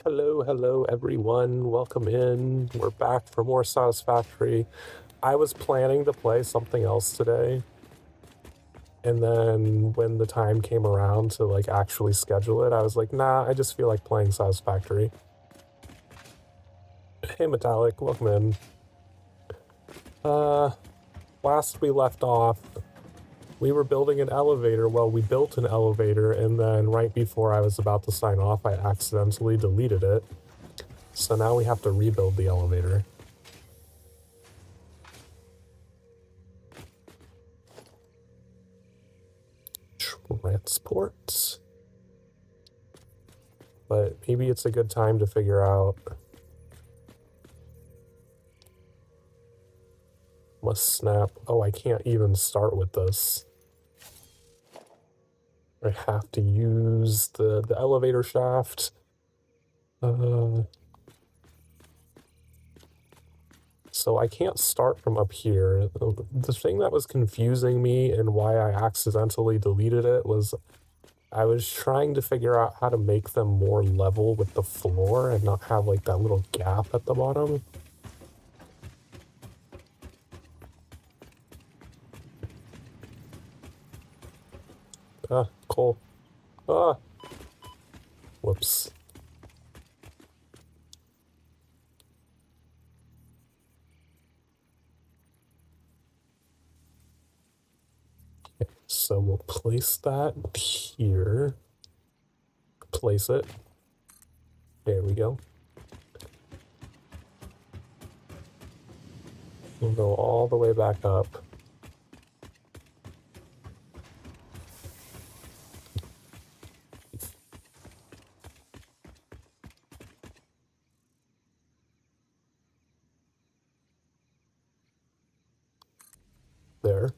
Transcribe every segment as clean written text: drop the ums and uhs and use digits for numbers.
Hello everyone. Welcome in. We're back for more Satisfactory. I was planning to play something else today, and then when the time came around to like actually schedule it, I was like, nah, I just feel like playing Satisfactory. Hey Metallic, welcome in. Last we left off, we were building an elevator. Well, we built an elevator, and then right before I was about to sign off, I accidentally deleted it. So now we have to rebuild the elevator. Transport. But maybe it's a good time to figure out. Must snap. Oh, I can't even start with this. I have to use the elevator shaft. So I can't start from up here. The thing that was confusing me and why I accidentally deleted it was I was trying to figure out how to make them more level with the floor and not have like that little gap at the bottom. Coal. Whoops. So we'll place that here. Place it. There we go. We'll go all the way back up. There.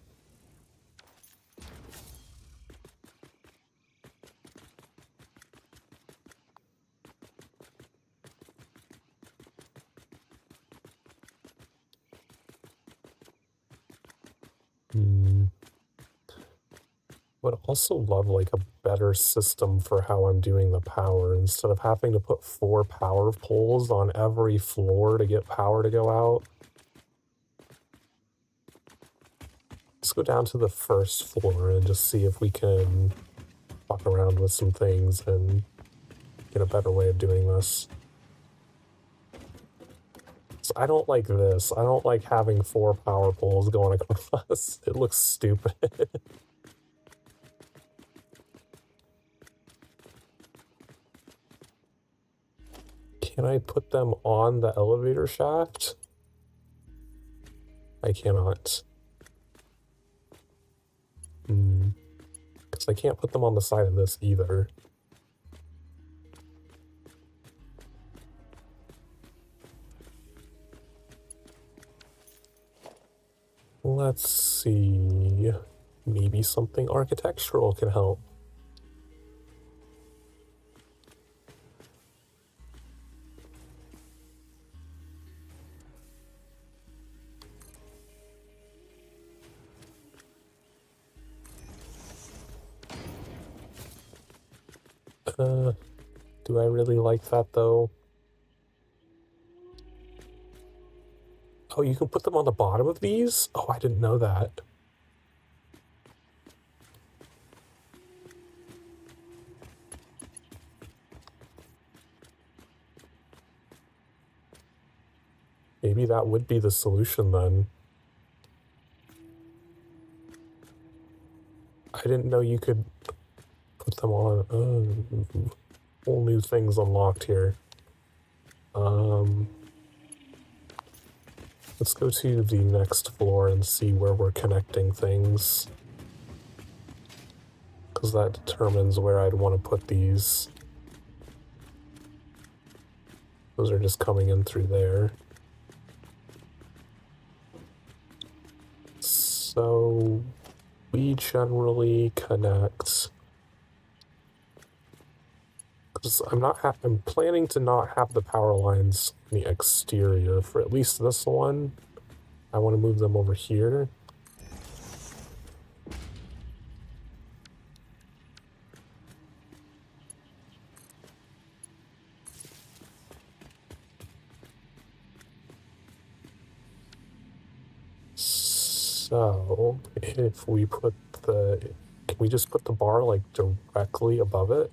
Would also love like a better system for how I'm doing the power instead of having to put 4 power poles on every floor to get power to go out. Let's go down to the first floor and just see if we can fuck around with some things and get a better way of doing this. So I don't like this. I don't like having 4 power poles going across. It looks stupid. Can I put them on the elevator shaft? I cannot. Because I can't put them on the side of this either. Let's see. Maybe something architectural can help. Do I really like that though? Oh, you can put them on the bottom of these? Oh, I didn't know that. Maybe that would be the solution then. I didn't know you could put them on. Whole new things unlocked here. Let's go to the next floor and see where we're connecting things. Because that determines where I'd want to put these. Those are just coming in through there. So we generally connect. Because I'm planning to not have the power lines in the exterior for at least this one. I want to move them over here. So, if we put can we just put the bar like directly above it?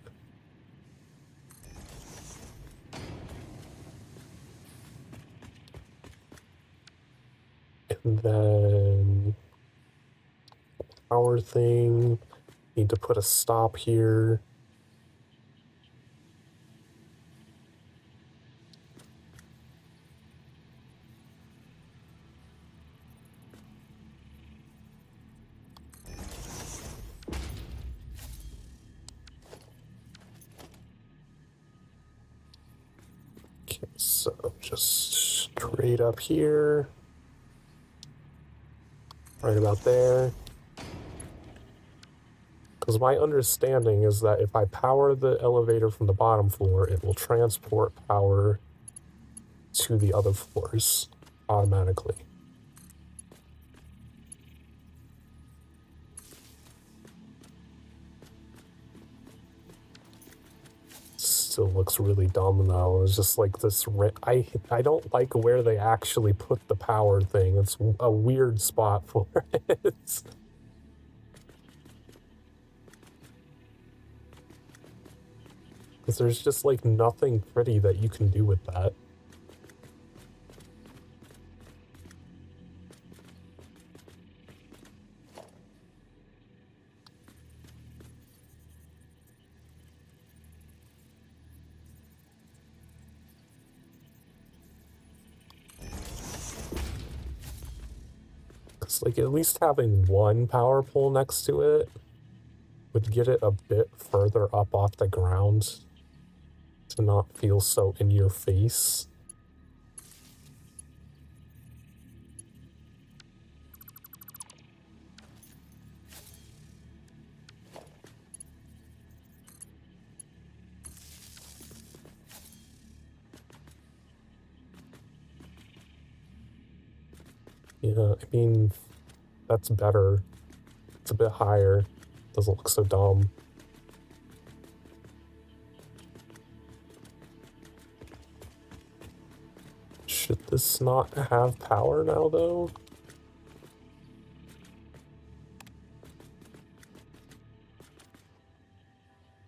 And then power thing, need to put a stop here. Okay, so just straight up here, right about there. Because my understanding is that if I power the elevator from the bottom floor, it will transport power to the other floors automatically. Still looks really dumb though. It's just like this. I don't like where they actually put the power thing. It's a weird spot for it. Because there's just like nothing pretty that you can do with that. Because like at least having one power pole next to it would get it a bit further up off the ground to not feel so in your face. Yeah, I mean, that's better. It's a bit higher. Doesn't look so dumb. Should this not have power now, though?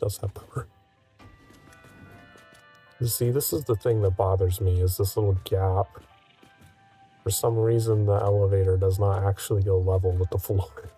Does have power. You see, this is the thing that bothers me, is this little gap. For some reason, the elevator does not actually go level with the floor.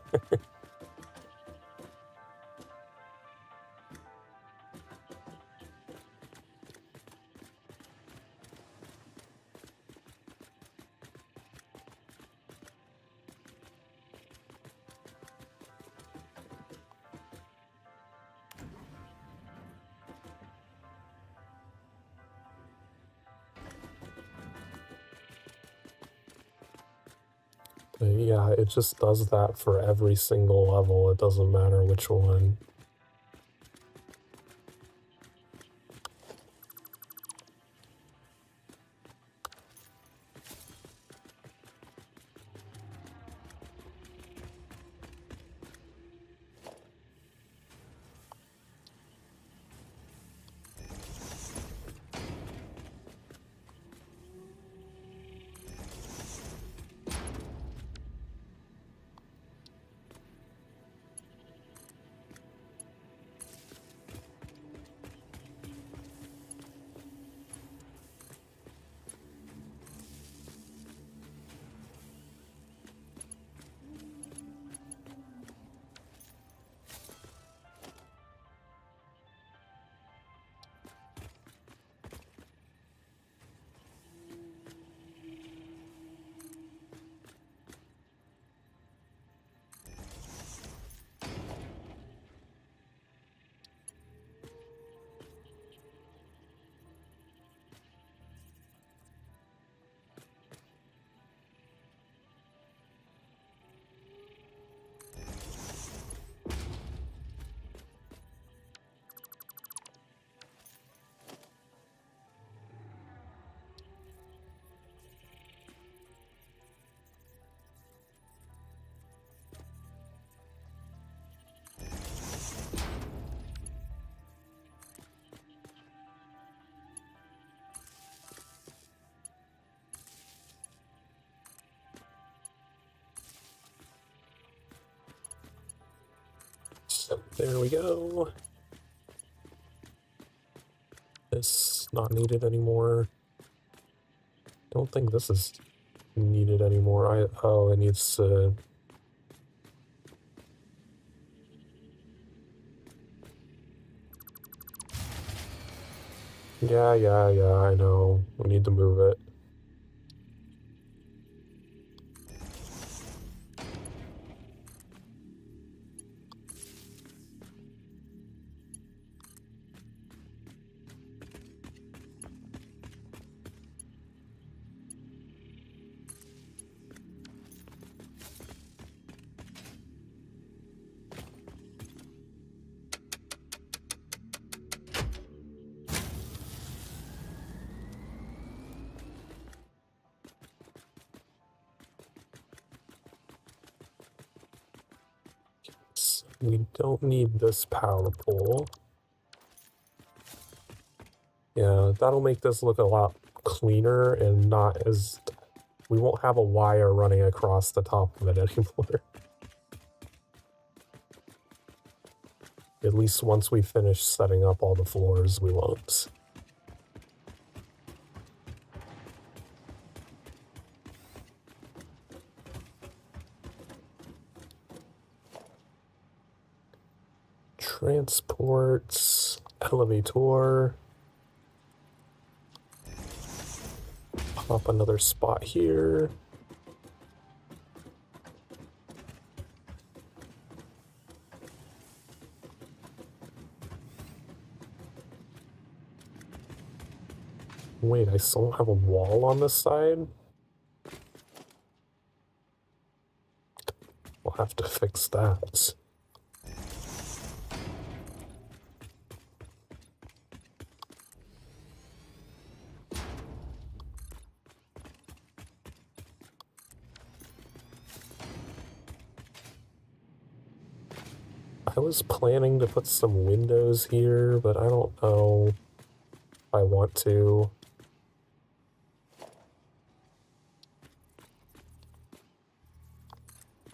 But yeah, it just does that for every single level. It doesn't matter which one. There we go. This not needed anymore. Don't think this is needed anymore. Oh, it needs to... Yeah, I know. We need to move it. We don't need this power pole. Yeah, that'll make this look a lot cleaner and not as... We won't have a wire running across the top of it anymore. At least once we finish setting up all the floors, we won't. Transports, elevator. Pop another spot here. Wait, I still don't have a wall on this side? We'll have to fix that. I was planning to put some windows here, but I don't know if I want to.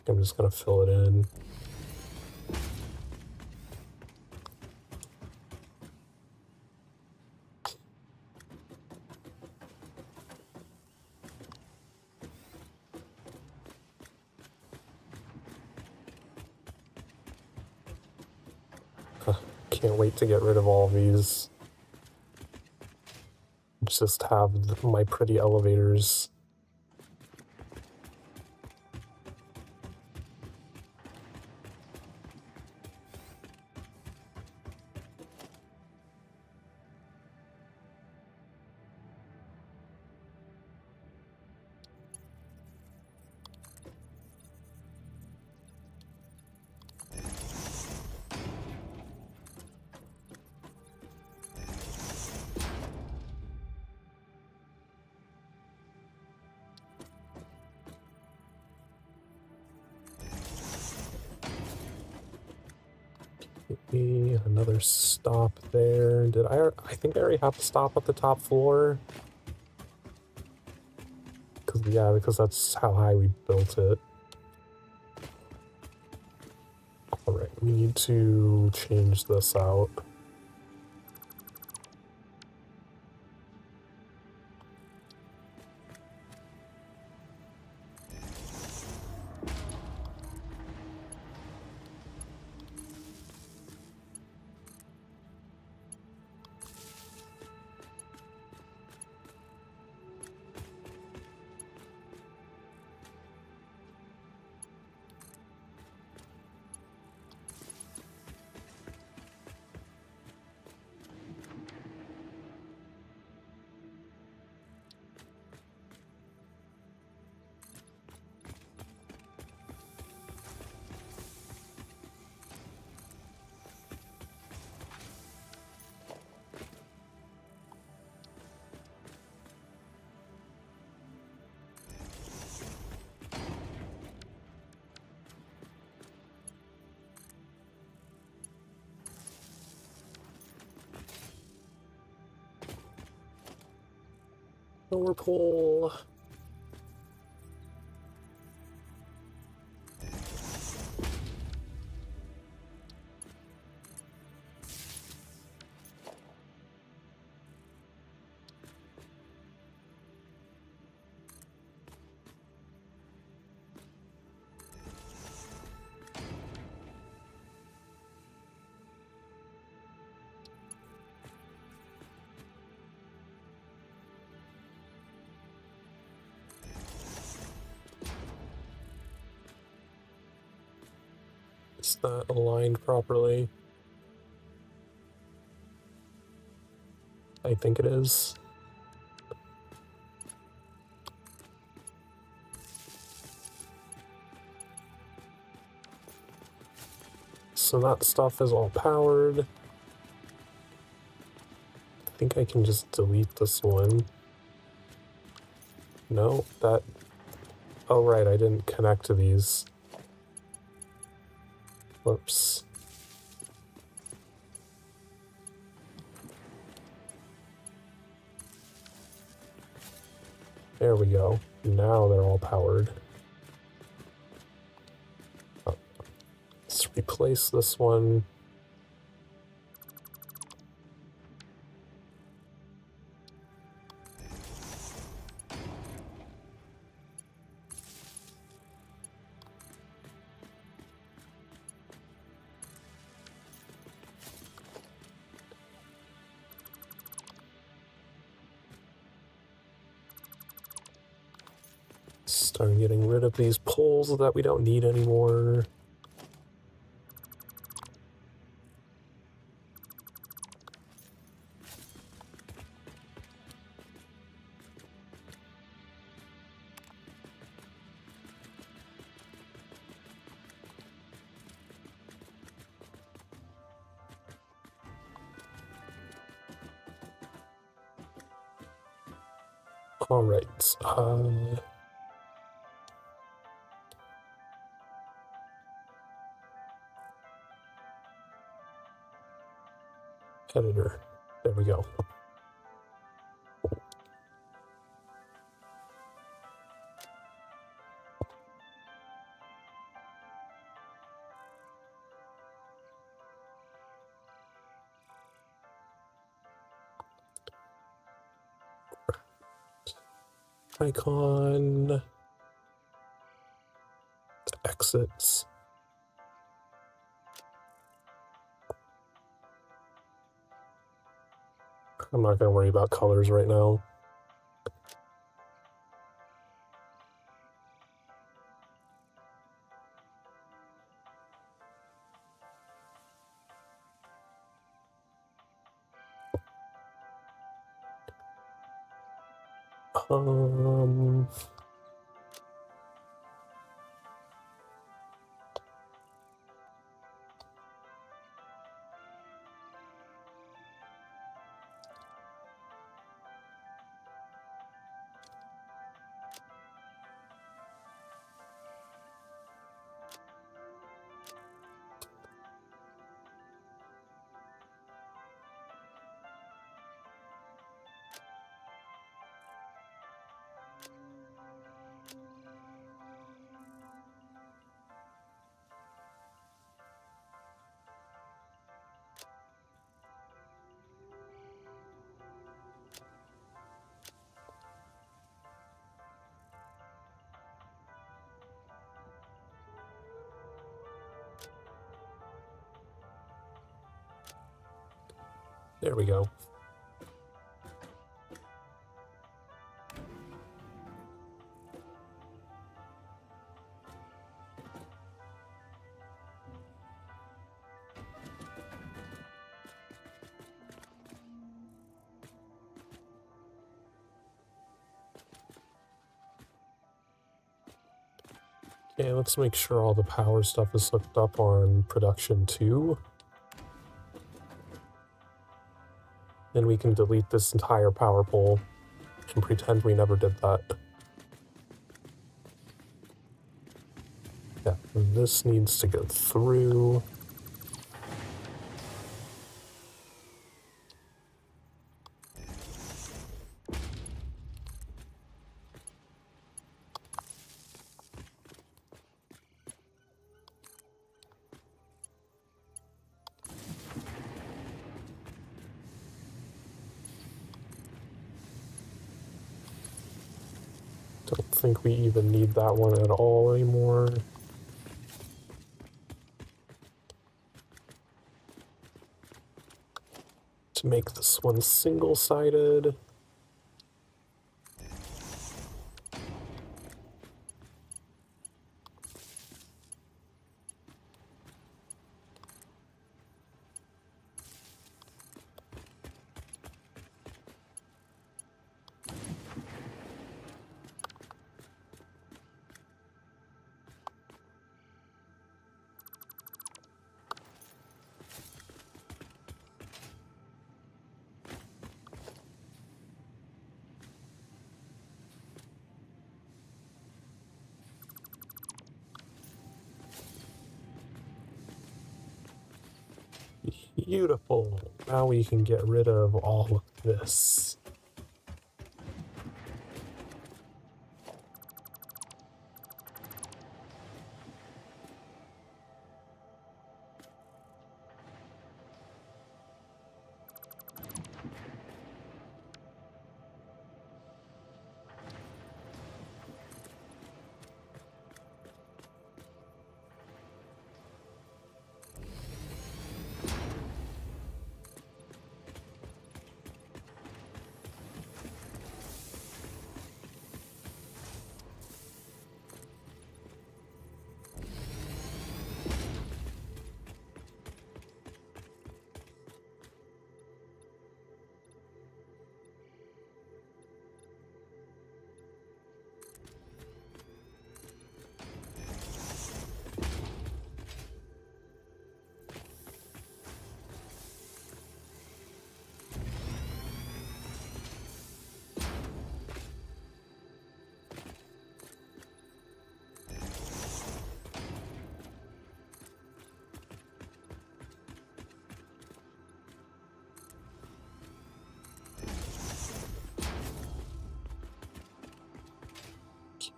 I'm just gonna fill it in. Can't wait to get rid of all of these. Just have my pretty elevators. Another stop there. Did I think I already have to stop at the top floor. Because that's how high we built it. Alright, we need to change this out. Lower pole. Is that aligned properly? I think it is. So that stuff is all powered. I think I can just delete this one. No, that... Oh right, I didn't connect to these. Whoops. There we go. Now they're all powered. Oh. Let's replace this one. Start getting rid of these poles that we don't need anymore. All right. Editor. There we go. Icon. Exits. I'm not going to worry about colors right now. Um, there we go. Okay, let's make sure all the power stuff is hooked up on production 2. Then we can delete this entire power pole and pretend we never did that. Yeah, this needs to go through. Don't think we even need that one at all anymore. To make this one single-sided. Beautiful. Now we can get rid of all of this.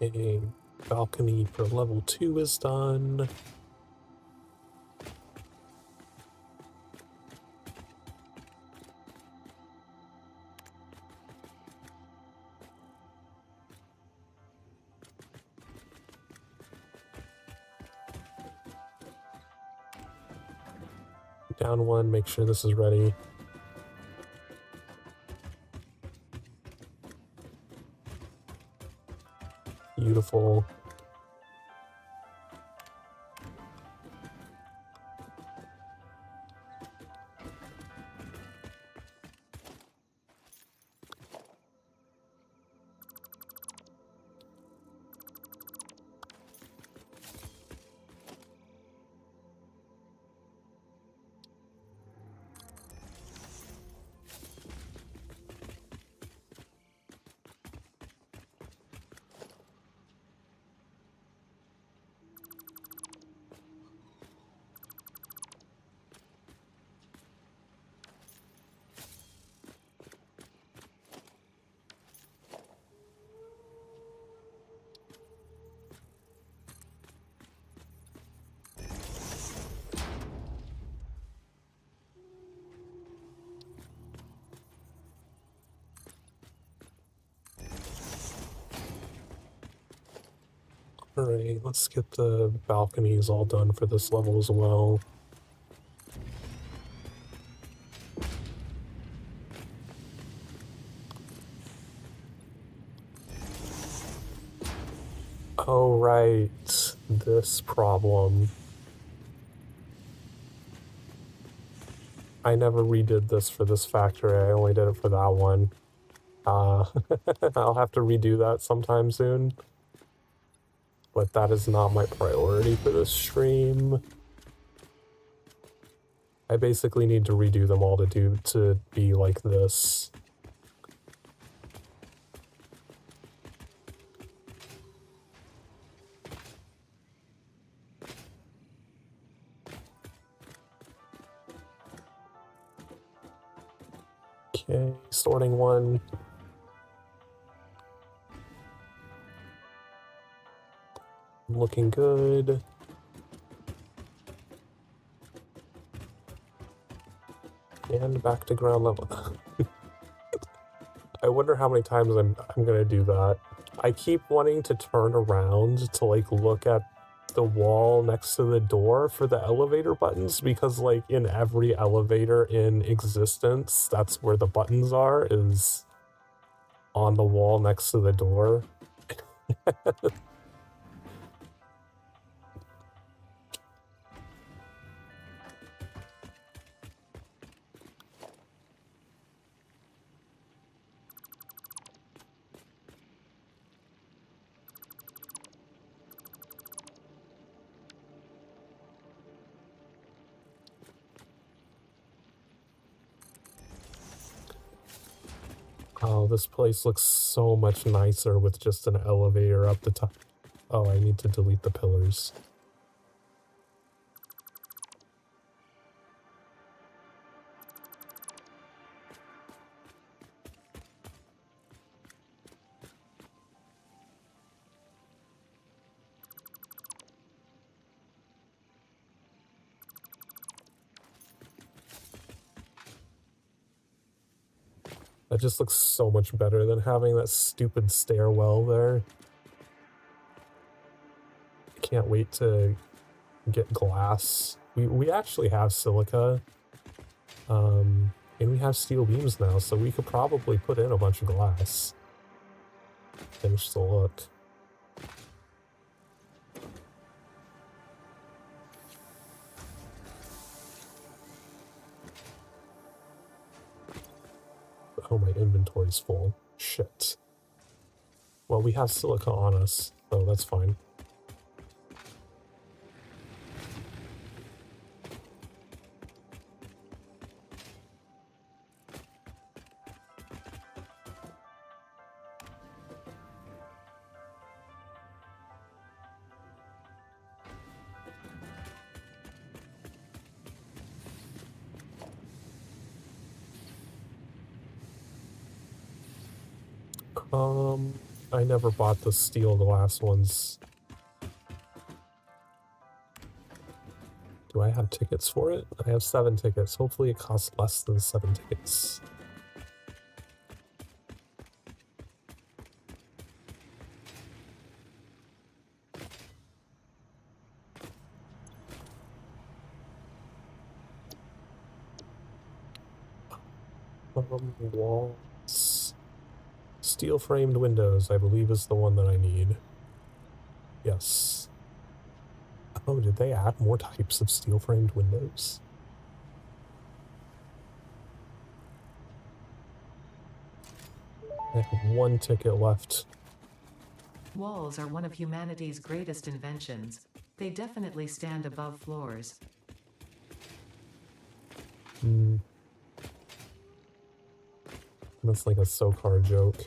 Okay, balcony for level 2 is done. Down one, make sure this is ready. Beautiful. Alright, let's get the balconies all done for this level as well. Oh, right. This problem. I never redid this for this factory, I only did it for that one. I'll have to redo that sometime soon. But that is not my priority for this stream. I basically need to redo them all to be like this. Okay, sorting one. Looking good. And back to ground level. I wonder how many times I'm gonna do that. I keep wanting to turn around to like look at the wall next to the door for the elevator buttons because like in every elevator in existence, that's where the buttons are, is on the wall next to the door. Oh, this place looks so much nicer with just an elevator up the top. Oh, I need to delete the pillars. That just looks so much better than having that stupid stairwell there. I can't wait to get glass. We actually have silica. And we have steel beams now, so we could probably put in a bunch of glass. Finish the look. Oh, my inventory's full. Shit. Well, we have silica on us, so that's fine. I never bought the steel glass ones. Do I have tickets for it? I have 7 tickets. Hopefully it costs less than 7 tickets. Walls. Steel framed windows, I believe, is the one that I need. Yes. Oh, did they add more types of steel framed windows? I have 1 ticket left. Walls are one of humanity's greatest inventions. They definitely stand above floors. That's like a SoCar joke.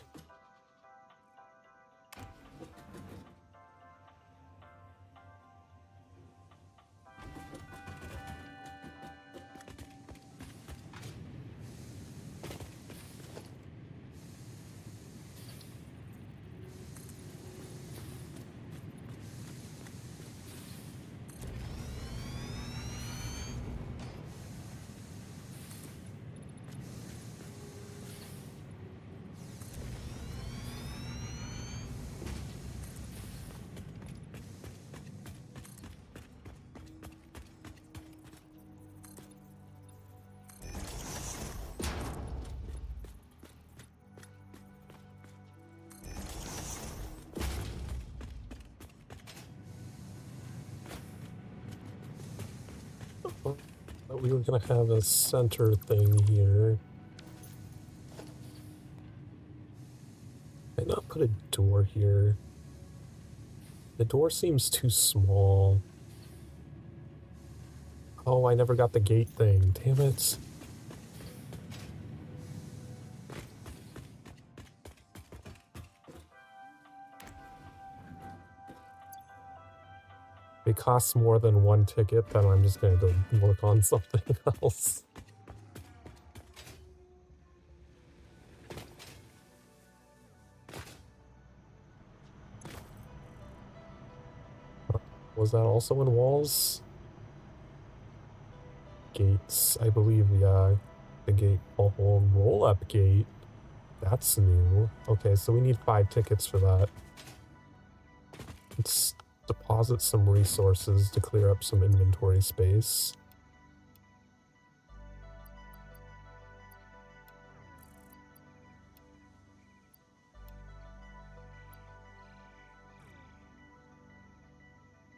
But we were gonna have a center thing here. Why not put a door here? The door seems too small. Oh, I never got the gate thing. Damn it. If it costs more than 1 ticket, then I'm just gonna go work on something else. Was that also in walls? Gates, I believe, yeah. The gate, oh, roll-up gate. That's new. Okay, so we need 5 tickets for that. Let's deposit some resources to clear up some inventory space.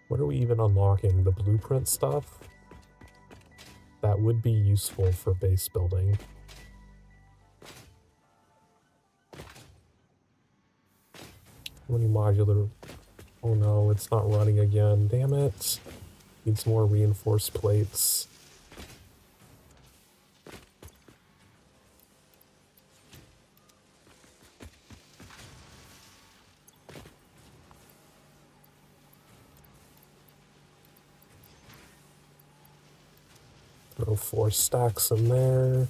What are we even unlocking? The blueprint stuff? That would be useful for base building. How many modular... Oh no, it's not running again. Damn it. Needs more reinforced plates. Throw 4 stacks in there.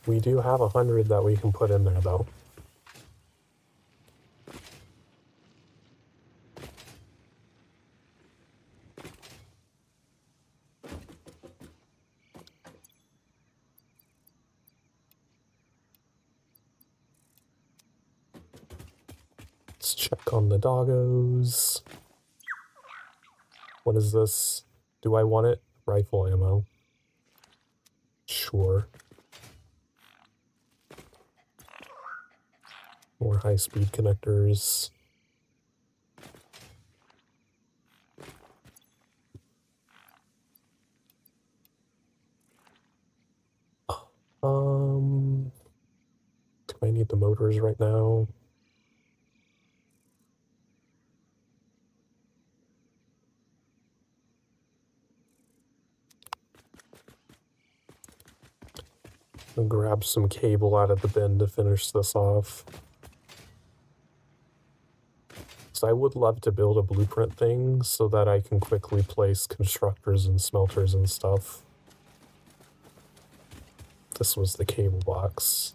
We do have 100 that we can put in there though. Let's check on the doggos. What is this? Do I want it? Rifle ammo. Sure. More high-speed connectors. Do I need the motors right now? I'll grab some cable out of the bin to finish this off. So I would love to build a blueprint thing so that I can quickly place constructors and smelters and stuff. This was the cable box.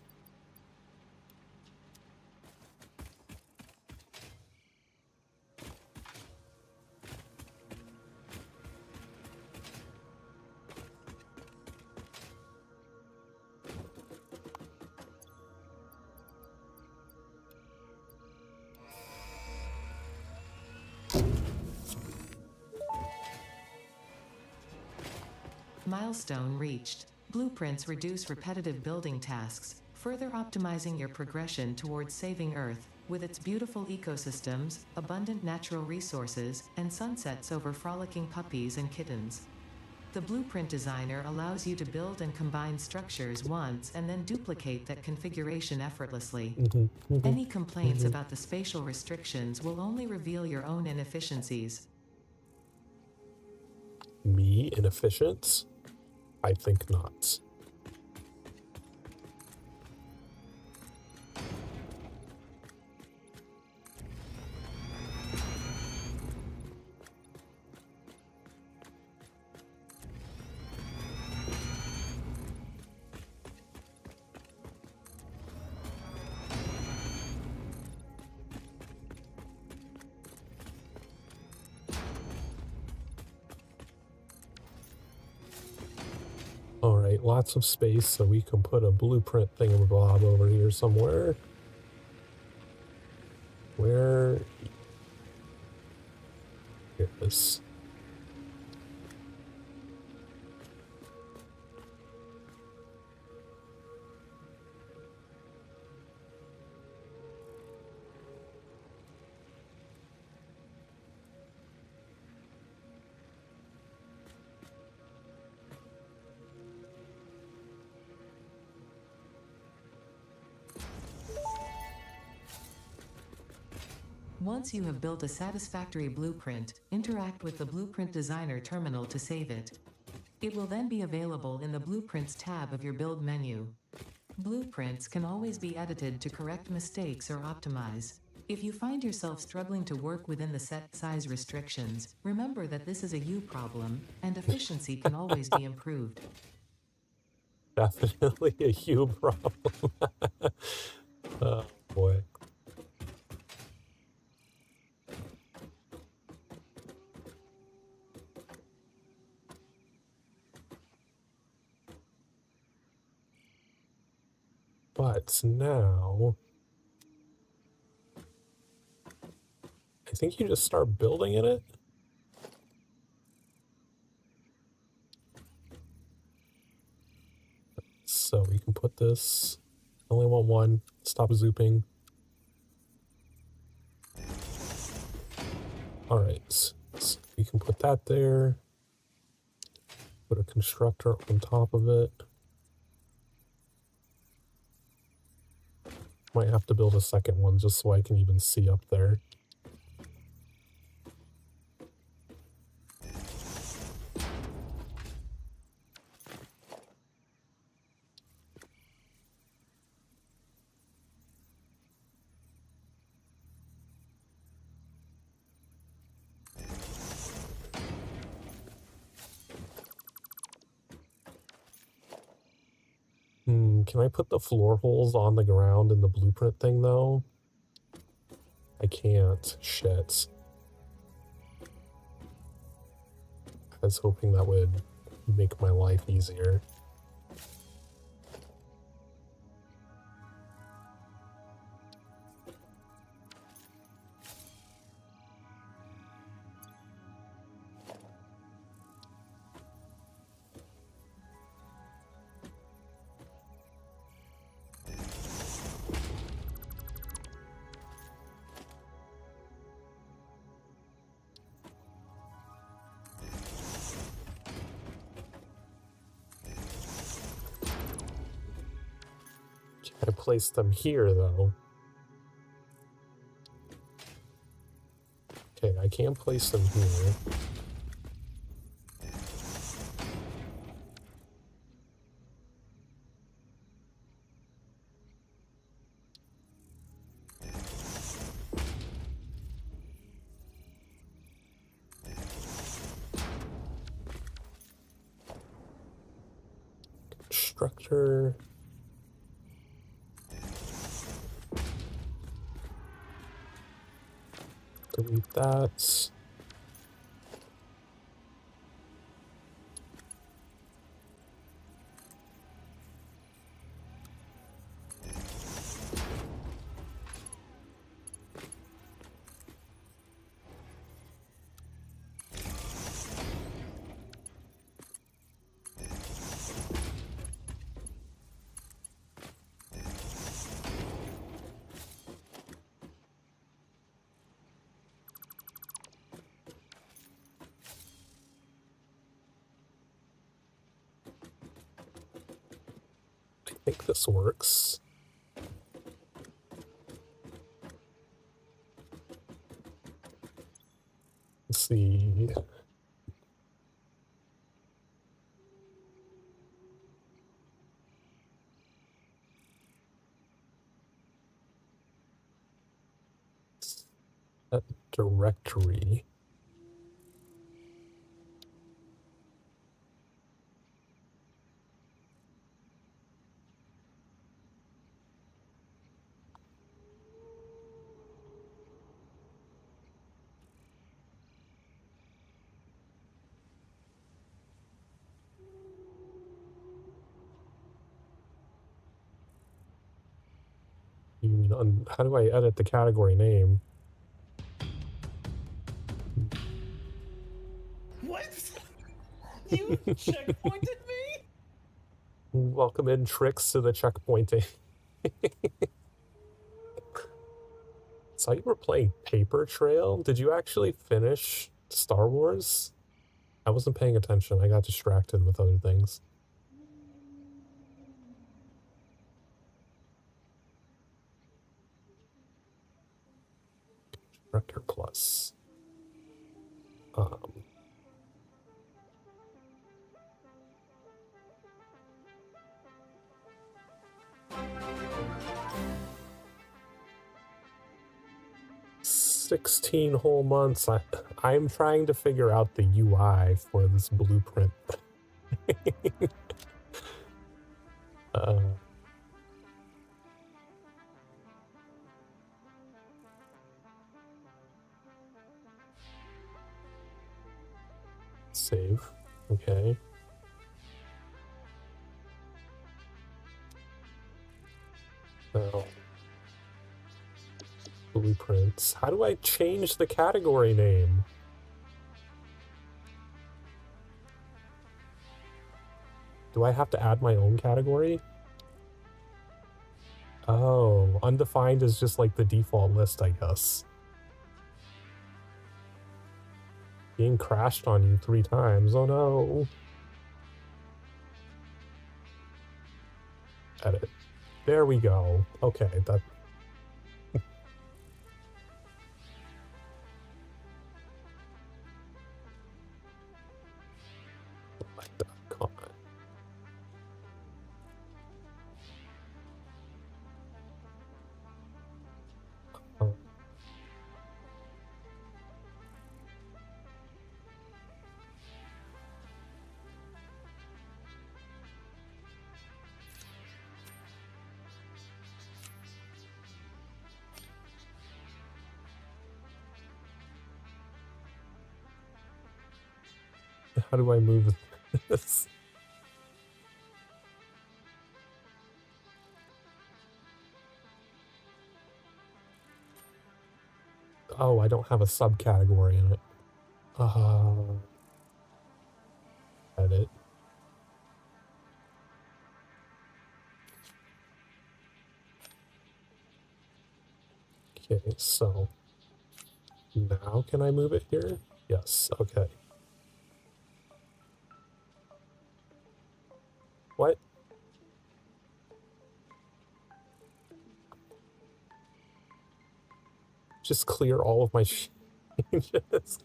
Milestone reached. Blueprints reduce repetitive building tasks, further optimizing your progression towards saving Earth, with its beautiful ecosystems, abundant natural resources, and sunsets over frolicking puppies and kittens. The blueprint designer allows you to build and combine structures once and then duplicate that configuration effortlessly. Any complaints about the spatial restrictions will only reveal your own inefficiencies. Me inefficient? I think not. Alright, lots of space so we can put a blueprint thingamabob over here somewhere. Where? Here it is. Once you have built a satisfactory blueprint, interact with the Blueprint Designer terminal to save it. It will then be available in the Blueprints tab of your build menu. Blueprints can always be edited to correct mistakes or optimize. If you find yourself struggling to work within the set size restrictions, remember that this is a you problem, and efficiency can always be improved. Definitely a you problem. Oh boy. But now, I think you just start building in it. So we can put this, I only want one, stop zooping. Alright, so we can put that there. Put a constructor on top of it. Might have to build a second one just so I can even see up there. Can I put the floor holes on the ground in the blueprint thing, though? I can't. Shit. I was hoping that would make my life easier. I placed them here, though. Okay, I can place them here. Constructor. Delete that. I think this works. Let's see. That directory. You mean how do I edit the category name? What? You checkpointed me? Welcome in, Tricks, to the checkpointing. Saw you were playing Paper Trail. Did you actually finish Star Wars? I wasn't paying attention. I got distracted with other things. Director Plus. Um, 16 whole months. I'm trying to figure out the UI for this blueprint. uh, Save. Okay. Now, blueprints. How do I change the category name? Do I have to add my own category? Oh, undefined is just like the default list, I guess. Game crashed on you 3 times. Oh no. Edit. There we go. Okay, that... comment. Oh, how do I move this? Oh, I don't have a subcategory in it. Edit. Okay, so now can I move it here? Yes, okay. What? just clear all of my changes.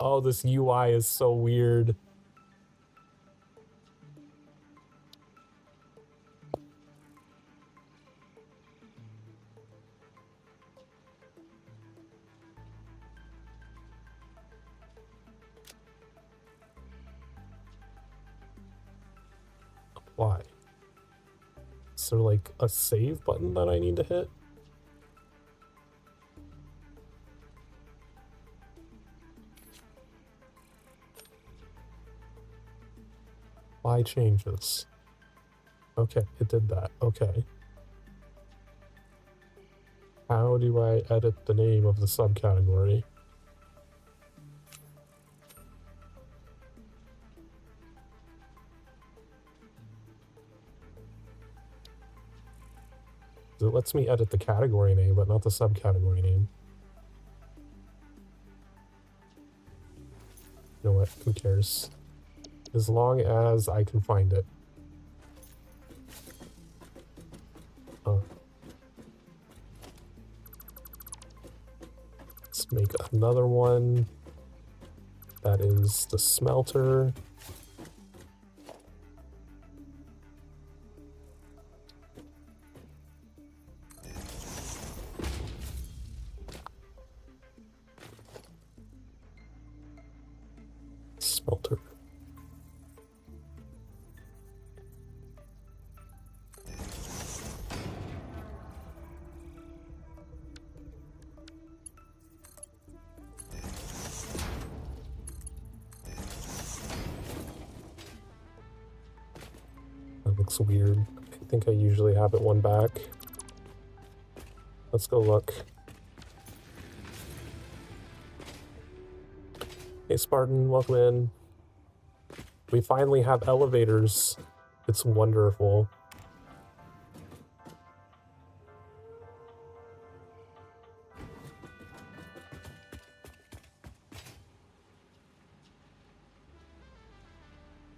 Oh, this UI is so weird. Why? Is there like a save button that I need to hit? Why changes? Okay, it did that. Okay. How do I edit the name of the subcategory? It lets me edit the category name, but not the subcategory name. You know what? Who cares? As long as I can find it. Let's make another one. That is the smelter. Smelter. That looks weird. I think I usually have it one back. Let's go look. Hey Spartan, welcome in. We finally have elevators. It's wonderful.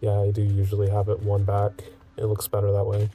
Yeah, I do usually have it one back. It looks better that way.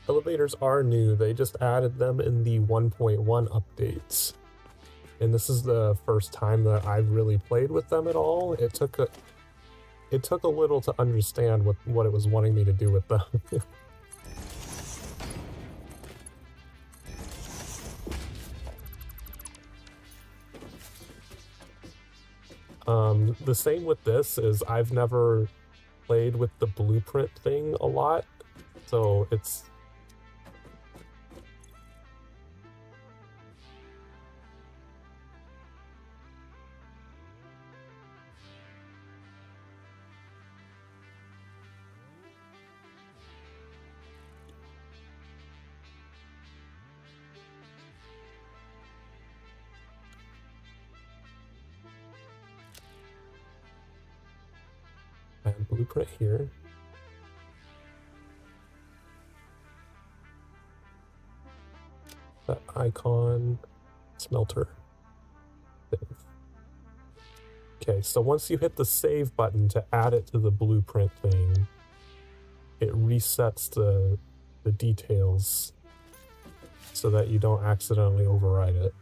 Elevators are new. They just added them in the 1.1 updates. And this is the first time that I've really played with them at all. It took a little to understand what it was wanting me to do with them. The same with this is I've never played with the blueprint thing a lot, so it's add blueprint here. That icon, smelter. Save. Okay, so once you hit the save button to add it to the blueprint thing, it resets the details so that you don't accidentally override it.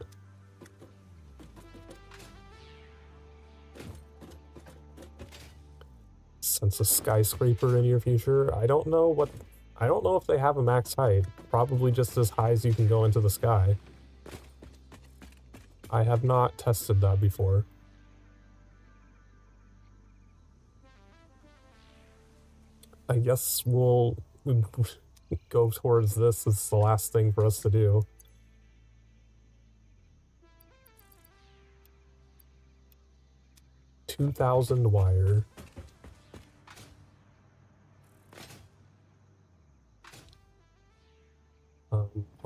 Sense a skyscraper in your future. I don't know if they have a max height. Probably just as high as you can go into the sky. I have not tested that before. I guess we'll go towards this as the last thing for us to do. $2,000 wire.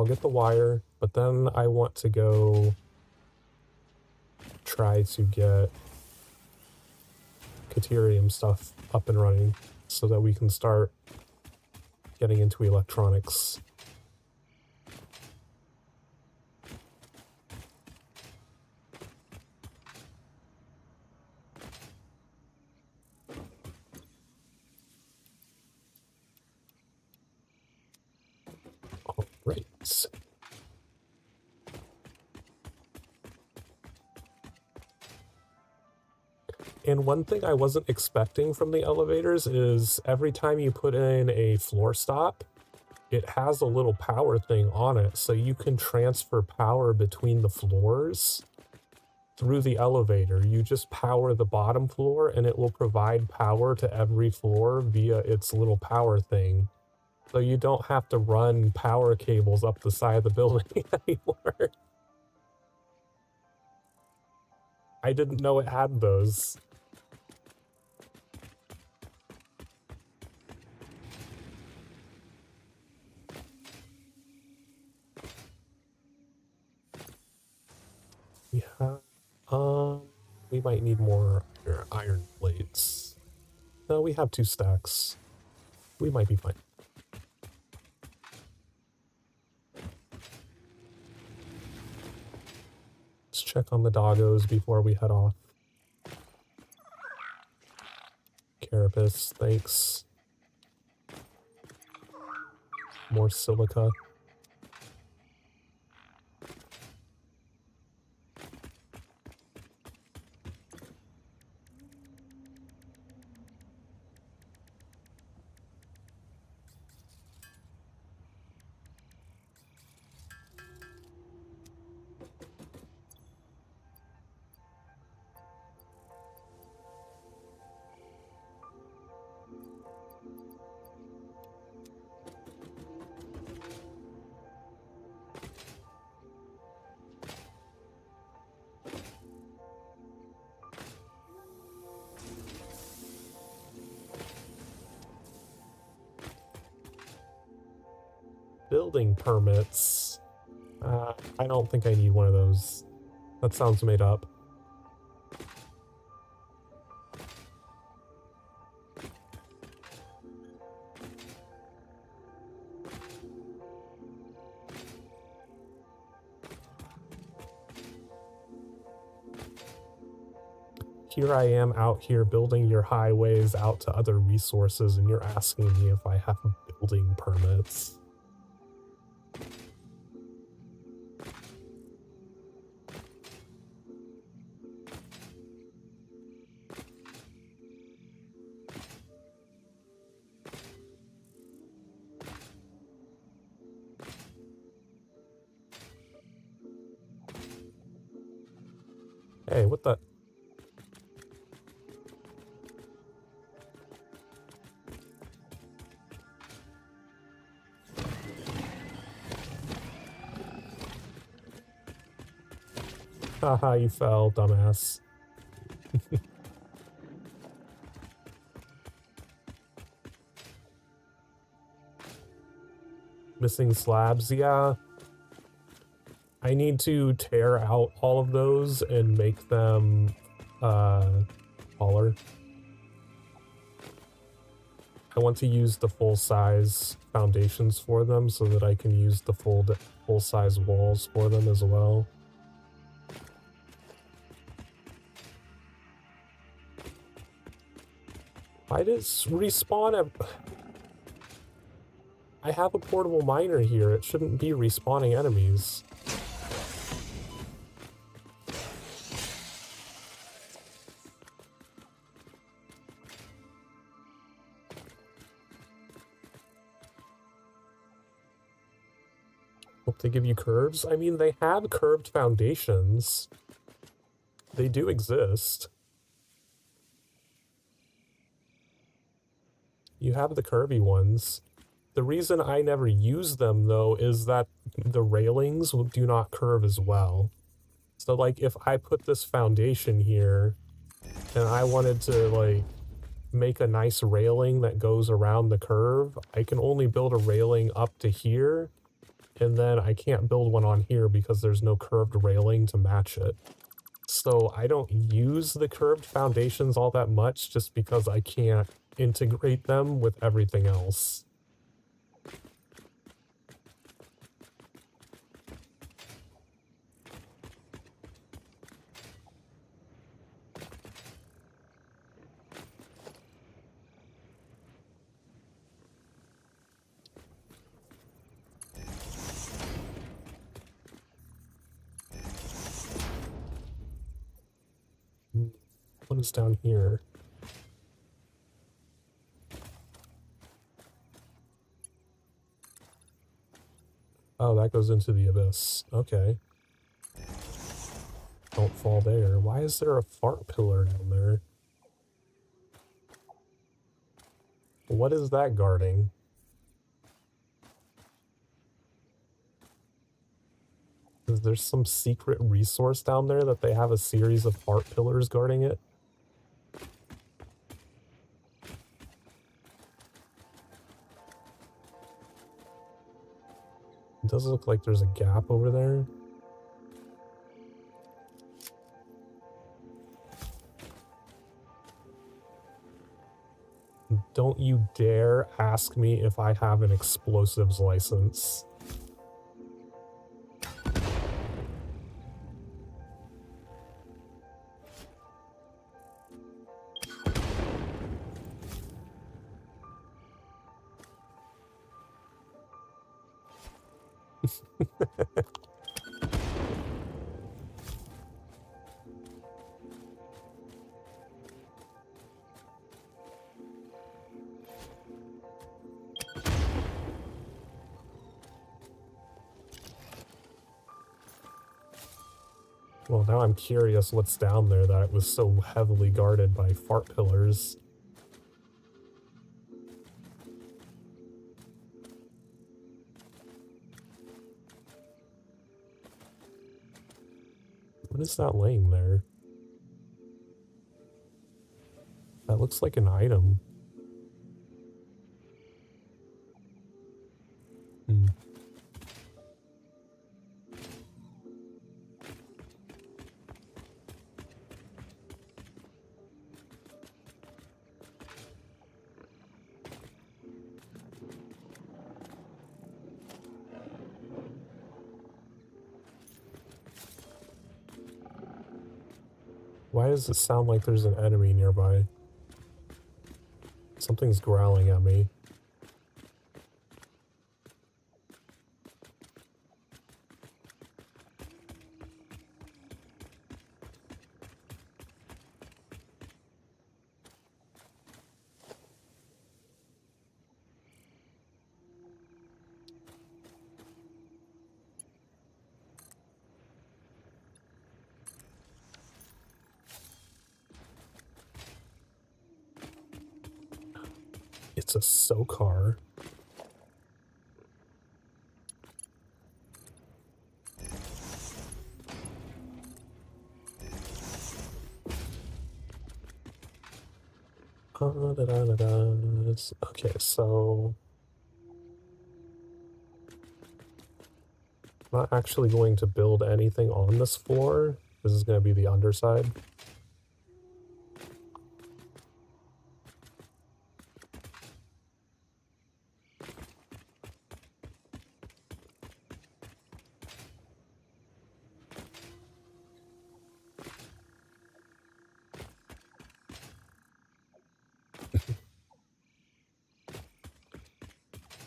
I'll get the wire, but then I want to go try to get Caterium stuff up and running so that we can start getting into electronics. All right. And one thing I wasn't expecting from the elevators is every time you put in a floor stop, it has a little power thing on it, so you can transfer power between the floors through the elevator. You just power the bottom floor and it will provide power to every floor via its little power thing. So you don't have to run power cables up the side of the building anymore. I didn't know it had those. Yeah. We might need more iron plates. No, we have 2 stacks. We might be fine. Let's check on the doggos before we head off. Carapace, thanks. More silica. Building permits. I don't think I need one of those. That sounds made up. Here I am out here building your highways out to other resources, and you're asking me if I have building permits. Hey, what the? Haha, you fell, dumbass. Missing slabs, yeah. I need to tear out all of those and make them taller. I want to use the full-size foundations for them so that I can use the full-size walls for them as well. Why does respawn I have a portable miner here. It shouldn't be respawning enemies. Hope they give you curves. I mean, they have curved foundations. They do exist. You have the curvy ones. The reason I never use them, though, is that the railings do not curve as well. So, like, if I put this foundation here, and I wanted to, like, make a nice railing that goes around the curve, I can only build a railing up to here, and then I can't build one on here because there's no curved railing to match it. So I don't use the curved foundations all that much just because I can't integrate them with everything else. What is down here? Oh, that goes into the abyss. Okay. Don't fall there. Why is there a fart pillar down there? What is that guarding? Is there some secret resource down there that they have a series of fart pillars guarding it? It does look like there's a gap over there. Don't you dare ask me if I have an explosives license. Well, now I'm curious what's down there that it was so heavily guarded by fart pillars. What is that laying there? That looks like an item. Hmm. Why does it sound like there's an enemy nearby? Something's growling at me. It's a SOCAR. Okay, so I'm not actually going to build anything on this floor. This is going to be the underside.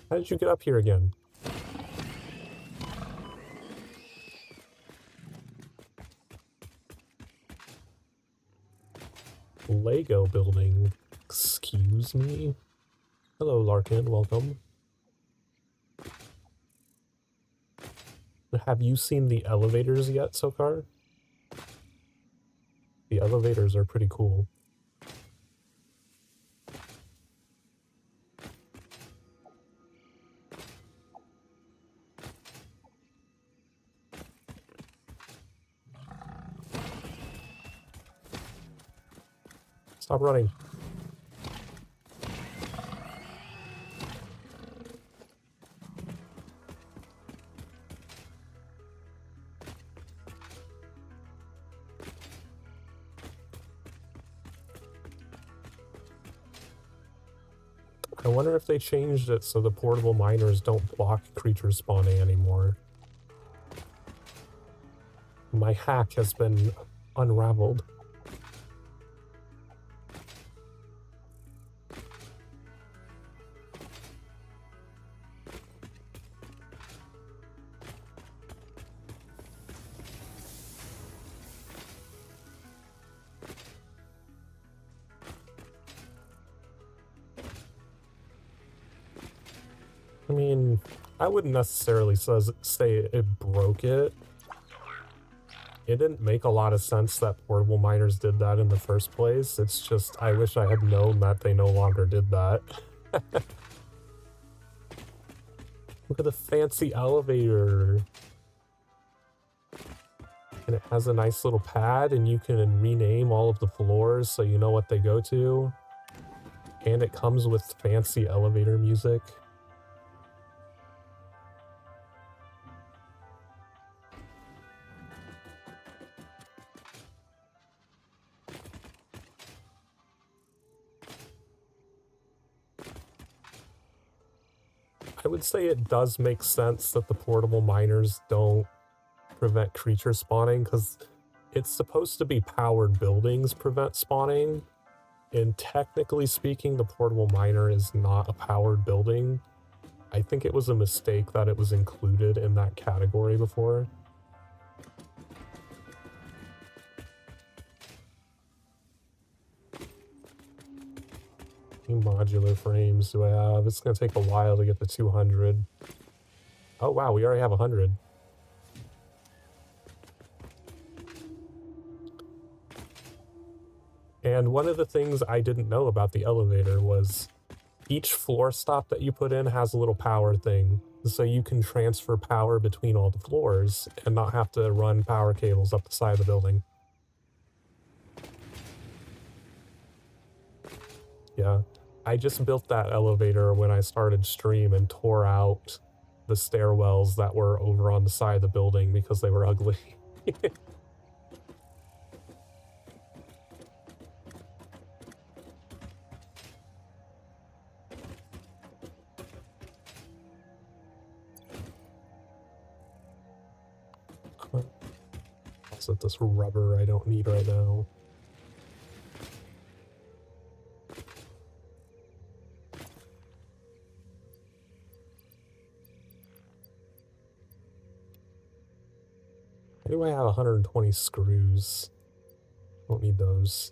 How did you get up here again? Lego building. Excuse me? Hello, Larkin. Welcome. Have you seen the elevators yet, Sokar? The elevators are pretty cool. Stop running. I wonder if they changed it so the portable miners don't block creatures spawning anymore. My hack has been unraveled. I mean, I wouldn't necessarily say it broke it. It didn't make a lot of sense that portable miners did that in the first place. It's just, I wish I had known that they no longer did that. Look at the fancy elevator. And it has a nice little pad, and you can rename all of the floors so you know what they go to. And it comes with fancy elevator music. I would say it does make sense that the portable miners don't prevent creature spawning, because it's supposed to be powered buildings prevent spawning, and technically speaking, the portable miner is not a powered building. I think it was a mistake that it was included in that category before. How many modular frames do I have? It's going to take a while to get to 200. Oh wow, we already have 100. And one of the things I didn't know about the elevator was each floor stop that you put in has a little power thing, so you can transfer power between all the floors and not have to run power cables up the side of the building. Yeah, I just built that elevator when I started stream and tore out the stairwells that were over on the side of the building because they were ugly. Also, this rubber I don't need right now. Why do I have 120 screws? Don't need those.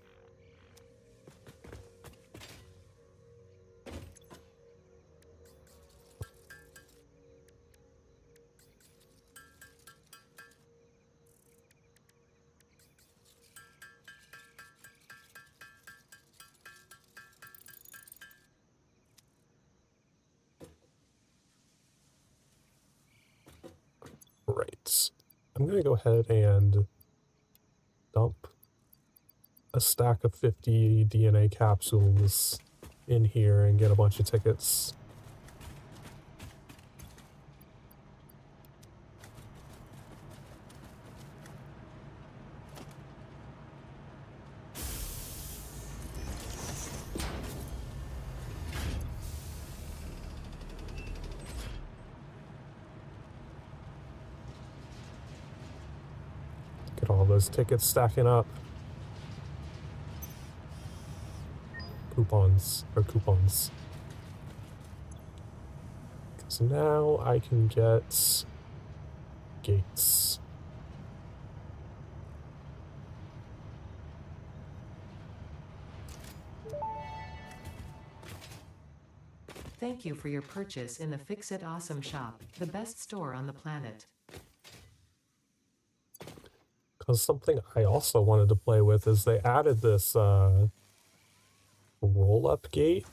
Right. I'm gonna go ahead and dump a stack of 50 DNA capsules in here and get a bunch of tickets. Get all those tickets stacking up. Coupons. So now I can get gates. Thank you for your purchase in the Fix It Awesome shop, the best store on the planet. Because something I also wanted to play with is they added this roll-up gate,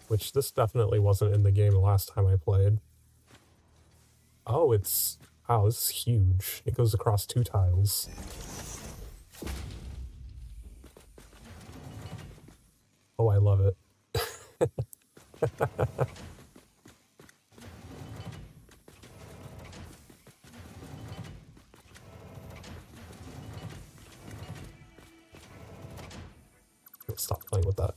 which this definitely wasn't in the game the last time I played. Oh, wow, this is huge. It goes across 2 tiles. Oh, I love it. Stop playing with that.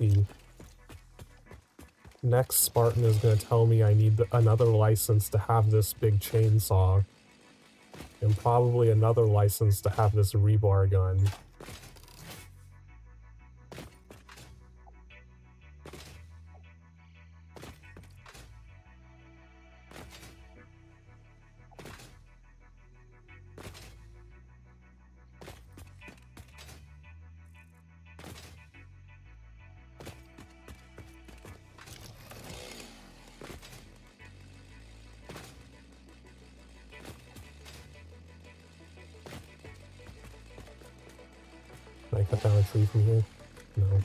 the next Spartan is going to tell me I need another license to have this big chainsaw. And probably another license to have this rebar gun. Can I cut down a tree from here? No.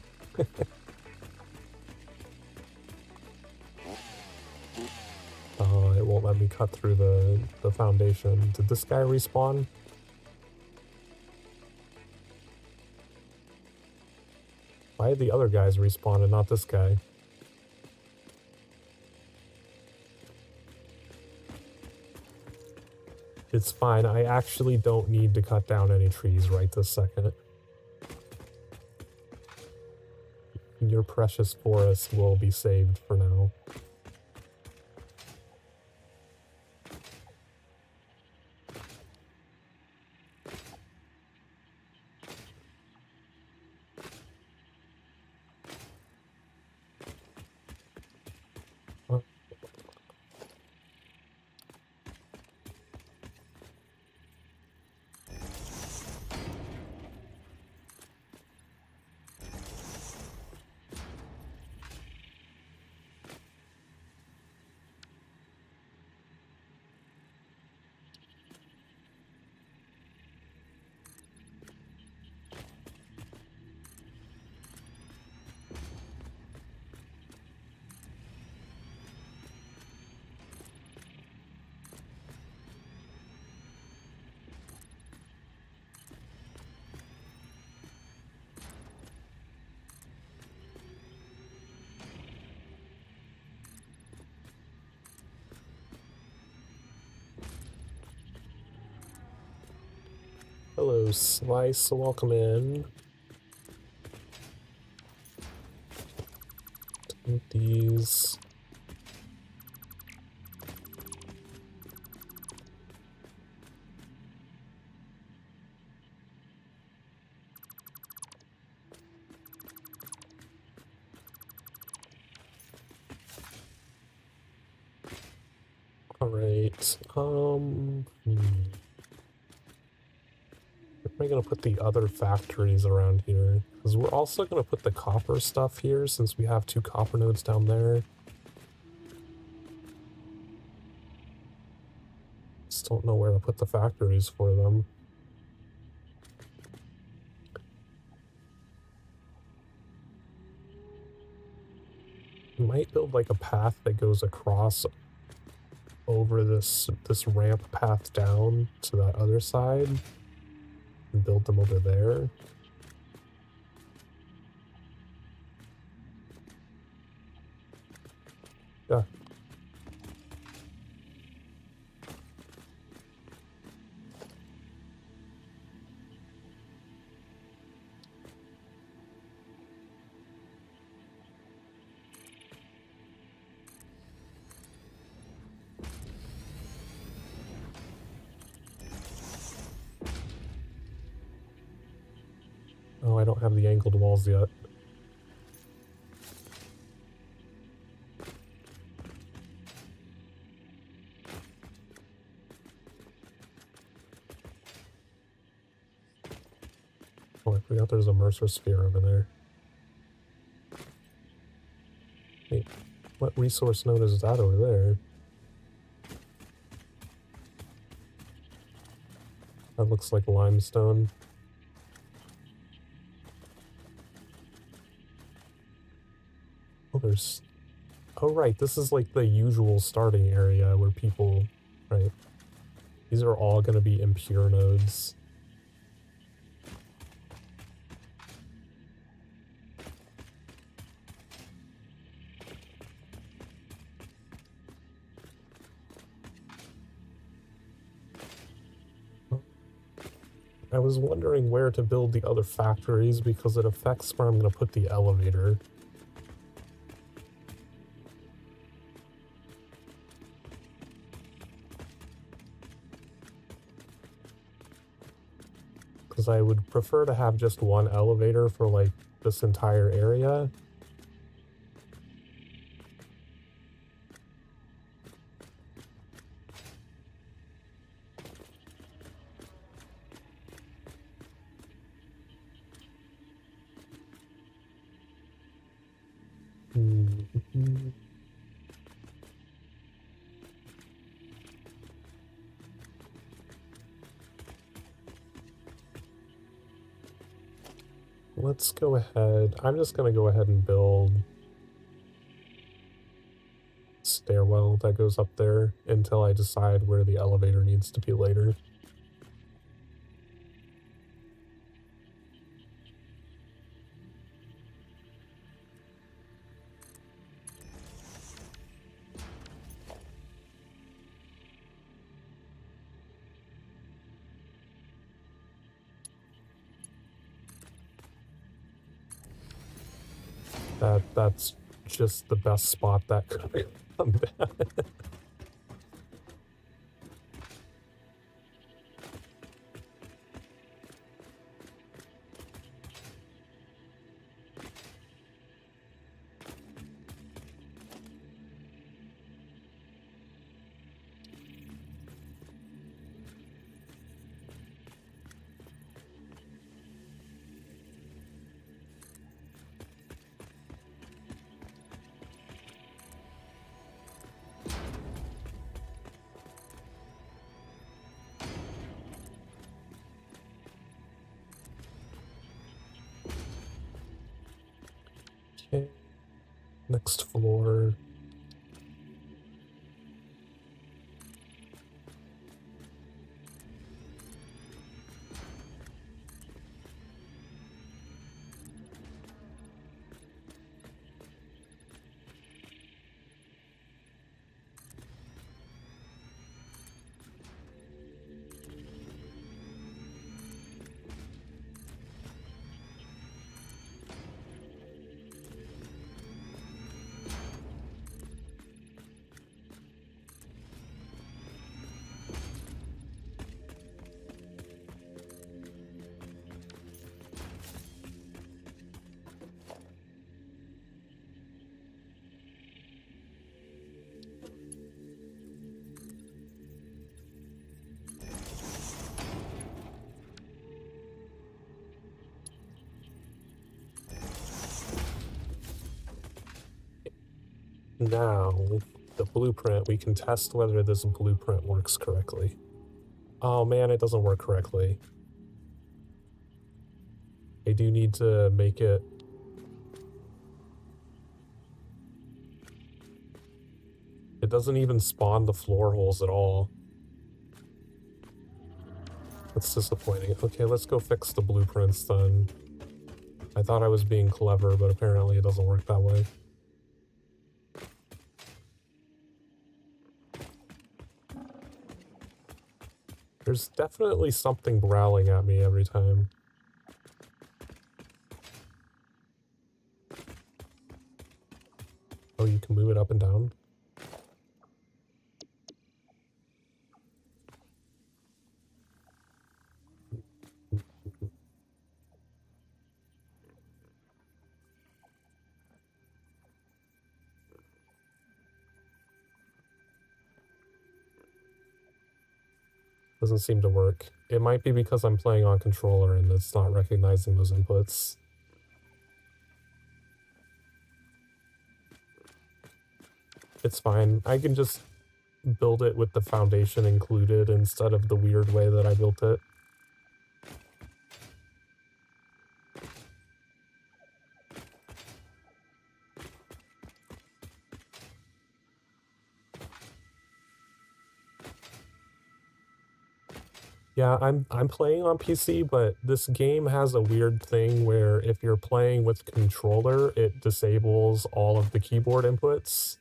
It won't let me cut through the foundation. Did this guy respawn? Why did the other guys respawn and not this guy? It's fine, I actually don't need to cut down any trees right this second. Your precious forest will be saved for now. Hello, Slice. Welcome in. Take these. All right. Where am I going to put the other factories around here? Because we're also going to put the copper stuff here since we have 2 copper nodes down there. Just don't know where to put the factories for them. Might build like a path that goes across over this ramp path down to that other side and build them over there. Yeah. Oh, I don't have the angled walls yet. Oh, I forgot there's a Mercer sphere over there. Wait, what resource node is that over there? That looks like limestone. Oh, there's... Oh, right, this is like the usual starting area where people... Right. These are all going to be impure nodes. I was wondering where to build the other factories because it affects where I'm going to put the elevator. because I would prefer to have just one elevator for, like, this entire area. Mm-hmm. Let's go ahead. I'm just going to go ahead and build stairwell that goes up there until I decide where the elevator needs to be later. That's just the best spot that could come down. Okay, next floor. Now, the blueprint, we can test whether this blueprint works correctly. Oh man, it doesn't work correctly. I do need to make it... It doesn't even spawn the floor holes at all. That's disappointing. Okay, let's go fix the blueprints then. I thought I was being clever, but apparently it doesn't work that way. There's definitely something growling at me every time. Oh, you can move it up and down? Doesn't seem to work. It might be because I'm playing on controller and it's not recognizing those inputs. It's fine. I can just build it with the foundation included instead of the weird way that I built it. Yeah, I'm playing on PC, but this game has a weird thing where if you're playing with controller, it disables all of the keyboard inputs,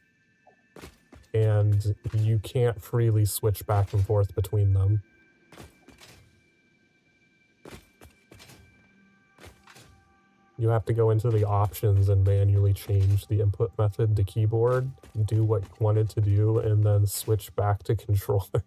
and you can't freely switch back and forth between them. You have to go into the options and manually change the input method to keyboard, do what you wanted to do, and then switch back to controller.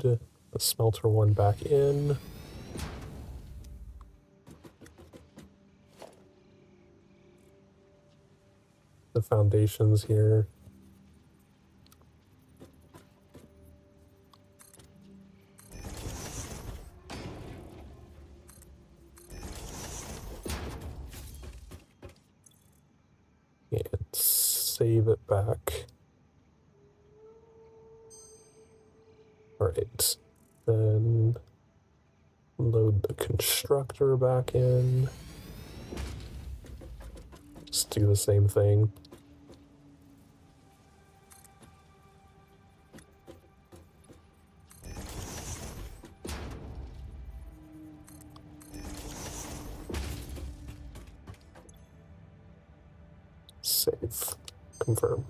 load the smelter one back in. The foundations here. And save it back. Alright, then load the constructor back in. Just do the same thing. Save. Confirm.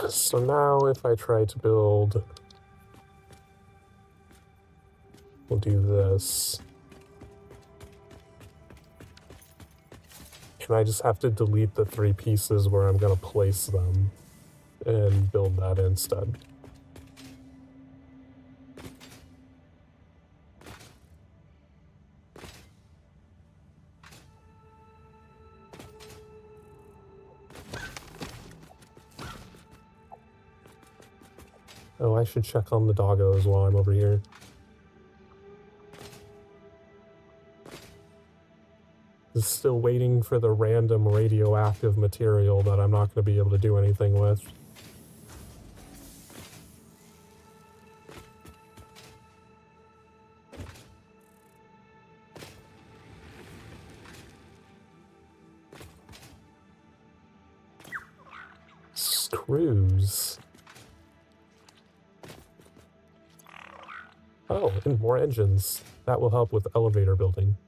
So now if I try to build, we'll do this. And I just have to delete the 3 pieces where I'm going to place them and build that instead. Oh, I should check on the doggos while I'm over here. Just still waiting for the random radioactive material that I'm not going to be able to do anything with. Screws. Oh, and more engines. That will help with elevator building.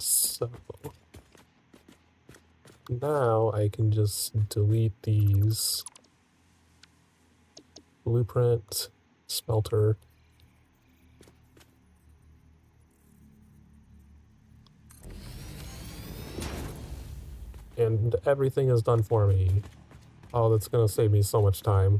So now I can just delete these. Blueprint, smelter. And everything is done for me. Oh, that's gonna save me so much time.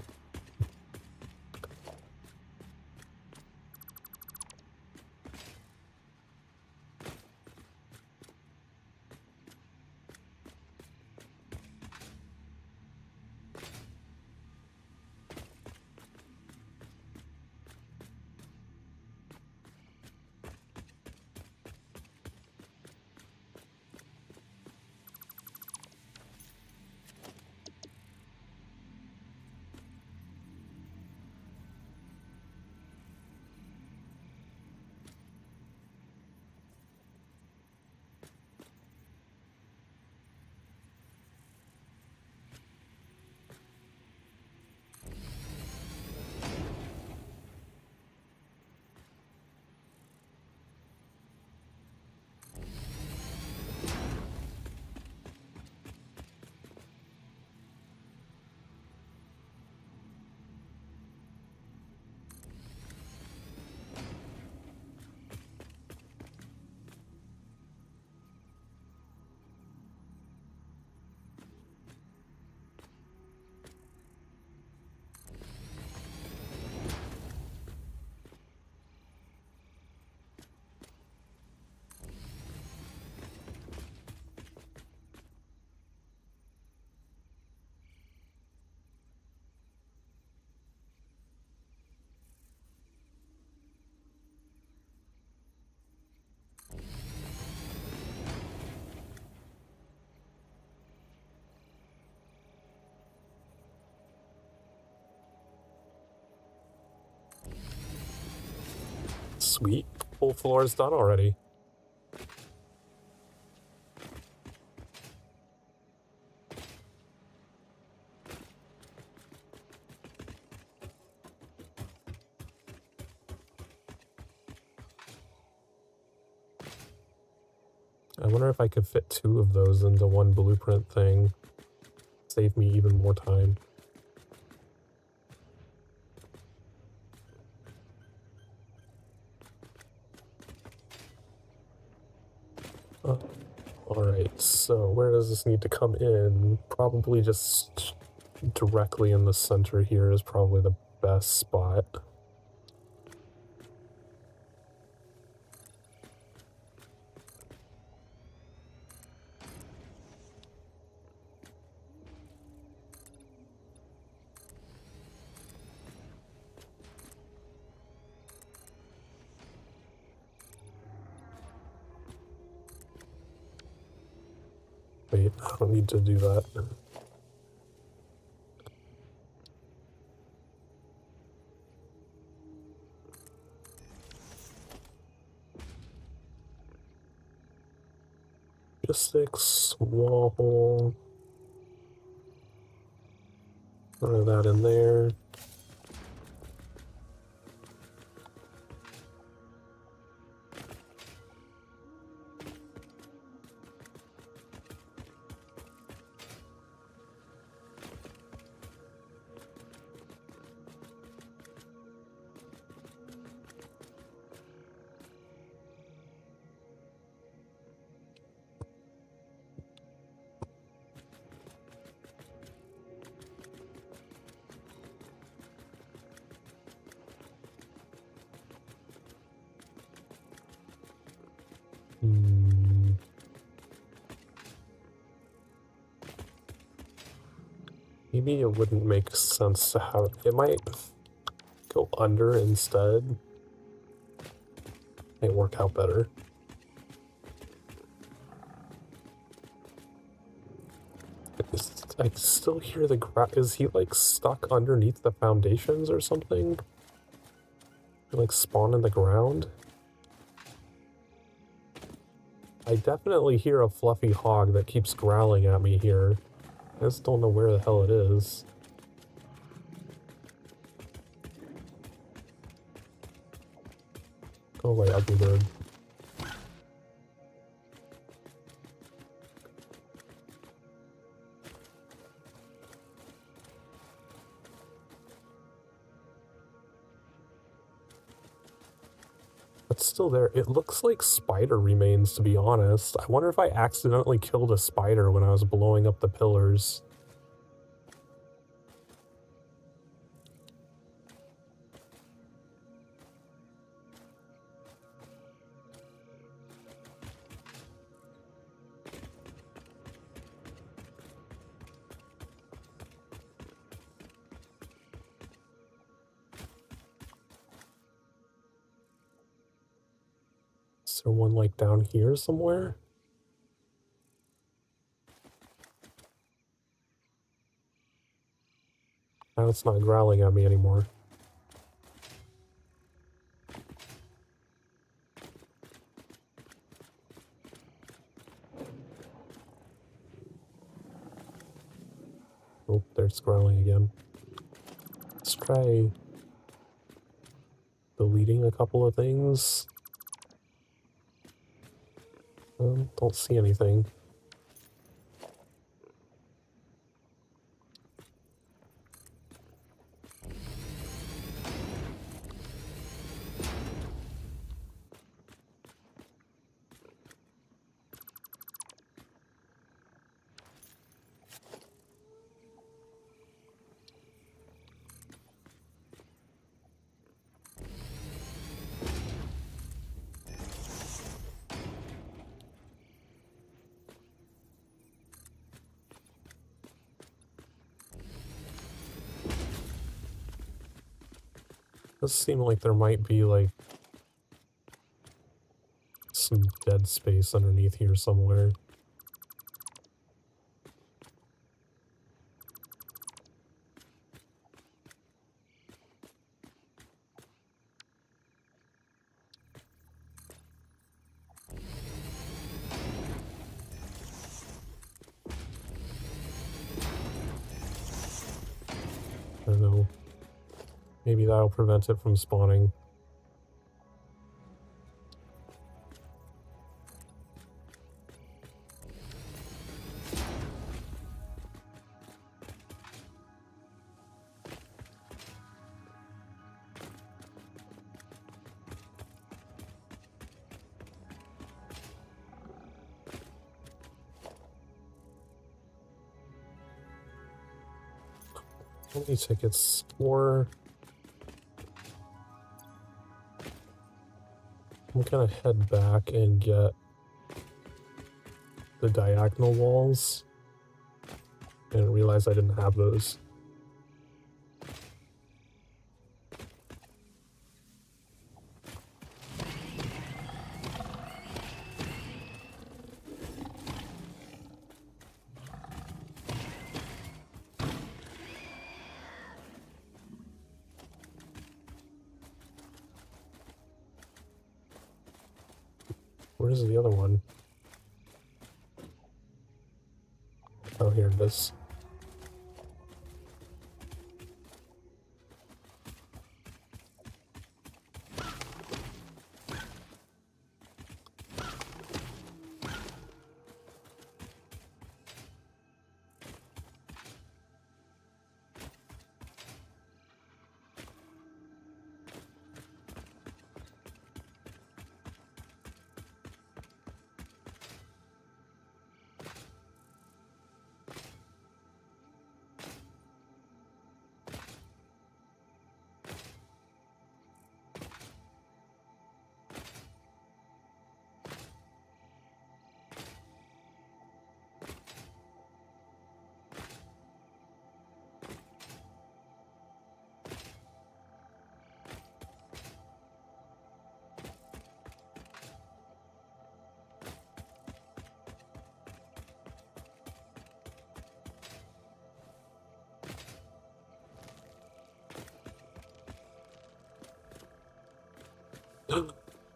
Sweet. Whole floor is done already. I wonder if I could fit 2 of those into one blueprint thing. Save me even more time. Alright, so where does this need to come in? Probably just directly in the center here is probably the best spot. Wait, I don't need to do that. Logistics, wall hole. Throw that in there. Maybe it wouldn't make sense to have it might go under instead. Might work out better. I still hear the is he like stuck underneath the foundations or something? Like spawn in the ground? I definitely hear a fluffy hog that keeps growling at me here. I just don't know where the hell it is. Go away, ugly bird. It's still there. It looks like spider remains, to be honest. I wonder if I accidentally killed a spider when I was blowing up the pillars. Is there one like down here somewhere? Now it's not growling at me anymore. Oh, there's growling again. Let's try deleting a couple of things. Don't see anything. Does seem like there might be like some dead space underneath here somewhere. don't know. Maybe that'll prevent it from spawning. How many tickets? 4. I'm gonna head back and get the diagonal walls. I didn't realize I didn't have those. Where's the other one? Oh, here it is.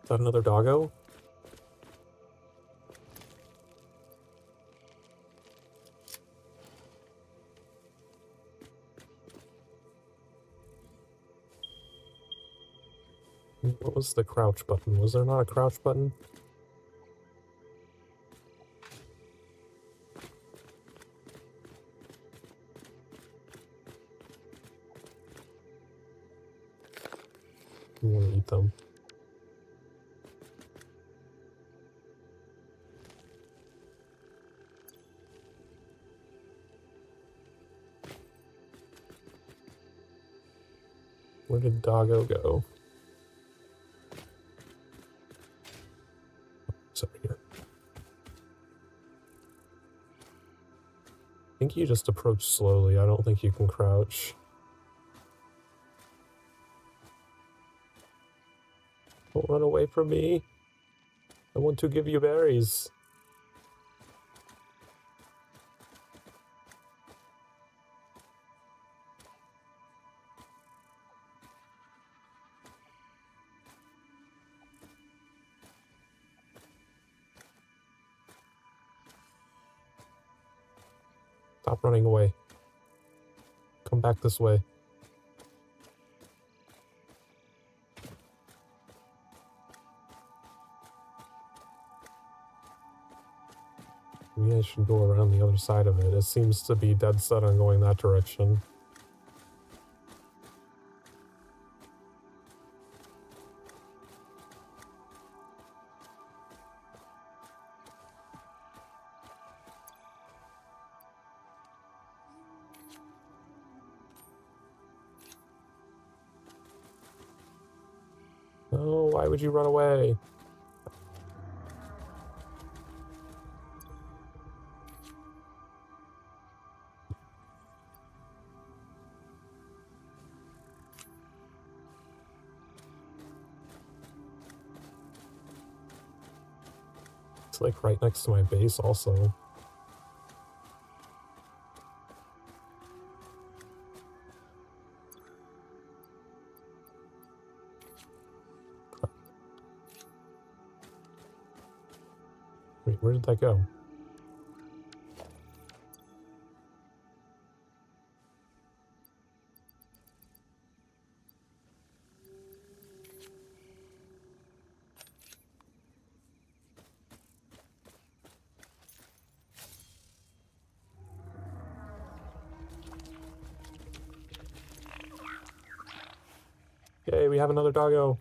Is that another doggo? What was the crouch button? Was there not a crouch button? I want to eat them. Where did doggo go? It's over here. I think you just approach slowly. I don't think you can crouch. Don't run away from me. I want to give you berries. Stop running away. Come back this way. Maybe I should go around the other side of it. It seems to be dead set on going that direction. No, why would you run away? It's like right next to my base also. Wait, where did that go? Yay, we have another doggo.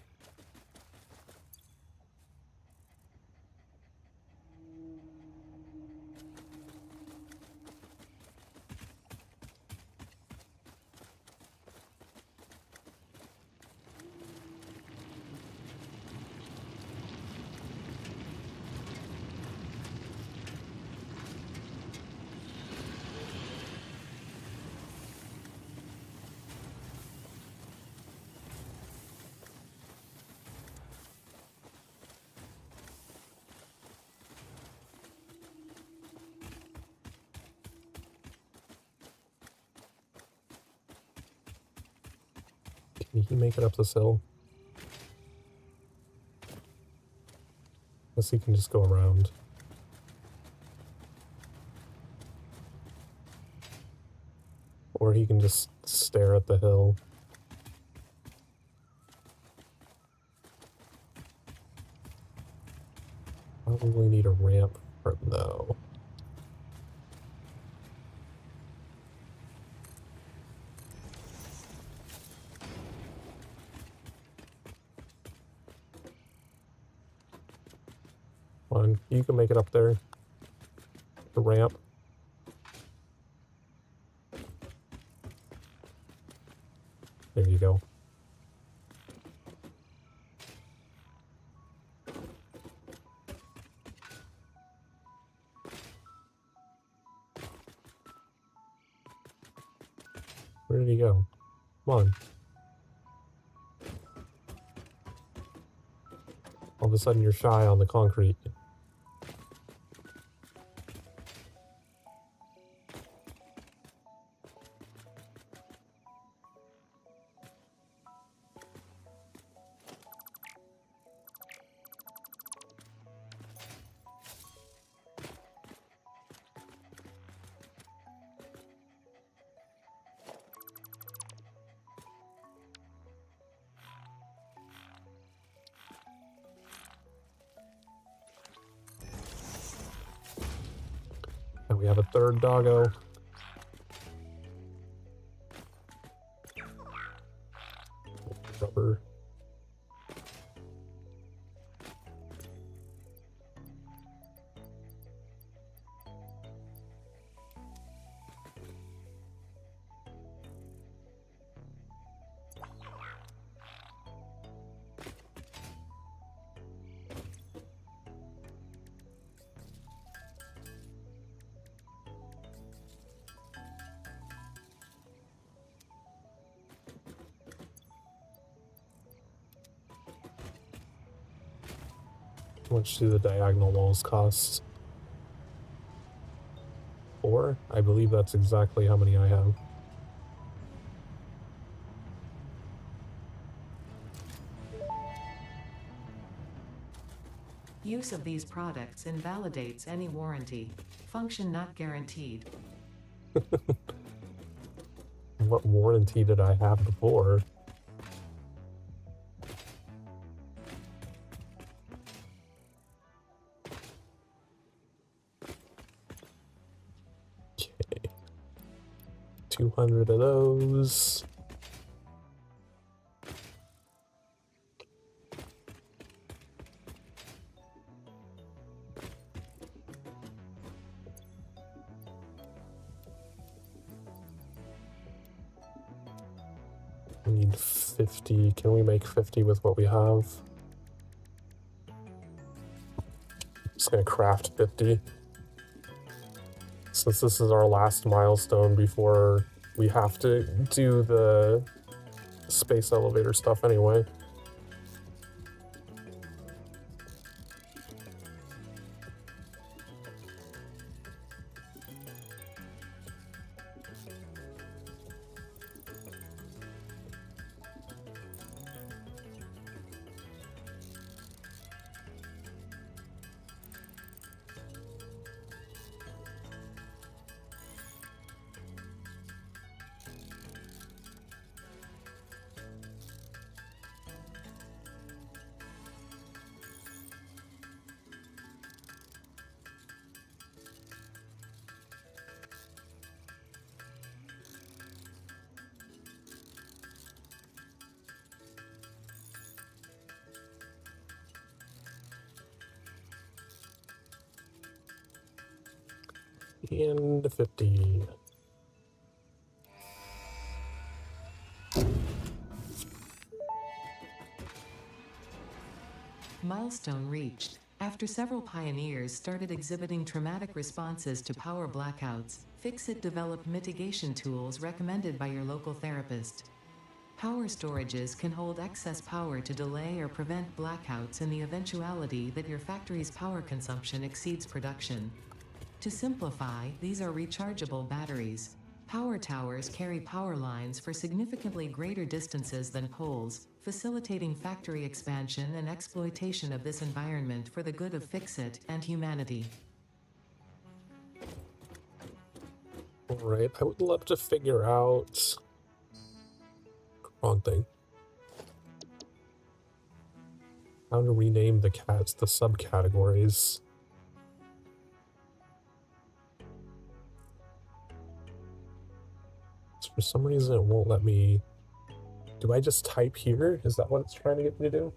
Can he make it up this hill? Guess he can just go around. Or he can just stare at the hill. Probably need a ramp for no. Come on, you can make it up there. The ramp. There you go. Where did he go? Come on. All of a sudden you're shy on the concrete. And we have a third doggo. Rubber. How much do the diagonal walls cost? 4? I believe that's exactly how many I have. Use of these products invalidates any warranty. Function not guaranteed. What warranty did I have before? Okay. 200 of those. We need 50. Can we make 50 with what we have? Just gonna craft 50. Since this is our last milestone before we have to do the space elevator stuff anyway. And 50. Milestone reached. After several pioneers started exhibiting traumatic responses to power blackouts, Fixit developed mitigation tools recommended by your local therapist. Power storages can hold excess power to delay or prevent blackouts in the eventuality that your factory's power consumption exceeds production. To simplify, these are rechargeable batteries. Power towers carry power lines for significantly greater distances than poles, facilitating factory expansion and exploitation of this environment for the good of Fixit and humanity. Alright, I would love to figure out... Wrong thing. How to rename the subcategories. For some reason it won't let me... Do I just type here? Is that what it's trying to get me to do?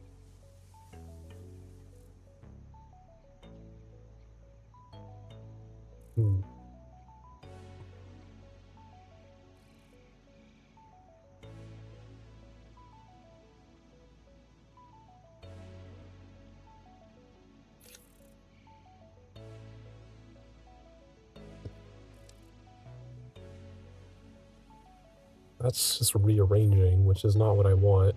That's just rearranging, which is not what I want.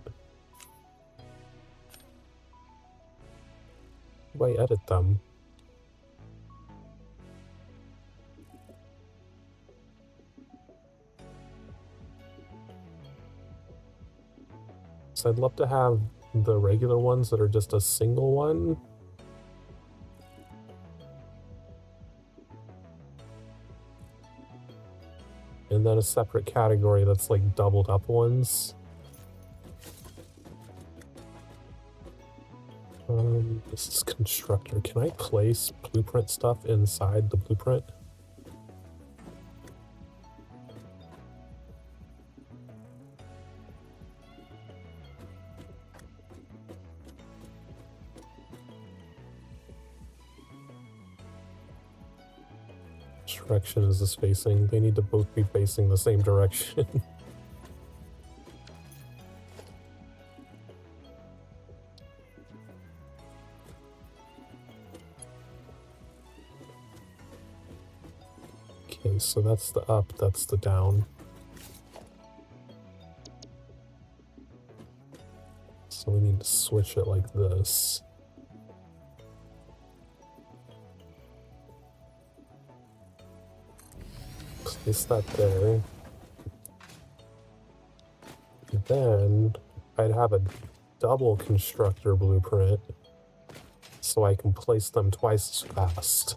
How do I edit them? So I'd love to have the regular ones that are just a single one. And then a separate category that's like doubled up ones. This is constructor. Can I place blueprint stuff inside the blueprint? Which direction is this facing? They need to both be facing the same direction. Okay, so that's the up, that's the down. So we need to switch it like this. Place that there. And then I'd have a double constructor blueprint so I can place them twice as fast.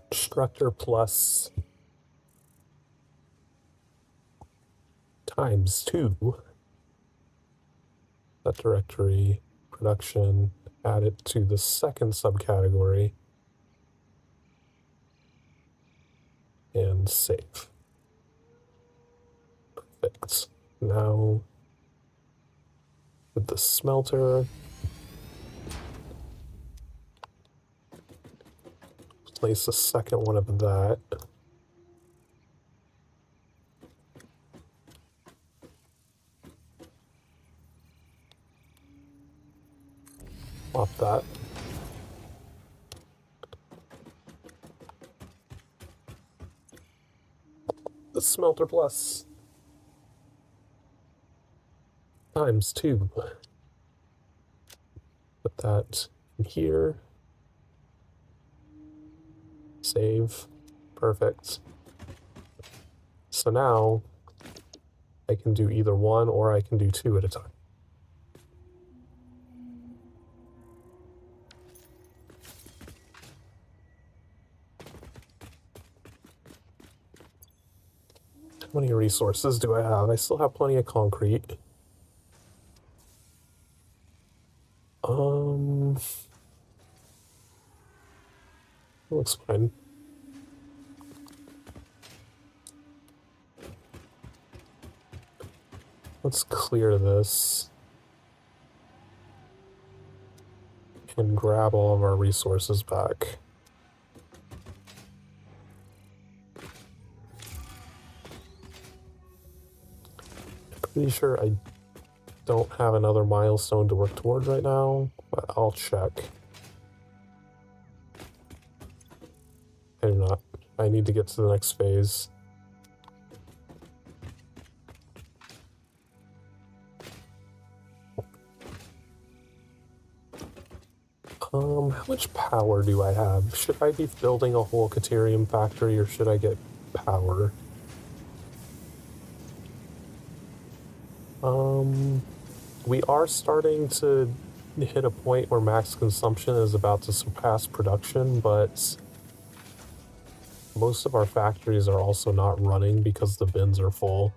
Constructor plus times 2. That directory, production, add it to the second subcategory, and save. Perfect. Now, with the smelter, place a second one of that. Pop that. The smelter plus times 2. Put that in here. Save. Perfect. So now I can do either one or I can do 2 at a time. How many resources do I have? I still have plenty of concrete. Looks fine. Let's clear this. and grab all of our resources back. Pretty sure I don't have another milestone to work towards right now, but I'll check. I do not. I need to get to the next phase. How much power do I have? Should I be building a whole Caterium factory or should I get power? We are starting to hit a point where max consumption is about to surpass production, but most of our factories are also not running because the bins are full.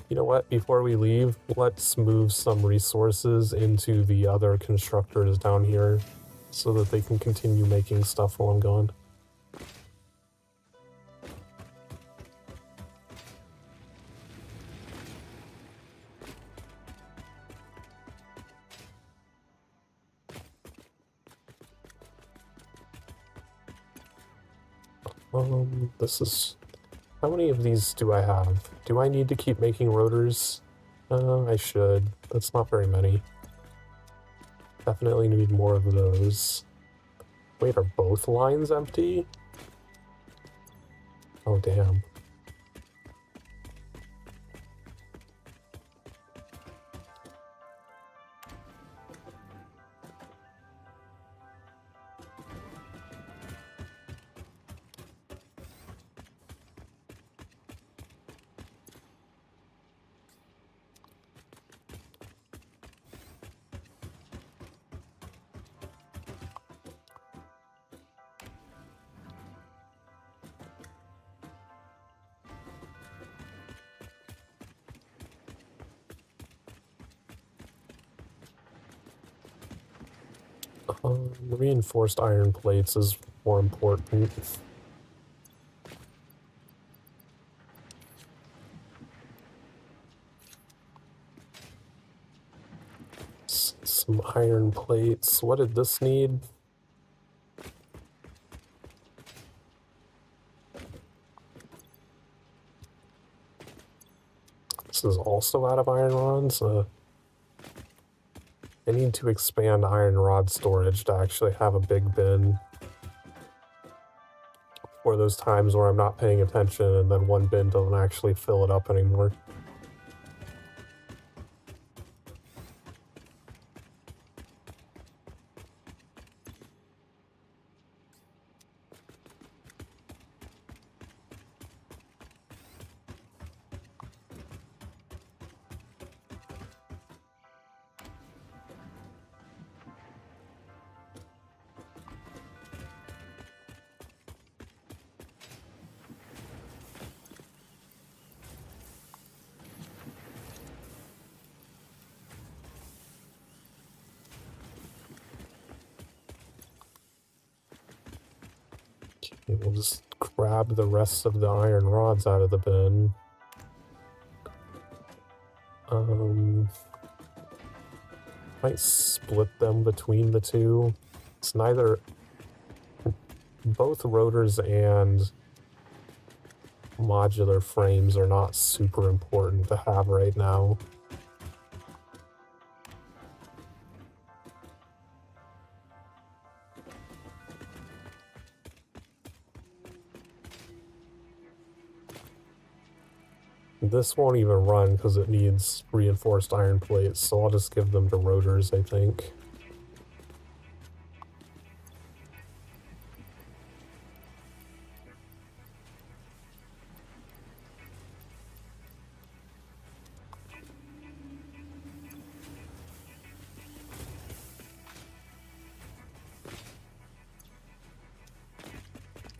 You know what? Before we leave, let's move some resources into the other constructors down here so that they can continue making stuff while I'm gone. This is... How many of these do I have? Do I need to keep making rotors? I should. That's not very many. Definitely need more of those. Wait, are both lines empty? Oh, damn. Reinforced iron plates is more important. Some iron plates. What did this need? This is also out of iron rods. I need to expand iron rod storage to actually have a big bin for those times where I'm not paying attention and then one bin doesn't actually fill it up anymore. We'll just grab the rest of the iron rods out of the bin. Might split them between the two. It's neither... Both rotors and modular frames are not super important to have right now. This won't even run because it needs reinforced iron plates, so I'll just give them to rotors, I think.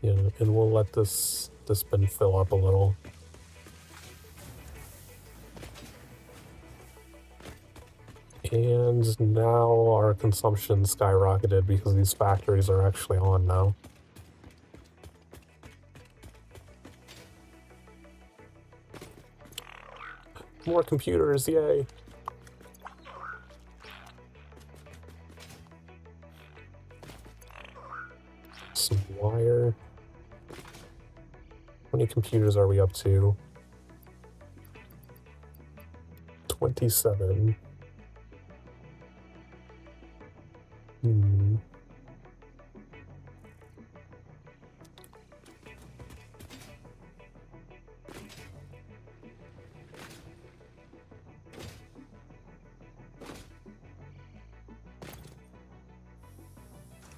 Yeah, and we'll let this bin fill up a little. And now our consumption skyrocketed because these factories are actually on now. More computers, yay! Some wire. How many computers are we up to? 27. Hmm.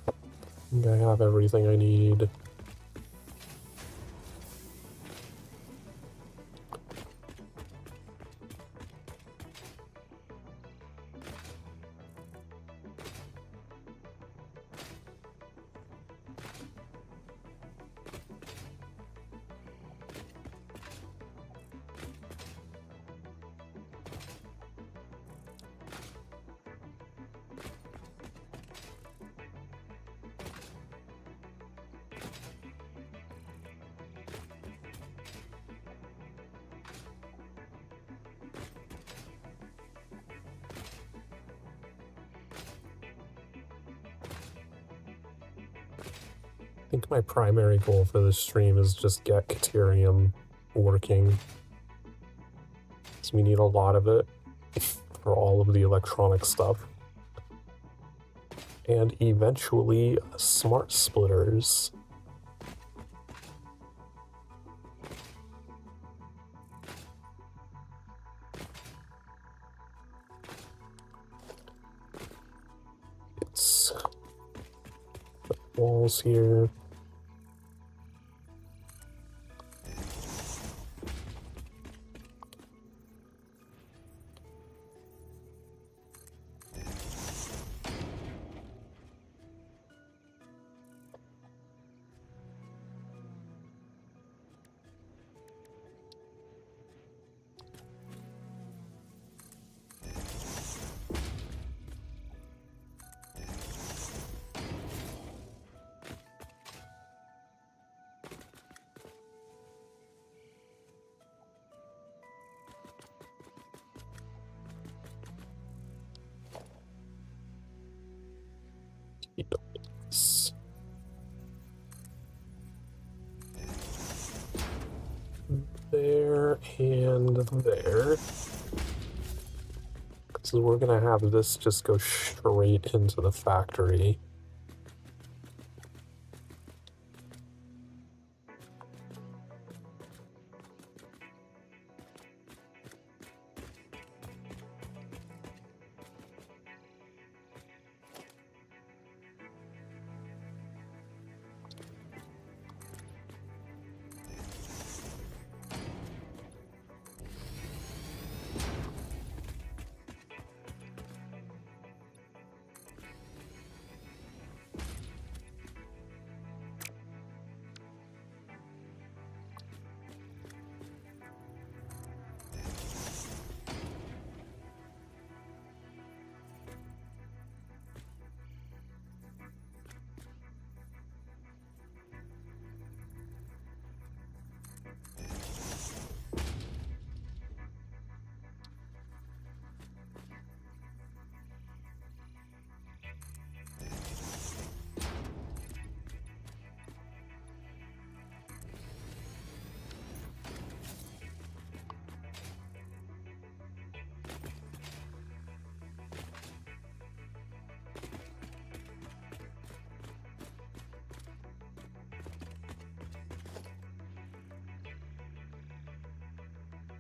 I think I have everything I need. I think my primary goal for this stream is just get Caterium working. So we need a lot of it for all of the electronic stuff. And eventually, smart splitters. It's walls here. There and there. So we're gonna have this just go straight into the factory.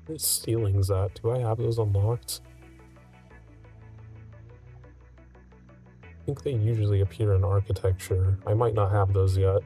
Where's ceilings at? Do I have those unlocked? I think they usually appear in architecture. I might not have those yet.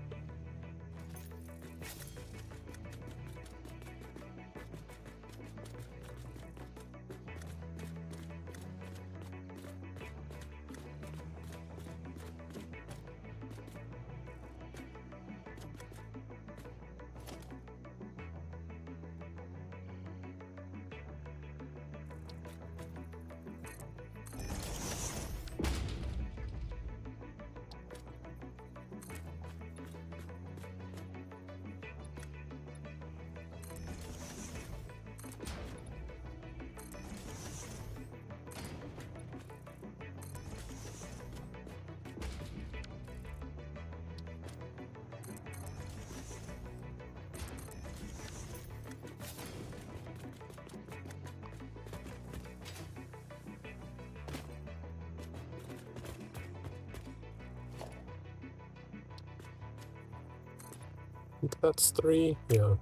think that's 3. Yeah.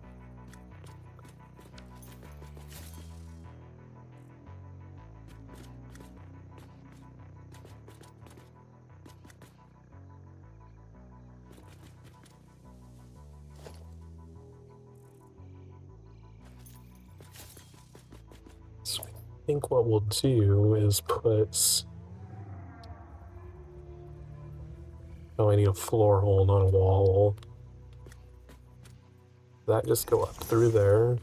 So I think what we'll do is put... Oh, I need a floor hole, not a wall hole. That just go up through there.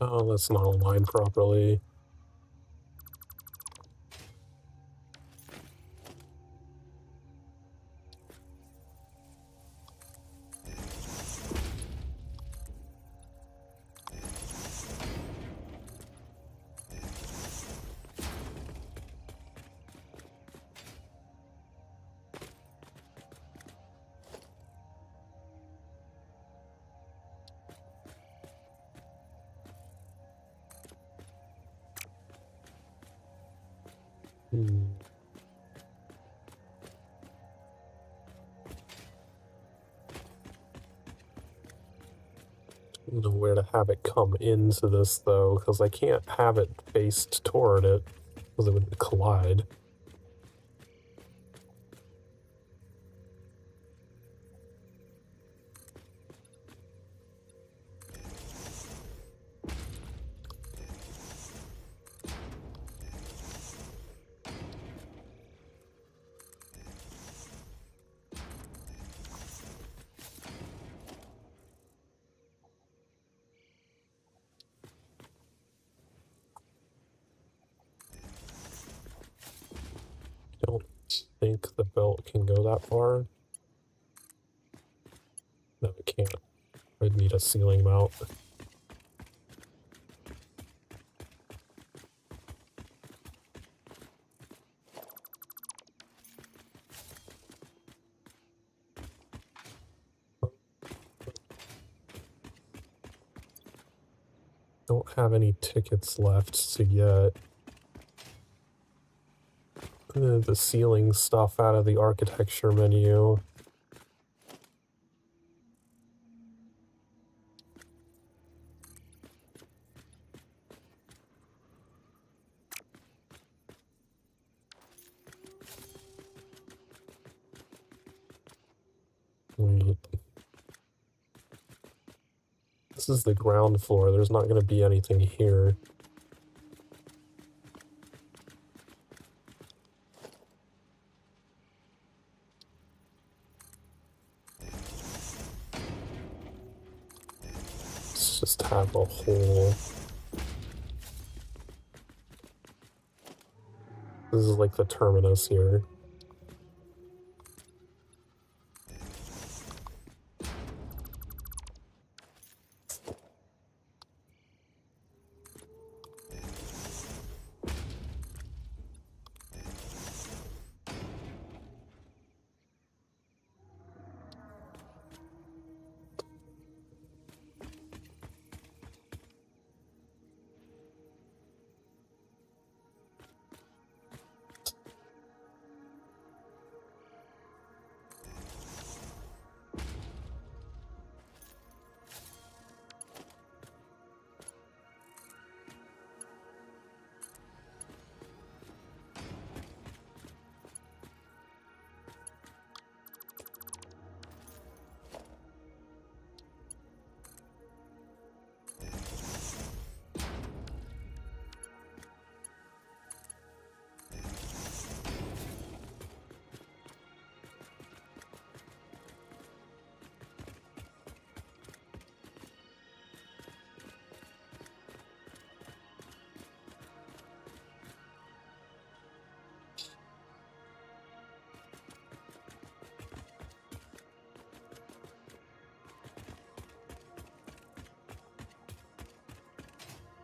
Oh, that's not aligned properly. Hmm. I don't know where to have it come into this, though, because I can't have it faced toward it, because it would collide. I don't think the belt can go that far. No, it can't. I'd need a ceiling mount. Don't have any tickets left to get the ceiling stuff out of the architecture menu. Wait. This is the ground floor. There's not going to be anything here. Let's just have a hole. This is like the terminus here.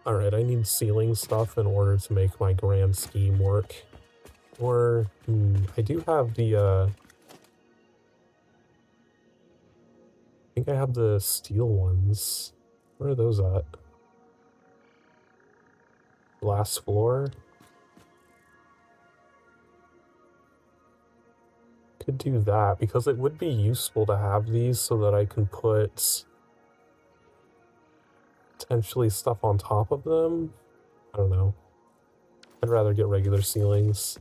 Alright, I need ceiling stuff in order to make my grand scheme work. Or, I do have the, I think I have the steel ones. Where are those at? Last floor? Could do that, because it would be useful to have these so that I can put potentially stuff on top of them. I don't know. I'd rather get regular ceilings.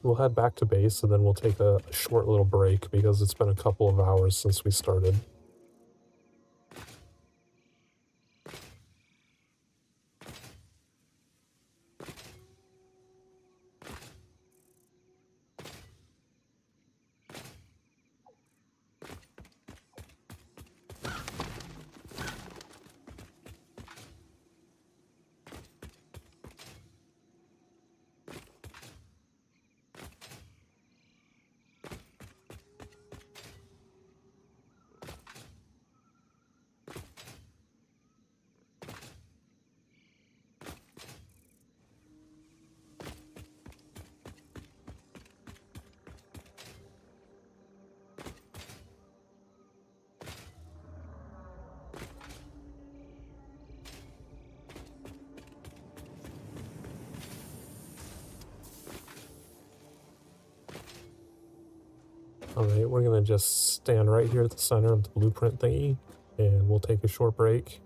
We'll head back to base and then we'll take a short little break because it's been a couple of hours since we started. Alright, we're gonna just stand right here at the center of the blueprint thingy, and we'll take a short break.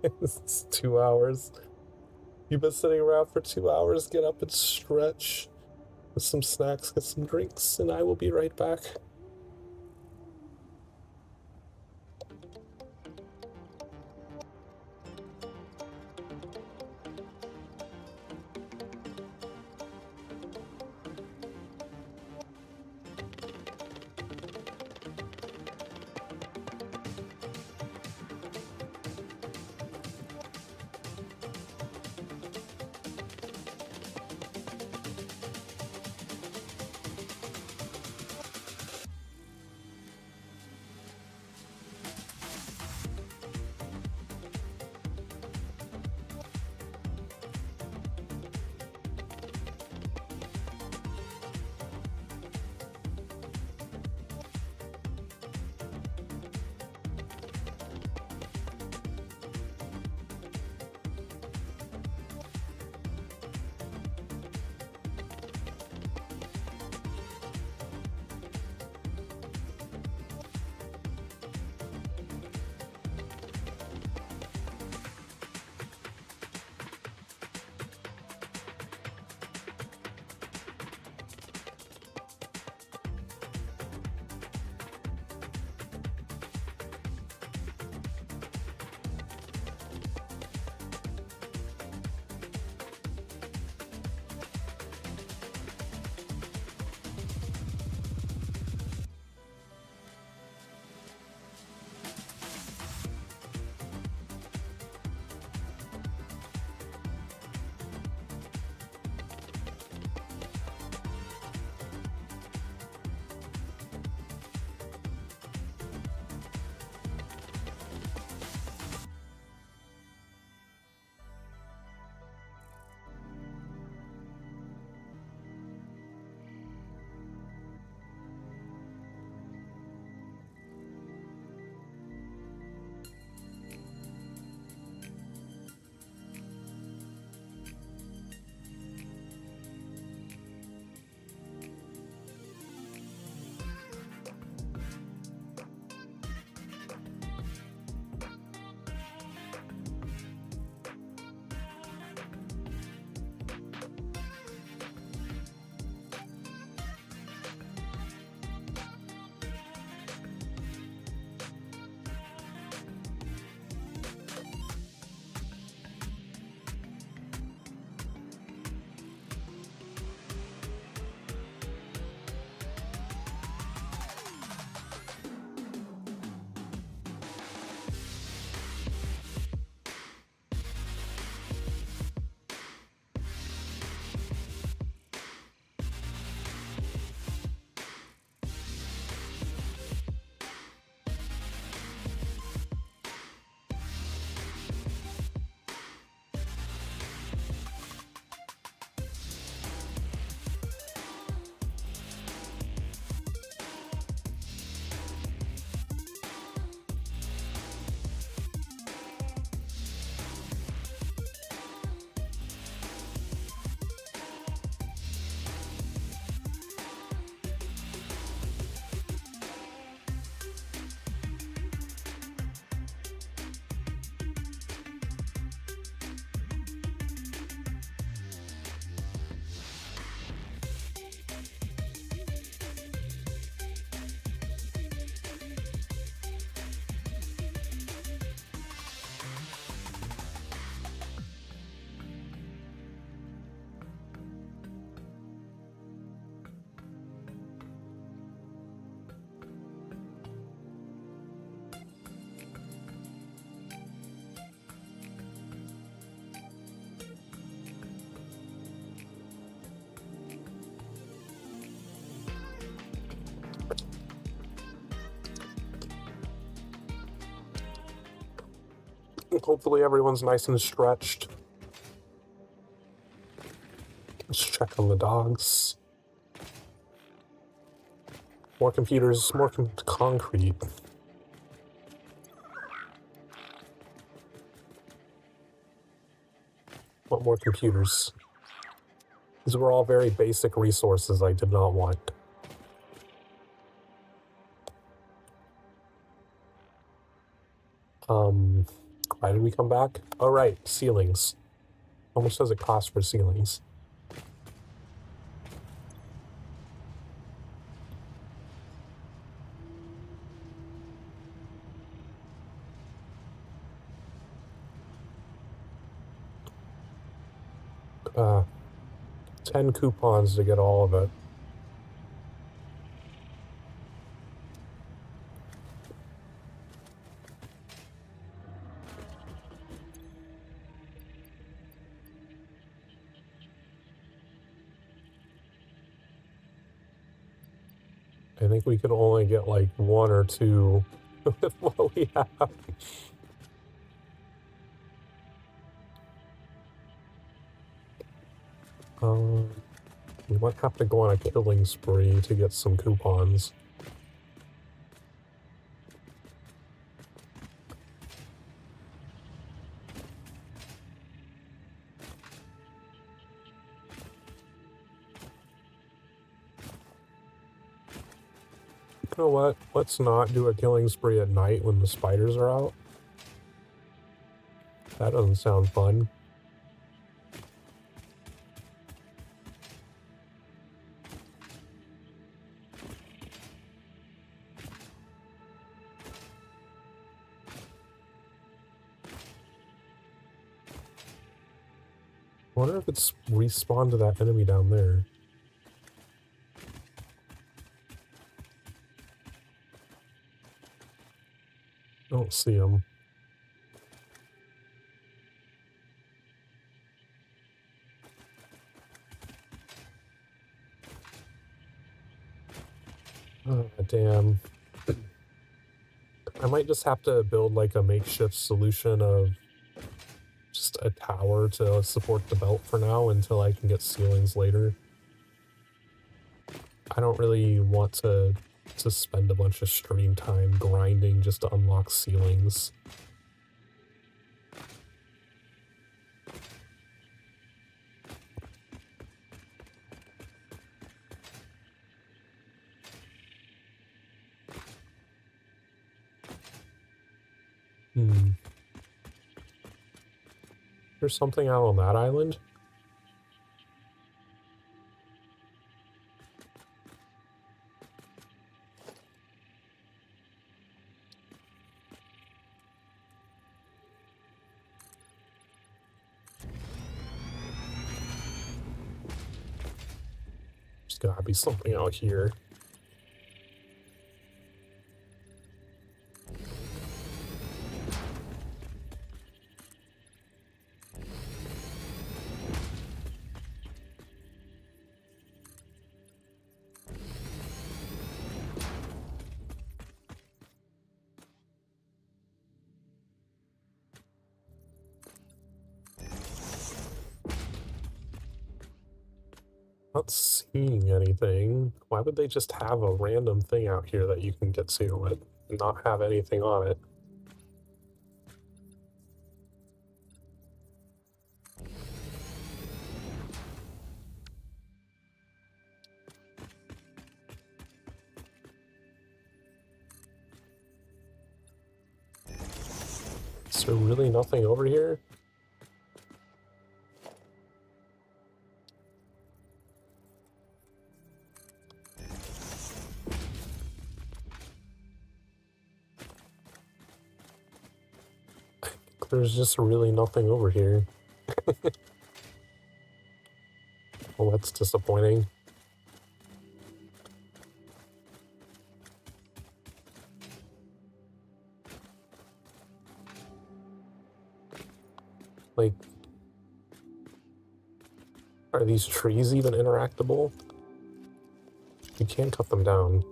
It's 2 hours. You've been sitting around for 2 hours, get up and stretch. Get some snacks, get some drinks, and I will be right back. Hopefully everyone's nice and stretched. Let's check on the dogs. More computers, more concrete. Want more computers. These were all very basic resources I did not want. Why did we come back? Oh, right, ceilings. How much does it cost for ceilings? Uh, 10 coupons to get all of it. I think we could only get like 1 or 2 with what we have. We might have to go on a killing spree to get some coupons. You know what? Let's not do a killing spree at night when the spiders are out. That doesn't sound fun. I wonder if it's respawned to that enemy down there. I don't see him. Oh, damn. I might just have to build like a makeshift solution of just a tower to support the belt for now until I can get ceilings later. I don't really want to spend a bunch of stream time grinding just to unlock ceilings. There's something out on that island? There's gotta be something out here. Not seeing anything. Why would they just have a random thing out here that you can get to and not have anything on it? Is there really nothing over here? There's just really nothing over here. Well, that's disappointing. Like, are these trees even interactable? You can't cut them down.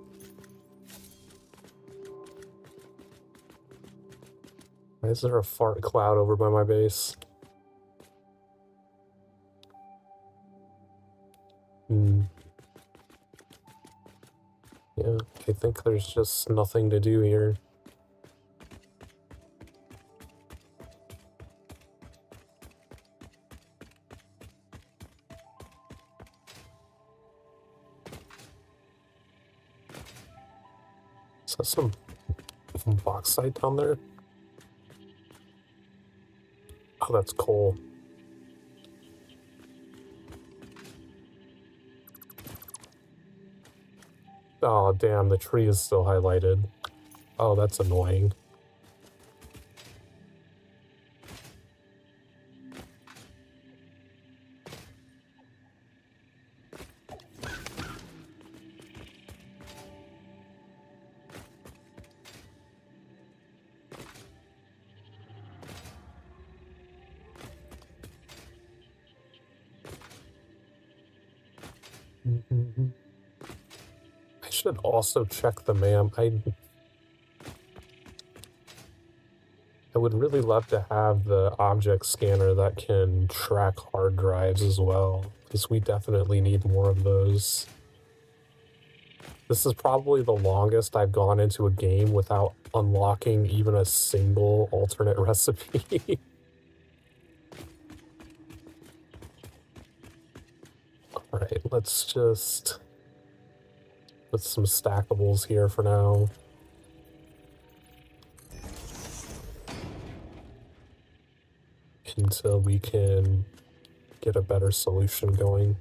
Why is there a fart cloud over by my base? Yeah, I think there's just nothing to do here. Is that some bauxite down there? Oh, that's coal. Oh, damn, the tree is still highlighted. Oh, that's annoying. I should also check the map. I would really love to have the object scanner that can track hard drives as well, because we definitely need more of those. This is probably the longest I've gone into a game without unlocking even a single alternate recipe. Alright, let's just put some stackables here for now. Until we can get a better solution going.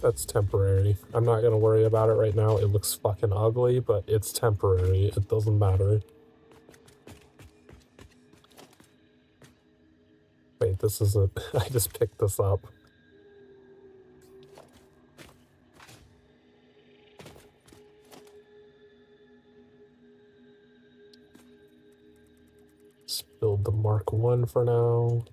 That's temporary. I'm not gonna worry about it right now. It looks fucking ugly, but it's temporary. It doesn't matter. Wait, this is a... I just picked this up. Let's build the Mark 1 for now.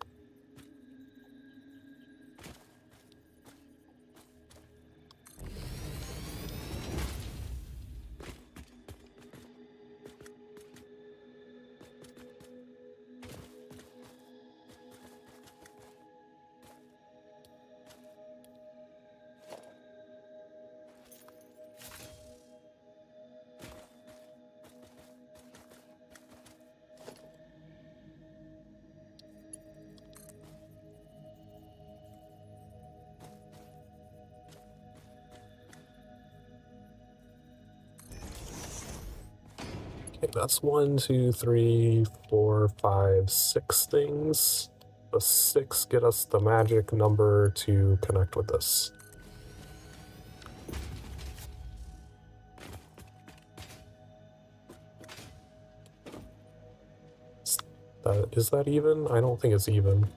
Okay, that's 1, 2, 3, 4, 5, 6 things. The 6 get us the magic number to connect with this. Is that even? I don't think it's even.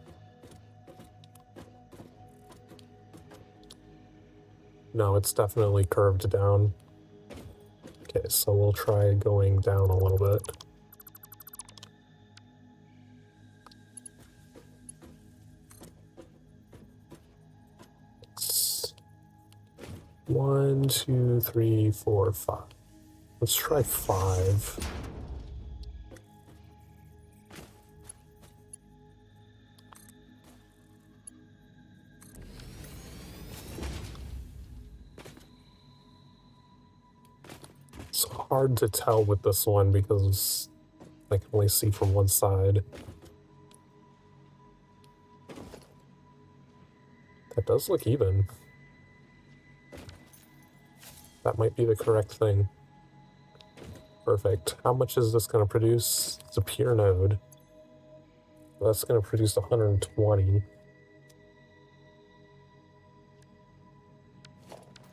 No, it's definitely curved down. Okay, so we'll try going down a little bit. It's 1, 2, 3, 4, 5. Let's try 5. It's hard to tell with this one because I can only see from one side. That does look even. That might be the correct thing. Perfect. How much is this going to produce? It's a pure node. That's going to produce 120.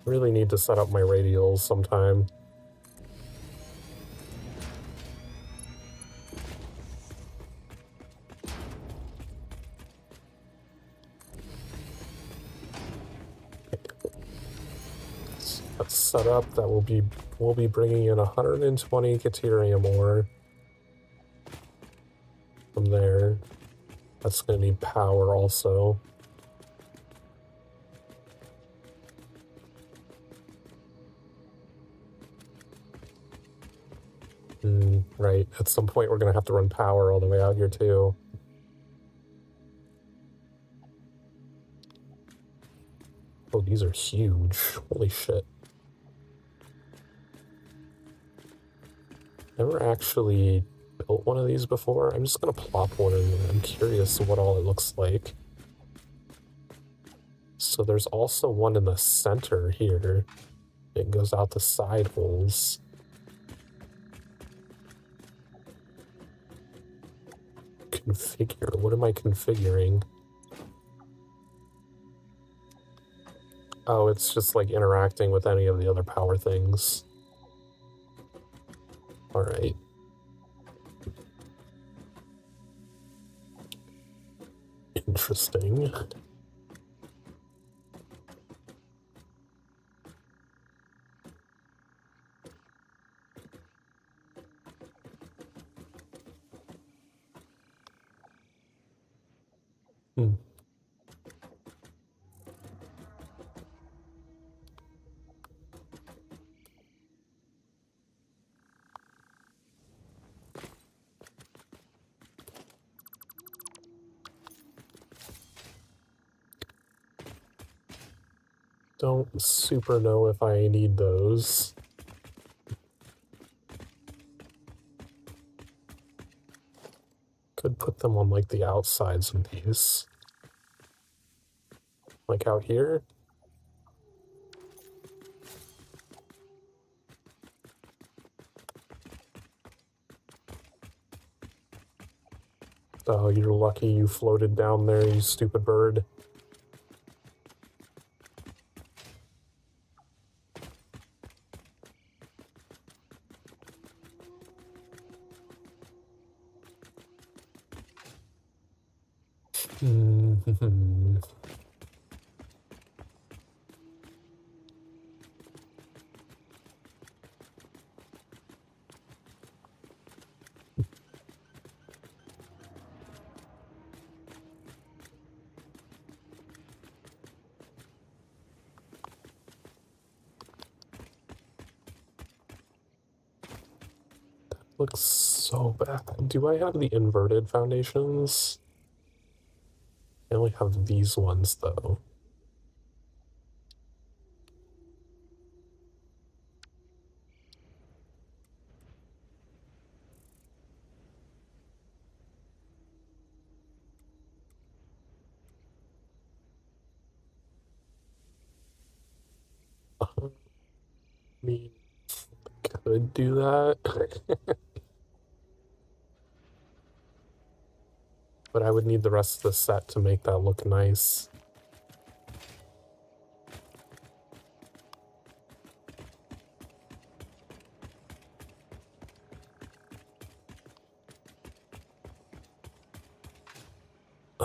Really need to set up my radials sometime. That's set up. That we'll be bringing in 120 Caterium ore. That's gonna need power also. Right. At some point, we're gonna have to run power all the way out here, too. Oh, these are huge. Holy shit. Never actually built one of these before. I'm just gonna plop one in there. I'm curious what all it looks like. So there's also one in the center here. It goes out the side holes. Configure. What am I configuring? Oh, it's just like interacting with any of the other power things. Alright. Interesting. Don't super know if I need those. Could put them on like the outsides of these. Like out here. Oh, you're lucky you floated down there, you stupid bird. Looks so bad. Do I have the inverted foundations? I only have these ones, though. I mean, could do that. But I would need the rest of the set to make that look nice.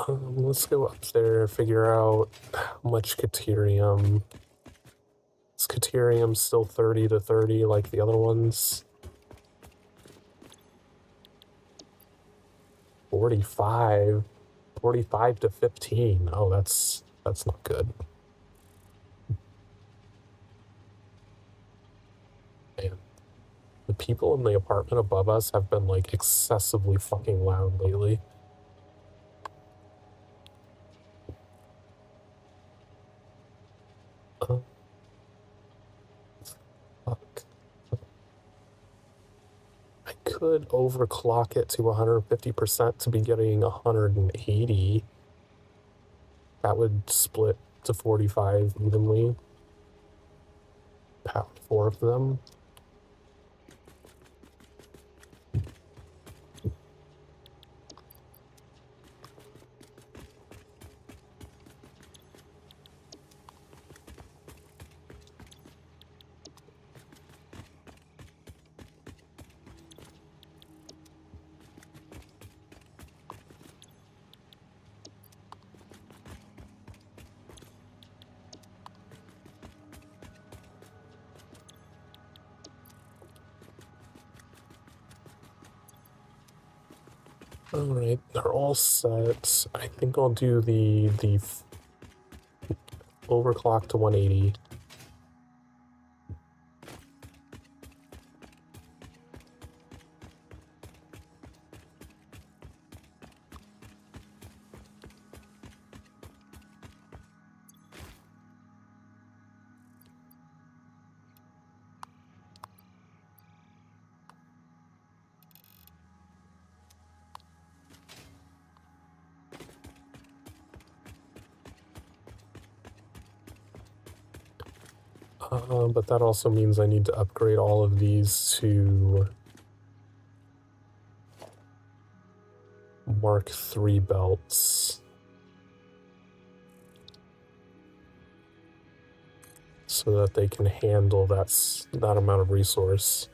Let's go up there, figure out how much Caterium. Is Caterium still 30 to 30 like the other ones? 45. 45 to 15. Oh, that's not good. Man. The people in the apartment above us have been like excessively fucking loud lately. Fuck. I could overclock it to 150% to be getting 180. That would split to 45 evenly. Power 4 of them. Alright, they're all set. I think I'll do the overclock to 180. But that also means I need to upgrade all of these to Mark III belts so that they can handle that amount of resource.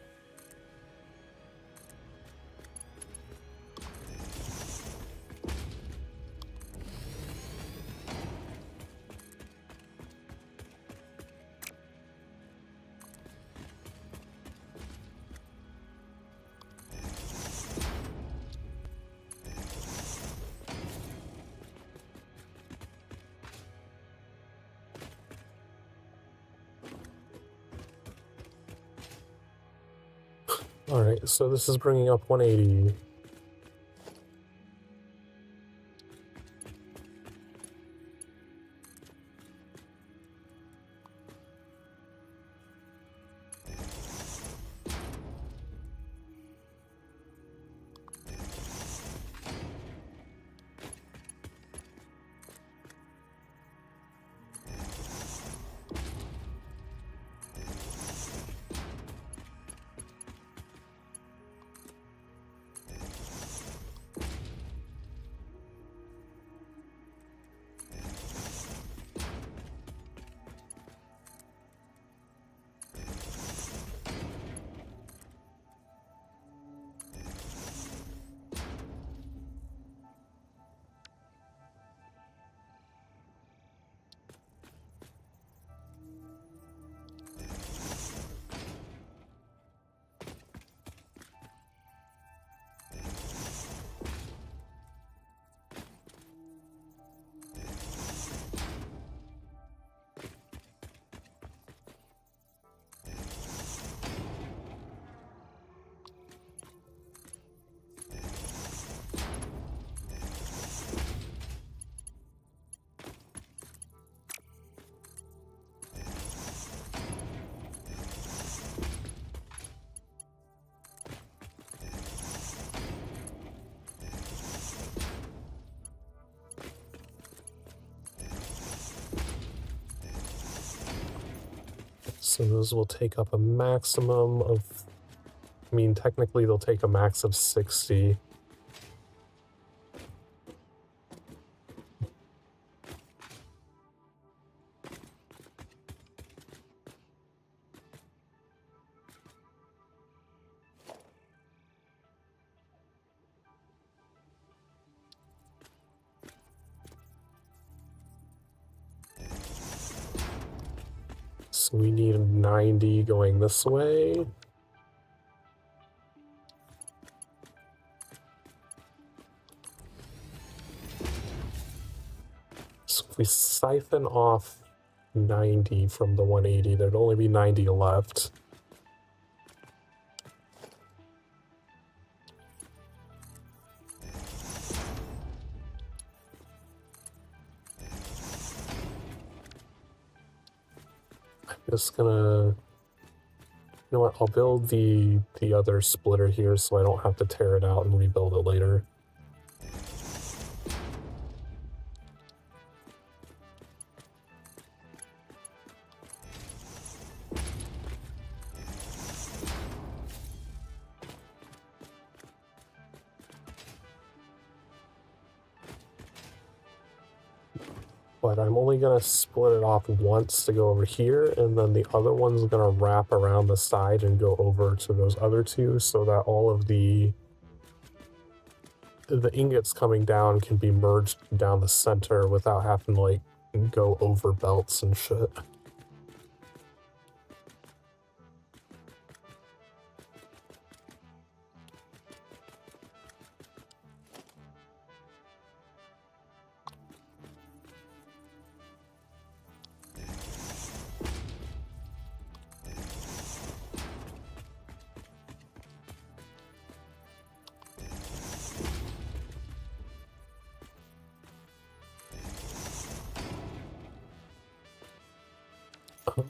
Alright, so this is bringing up 180. So those will take up a maximum of, I mean, technically they'll take a max of 60. So we need 90 going this way. So if we siphon off 90 from the 180, there'd only be 90 left. I'm just gonna, you know what, I'll build the other splitter here so I don't have to tear it out and rebuild it later. But I'm only going to split it off once to go over here, and then the other one's going to wrap around the side and go over to those other two so that all of the ingots coming down can be merged down the center without having to, like, go over belts and shit. How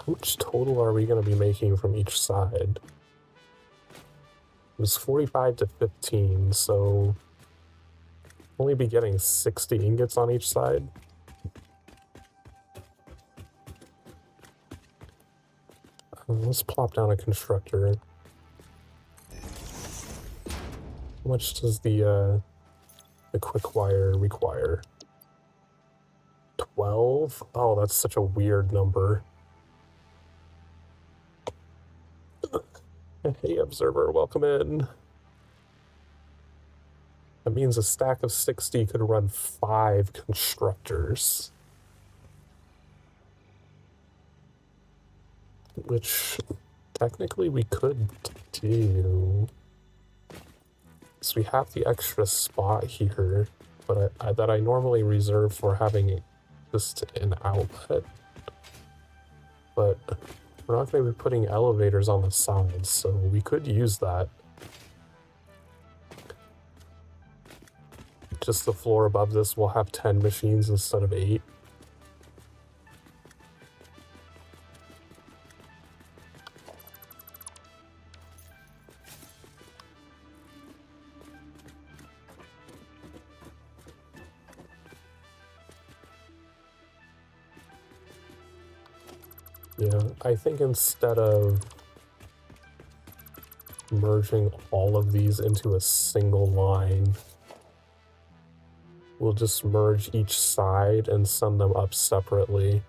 much total are we going to be making from each side? It was 45 to 15, so only be getting 60 ingots on each side. Let's plop down a constructor. How much does the quick wire require? 12? Oh, that's such a weird number. Hey, observer, welcome in. That means a stack of 60 could run 5 constructors. Which, technically, we could do. So we have the extra spot here, but that I normally reserve for having just an outlet. But we're not going to be putting elevators on the sides, so we could use that. Just the floor above this will have 10 machines instead of 8. Yeah, I think instead of merging all of these into a single line, we'll just merge each side and send them up separately.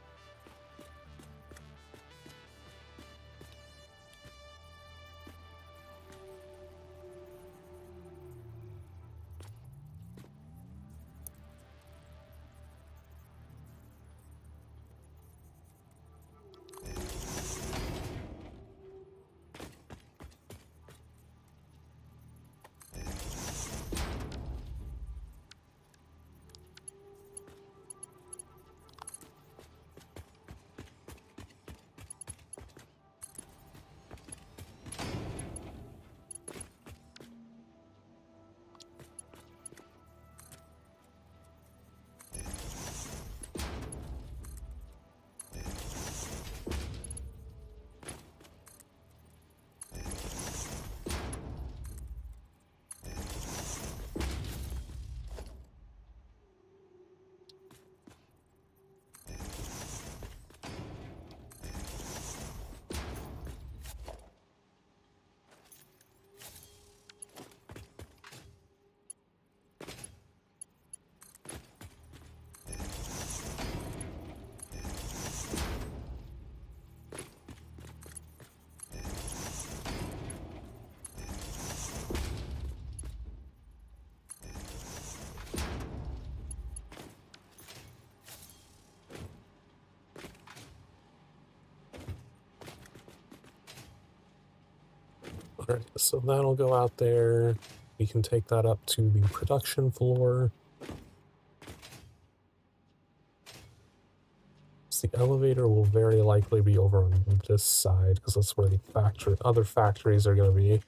Alright, so that'll go out there. We can take that up to the production floor. So the elevator will very likely be over on this side, because that's where the other factories are going to be.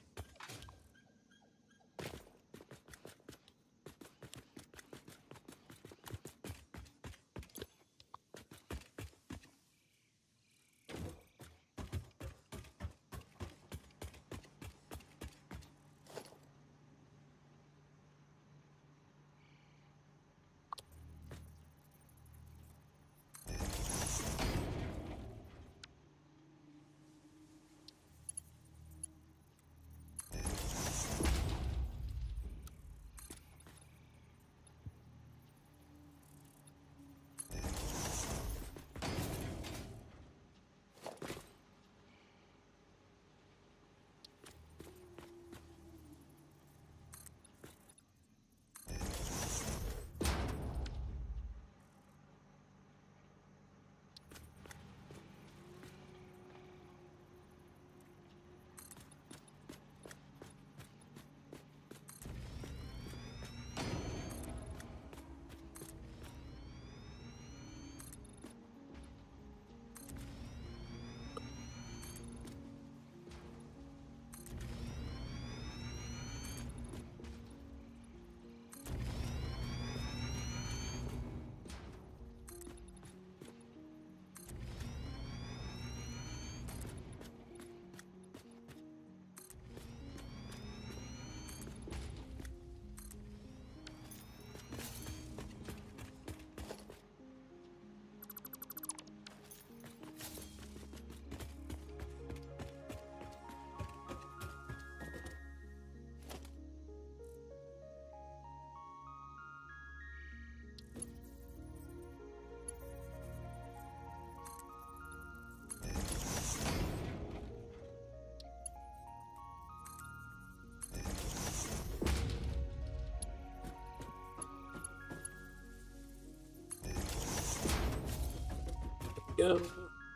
Yeah,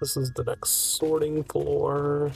this is the next sorting floor.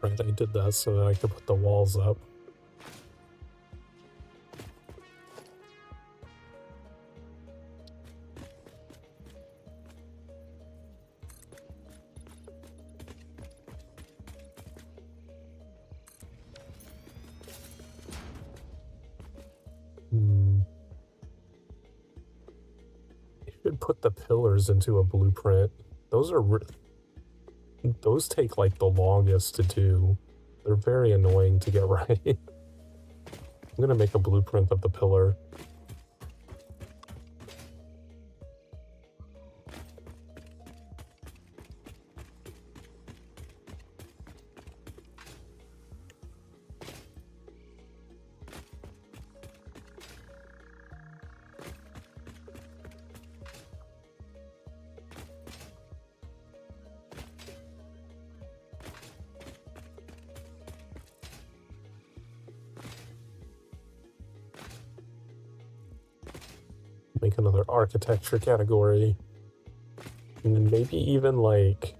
Right, I did that so that I could put the walls up. I should put the pillars into a blueprint. Those take like the longest to do. They're very annoying to get right. I'm gonna make a blueprint of the pillar. Make another architecture category. And maybe even like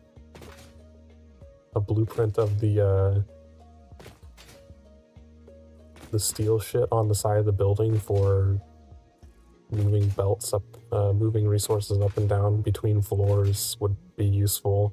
a blueprint of the steel shit on the side of the building for moving belts up, moving resources up and down between floors would be useful.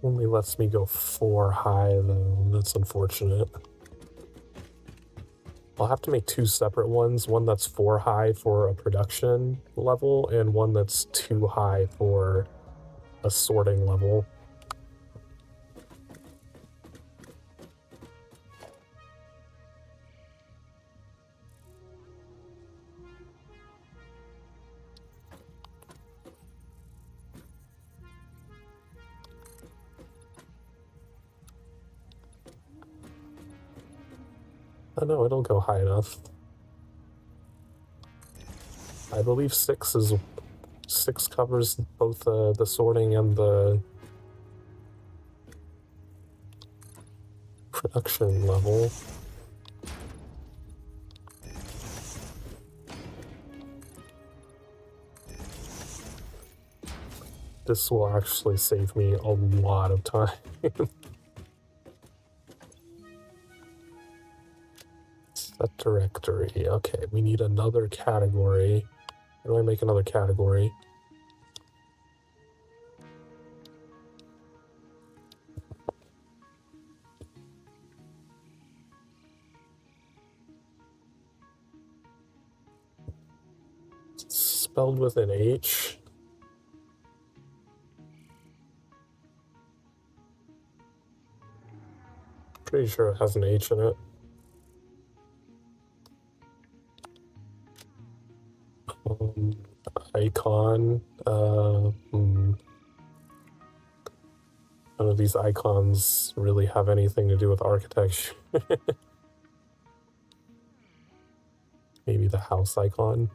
Only lets me go 4 high though, that's unfortunate. I'll have to make 2 separate ones, one that's 4 high for a production level, and one that's 2 high for a sorting level. Oh no, it'll go high enough. I believe 6 covers both the sorting and the production level. This will actually save me a lot of time. Set directory. Okay, we need another category. How do I make another category? It's spelled with an H. Pretty sure it has an H in it. Icon. None of these icons really have anything to do with architecture. Maybe the house icon.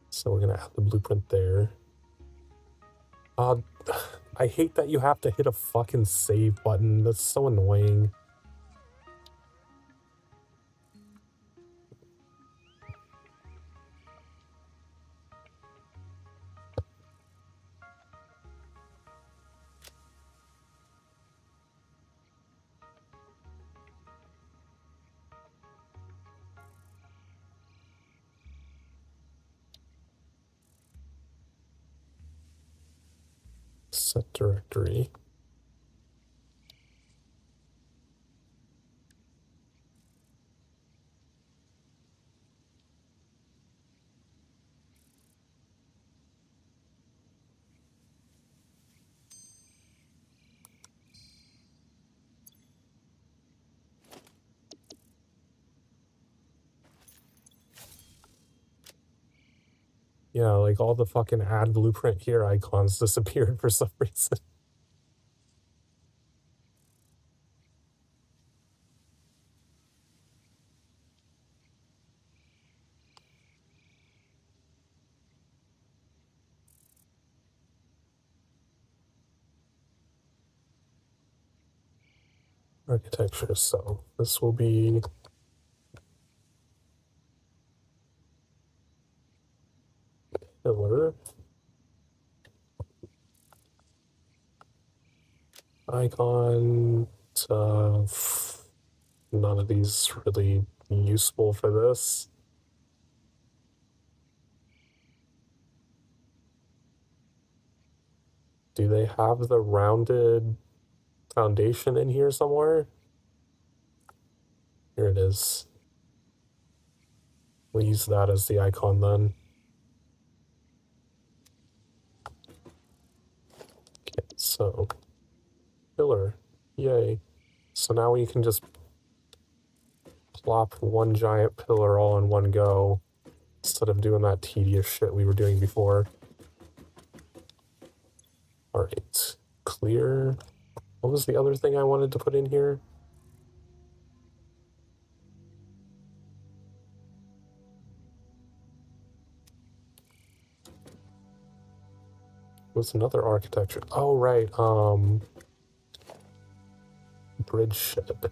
So we're gonna add the blueprint there. I hate that you have to hit a fucking save button. That's so annoying. Set directory. Yeah, like all the fucking add blueprint here icons disappeared for some reason. Architecture, so this will be pillar. Icon. None of these really useful for this. Do they have the rounded foundation in here somewhere? Here it is. We'll use that as the icon then. Okay, so pillar. Yay. So now we can just plop one giant pillar all in one go instead of doing that tedious shit we were doing before. Alright. Clear. What was the other thing I wanted to put in here? What's another architecture? Oh, right. Bridge shed.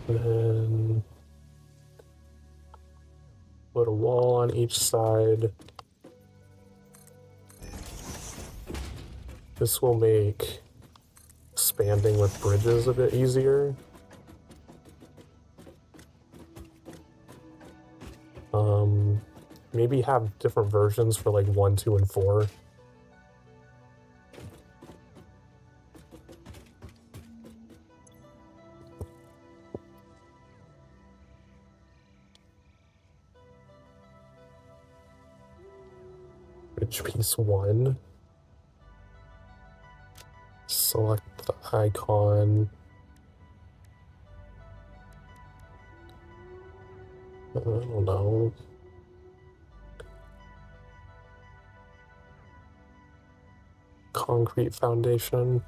And then put a wall on each side. This will make expanding with bridges a bit easier. Maybe have different versions for like 1, 2, and 4. Bridge piece 1. Select the icon. I don't know. Concrete foundation.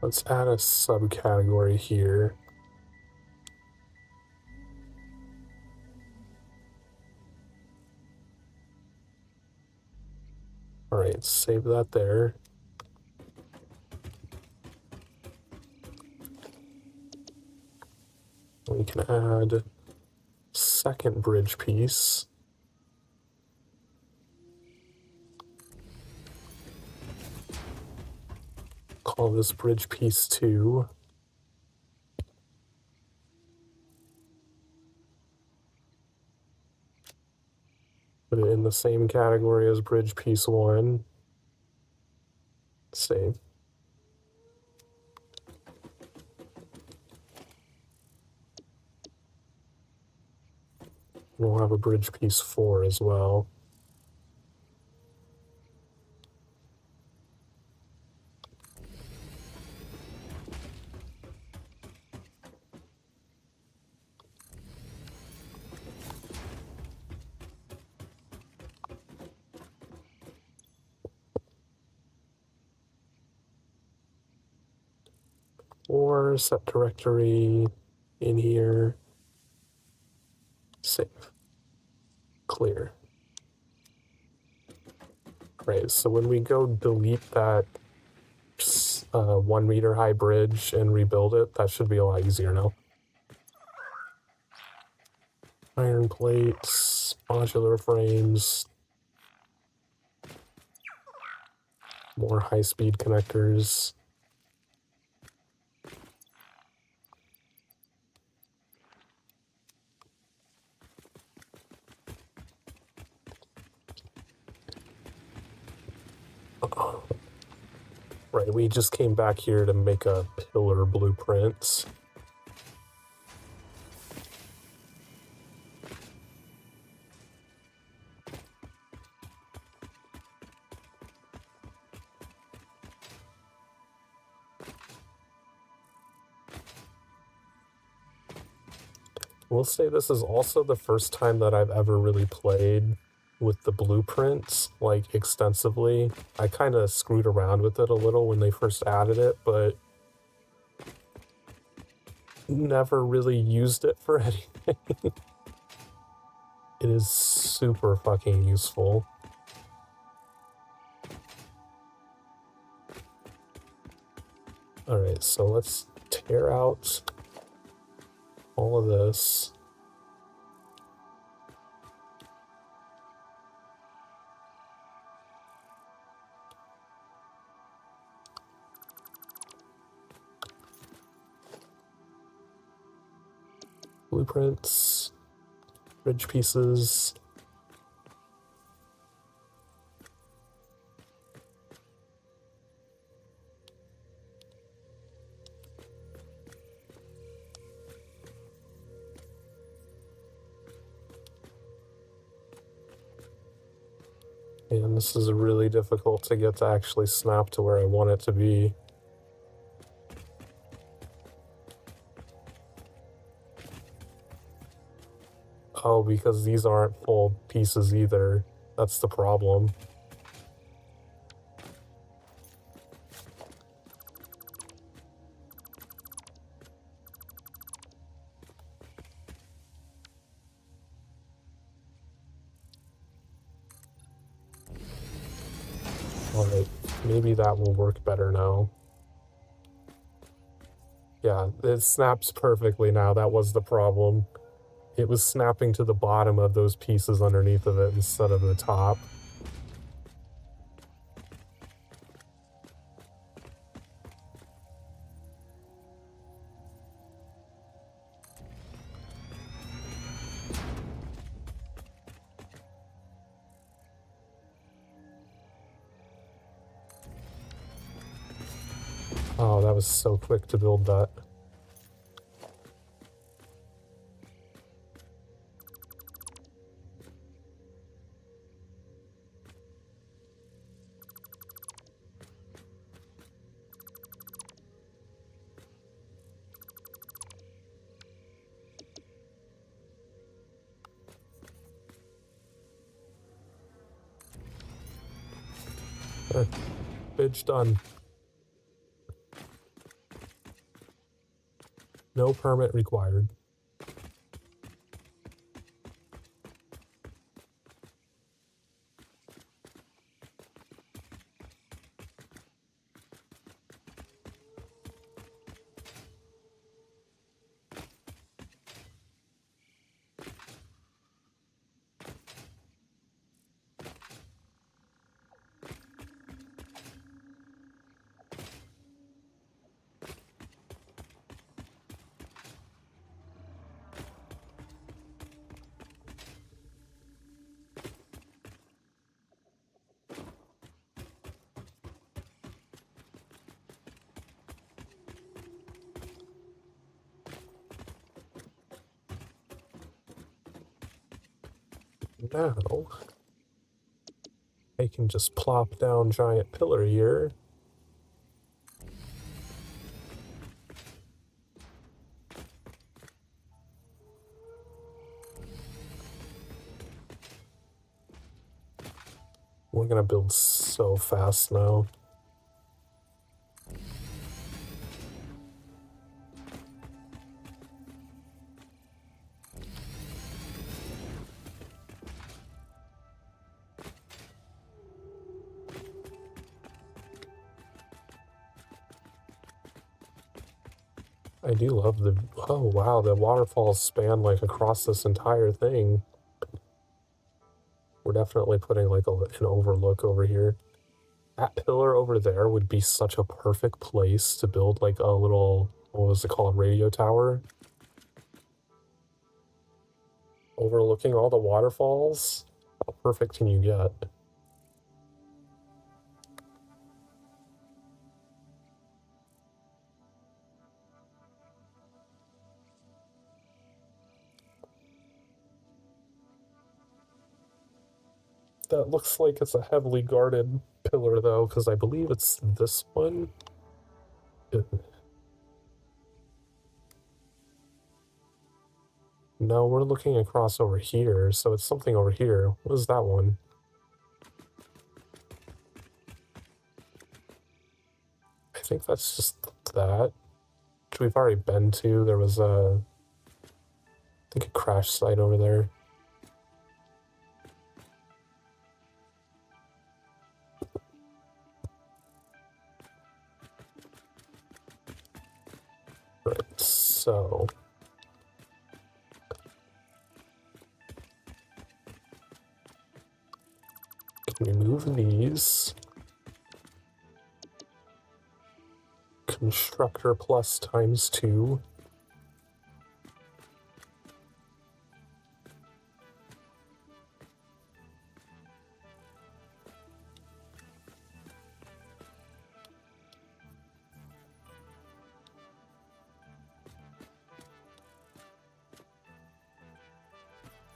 Let's add a subcategory here. Alright, save that there. We can add second bridge piece. Call this bridge piece 2. Put it in the same category as bridge piece 1. Save. We'll have a bridge piece 4 as well. Or set directory in here. Save. Clear. Right, so when we go delete that 1 meter high bridge and rebuild it, that should be a lot easier now. Iron plates, modular frames, more high-speed connectors. Right, we just came back here to make a pillar blueprint. We'll say this is also the first time that I've ever really played with the blueprints, like, extensively. I kind of screwed around with it a little when they first added it, but never really used it for anything. It is super fucking useful. Alright, so let's tear out all of this. Blueprints, bridge pieces. And this is really difficult to get to actually snap to where I want it to be. Oh, because these aren't full pieces either. That's the problem. Alright, maybe that will work better now. Yeah, it snaps perfectly now. That was the problem. It was snapping to the bottom of those pieces underneath of it instead of the top. Oh, that was so quick to build that. Bridge done. No permit required. Now, I can just plop down giant pillar here. We're gonna build so fast now. I do love the... Oh, wow, the waterfalls span, like, across this entire thing. We're definitely putting, like, an overlook over here. That pillar over there would be such a perfect place to build, like, a little... What was it called? Radio tower? Overlooking all the waterfalls? How perfect can you get? That looks like it's a heavily guarded pillar, though, because I believe it's this one. No, we're looking across over here, so it's something over here. What is that one? I think that's just that, which we've already been to. There was I think a crash site over there. Right, so... Can we move these? Constructor plus ×2.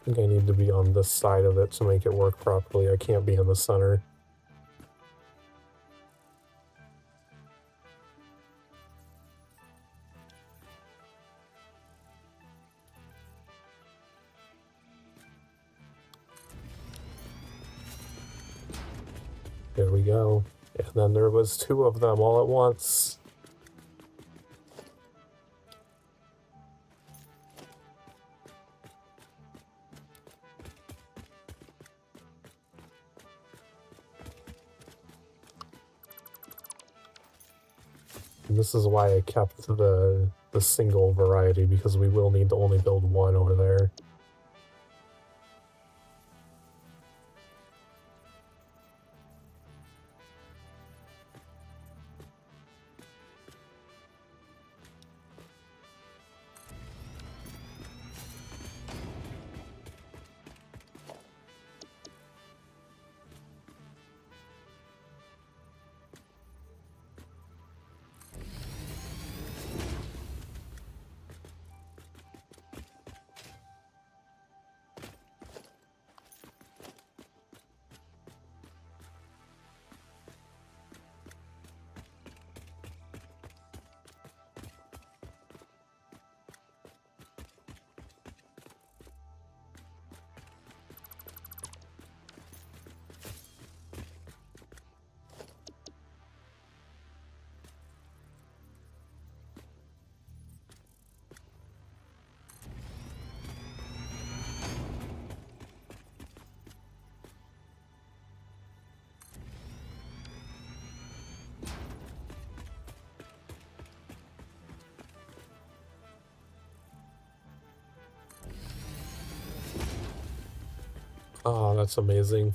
I think I need to be on this side of it to make it work properly. I can't be in the center. There we go. And then there was 2 of them all at once. And this is why I kept the single variety, because we will need to only build 1 over there. Oh, that's amazing.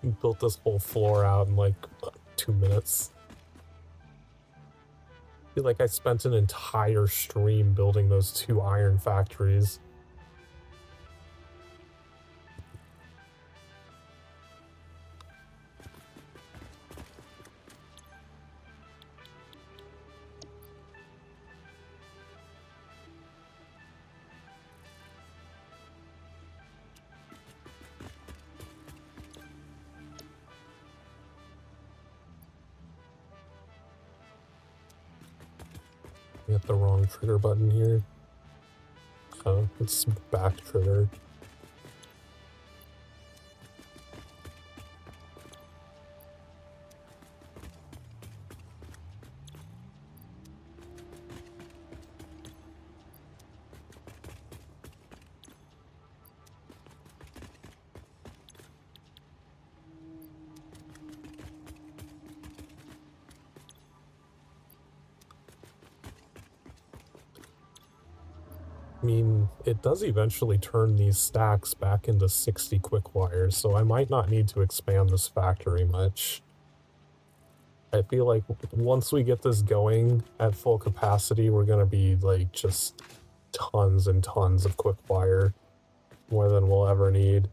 You built this whole floor out in like 2 minutes. I feel like I spent an entire stream building those 2 iron factories. Hit the wrong trigger button here. Oh, it's back trigger. I mean, it does eventually turn these stacks back into 60 quick wires, so I might not need to expand this factory much. I feel like once we get this going at full capacity, we're gonna be like just tons and tons of quick wire, more than we'll ever need.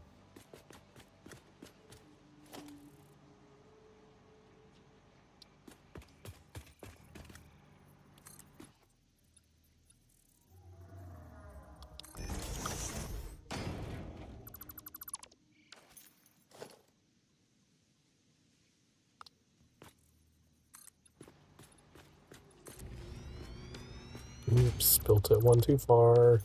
Oops, built it one too far.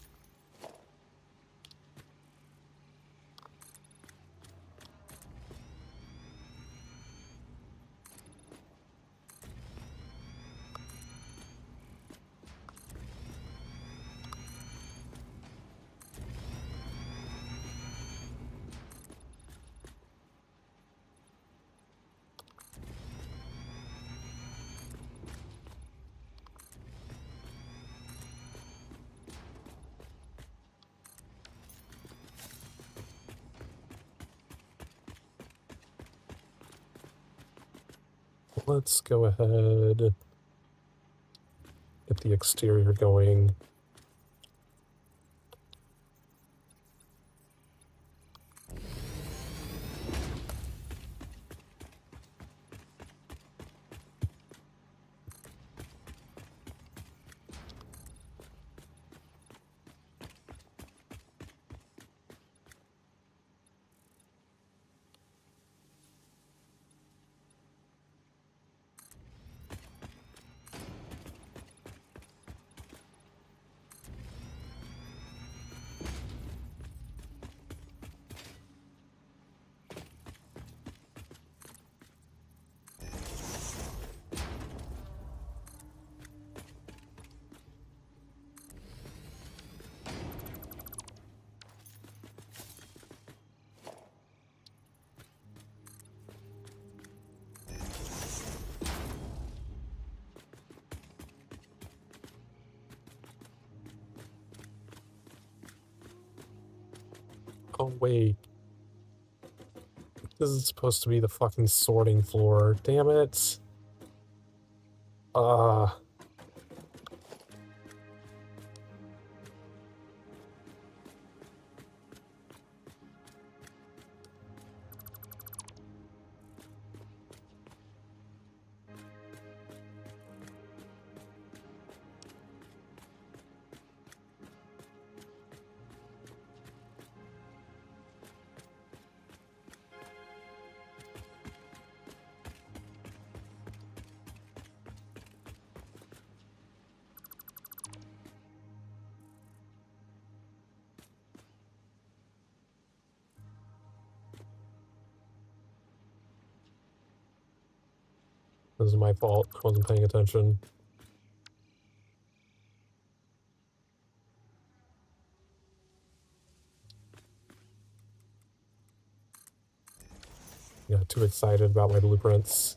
Let's go ahead, get the exterior going. Oh wait, this is supposed to be the fucking sorting floor. Damn it. Uh, this is my fault. I wasn't paying attention. Got too excited about my blueprints.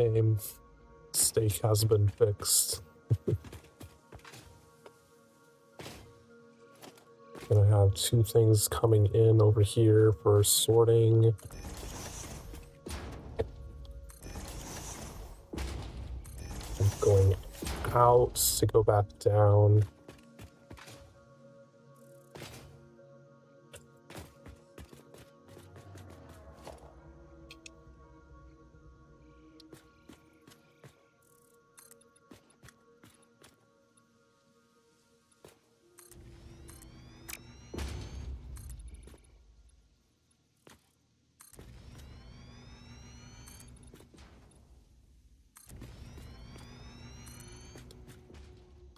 game. Steak has been fixed. Gonna have two things coming in over here for sorting. And going out to go back down.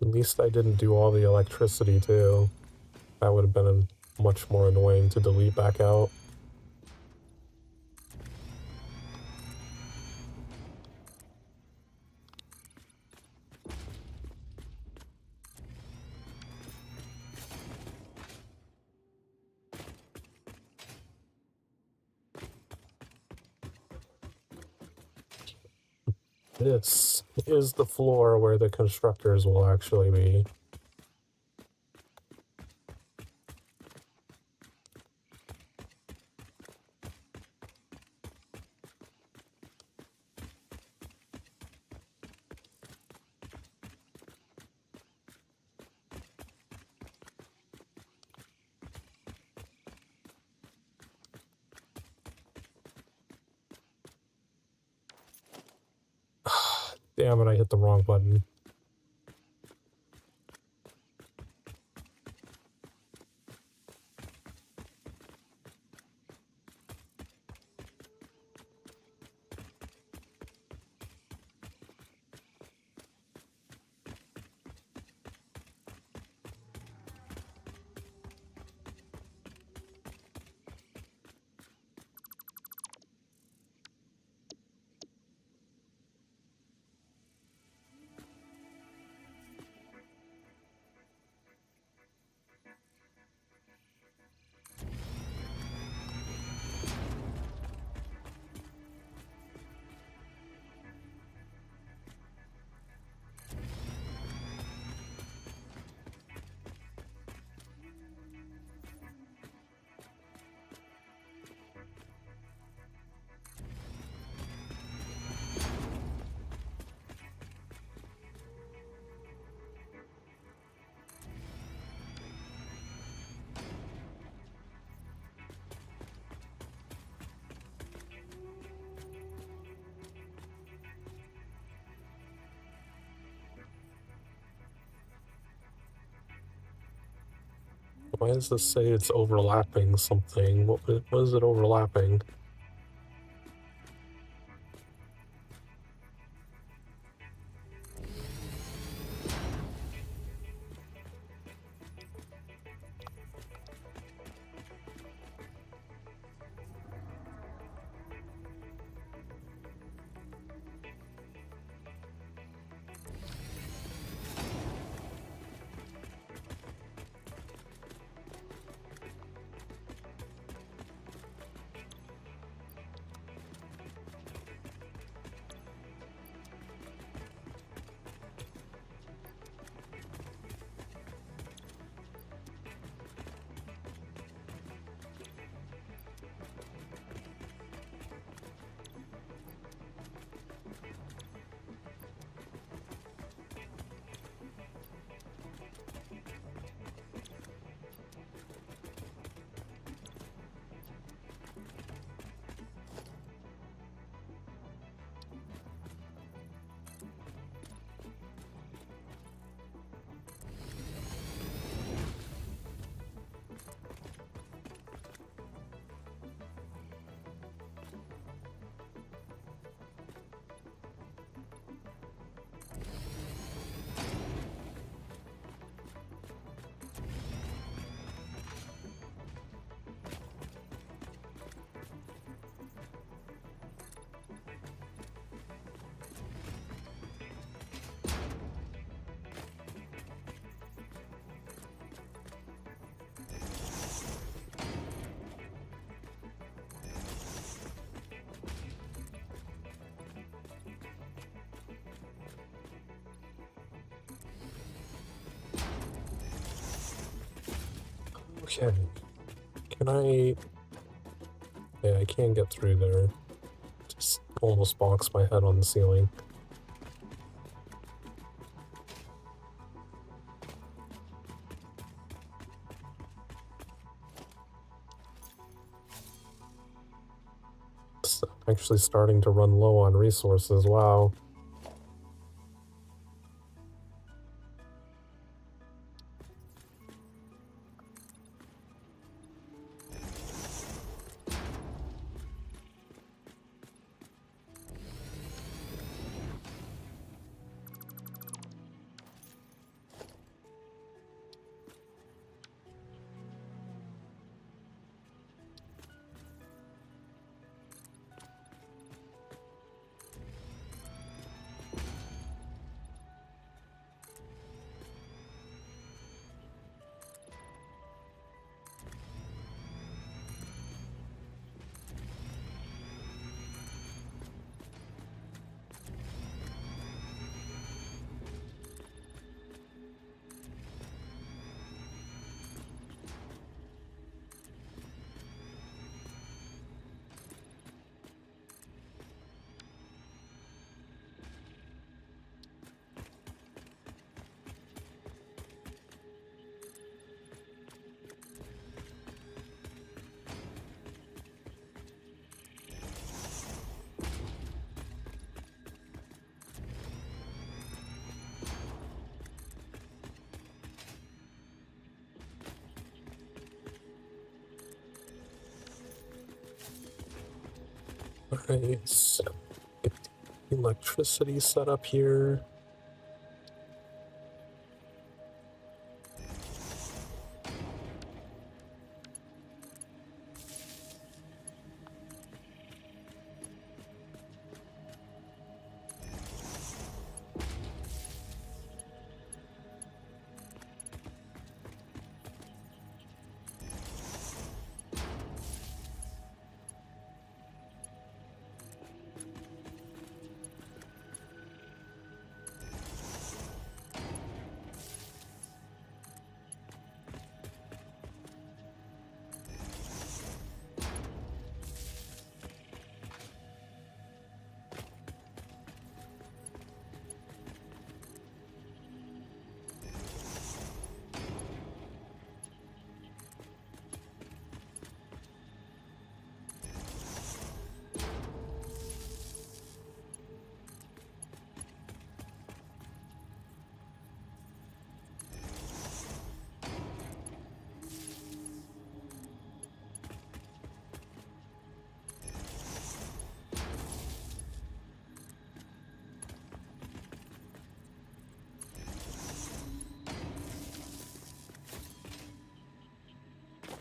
At least I didn't do all the electricity too. That would have been much more annoying to delete back out. This is the floor where the constructors will actually be. Damn it, I hit the wrong button. Why does this say it's overlapping something? What is it overlapping? Okay. Can I... Yeah, I can't get through there. Just almost box my head on the ceiling. It's actually starting to run low on resources, wow. Alright, so get the electricity set up here.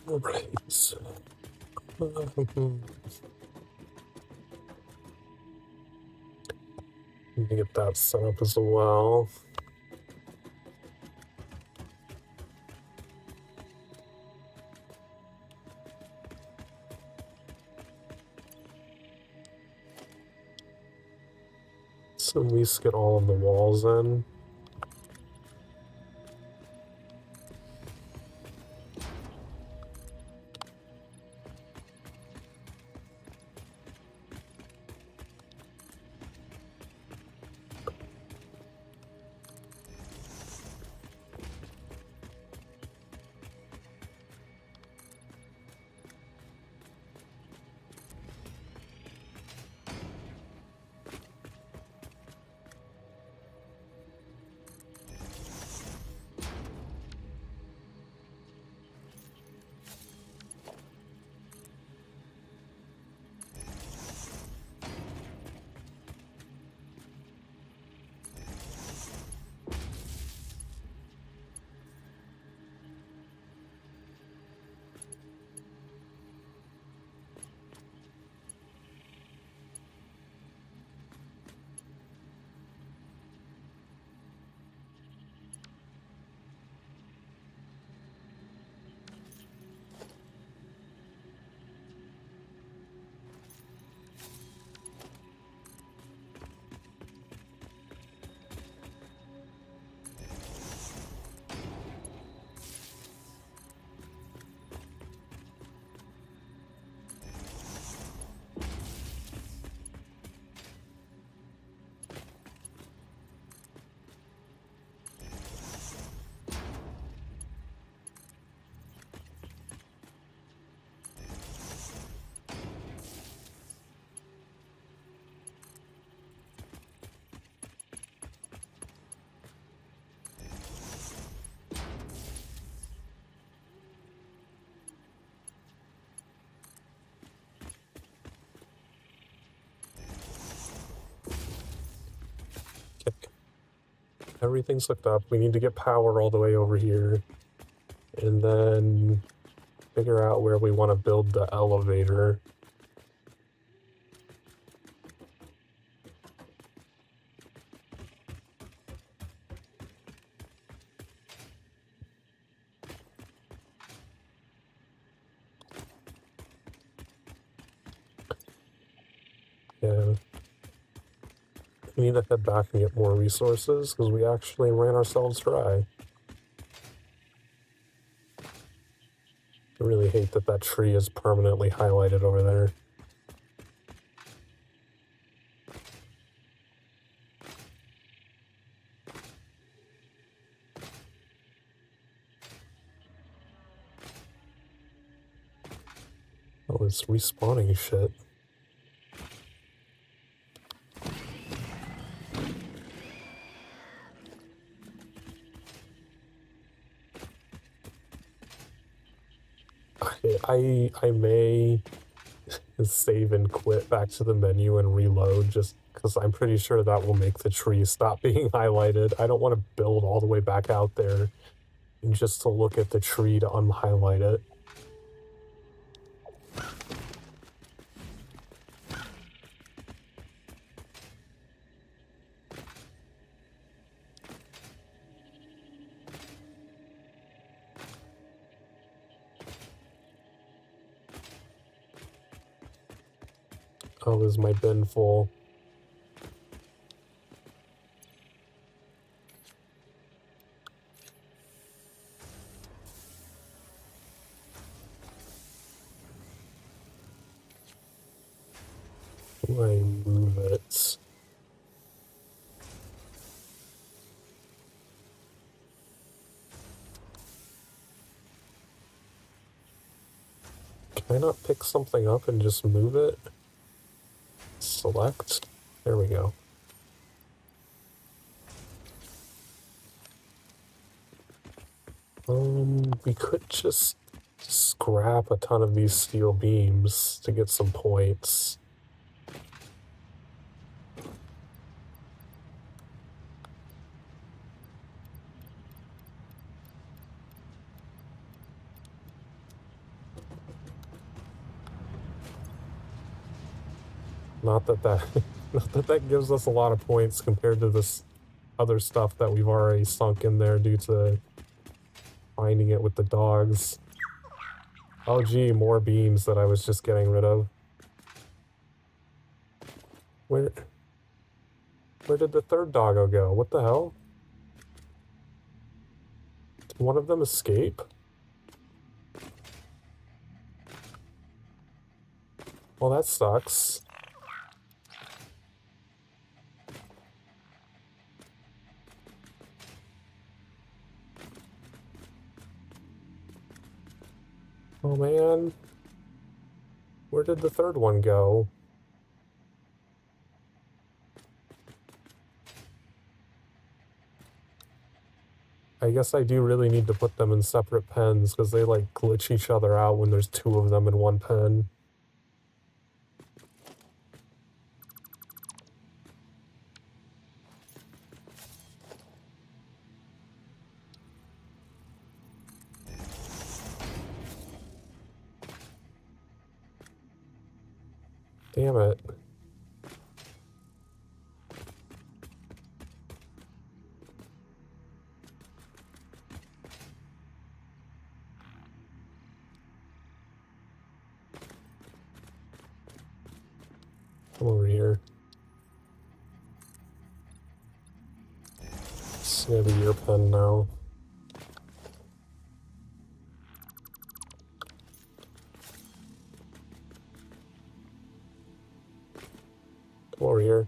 Alright, so... Let me get that set up as well. So at least get all of the walls in. Everything's hooked up. We need to get power all the way over here. And then figure out where we want to build the elevator. Yeah. We need to head back and get more resources because we actually ran ourselves dry. I really hate that that tree is permanently highlighted over there. Oh, it's respawning shit. I may save and quit back to the menu and reload just because I'm pretty sure that will make the tree stop being highlighted. I don't want to build all the way back out there just to look at the tree to unhighlight it. Oh, is my bin full? Do I move it? Can I not pick something up and just move it? Select. There we go. We could just scrap a ton of these steel beams to get some points. Not that that, not that that gives us a lot of points compared to this other stuff that we've already sunk in there due to finding it with the dogs. Oh gee, more beams that I was just getting rid of. Where did the third doggo go? What the hell? Did one of them escape? Well, that sucks. Oh man. Where did the third one go? I guess I do really need to put them in separate pens because they like glitch each other out when there's two of them in one pen. Damn it. Come over here. It's gonna be your pen now. Come over here.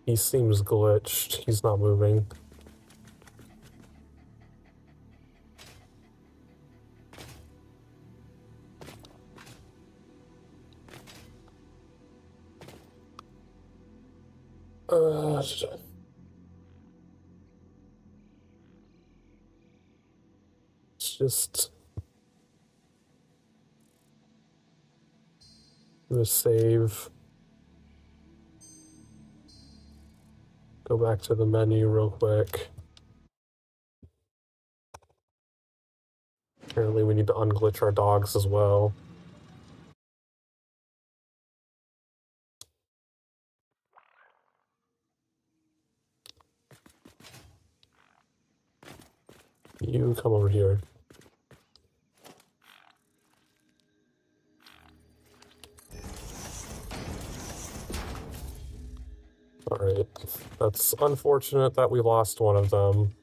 He seems glitched. He's not moving. It's just the save. go back to the menu real quick. Apparently we need to unglitch our dogs as well. You come over here. Alright, that's unfortunate that we lost one of them.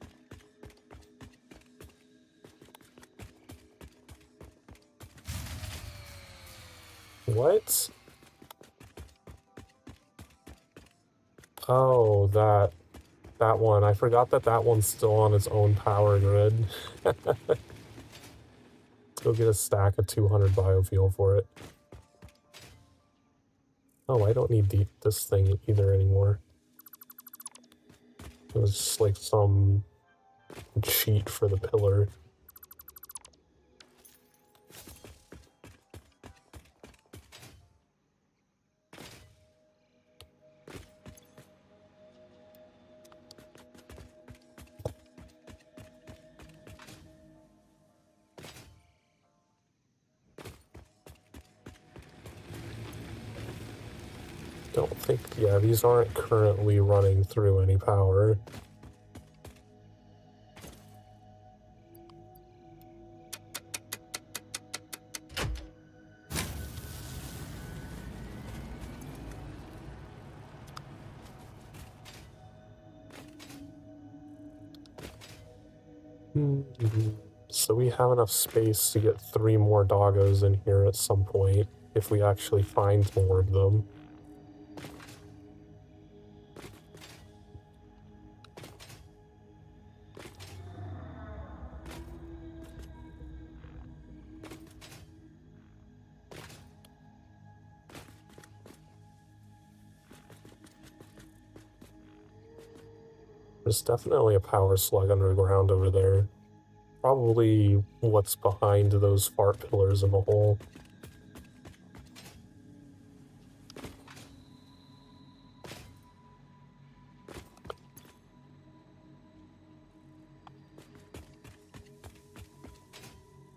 What? Oh, that one. I forgot that that one's still on its own power grid. Let's go get a stack of 200 biofuel for it. Oh, I don't need this thing either anymore. It was just like some cheat for the pillar. Don't think, yeah, these aren't currently running through any power. So we have enough space to get 3 more doggos in here at some point, if we actually find more of them. There's definitely a power slug underground over there. Probably what's behind those fart pillars in the hole.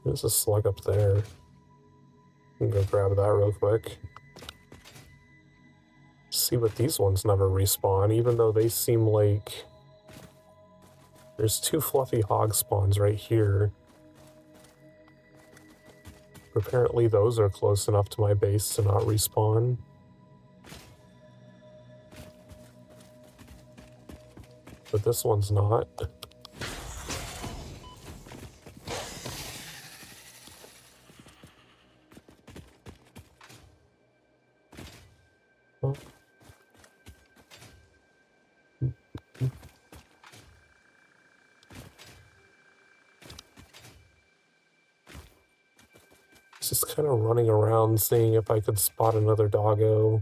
There's a slug up there. I can go grab that real quick. See, but these ones never respawn, even though they seem like... There's 2 fluffy hog spawns right here. Apparently those are close enough to my base to not respawn. But this one's not. Oh. Just kind of running around seeing if I could spot another doggo.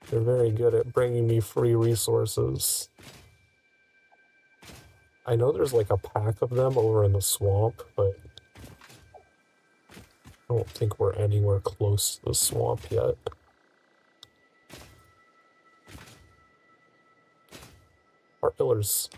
They're very good at bringing me free resources. I know there's like a pack of them over in the swamp, but I don't think we're anywhere close to the swamp yet. Heart pillars.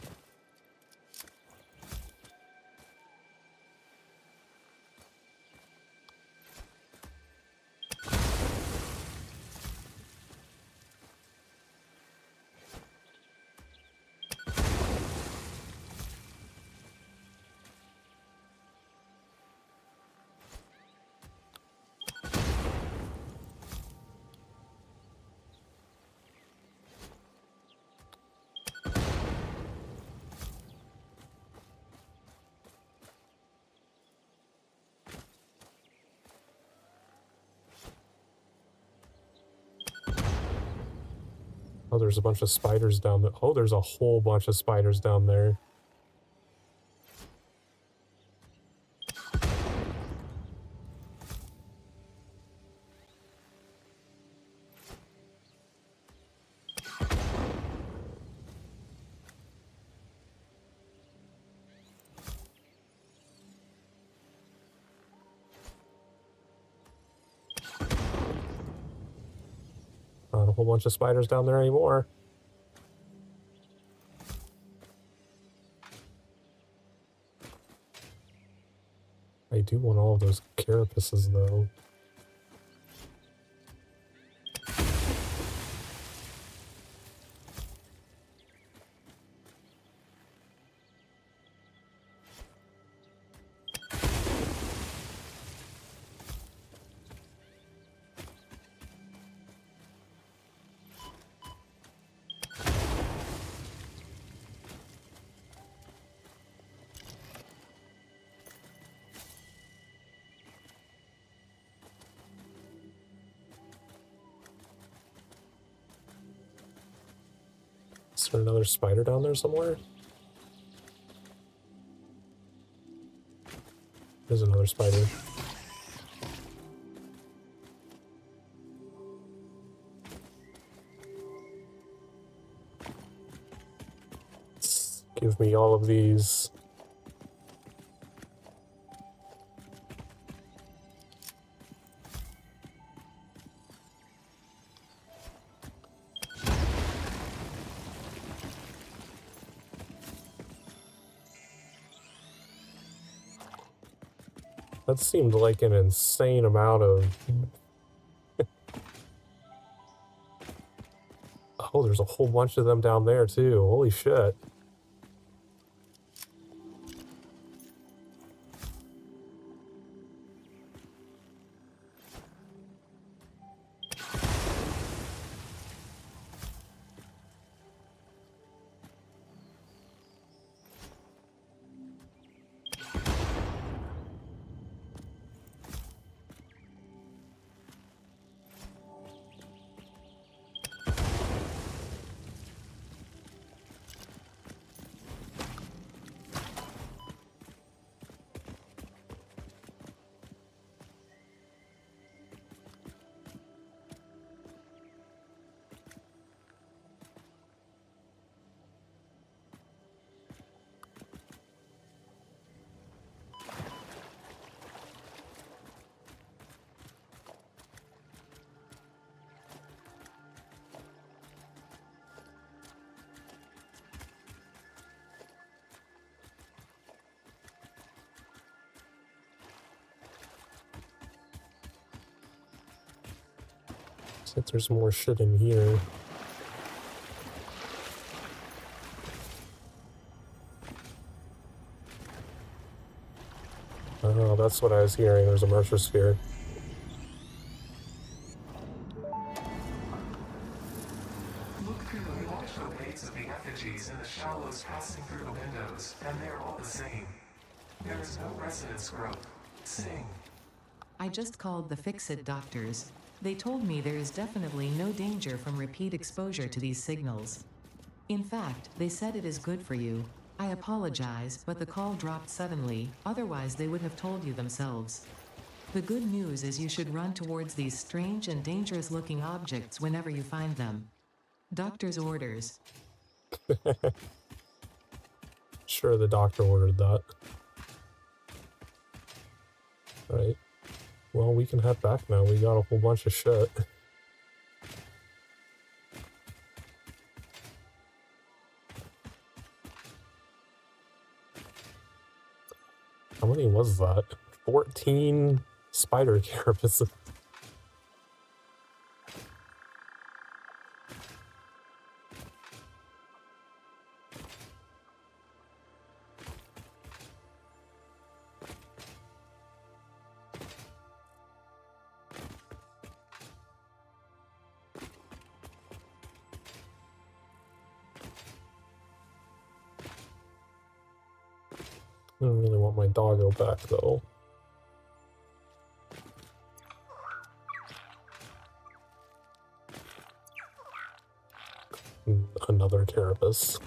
Oh, there's a bunch of spiders down there. Oh, there's a whole bunch of spiders down there. a whole bunch of spiders down there anymore. I do want all of those carapaces, though. Is there another spider down there somewhere? There's another spider. Give me all of these. That seemed like an insane amount of... Oh, there's a whole bunch of them down there, too. Holy shit. Looks like there's more shit in here. Oh, that's what I was hearing. There's a Mercer sphere. Look through the multiple waves of the effigies in the shallows passing through the windows, and they're all the same. There is no resonance growth. Sing. I just called the Fix-It doctors. They told me there is definitely no danger from repeat exposure to these signals. In fact, they said it is good for you. I apologize, but the call dropped suddenly, otherwise they would have told you themselves. The good news is you should run towards these strange and dangerous-looking objects whenever you find them. Doctor's orders. Sure, the doctor ordered that. Right. Well, we can head back now. We got a whole bunch of shit. How many was that? 14 spider carapaces. I don't really want my doggo back, though. Another carapace.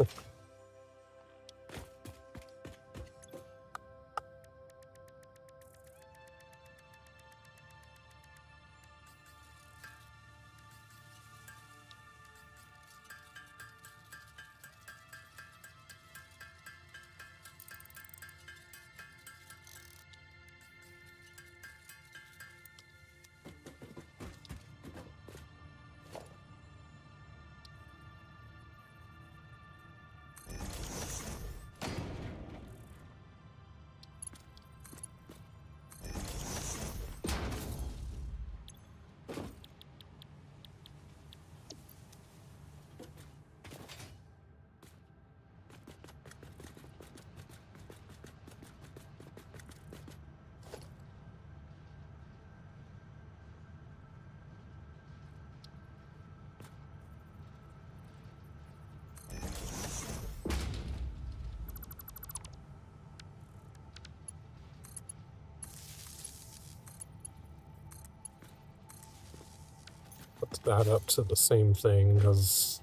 add up to the same thing, because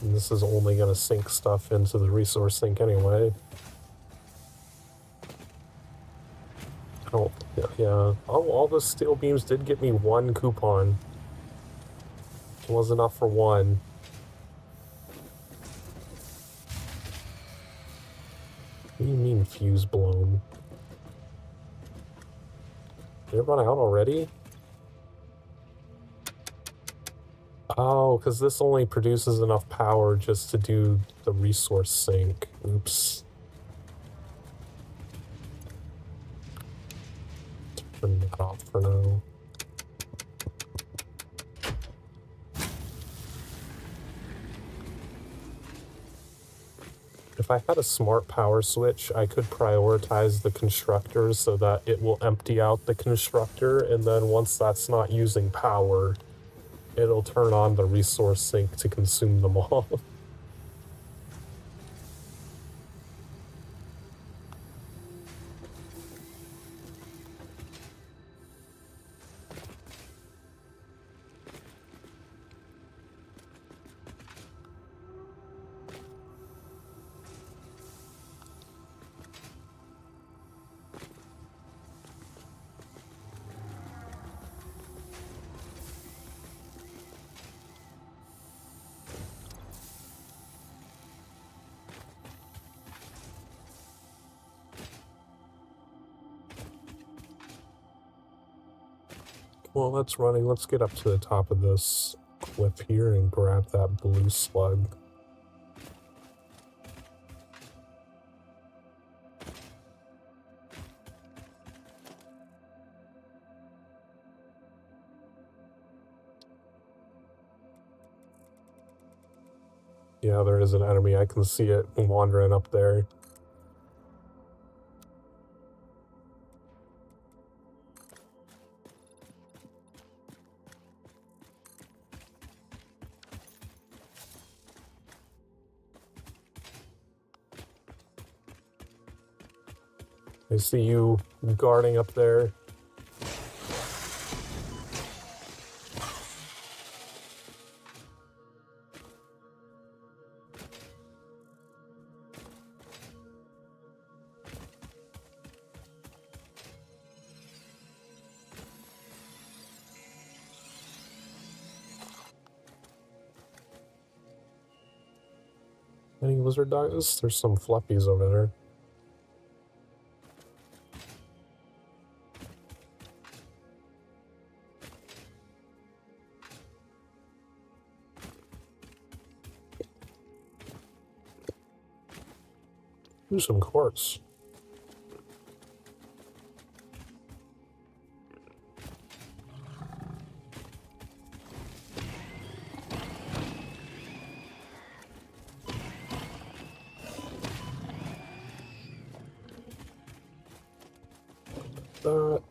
this is only going to sink stuff into the resource sink anyway. Oh, yeah. Oh, all the steel beams did get me one coupon. It was enough for one. What do you mean fuse blown? Did it run out already? Oh, because this only produces enough power just to do the resource sink. Oops. Turn that off for now. If I had a smart power switch, I could prioritize the constructor so that it will empty out the constructor, and then once that's not using power, it'll turn on the resource sink to consume them all. Well, that's running. Let's get up to the top of this cliff here and grab that blue slug. Yeah, there is an enemy. I can see it wandering up there. I see you guarding up there. Any lizard dogs? There's some fluffies over there. Ooh, some quartz. Oh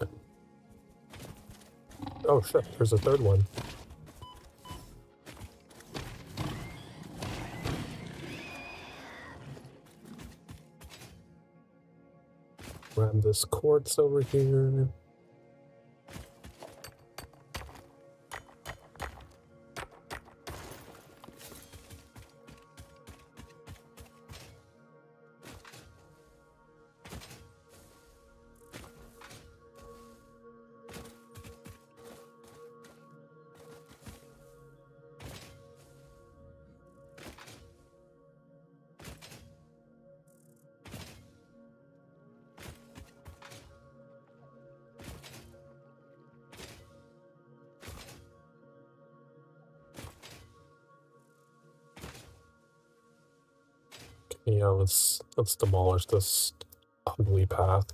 shit, there's a third one. Grab this quartz over here. Yeah, let's demolish this ugly path.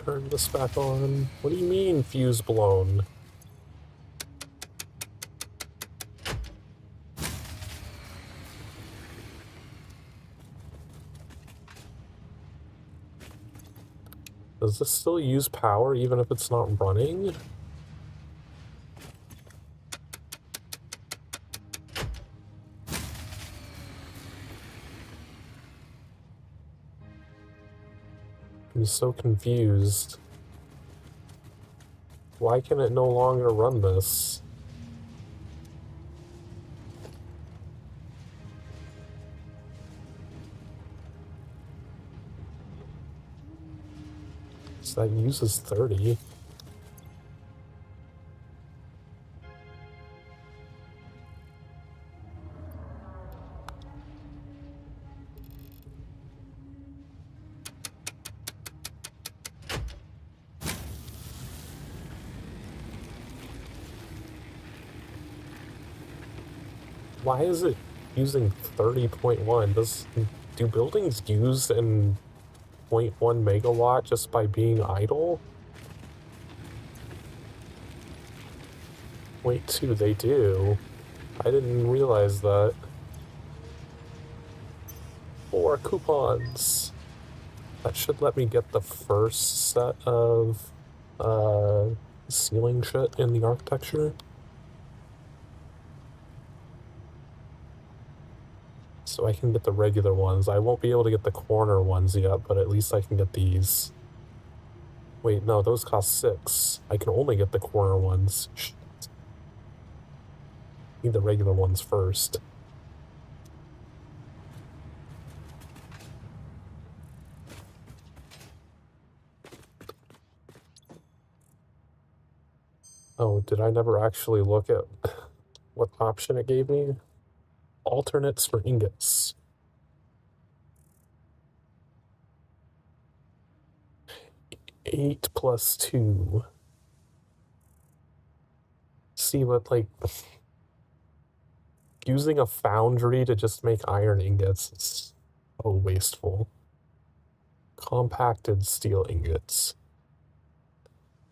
turn this back on. What do you mean, fuse blown? Does this still use power even if it's not running? I'm so confused. Why can it no longer run this? So that uses 30. Why is it using 30.1? Do buildings use in 0.1 megawatt just by being idle? 0.2, they do. I didn't realize that. 4 coupons. That should let me get the first set of ceiling shit in the architecture. So I can get the regular ones. I won't be able to get the corner ones yet, but at least I can get these. Wait, no, those cost 6. I can only get the corner ones. Shit. Need the regular ones first. Oh, did I never actually look at what option it gave me? Alternates for ingots. 8 plus 2. See what, like, using a foundry to just make iron ingots is so wasteful. Compacted steel ingots.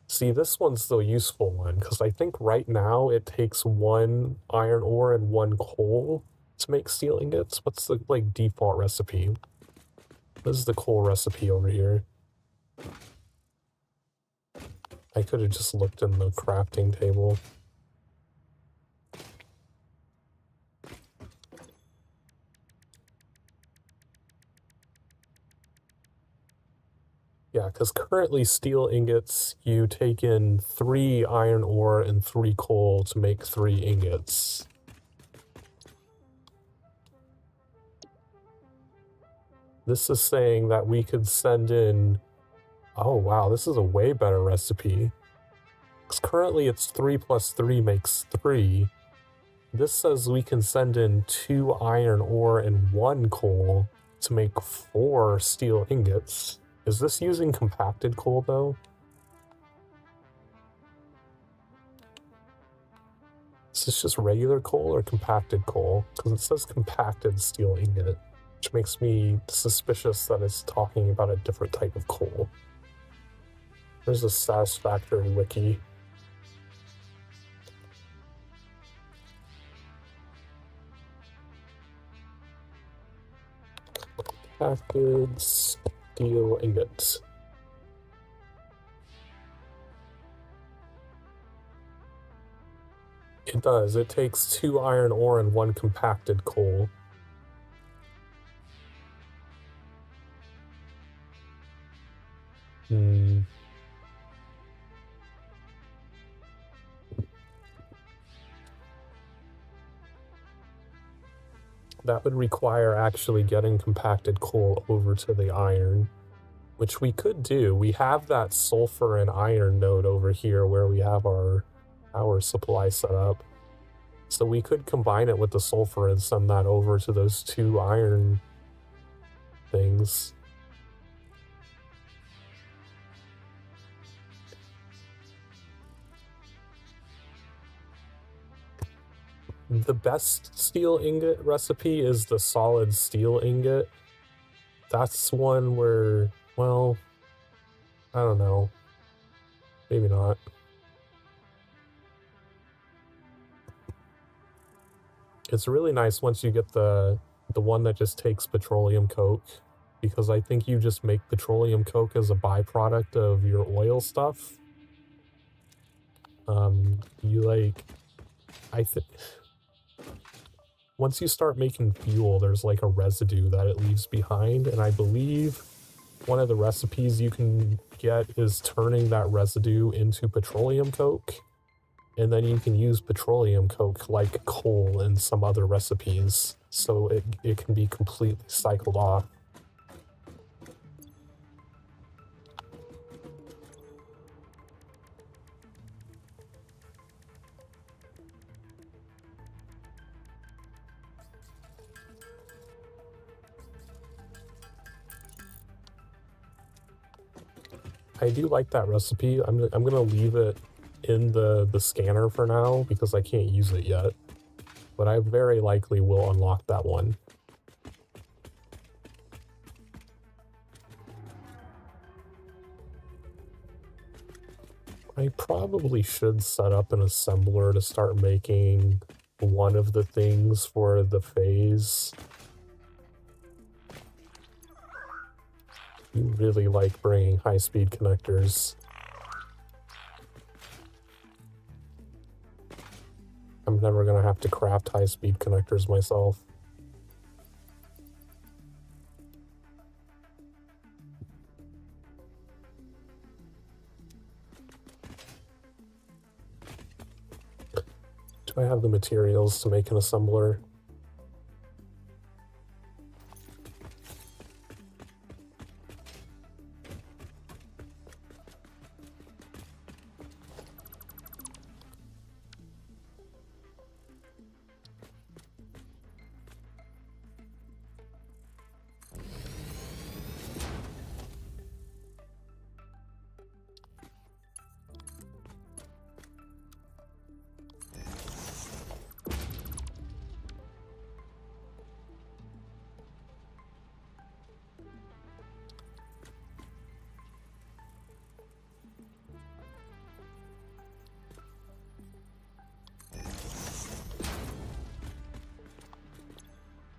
See, this one's the useful one, because I think right now it takes 1 iron ore and 1 coal to make steel ingots. What's the, like, default recipe? This is the coal recipe over here. I could have just looked in the crafting table. Yeah, because currently steel ingots, you take in 3 iron ore and 3 coal to make 3 ingots. This is saying that we could send in... Oh wow, this is a way better recipe. Because currently it's 3 plus 3 makes 3. This says we can send in 2 iron ore and 1 coal to make 4 steel ingots. Is this using compacted coal, though? Is this just regular coal or compacted coal? Because it says compacted steel ingot, which makes me suspicious that it's talking about a different type of coal. There's a Satisfactory wiki. Compacted steel ingot. It does. It takes 2 iron ore and 1 compacted coal. That would require actually getting compacted coal over to the iron, which we could do. We have that sulfur and iron node over here where we have our power supply set up. So we could combine it with the sulfur and send that over to those 2 iron things. The best steel ingot recipe is the solid steel ingot. That's one where, well, I don't know. Maybe not. It's really nice once you get the one that just takes petroleum coke, because I think you just make petroleum coke as a byproduct of your oil stuff. You like, I think once you start making fuel, there's like a residue that it leaves behind, and I believe one of the recipes you can get is turning that residue into petroleum coke, and then you can use petroleum coke like coal in some other recipes, so it can be completely cycled off. I do like that recipe. I'm gonna leave it in the scanner for now because I can't use it yet, but I very likely will unlock that one. I probably should set up an assembler to start making one of the things for the phase. You really like bringing high-speed connectors. I'm never gonna have to craft high-speed connectors myself. Do I have the materials to make an assembler?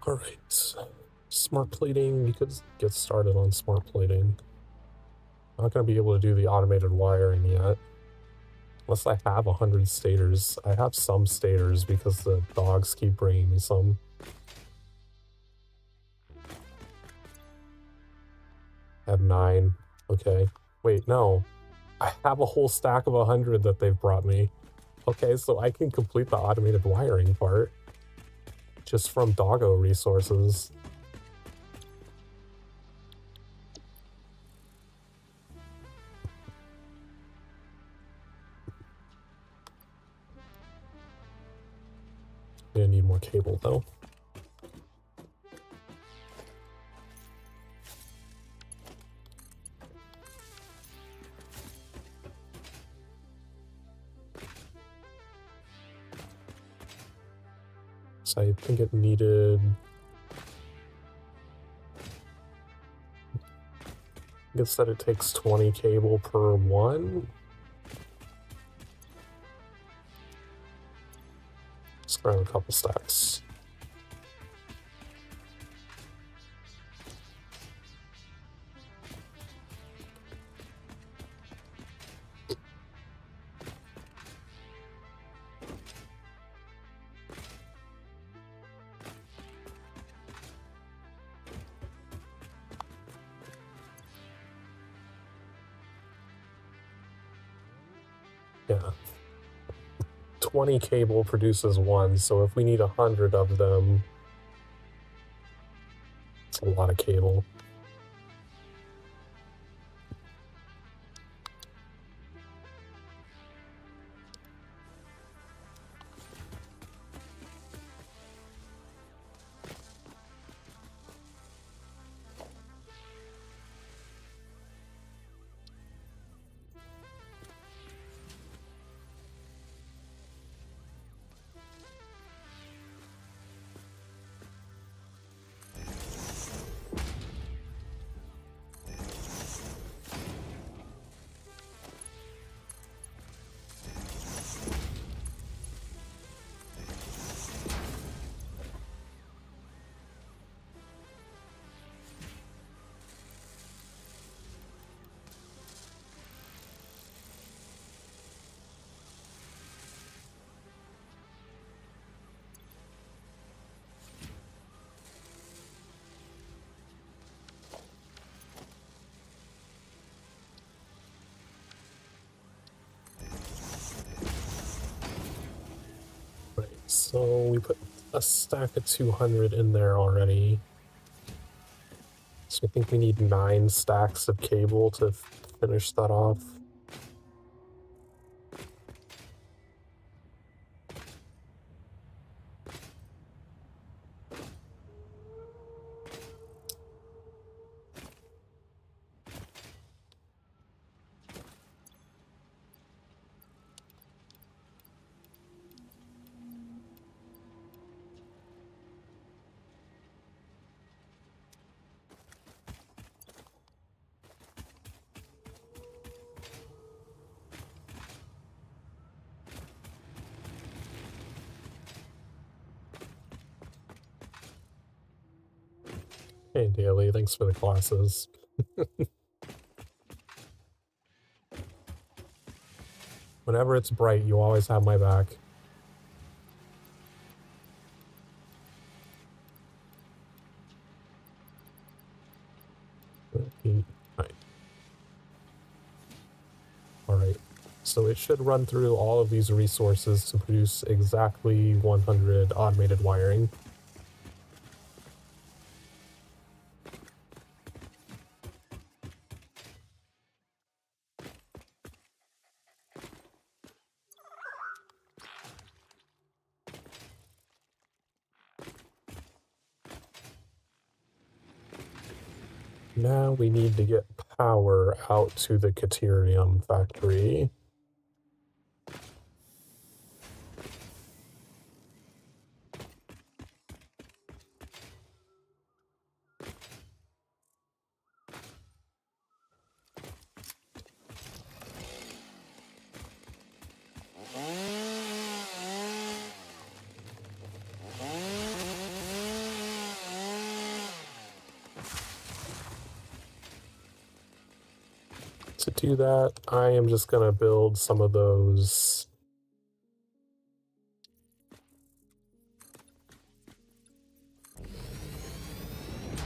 Alright, smart plating, you could get started on smart plating. I'm not going to be able to do the automated wiring yet. Unless I have 100 stators. I have some stators because the dogs keep bringing me some. I have 9. Okay. Wait, no. I have a whole stack of 100 that they've brought me. Okay, so I can complete the automated wiring part. Just from doggo resources. Gonna need more cable though. So I think it needed... it said it takes 20 cable per one. Let's grab a couple stacks. Yeah. 20 cable produces 1, so if we need 100 of them, it's a lot of cable. So we put a stack of 200 in there already. So I think we need 9 stacks of cable to finish that off. Hey, Daily, thanks for the classes. Whenever it's bright, you always have my back. Alright, so it should run through all of these resources to produce exactly 100 automated wiring. Now we need to get power out to the Caterium factory. To do that, I am just going to build some of those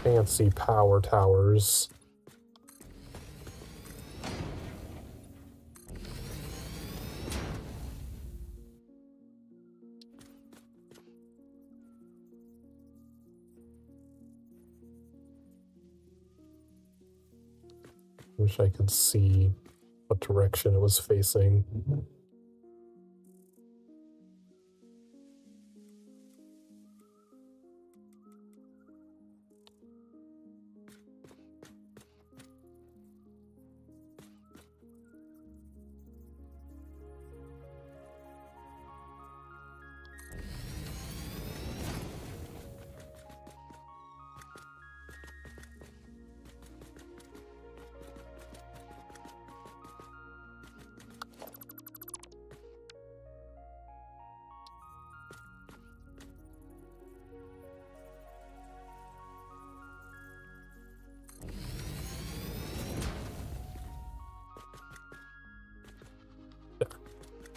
fancy power towers. Wish I could see what direction it was facing.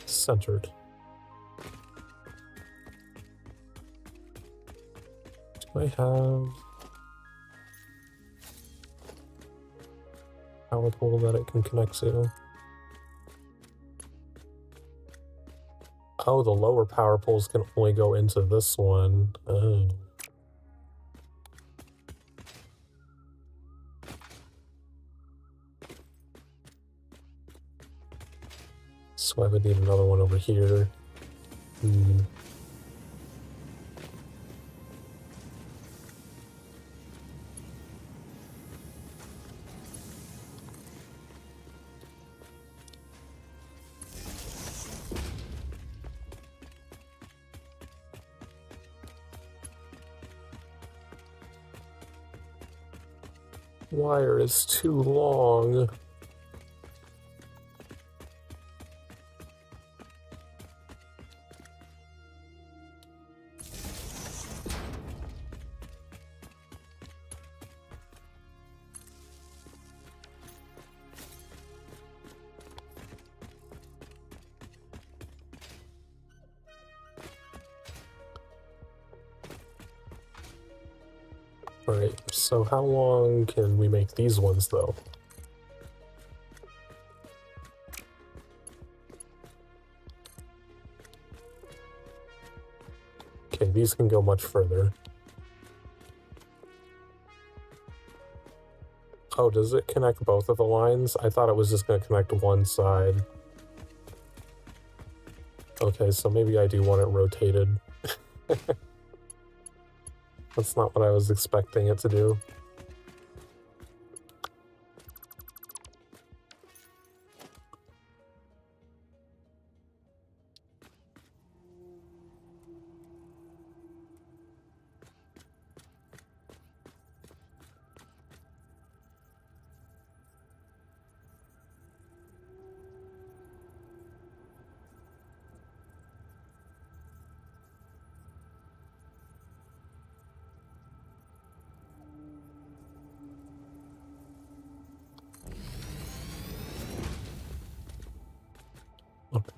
Centered. Do I have power pole that it can connect to? Oh, the lower power poles can only go into this one. Oh. So I would need another one over here. Wire is too long. Alright, so how long can we make these ones, though? Okay, these can go much further. Oh, does it connect both of the lines? I thought it was just going to connect one side. Okay, so maybe I do want it rotated. That's not what I was expecting it to do. Okay.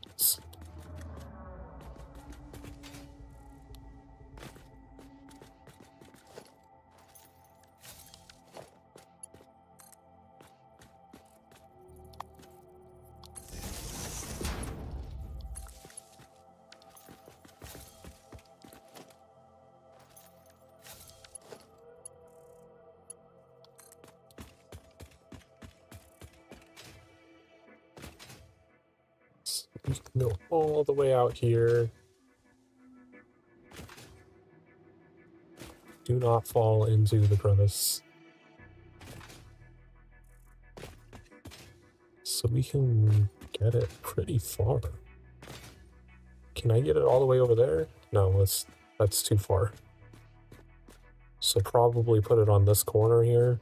We can go all the way out here. Do not fall into the crevice. So we can get it pretty far. Can I get it all the way over there? No, that's too far. So probably put it on this corner here.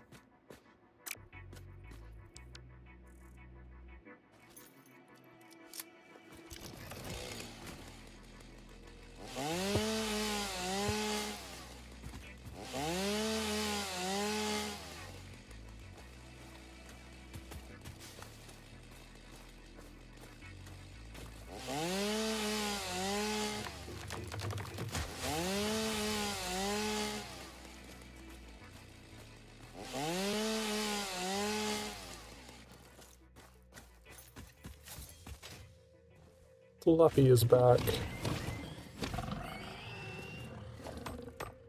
Fluffy is back.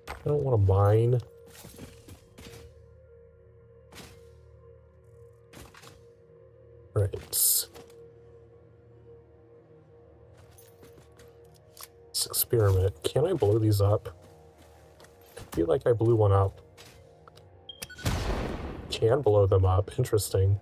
I don't want to mine. Right. Let's experiment. Can I blow these up? I feel like I blew one up. Can blow them up. Interesting.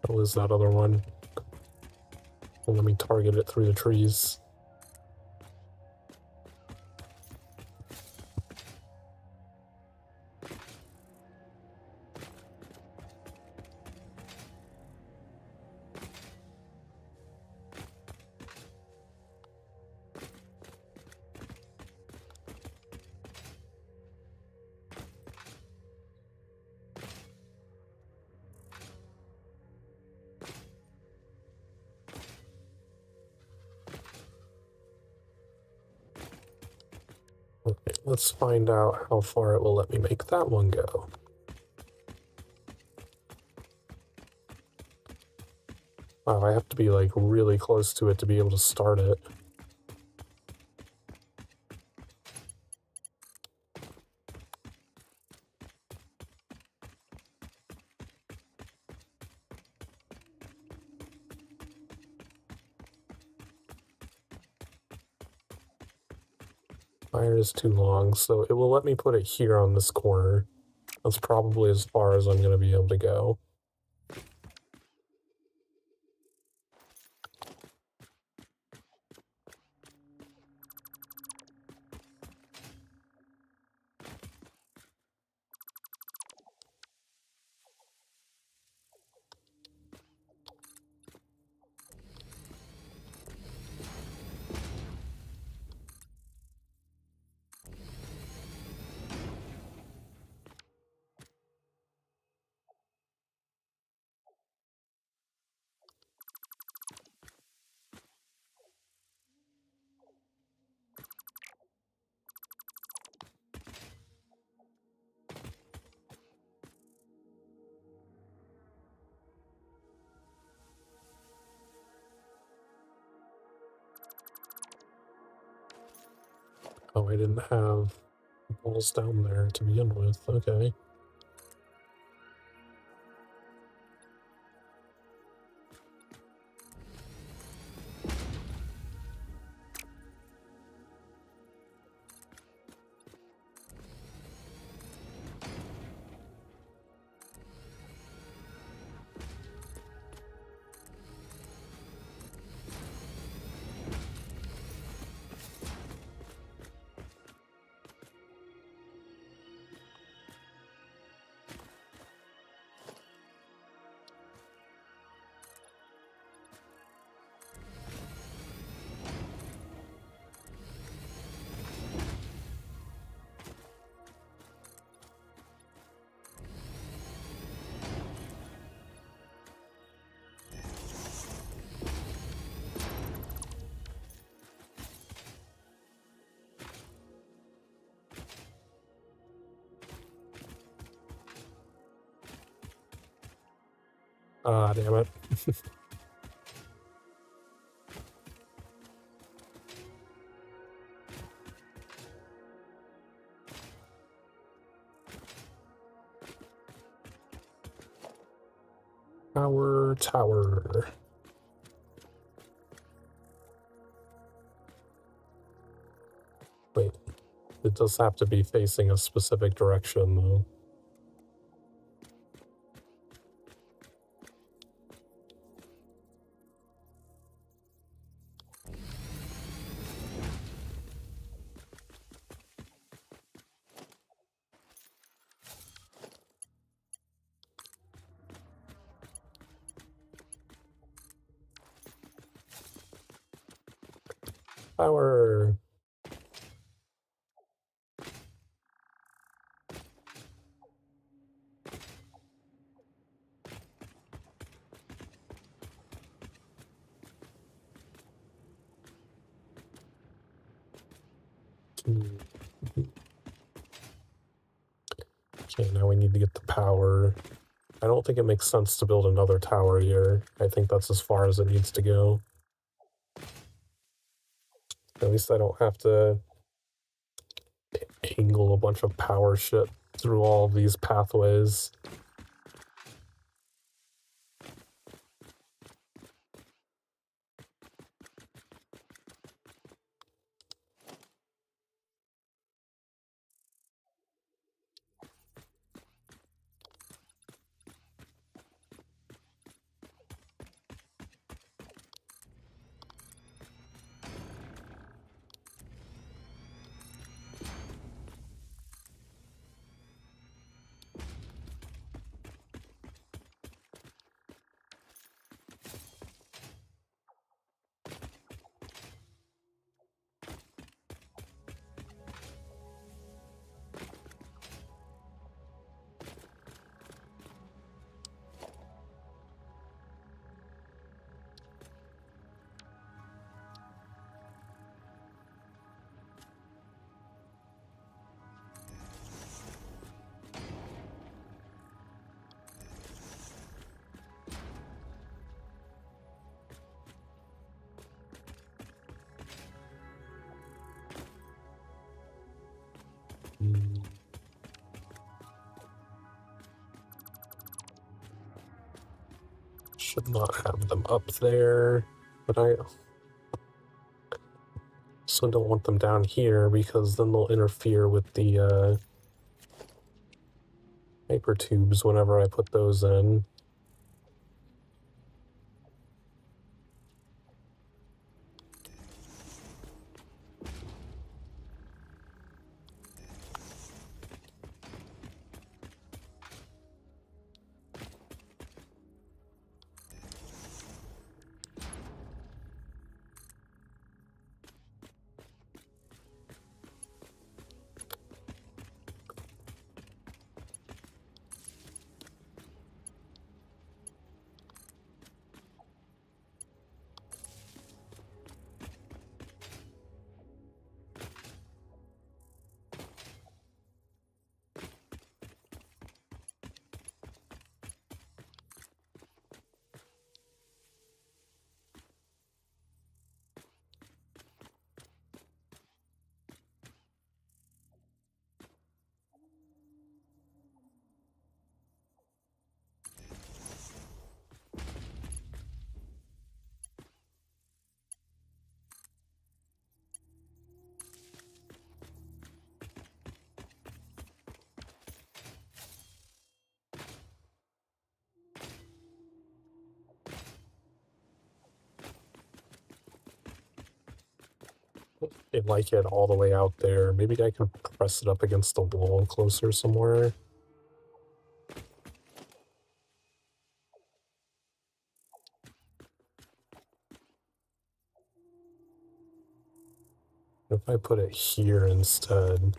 What was that other one? Well, let me target it through the trees. Okay, let's find out how far it will let me make that one go. Wow, I have to be like really close to it to be able to start it. Fire is too long, so it will let me put it here on this corner. That's probably as far as I'm going to be able to go. Oh, I didn't have walls down there to begin with. Okay. Ah, damn it. Tower. Wait, it does have to be facing a specific direction, though. Power. Okay, now we need to get the power. I don't think it makes sense to build another tower here. I think that's as far as it needs to go. At least I don't have to angle a bunch of power shit through all of these pathways. Should not have them up there, but I also don't want them down here because then they'll interfere with the hyper tubes whenever I put those in. Didn't like it all the way out there. Maybe I can press it up against the wall closer somewhere. If I put it here instead.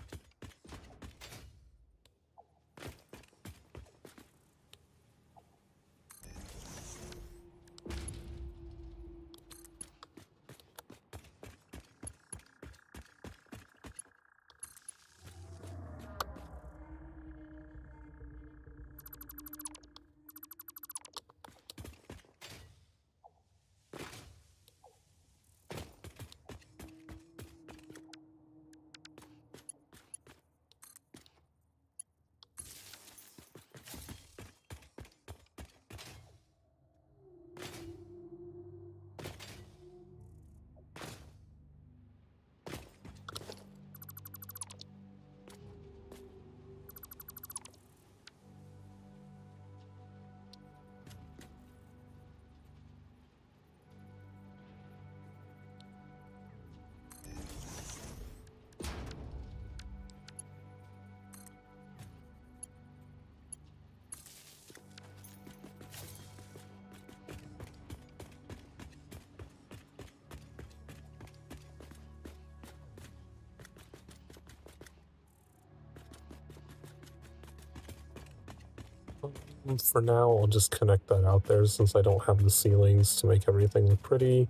For now, I'll just connect that out there since I don't have the ceilings to make everything look pretty.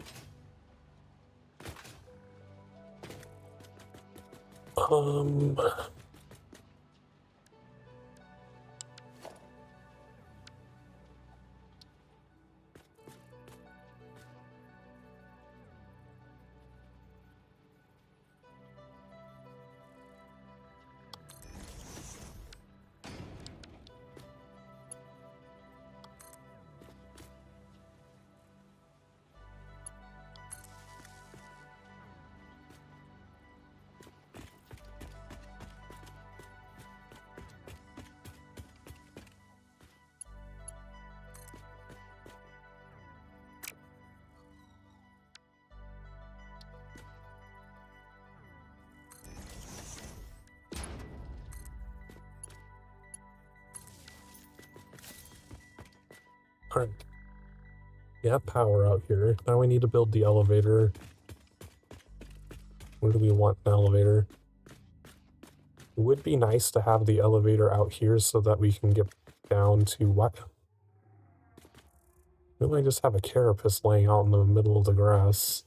Um, alright. Yeah, power out here. Now we need to build the elevator. Where do we want an elevator? It would be nice to have the elevator out here so that we can get down to what? Maybe I just have a carapace laying out in the middle of the grass.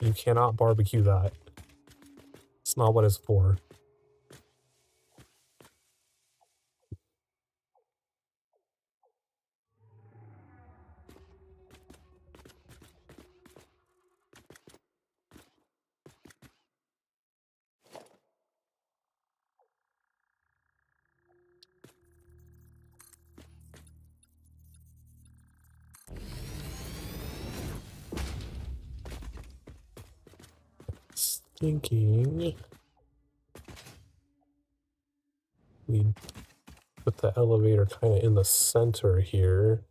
You cannot barbecue that. It's not what it's for. Thinking we put the elevator kind of in the center here.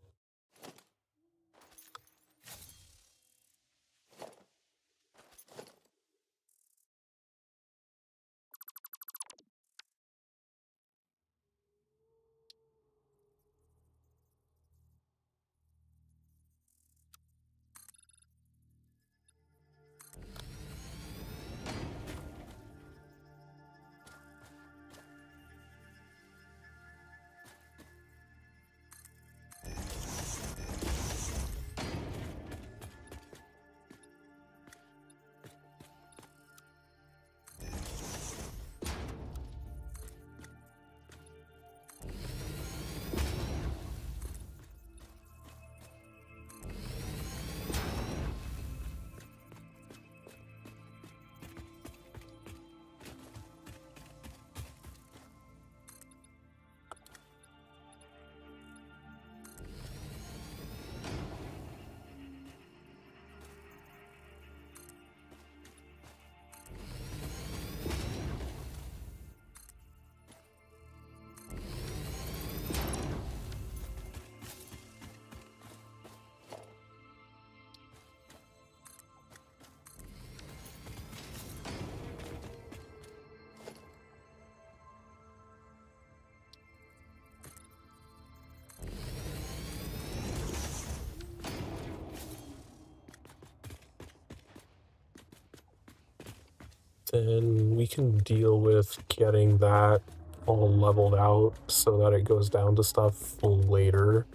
then we can deal with getting that all leveled out so that it goes down to stuff later.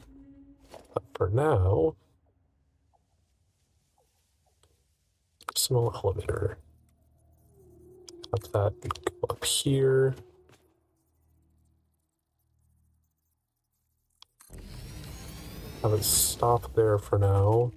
But for now, small elevator. Have that go up here. Have it stop there for now.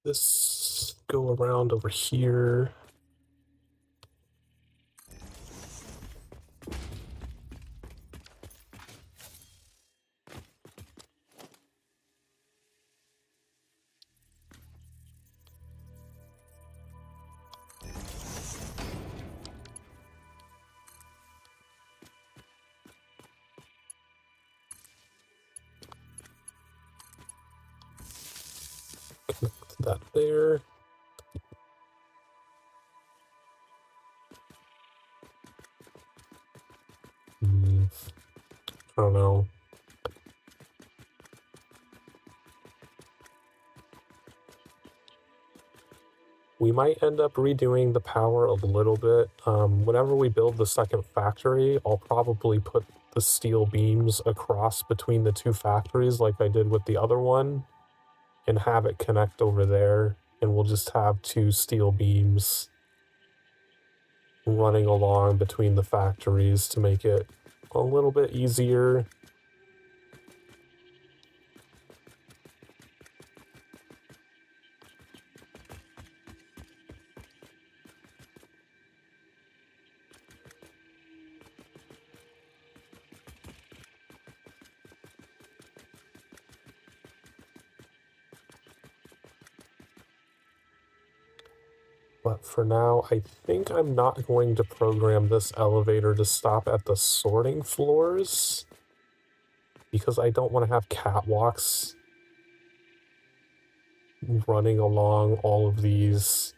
This go around over here. Connect that there. I don't know. We might end up redoing the power a little bit. Whenever we build the second factory, I'll probably put the steel beams across between the two factories like I did with the other one and have it connect over there. And we'll just have two steel beams running along between the factories to make it a little bit easier. But for now, I think I'm not going to program this elevator to stop at the sorting floors because I don't want to have catwalks running along all of these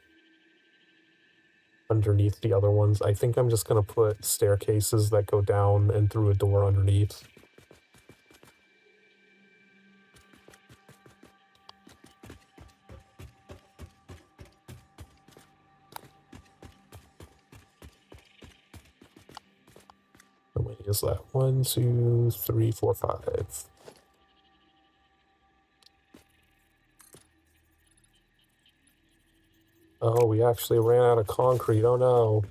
underneath the other ones. I think I'm just going to put staircases that go down and through a door underneath. How many is that? 1, 2, 3, 4, 5. Oh, we actually ran out of concrete. Oh no.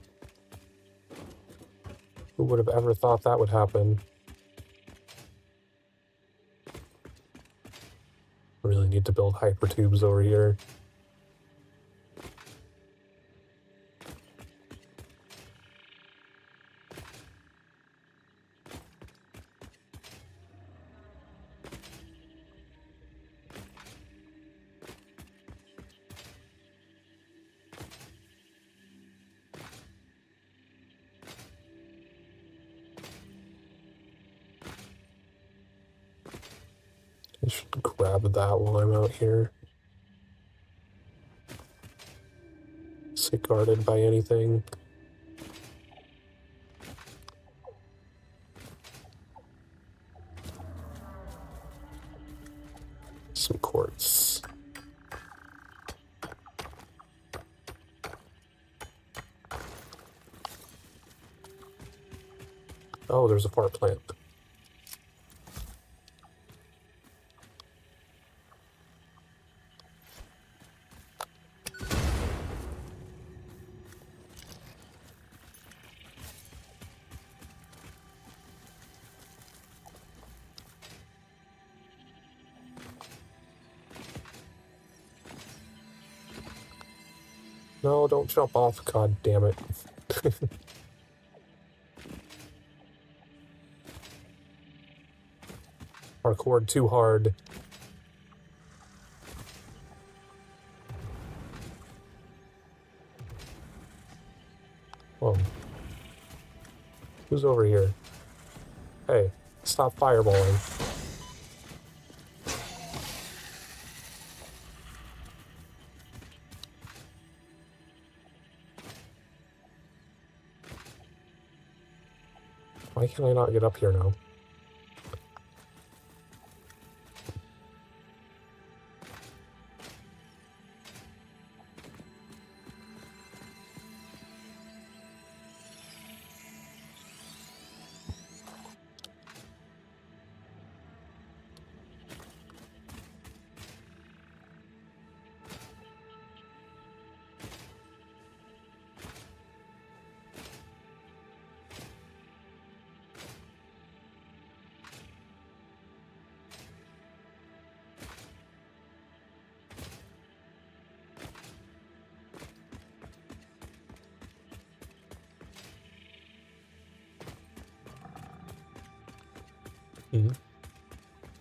Who would have ever thought that would happen? Really need to build hypertubes over here. I should grab that while I'm out here. Is it guarded by anything? Some quartz. Oh, there's a fart plant. No, don't jump off, god damn it. Parkour too hard. Whoa. Who's over here? Hey, stop fireballing. Why can I not get up here now?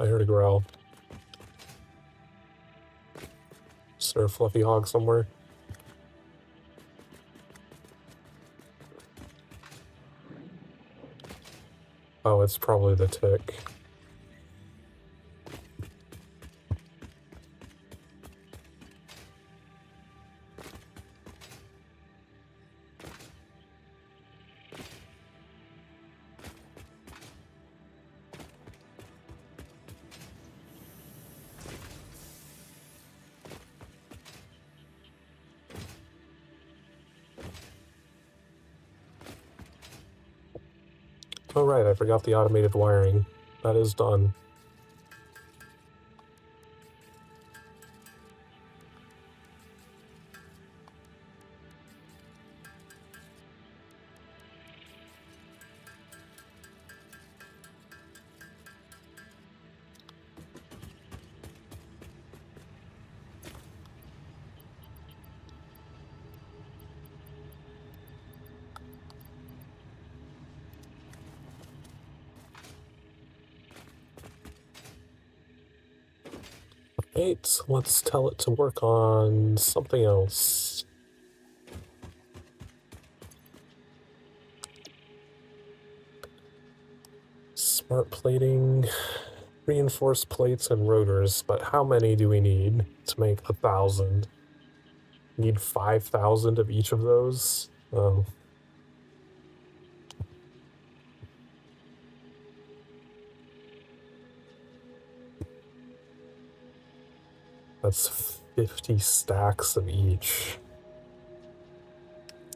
I heard a growl. Is there a fluffy hog somewhere? Oh, it's probably the tick. Oh right, I forgot the automated wiring. That is done. Right, let's tell it to work on something else. Smart plating, reinforced plates and rotors, but how many do we need to make 1,000? Need 5,000 of each of those? Oh. That's 50 stacks of each.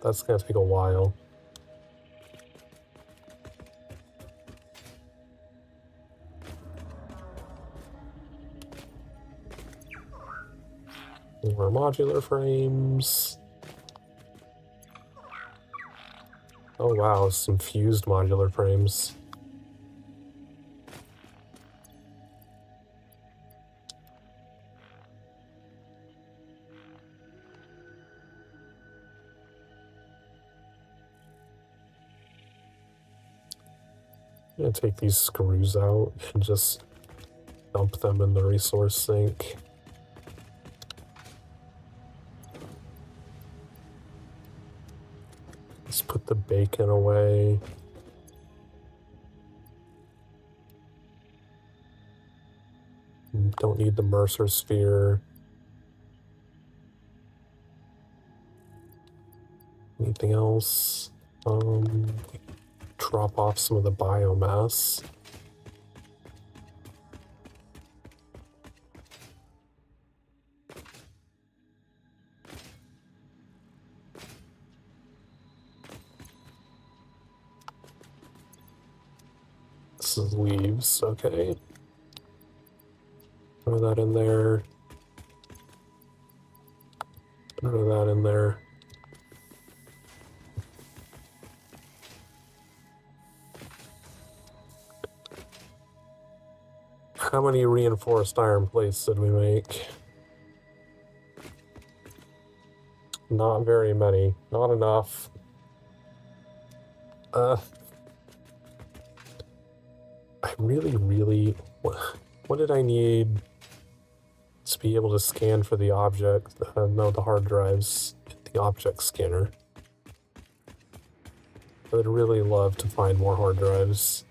That's gonna take a while. More modular frames. Oh wow, some fused modular frames. I'm gonna take these screws out and just dump them in the resource sink. Let's put the bacon away. Don't need the Mercer sphere. Anything else? Drop off some of the biomass. This is leaves, okay. Throw that in there. Throw that in there. How many reinforced iron plates did we make? Not very many. Not enough. I really... What did I need to be able to scan for the object? No, the hard drives. The object scanner. I would really love to find more hard drives.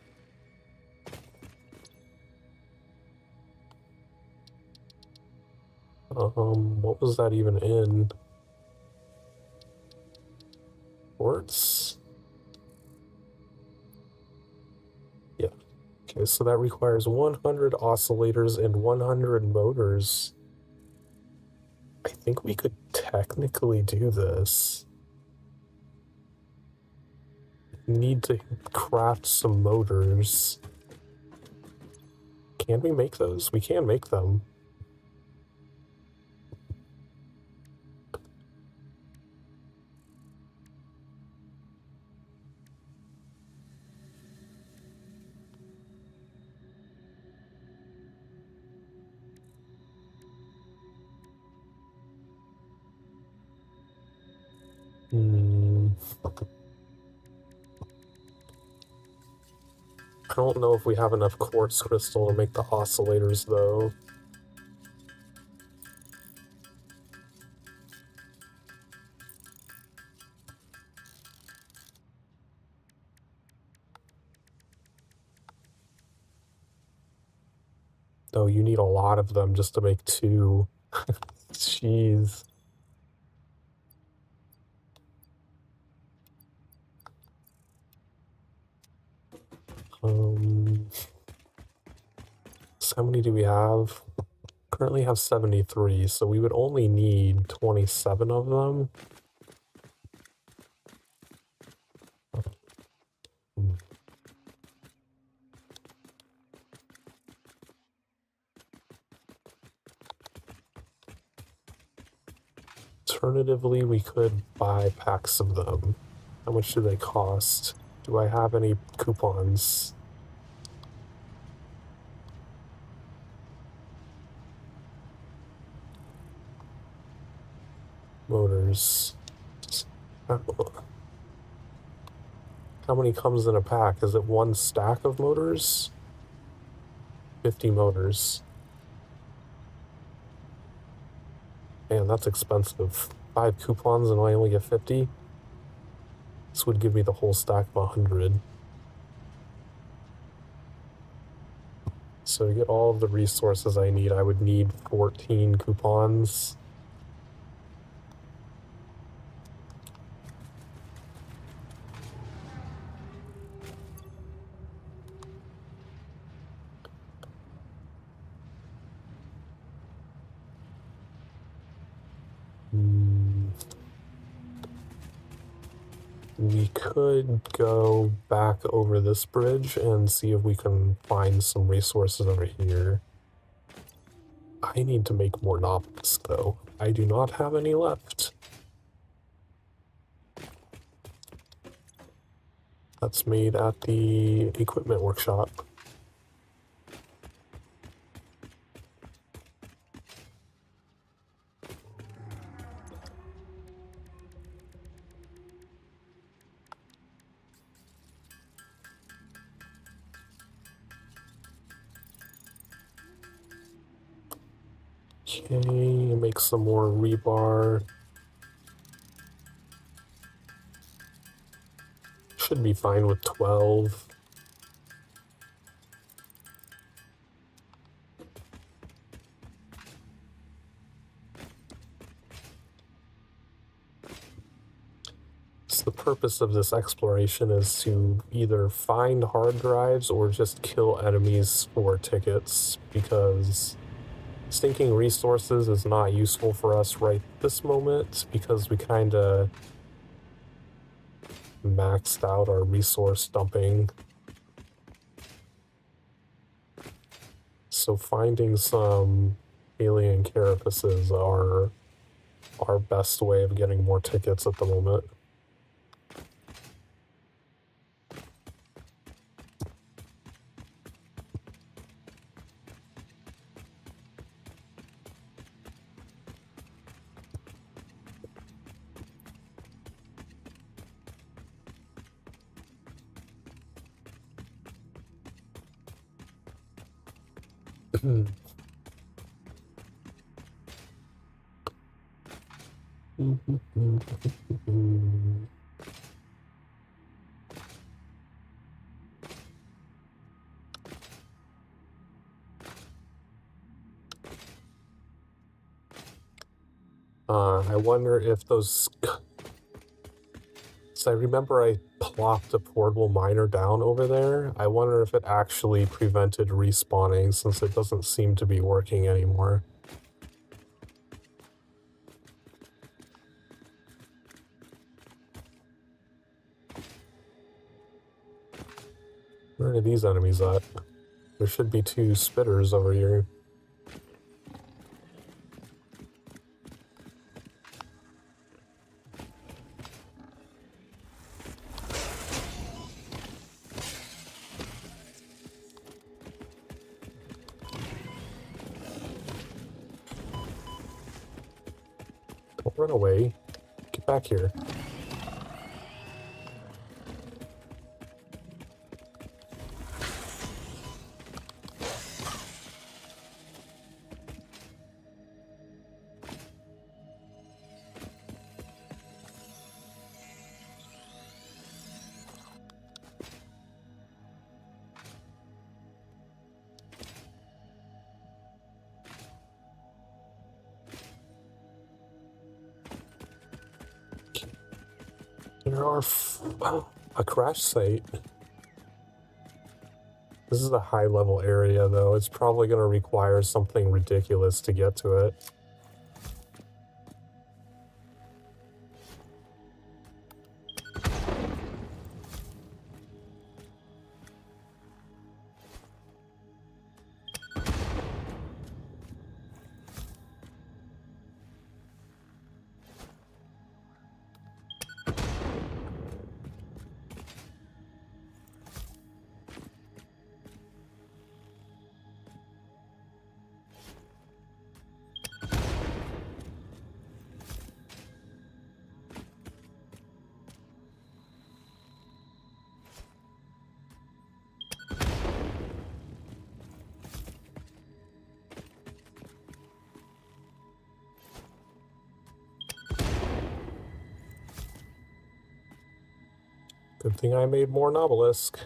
What was that even in? Quartz? Yeah. Okay, so that requires 100 oscillators and 100 motors. I think we could technically do this. Need to craft some motors. Can we make those? We can make them. I don't know if we have enough quartz crystal to make the oscillators, though. Oh, you need a lot of them just to make 2. Jeez. So how many do we have? Currently have 73, so we would only need 27 of them. Alternatively, we could buy packs of them. How much do they cost? Do I have any coupons? Motors. How many comes in a pack? Is it 1 stack of motors? 50 motors. Man, that's expensive. 5 coupons and I only get 50? This would give me the whole stack of 100. So to get all of the resources I need, I would need 14 coupons. We could go back over this bridge and see if we can find some resources over here. I need to make more novels, though. I do not have any left. That's made at the equipment workshop. Okay, make some more rebar. Should be fine with 12. So the purpose of this exploration is to either find hard drives or just kill enemies for tickets, because stinking resources is not useful for us right this moment because we kind of maxed out our resource dumping. So finding some alien carapaces are our best way of getting more tickets at the moment. I wonder if those... So I remember I plopped a portable miner down over there. I wonder if it actually prevented respawning, since it doesn't seem to be working anymore. Where are these enemies at? There should be 2 spitters over here. Don't run away. Get back here. There are a crash site. This is a high-level area, though. It's probably going to require something ridiculous to get to it. Good thing I made more Novelisk.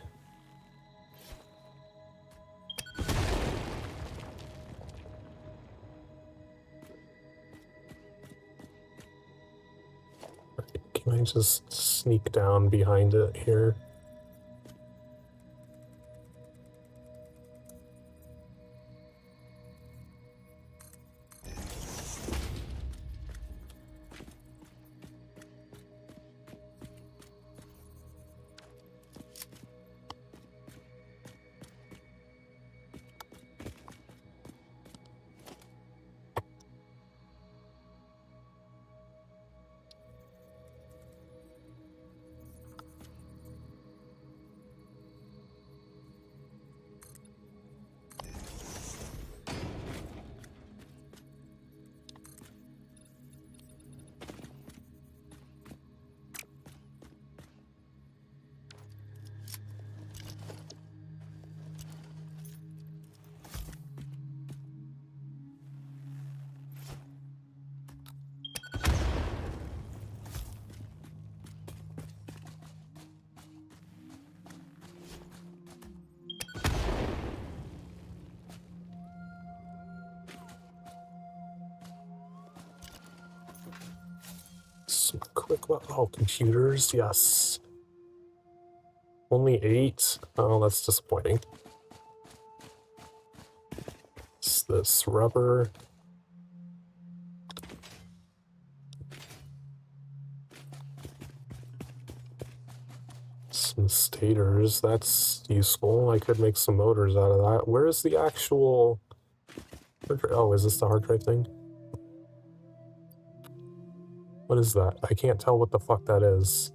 Can I just sneak down behind it here? Some quick... Oh, computers, yes. Only 8? Oh, that's disappointing. What's this? Rubber? Some stators, that's useful. I could make some motors out of that. Where is the actual... Oh, is this the hard drive thing? What is that? I can't tell what the fuck that is.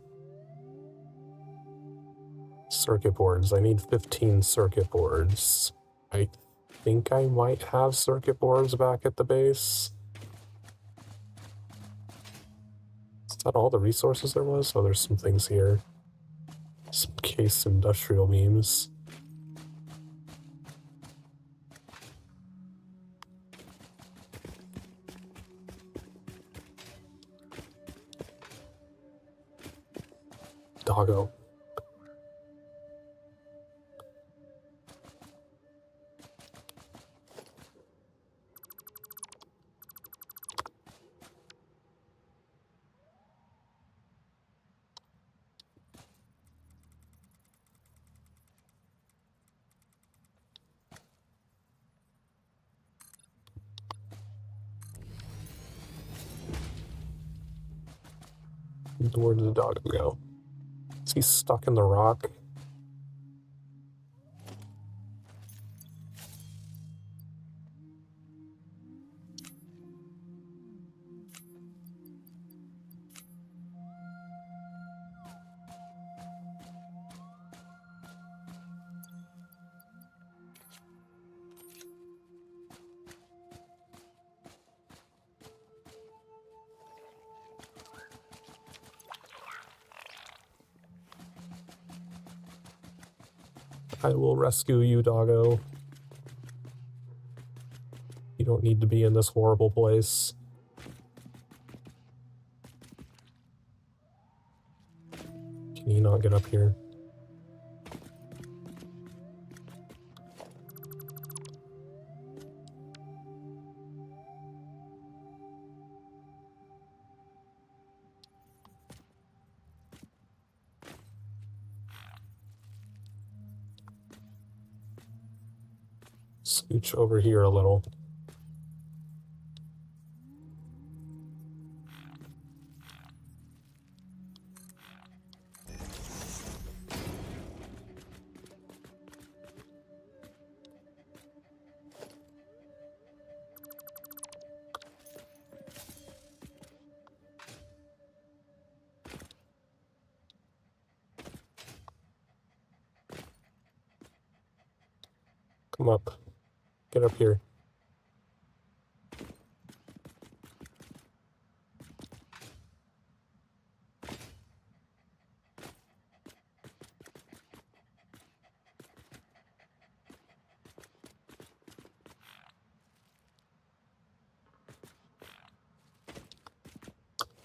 Circuit boards. I need 15 circuit boards. I think I might have circuit boards back at the base. Is that all the resources there was? Oh, there's some things here. Some case industrial beams. doggo. Where did the doggo go? Is he stuck in the rock? I will rescue you, doggo. You don't need to be in this horrible place. Can you not get up here? Scooch over here a little. Come up. Get up here.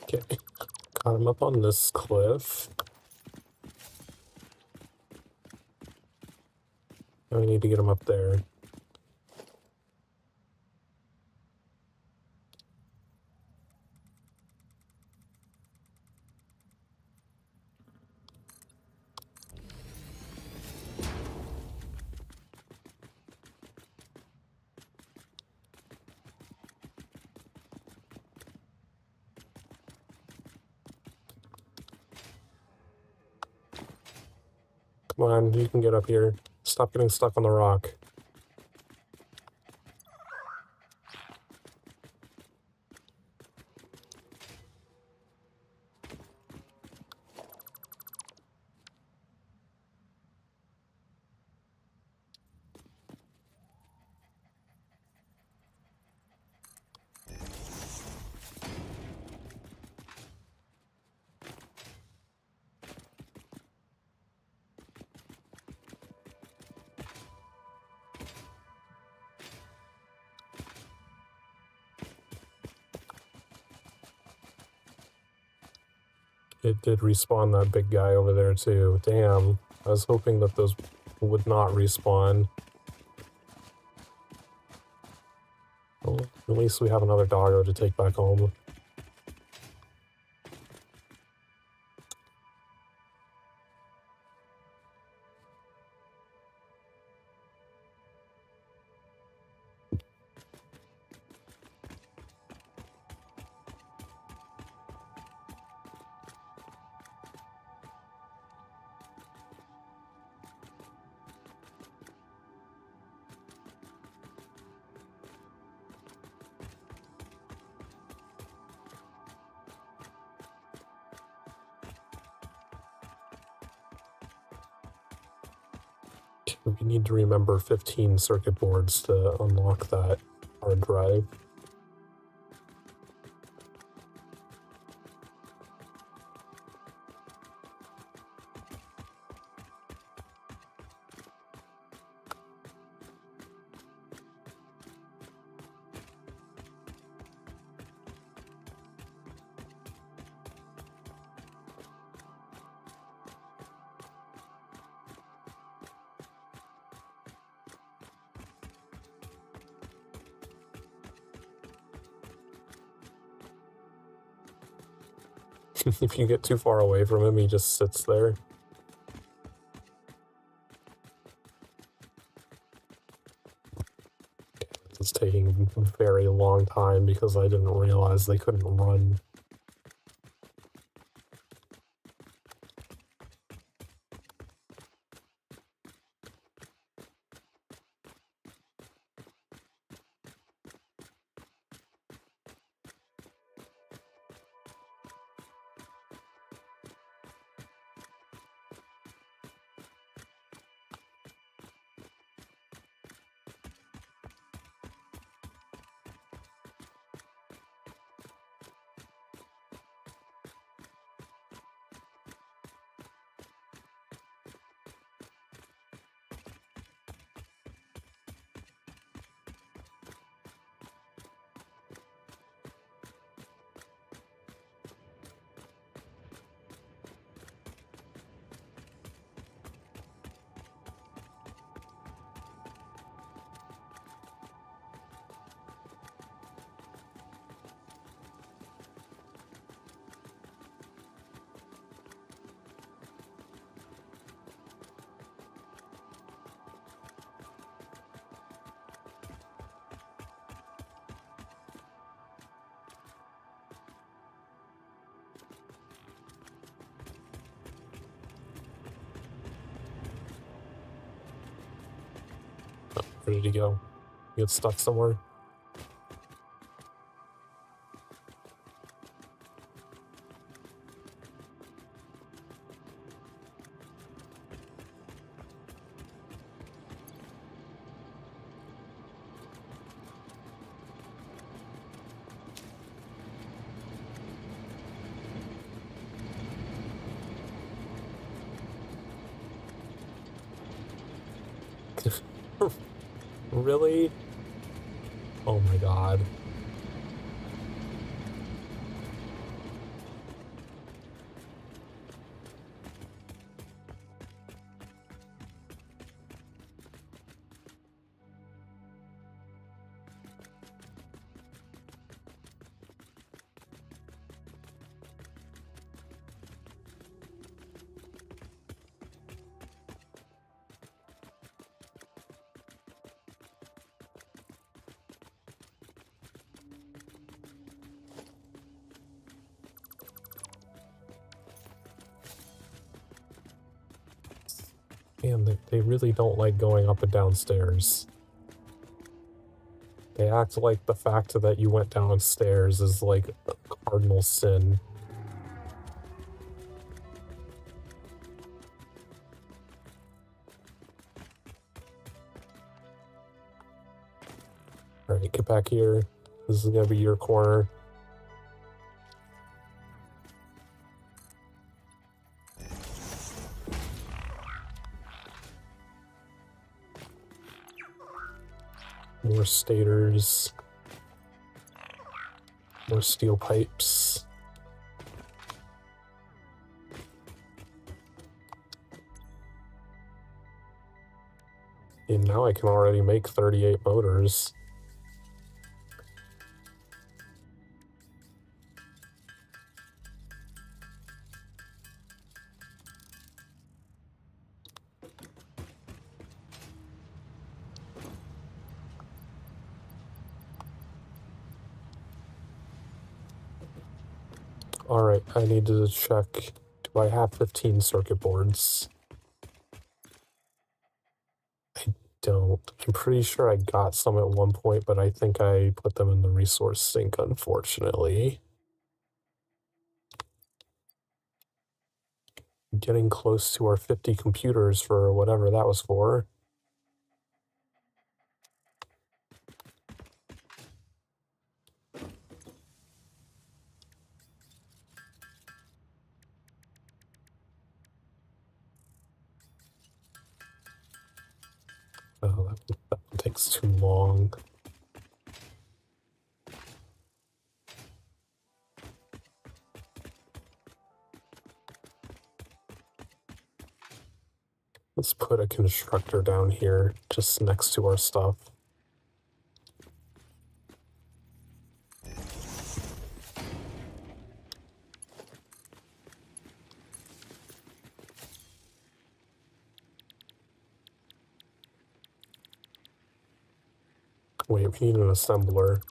Okay. Got him up on this cliff. Now we need to get him up there. Come on, you can get up here. Stop getting stuck on the rock. It did respawn that big guy over there too. Damn. I was hoping that those would not respawn. Well, at least we have another doggo to take back home. We need to remember 15 circuit boards to unlock that hard drive. If you get too far away from him, he just sits there. It's taking a very long time because I didn't realize they couldn't run. Where did he go? He get stuck somewhere? Really? Oh my god. Man, they really don't like going up and down stairs. They act like the fact that you went downstairs is like a cardinal sin. Alright, get back here. This is gonna be your corner. More stators. More steel pipes. And now I can already make 38 motors. Alright, I need to check. Do I have 15 circuit boards? I don't. I'm pretty sure I got some at one point, but I think I put them in the resource sink, unfortunately. Getting close to our 50 computers for whatever that was for. Oh, that one takes too long. Let's put a constructor down here, just next to our stuff. Wait, we need an assembler.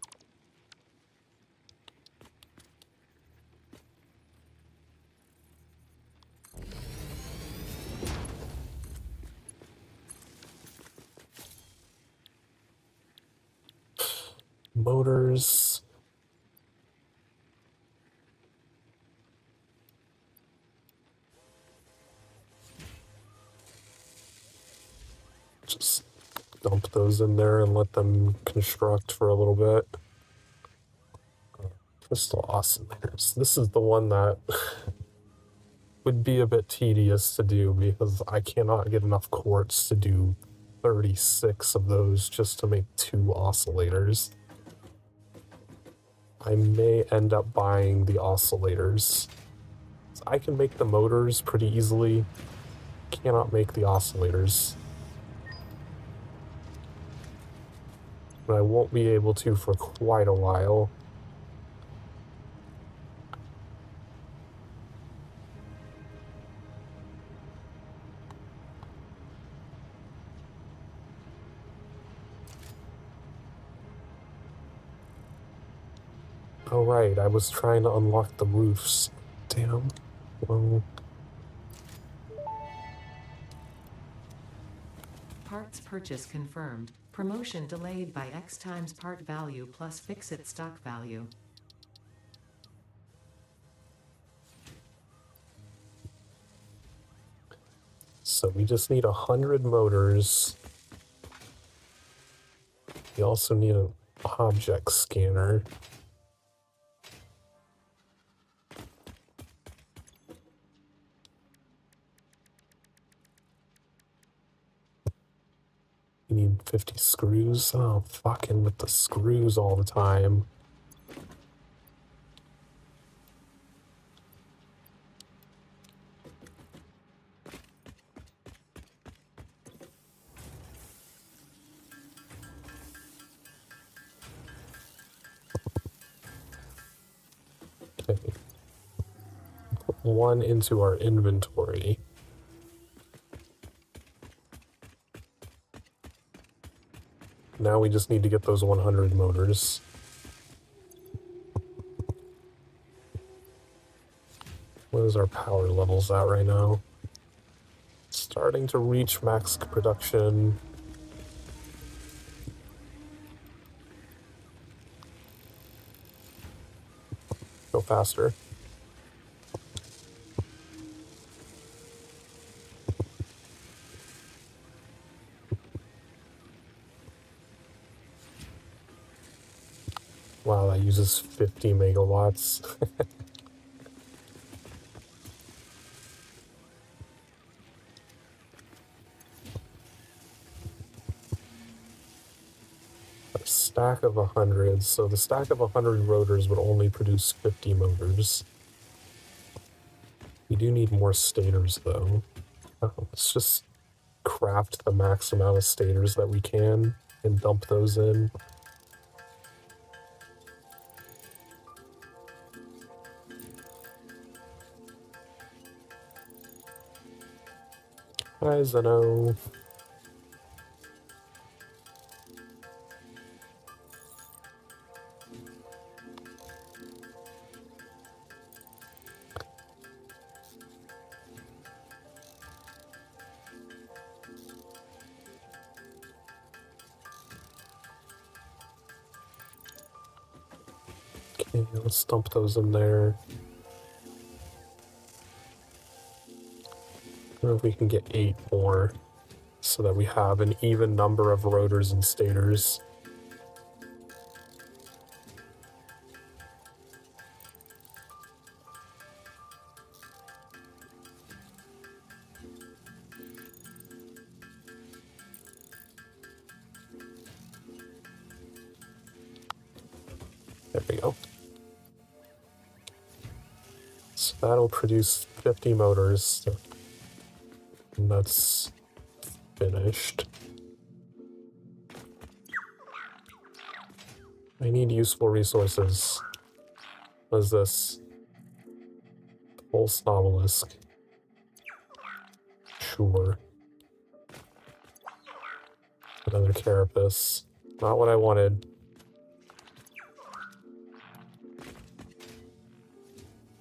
Motors. Just dump those in there and let them construct for a little bit. Crystal oscillators. This is the one that would be a bit tedious to do because I cannot get enough quartz to do 36 of those just to make 2 oscillators. I may end up buying the oscillators. So I can make the motors pretty easily, cannot make the oscillators. But I won't be able to for quite a while. Oh right, I was trying to unlock the roofs. Damn. Well, Parts purchase confirmed. Promotion delayed by X times part value plus fix-it stock value. so we just need 100 motors. We also need an object scanner. We need 50 screws. Oh, fucking with the screws all the time. Okay. Put 1 into our inventory. Now we just need to get those 100 motors. What is our power levels at right now? Starting to reach max production. Go faster. Wow, that uses 50 megawatts. A stack of 100, so the stack of 100 rotors would only produce 50 motors. We do need more stators though. Let's just craft the max amount of stators that we can and dump those in. Hi, Zeno. Okay, let's dump those in there. I wonder if we can get 8 more so that we have an even number of rotors and stators. There we go. So that'll produce 50 motors. And that's finished. I need useful resources. What is this? Pulse obelisk. Sure. Another carapace. Not what I wanted.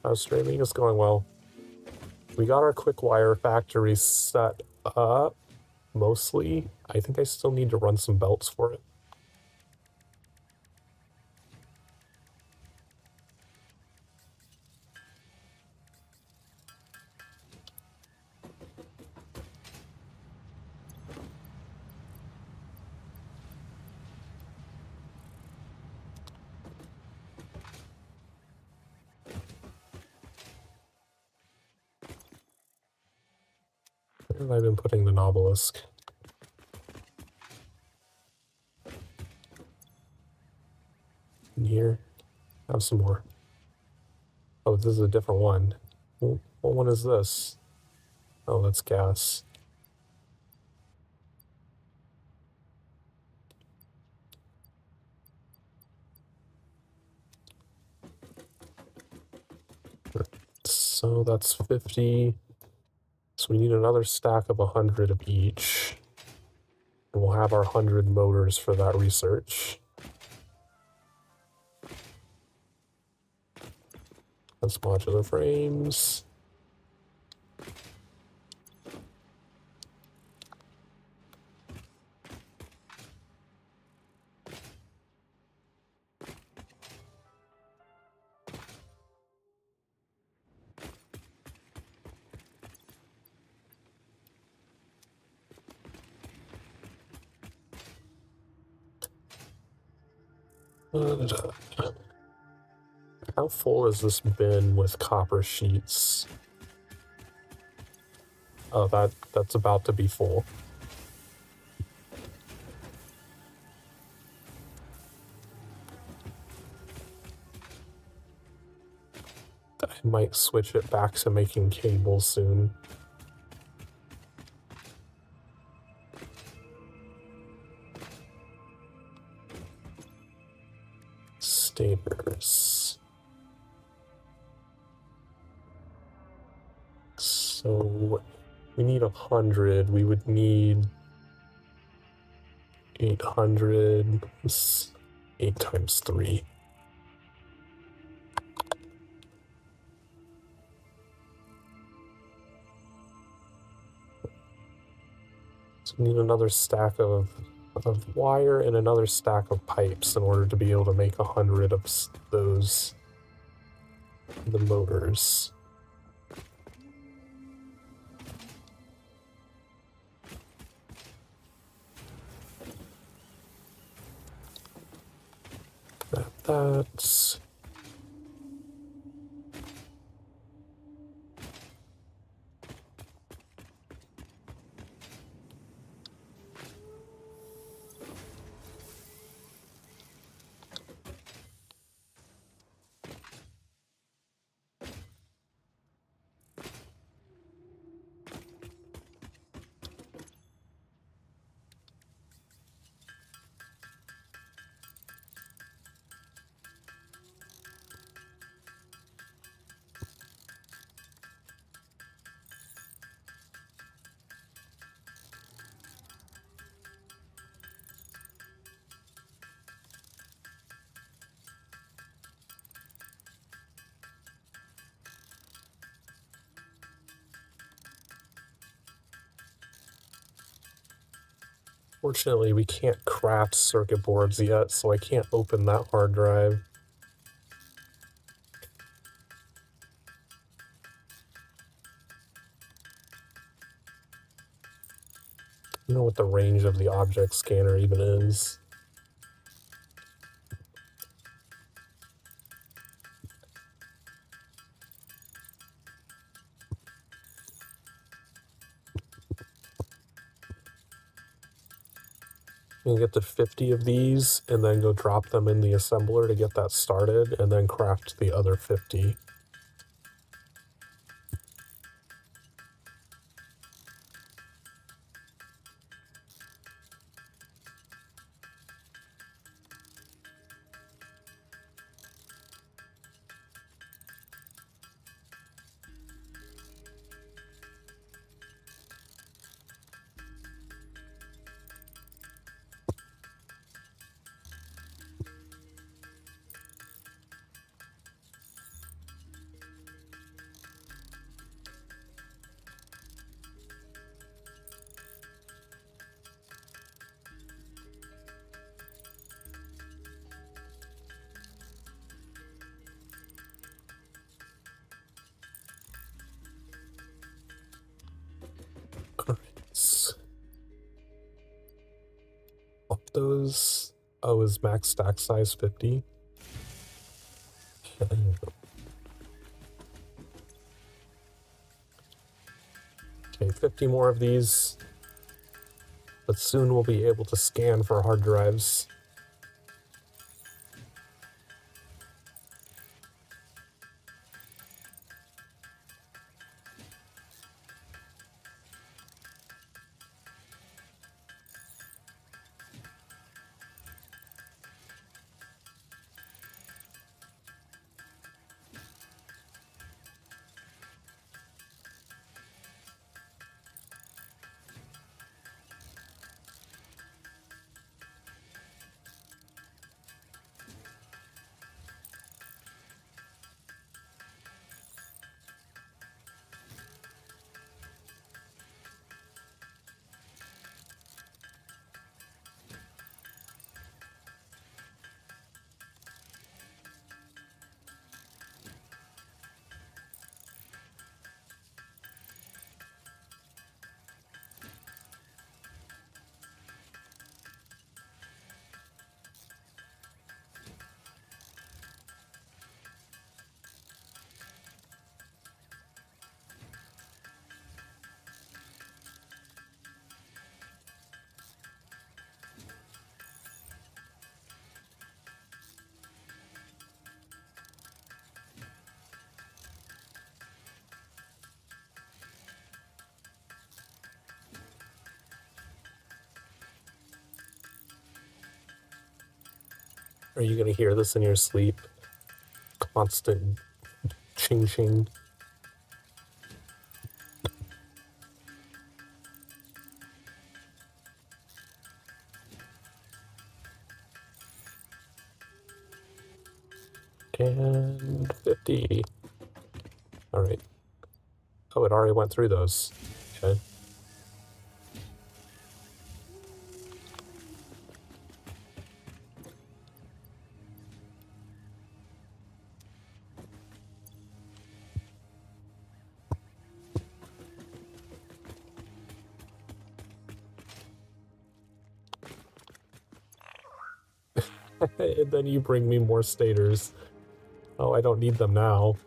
How's streaming? It's going well. We got our quick wire factory set up, mostly. I think I still need to run some belts for it. Where have I been putting the obelisk? In here. Have some more. Oh, this is a different one. What one is this? Oh, that's gas. So that's 50. So we need another stack of 100 of each. And we'll have our 100 motors for that research. That's modular frames. How full has this been with copper sheets? Oh, that's about to be full. I might switch it back to making cables soon. Stators. So we need 100. We would need 800. 8 times 3. So we need another stack of wire and another stack of pipes in order to be able to make 100 of those, the motors. That's Fortunately, we can't craft circuit boards yet, so I can't open that hard drive. I don't know what the range of the object scanner even is. You can get to 50 of these and then go drop them in the assembler to get that started and then craft the other 50. those? Oh, is max stack size 50? Okay, 50 more of these. But soon we'll be able to scan for hard drives. Are you gonna hear this in your sleep? Constant ching ching. And 50. Alright. Oh, it already went through those. Okay. And then you bring me more stators. Oh, I don't need them now.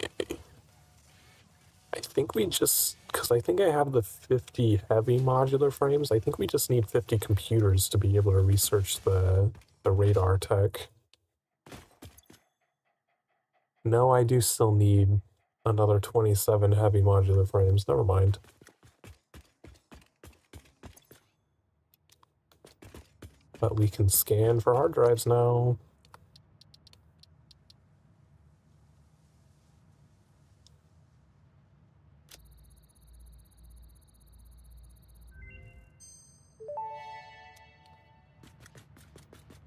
I think we just, because I think I have the 50 heavy modular frames, I think we just need 50 computers to be able to research the radar tech. No, I do still need another 27 heavy modular frames. Never mind. But we can scan for hard drives now.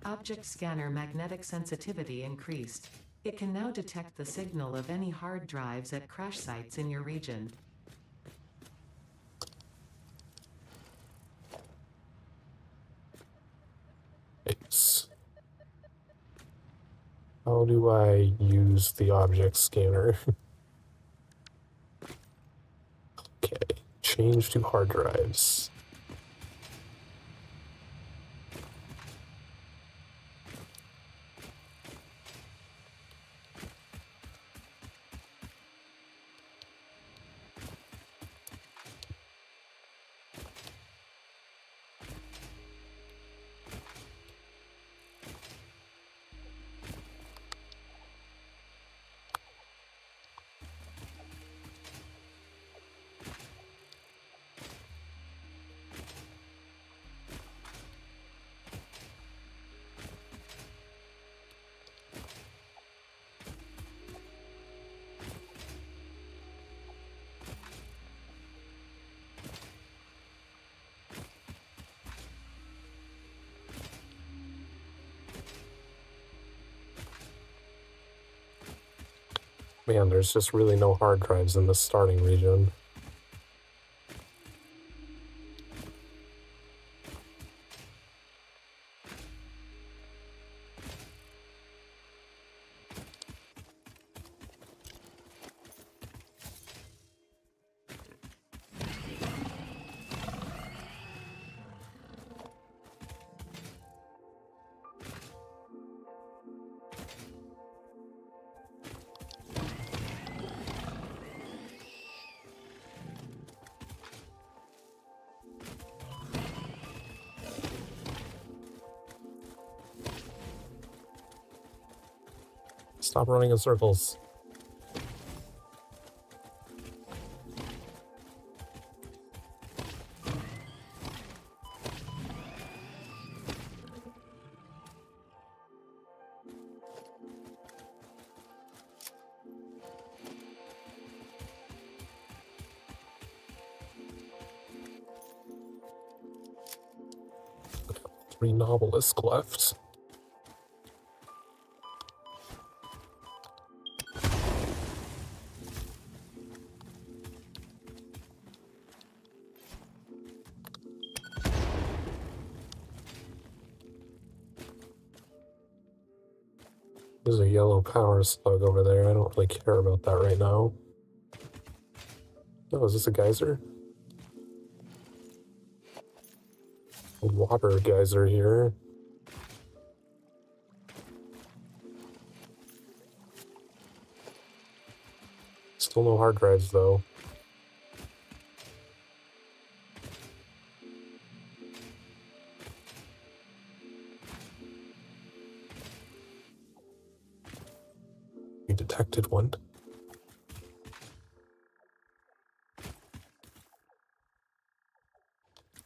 Object scanner magnetic sensitivity increased. It can now detect the signal of any hard drives at crash sites in your region. Nice. How do I use the object scanner? Okay, change to hard drives. Man, there's just really no hard drives in this starting region. Stop running in circles. Three novelists left. There's a yellow power slug over there. I don't really care about that right now. Oh, is this a geyser? A water geyser here. Still no hard drives, though. We detected one.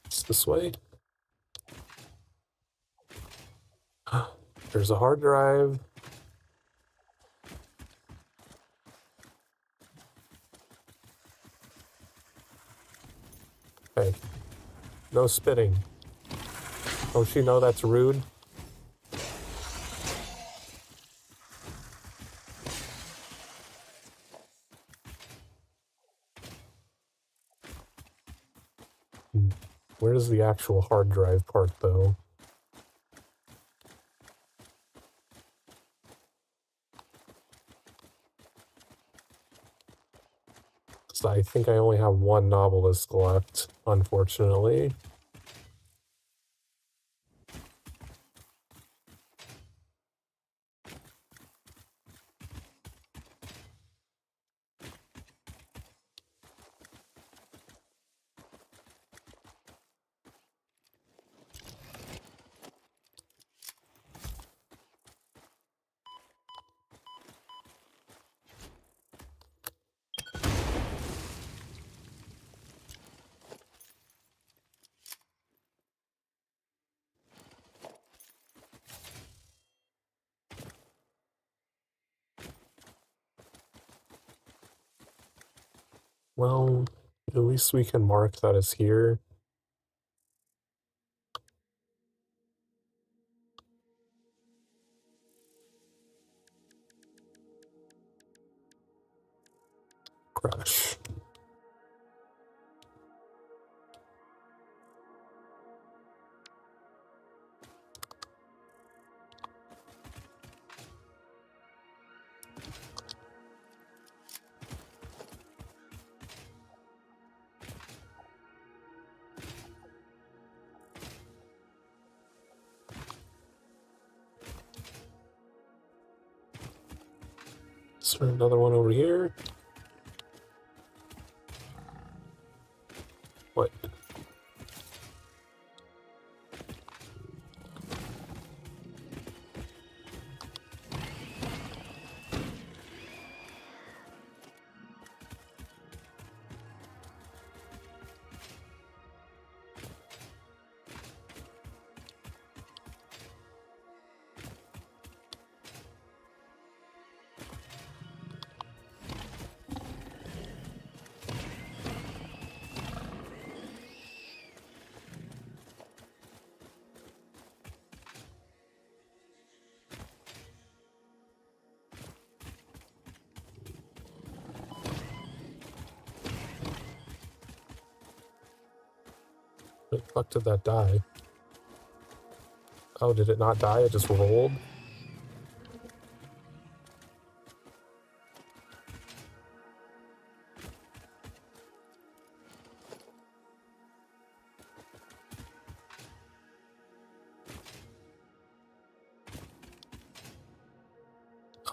It's this way. There's a hard drive. Hey, no spitting. Don't she know that's rude? Where's the actual hard drive part, though? So I think I only have one novelist left, unfortunately. Well, at least we can mark that as here. Crash. Is there another one over here? What? Where the fuck did that die? Oh, did it not die? It just rolled?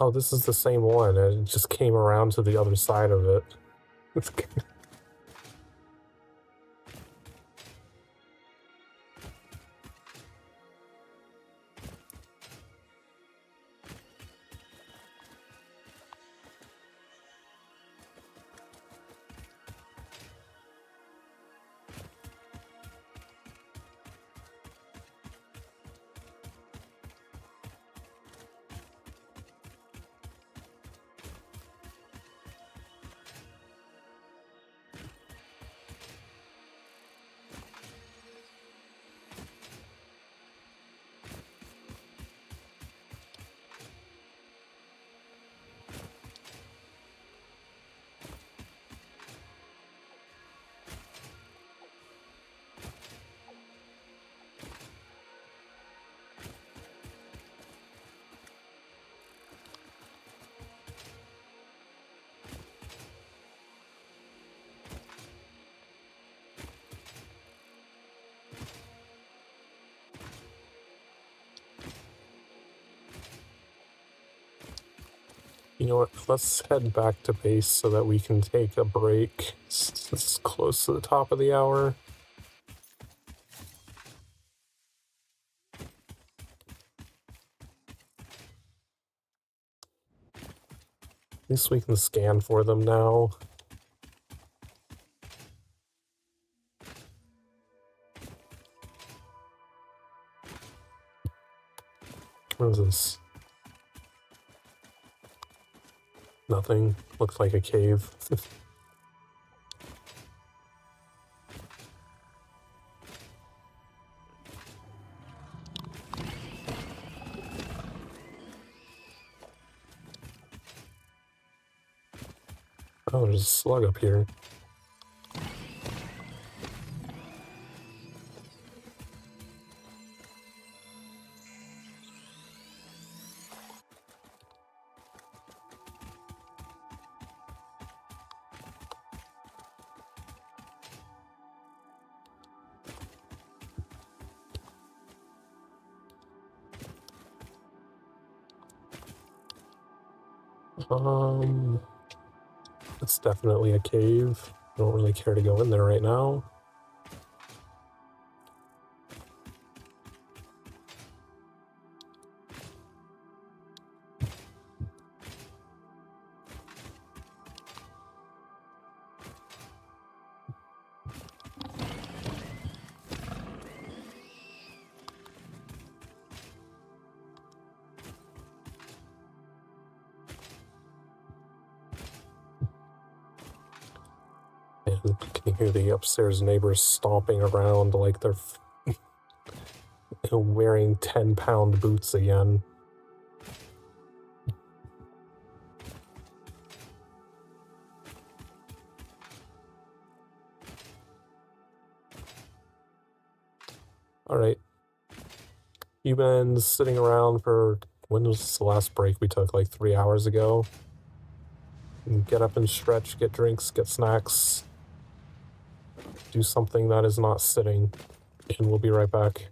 Oh, this is the same one. It just came around to the other side of it. You know what? Let's head back to base so that we can take a break. It's close to the top of the hour. At least we can scan for them now. What is this? Nothing. Looks like a cave. Oh, there's a slug up here. It's definitely a cave. I don't really care to go in there right now. And you can hear the upstairs neighbors stomping around like they're wearing 10-pound boots again. Alright. You've been sitting around for... When was the last break we took? Like 3 hours ago? Get up and stretch, get drinks, get snacks. Do something that is not sitting. And we'll be right back.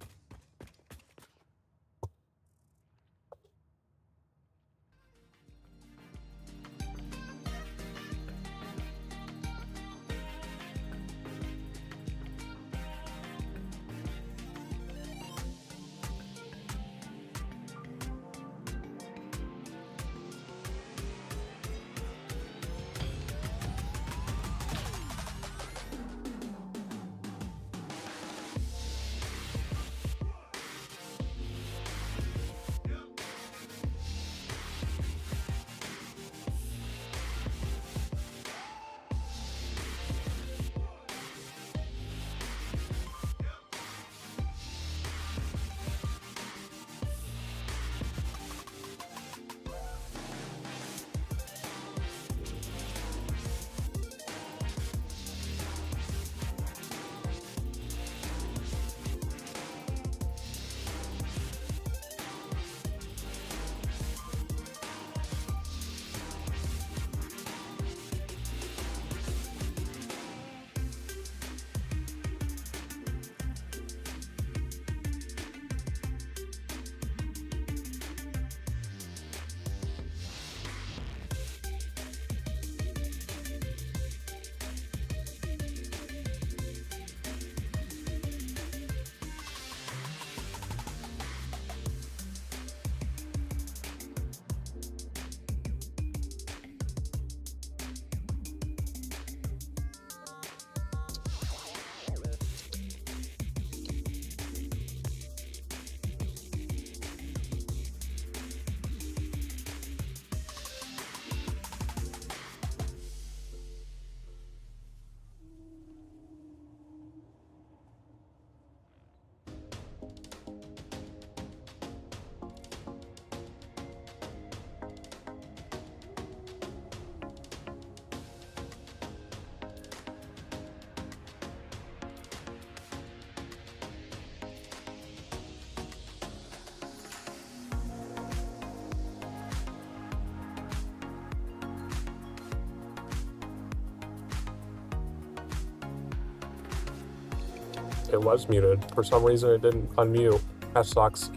It was muted. For some reason, it didn't unmute. That sucks.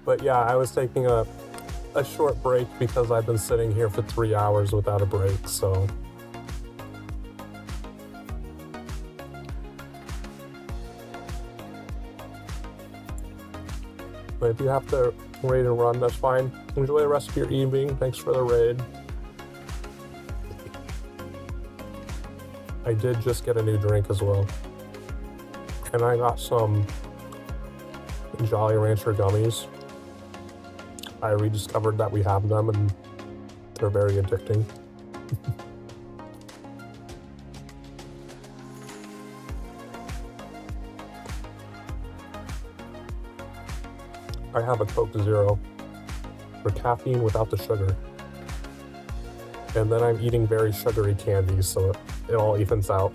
But yeah, I was taking a short break because I've been sitting here for 3 hours without a break, so... But if you have to raid and run, that's fine. Enjoy the rest of your evening. Thanks for the raid. I did just get a new drink as well. And I got some Jolly Rancher gummies. I rediscovered that we have them and they're very addicting. I have a Coke Zero for caffeine without the sugar. And then I'm eating very sugary candies, so it all evens out.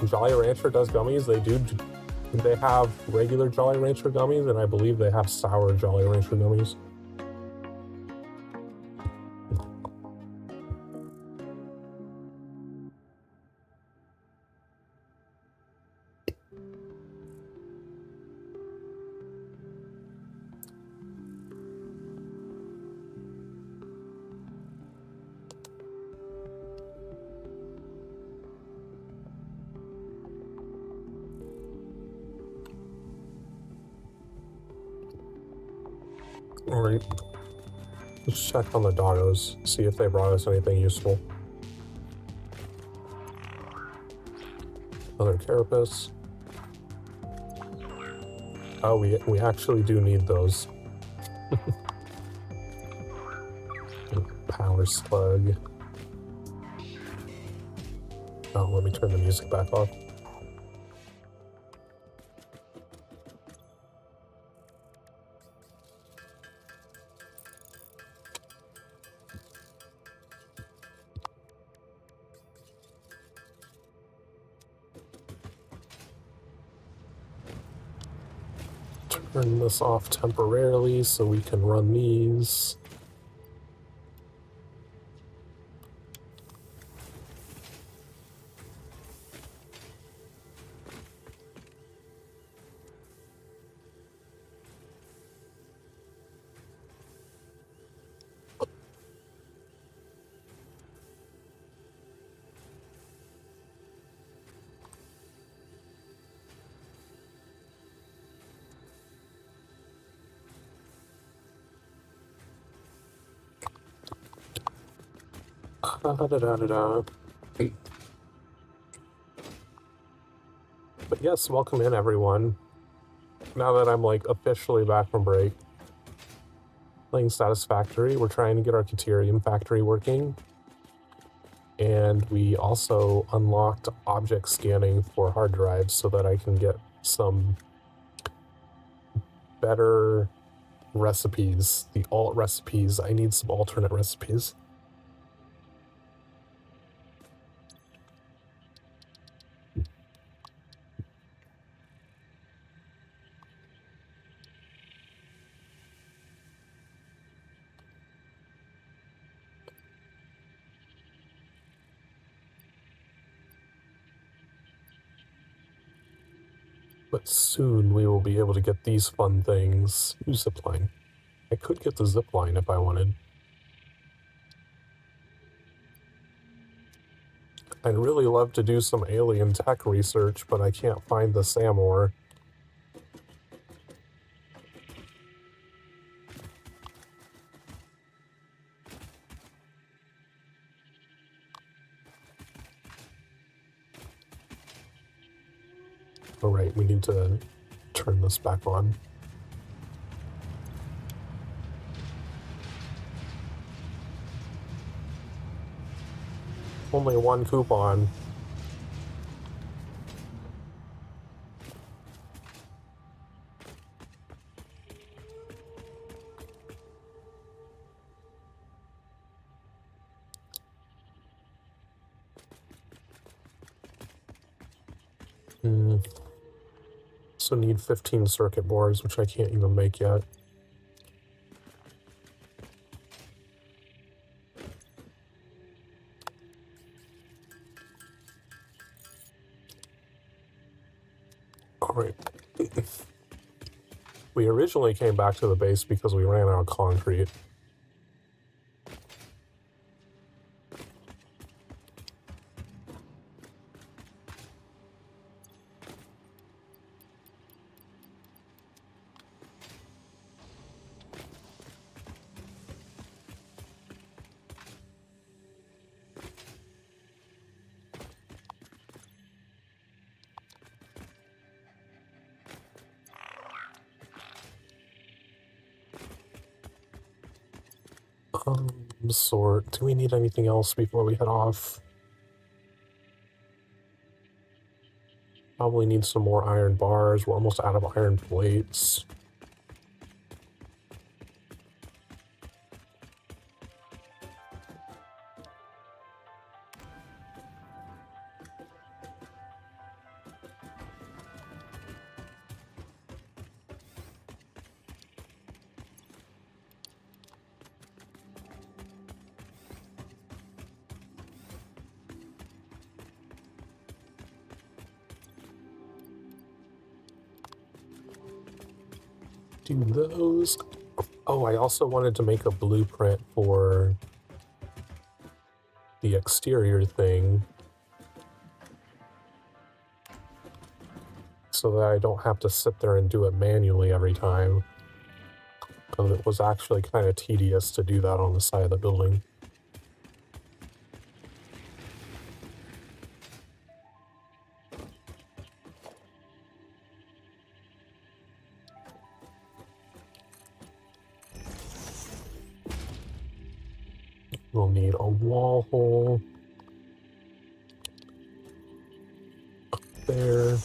Jolly Rancher does gummies. They have regular Jolly Rancher gummies, and I believe they have sour Jolly Rancher gummies. Alright, let's check on the doggos, see if they brought us anything useful. Another carapace. Oh, we actually do need those. Power slug. Oh, let me turn the music back off. Turn this off temporarily so we can run these. But yes, welcome in everyone. Now that I'm like officially back from break, playing Satisfactory, we're trying to get our Caterium factory working. And we also unlocked object scanning for hard drives so that I can get some better recipes, the alt recipes. I need some alternate recipes. But soon we will be able to get these fun things. Zipline. I could get the zipline if I wanted. I'd really love to do some alien tech research, but I can't find the SAM ore. Oh right, we need to turn this back on. Only one coupon. So need 15 circuit boards, which I can't even make yet. Right. We originally came back to the base because we ran out of concrete. Sort. Do we need anything else before we head off? Probably need some more iron bars. We're almost out of iron plates. Do those. Oh, I also wanted to make a blueprint for the exterior thing so that I don't have to sit there and do it manually every time. Because it was actually kind of tedious to do that on the side of the building. We'll need a wall hole up there.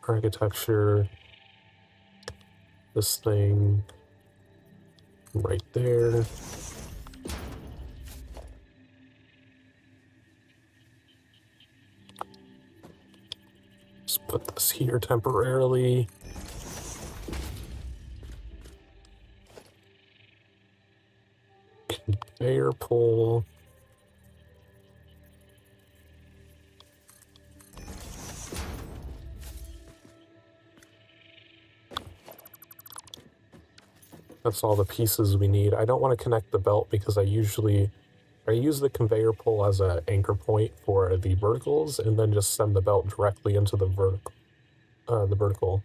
Architecture. This thing right there. Just put this here temporarily. Conveyor pole. That's all the pieces we need. I don't want to connect the belt because I use the conveyor pole as an anchor point for the verticals and then just send the belt directly into the vertical.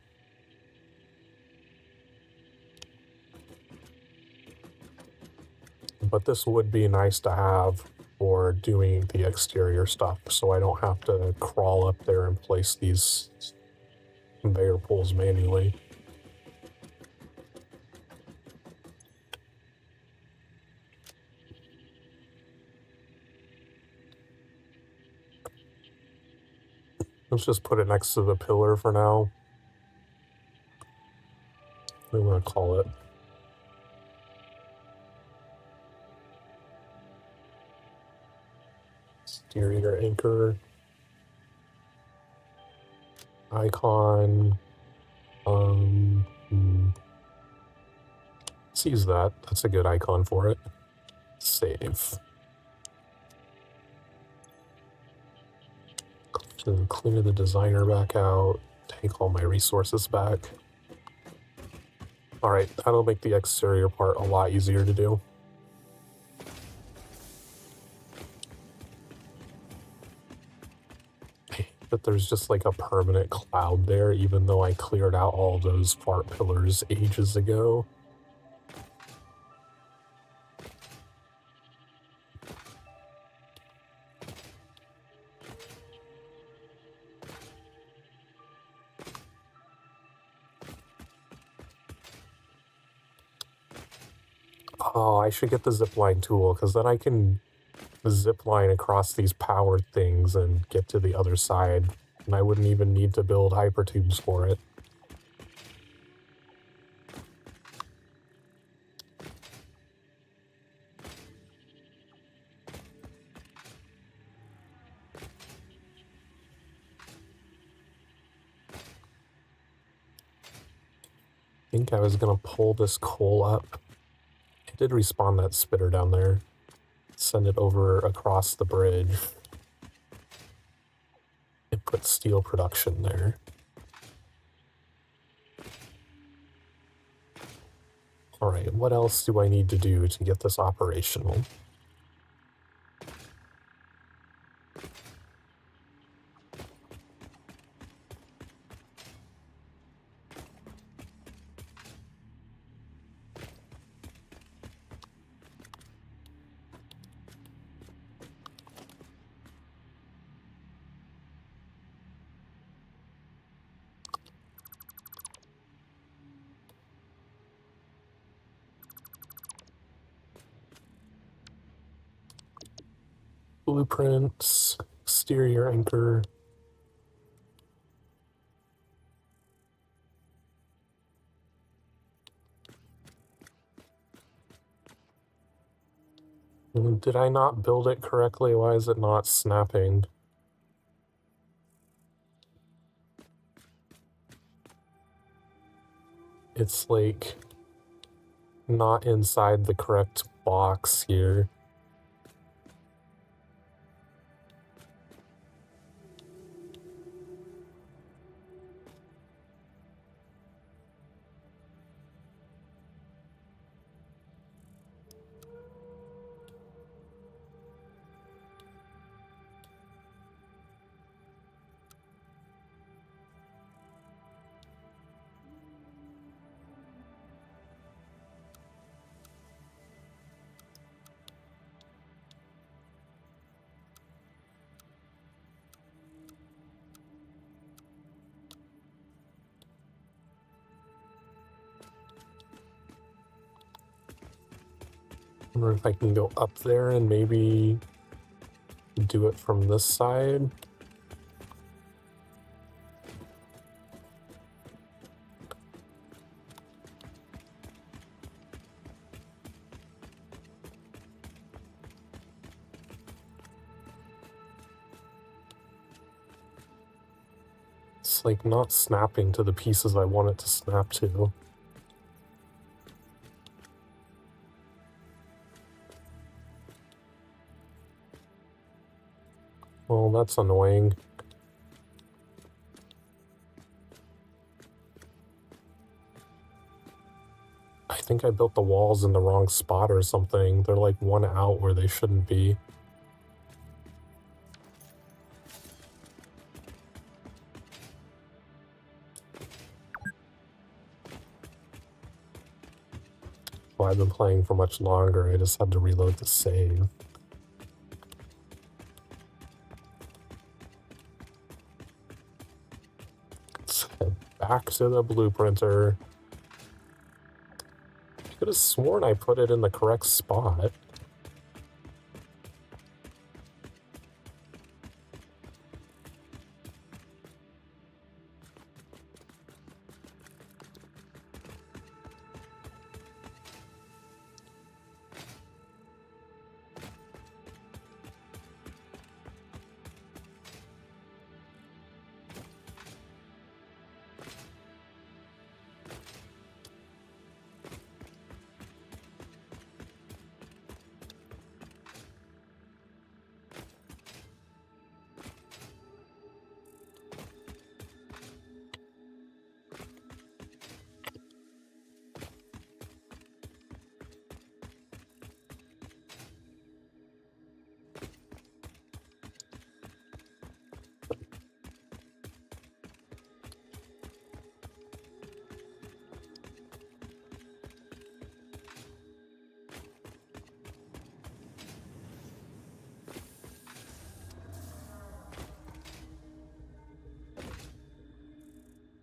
But this would be nice to have for doing the exterior stuff so I don't have to crawl up there and place these conveyor poles manually. Let's just put it next to the pillar for now. What do we want to call it? Exterior anchor. Icon. Let's use that. That's a good icon for it. Save. To clear the designer back out, take all my resources back. Alright, that'll make the exterior part a lot easier to do. But there's just like a permanent cloud there, even though I cleared out all those part pillars ages ago. Oh, I should get the zipline tool, because then I can zipline across these powered things and get to the other side, and I wouldn't even need to build hypertubes for it. I think I was gonna pull this coal up. I did respawn that spitter down there. Send it over across the bridge. And put put steel production there. Alright, what else do I need to do to get this operational? Blueprints, exterior anchor. Did I not build it correctly? Why is it not snapping? It's like not inside the correct box here. I wonder if I can go up there and maybe do it from this side. It's like not snapping to the pieces I want it to snap to. Well, that's annoying. I think I built the walls in the wrong spot or something. They're like one out where they shouldn't be. Well, I've been playing for much longer. I just had to reload the save. Let's head back to the blueprinter. I could have sworn I put it in the correct spot.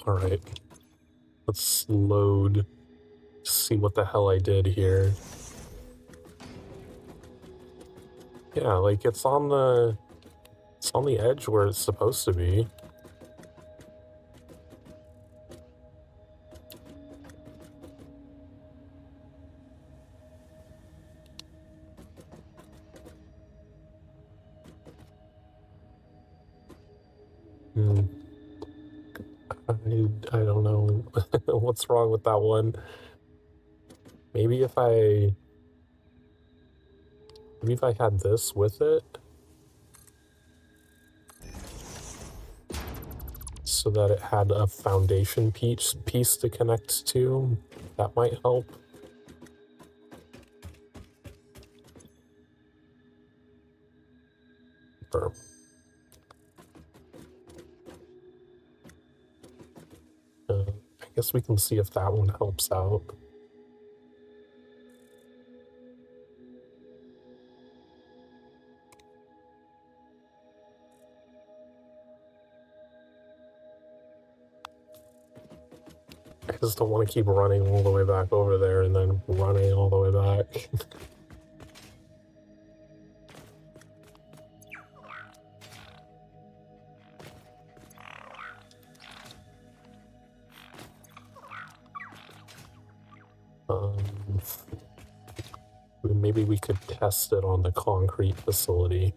Alright. Let's load. See what the hell I did here. Yeah, like it's on the edge where it's supposed to be. Hmm. I don't know what's wrong with that one. Maybe if I had this with it. so that it had a foundation piece to connect to. That might help. Or, I guess we can see if that one helps out. I just don't want to keep running all the way back over there and then running all the way back. Maybe we could test it on the concrete facility.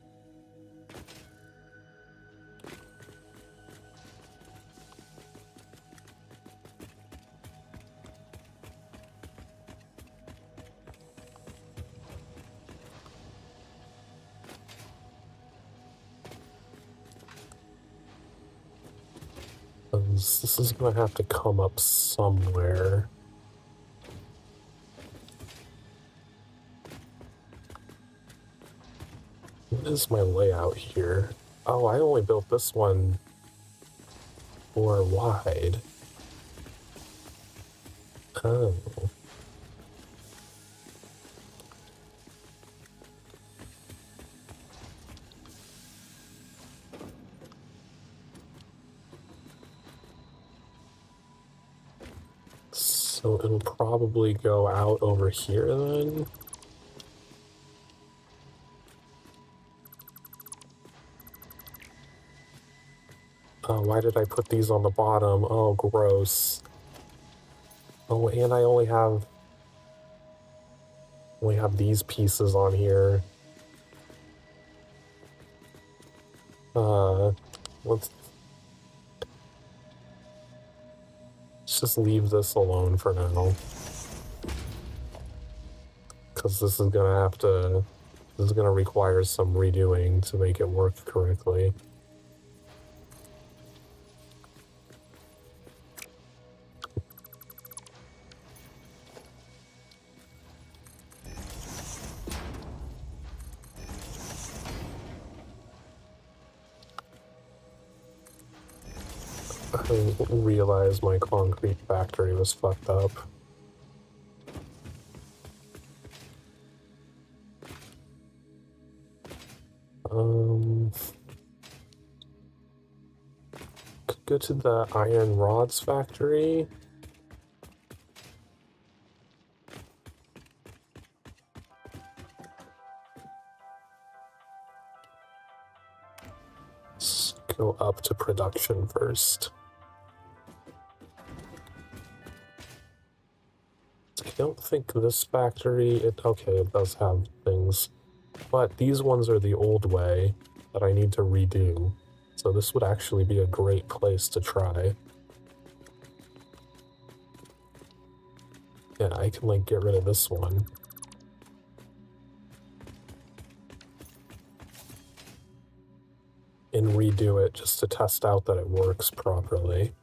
This is gonna have to come up somewhere. What is my layout here? Oh, I only built this one 4 wide. Oh. So it'll probably go out over here then? Why did I put these on the bottom? Oh, gross. Oh, and I only have these pieces on here. Let's just leave this alone for now. Because this is gonna require some redoing to make it work correctly. I didn't realize my concrete factory was fucked up. Could go to the iron rods factory. Let's go up to production first. I don't think this factory, okay, it does have things, but these ones are the old way that I need to redo. So this would actually be a great place to try. Yeah, I can like get rid of this one. And redo it just to test out that it works properly.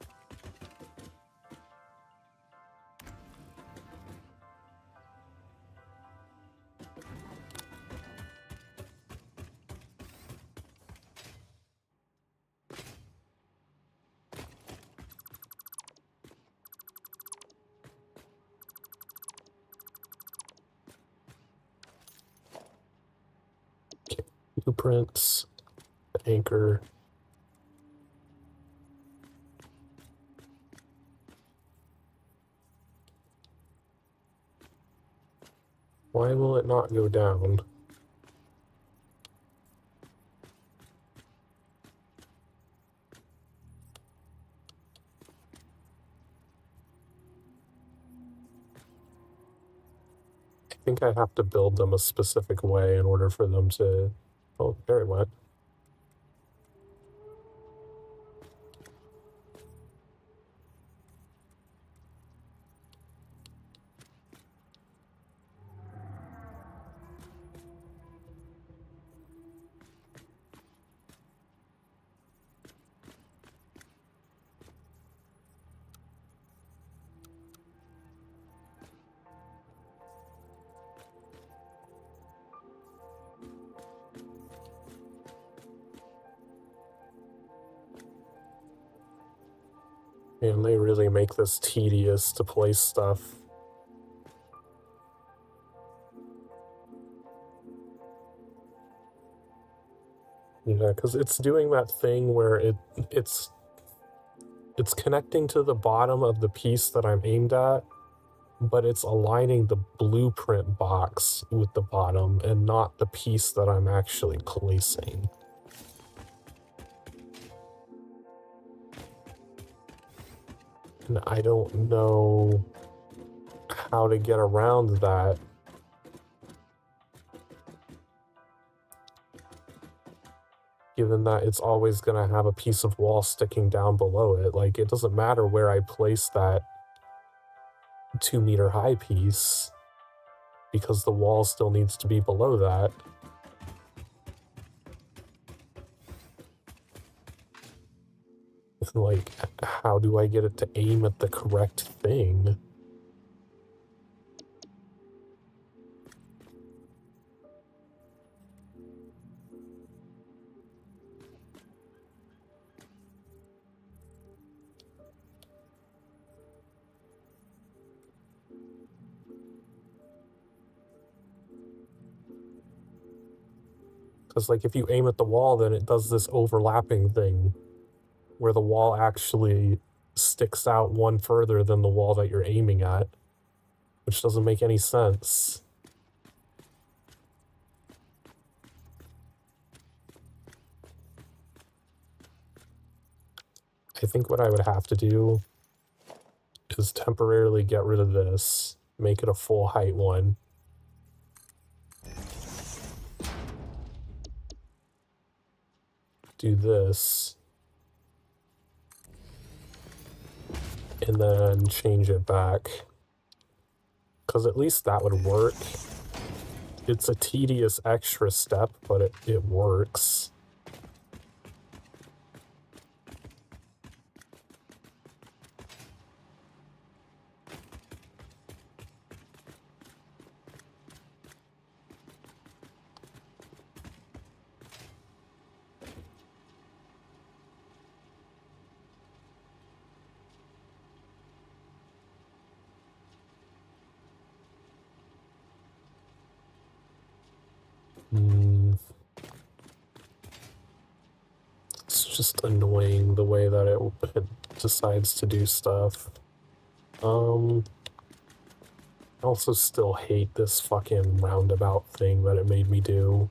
Blueprints, the anchor. Why will it not go down? I think I have to build them a specific way in order for them to... Oh, there it went. Man, they really make this tedious to place stuff. Yeah, because it's doing that thing where it's connecting to the bottom of the piece that I'm aimed at, but it's aligning the blueprint box with the bottom and not the piece that I'm actually placing. And I don't know how to get around that. Given that it's always going to have a piece of wall sticking down below it. Like, it doesn't matter where I place that 2-meter high piece, because the wall still needs to be below that. Like, how do I get it to aim at the correct thing? Because, like, if you aim at the wall, then it does this overlapping thing where the wall actually sticks out one further than the wall that you're aiming at, which doesn't make any sense. I think what I would have to do is temporarily get rid of this, make it a full height one. Do this. And then change it back. Because at least that would work. It's a tedious extra step, but it works. It's just annoying the way that it decides to do stuff. I also still hate this fucking roundabout thing that it made me do.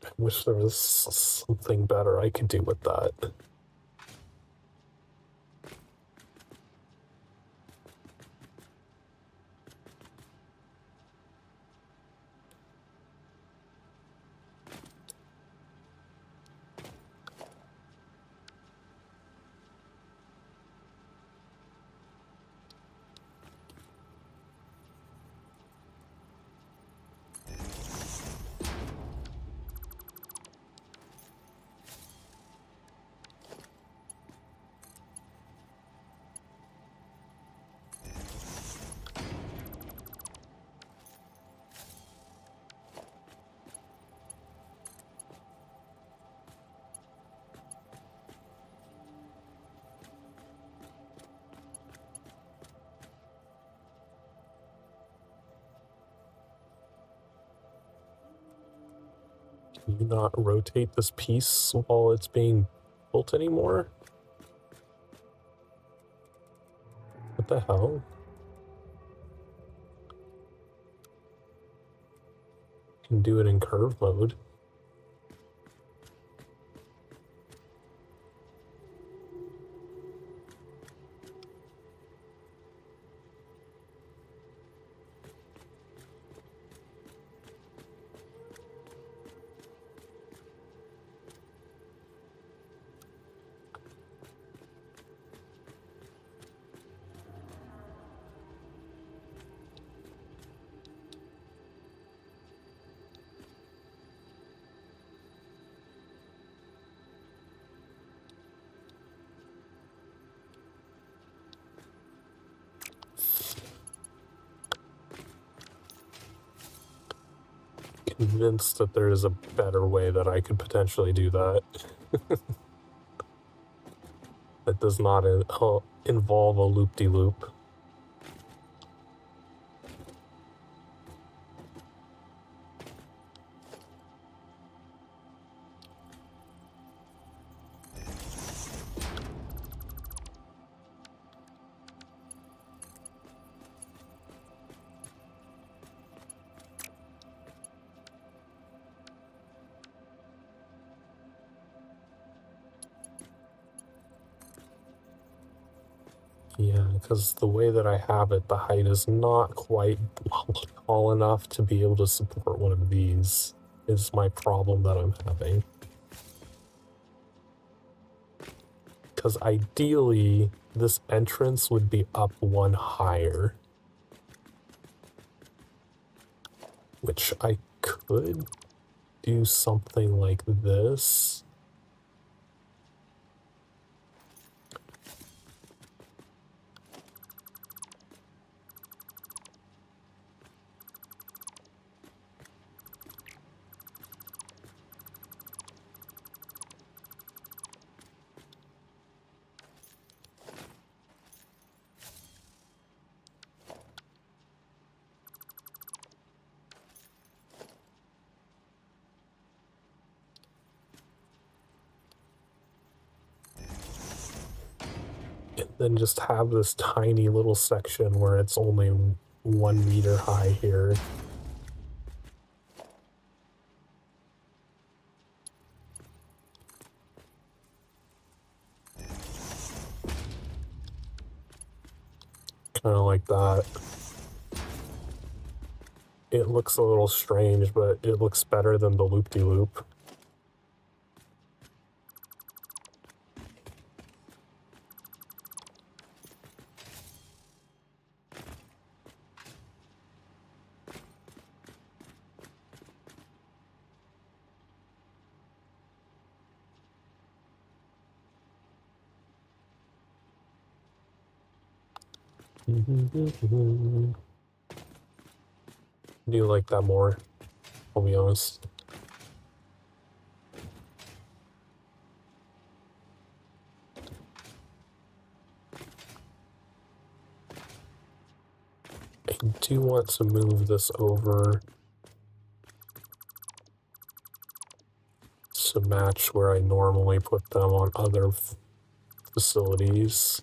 I wish there was something better I could do with that. Can you not rotate this piece while it's being built anymore? What the hell? Can do it in curve mode. convinced that there is a better way that I could potentially do that. That does not involve a loop-de-loop. Yeah, because the way that I have it, the height is not quite tall enough to be able to support one of these, is my problem that I'm having. Because ideally, this entrance would be up one higher. Which I could do something like this. And then just have this tiny little section where it's only 1 meter high here. Kind of like that. It looks a little strange, but it looks better than the loop-de-loop. Do you like that more? I'll be honest. I do want to move this over to match where I normally put them on other facilities.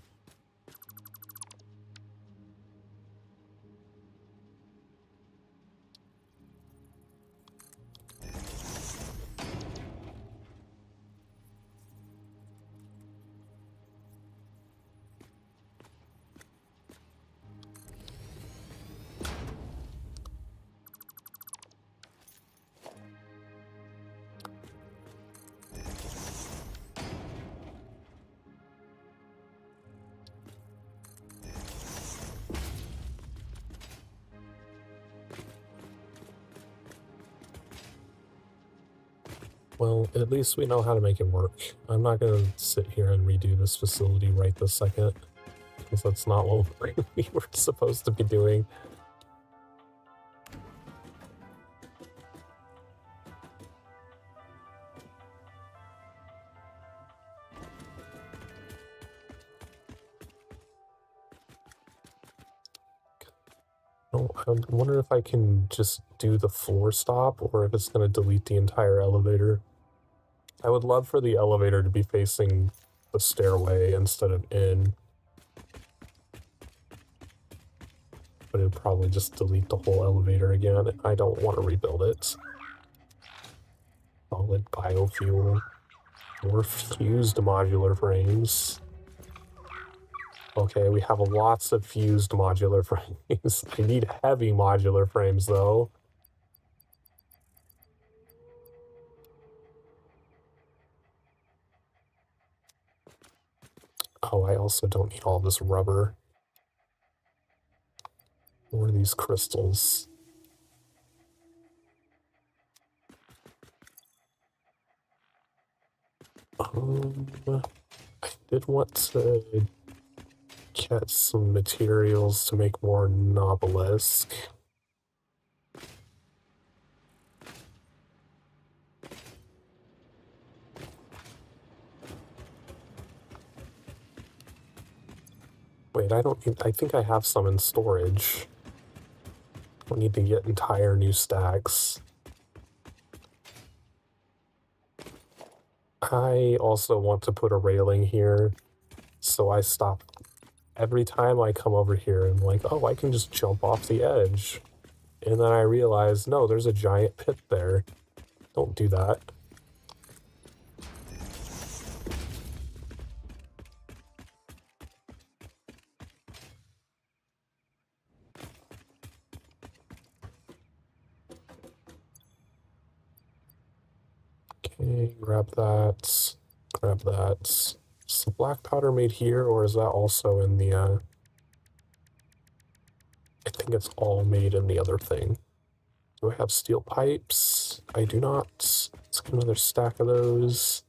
Well, at least we know how to make it work. I'm not going to sit here and redo this facility right this second, because that's not what we were supposed to be doing. Oh, I wonder if I can just do the floor stop, or if it's going to delete the entire elevator. I would love for the elevator to be facing the stairway instead of in. But it'd probably just delete the whole elevator again, and I don't want to rebuild it. Solid biofuel. More fused modular frames. Okay, we have lots of fused modular frames. I need heavy modular frames, though. Oh, I also don't need all this rubber. Or these crystals. I did want to get some materials to make more Nobelisc. Wait, I don't need, I think I have some in storage. Don't need to get entire new stacks. I also want to put a railing here, so I stop. Every time I come over here, I'm like, oh, I can just jump off the edge. And then I realize, no, there's a giant pit there. Don't do that. Okay, grab that. Grab that. Is the black powder made here, or is that also in the, I think it's all made in the other thing. Do I have steel pipes? I do not. Let's get another stack of those.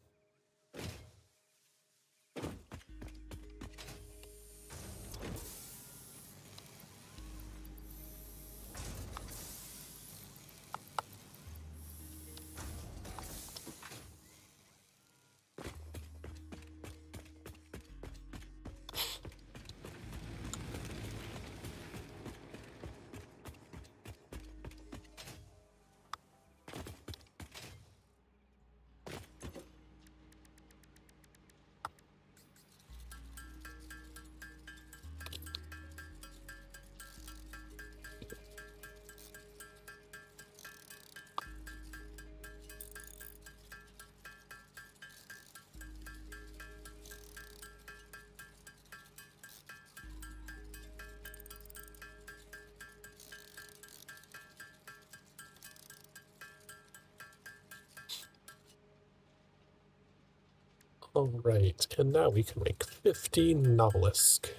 Alright, and now we can make 50 Novelisk.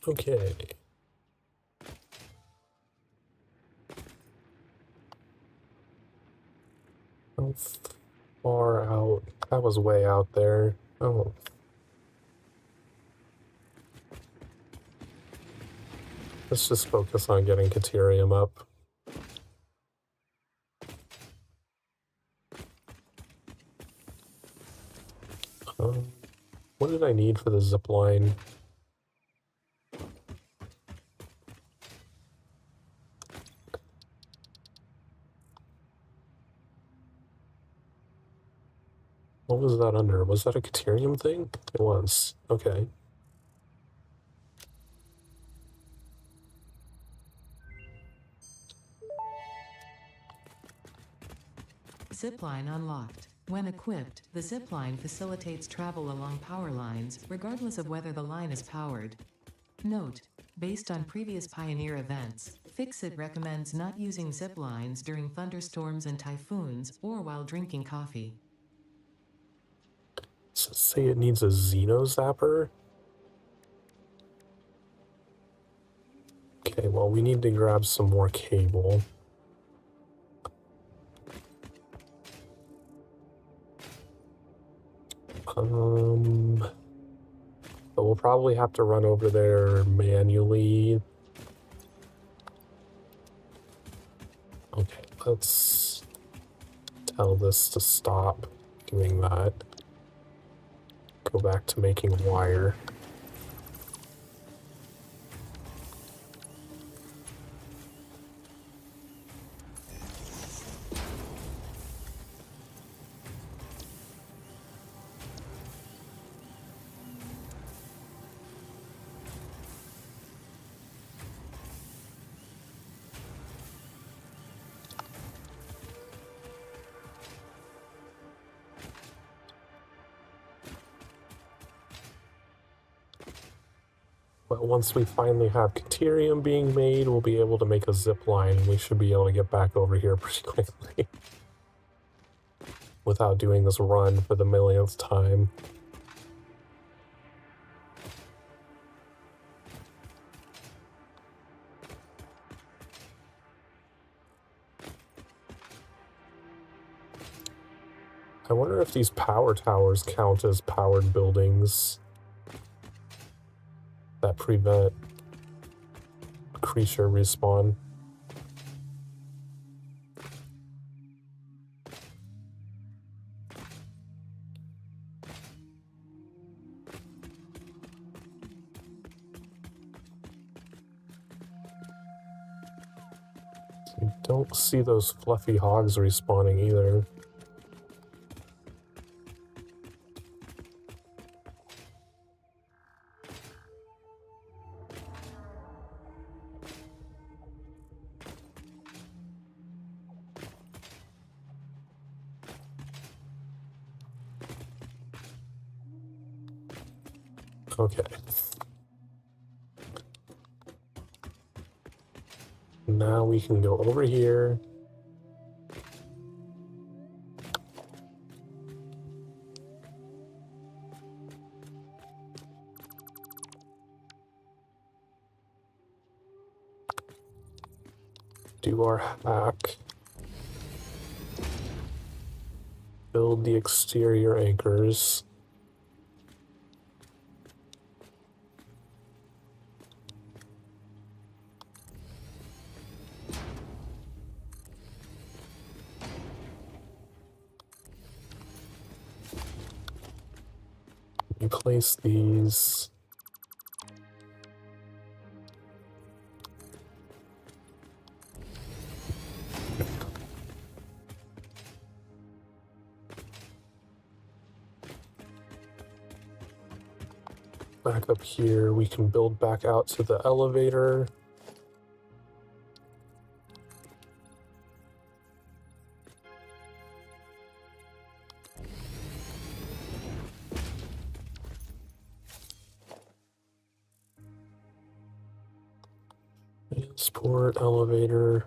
Okay. How far out? That was way out there. Oh. Let's just focus on getting Caterium up. What did I need for the zip line? What was that under? Was that a Caterium thing? It was. Okay. Zipline unlocked. When equipped, the zipline facilitates travel along power lines, regardless of whether the line is powered. Note: based on previous Pioneer events, Fixit recommends not using ziplines during thunderstorms and typhoons, or while drinking coffee. Does it say it needs a Xeno Zapper? Okay, well, we need to grab some more cable. But we'll probably have to run over there manually. Okay, let's tell this to stop doing that. Go back to making wire. But once we finally have Caterium being made, we'll be able to make a zip line, and we should be able to get back over here pretty quickly. Without doing this run for the millionth time. I wonder if these power towers count as powered buildings that prevent creature respawn. I don't see those fluffy hogs respawning either. Okay. Now we can go over here. Do our hack. Build the exterior anchors. We place these. Back up here, we can build back out to the elevator. Transport elevator.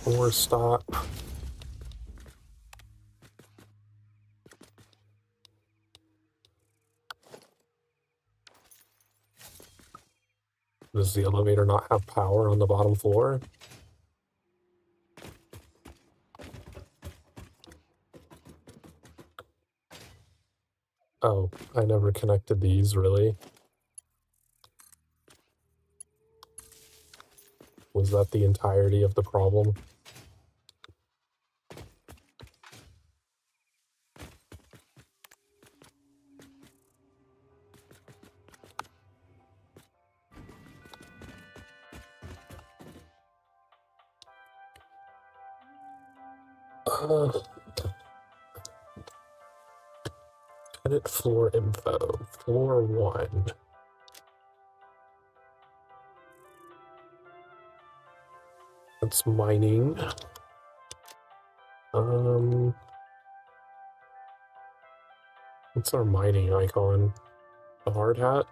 More stop. Does the elevator not have power on the bottom floor? Oh, I never connected these, really. Was that the entirety of the problem? Edit floor info. Floor 1. That's mining. What's our mining icon? The hard hat?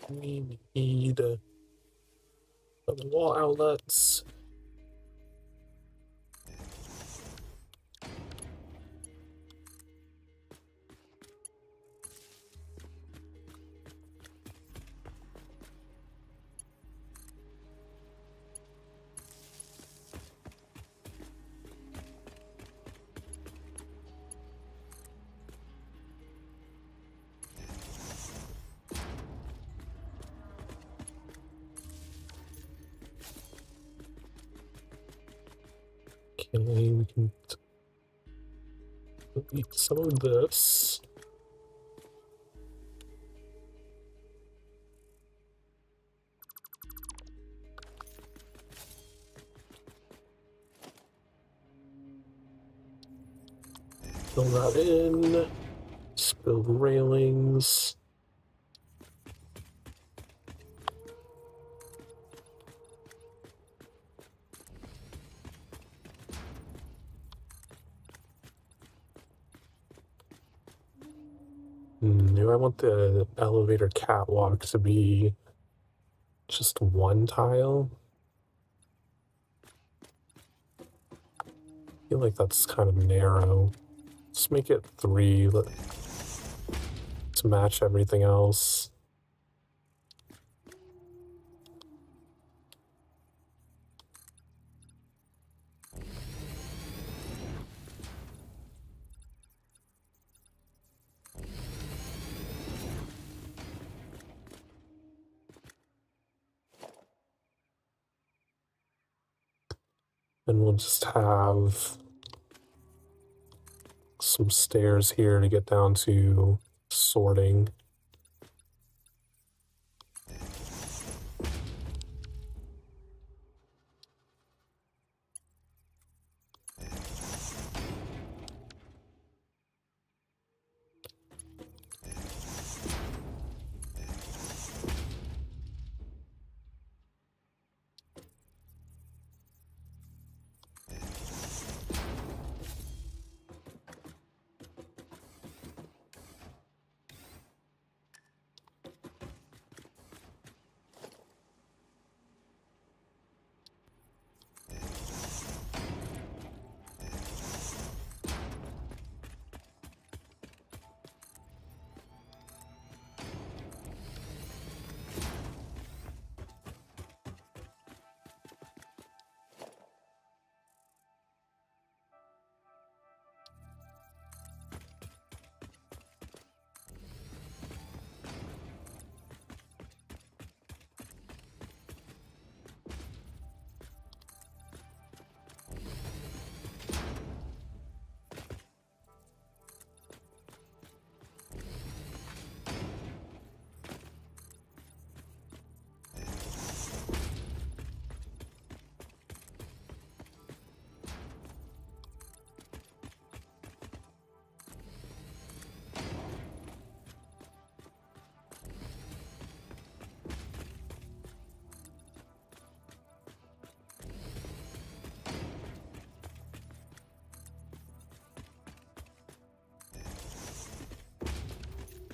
We need the wall outlets. Okay, we can delete some of this. Fill that in. Just build railings. Do I want the elevator catwalk to be just one tile? I feel like that's kind of narrow. Let's make it 3 to match everything else. And we'll just have some stairs here to get down to sorting.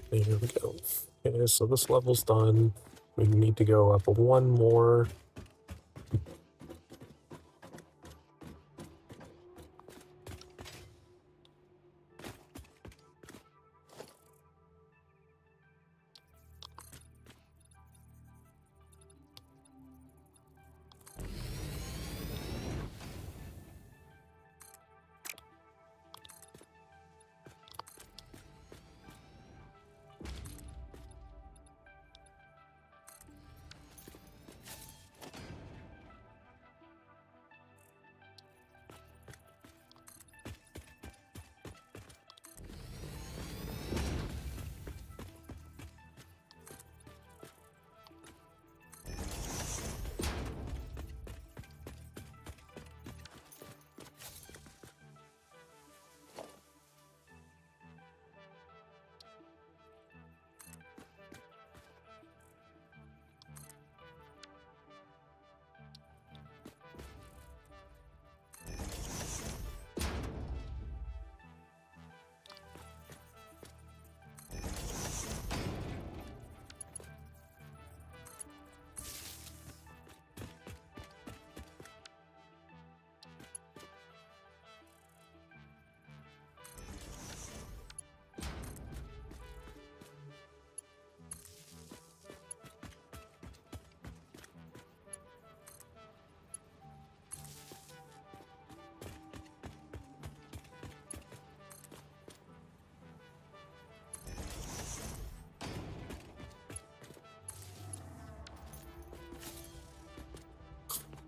There we go. Okay, so this level's done. We need to go up one more.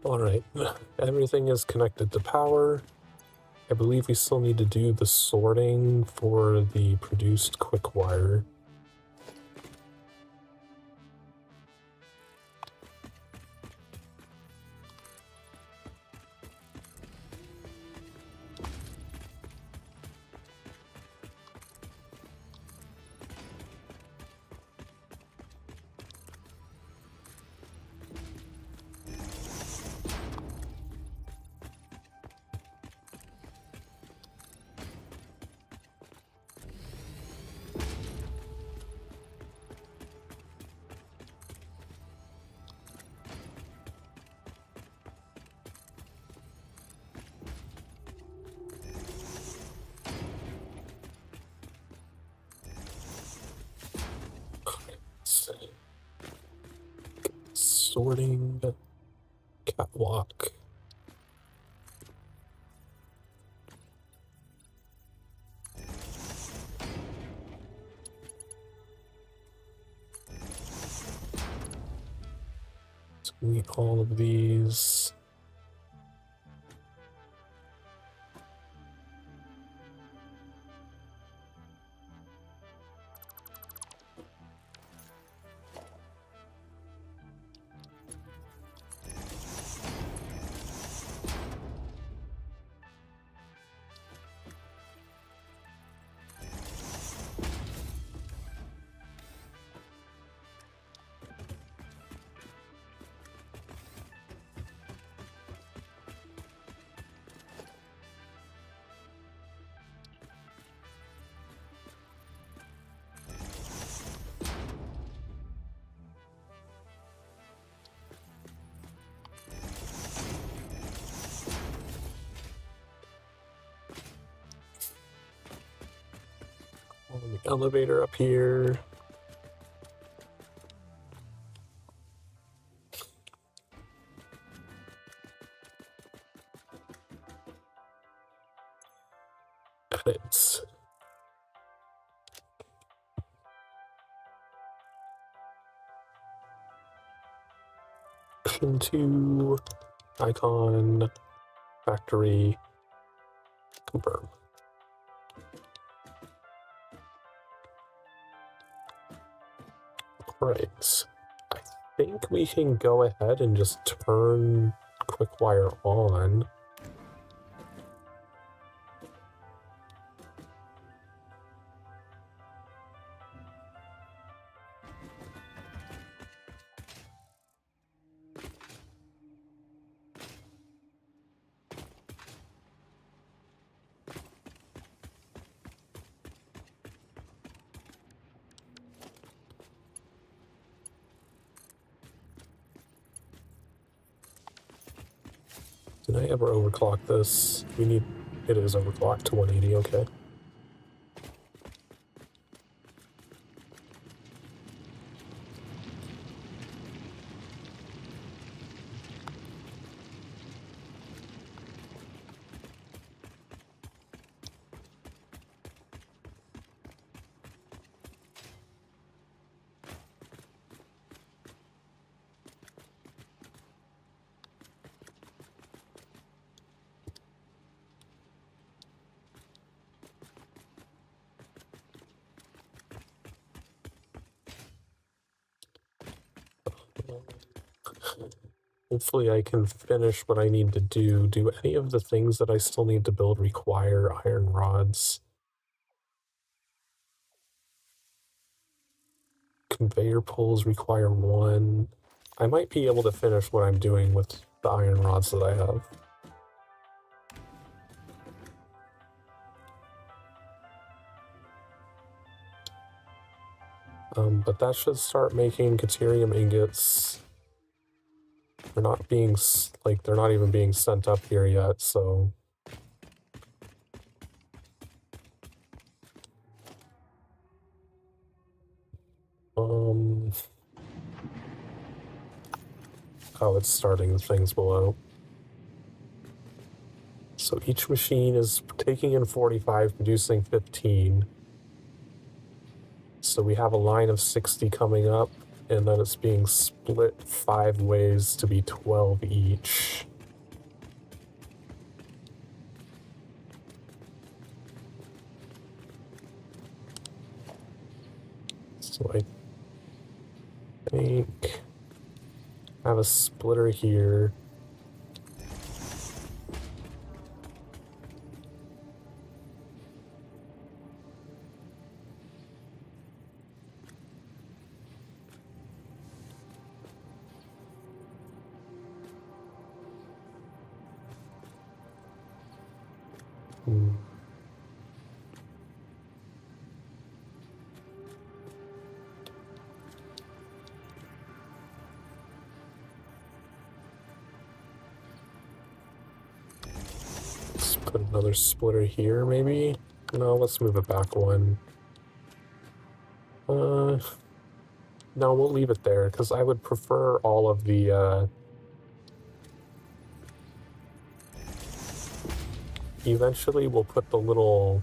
All right, everything is connected to power. I believe we still need to do the sorting for the produced quick wire. Sorting catwalk. Delete all of these. The elevator up here. Edits. Option 2, icon, factory, confirm. Right. I think we can go ahead and just turn quick wire on. Did I ever overclock this? It is overclocked to 180, okay. Hopefully I can finish what I need to do. Do any of the things that I still need to build require iron rods? Conveyor pulls require 1. I might be able to finish what I'm doing with the iron rods that I have. But that should start making Caterium ingots. They're not even being sent up here yet, so... Oh, it's starting the things below. So each machine is taking in 45, producing 15. So we have a line of 60 coming up, and then it's being split 5 ways to be 12 each. So I think I have a splitter here. Hmm. Let's put another splitter here, maybe? No, let's move it back one. No, we'll leave it there, because I would prefer all of the, eventually we'll put the little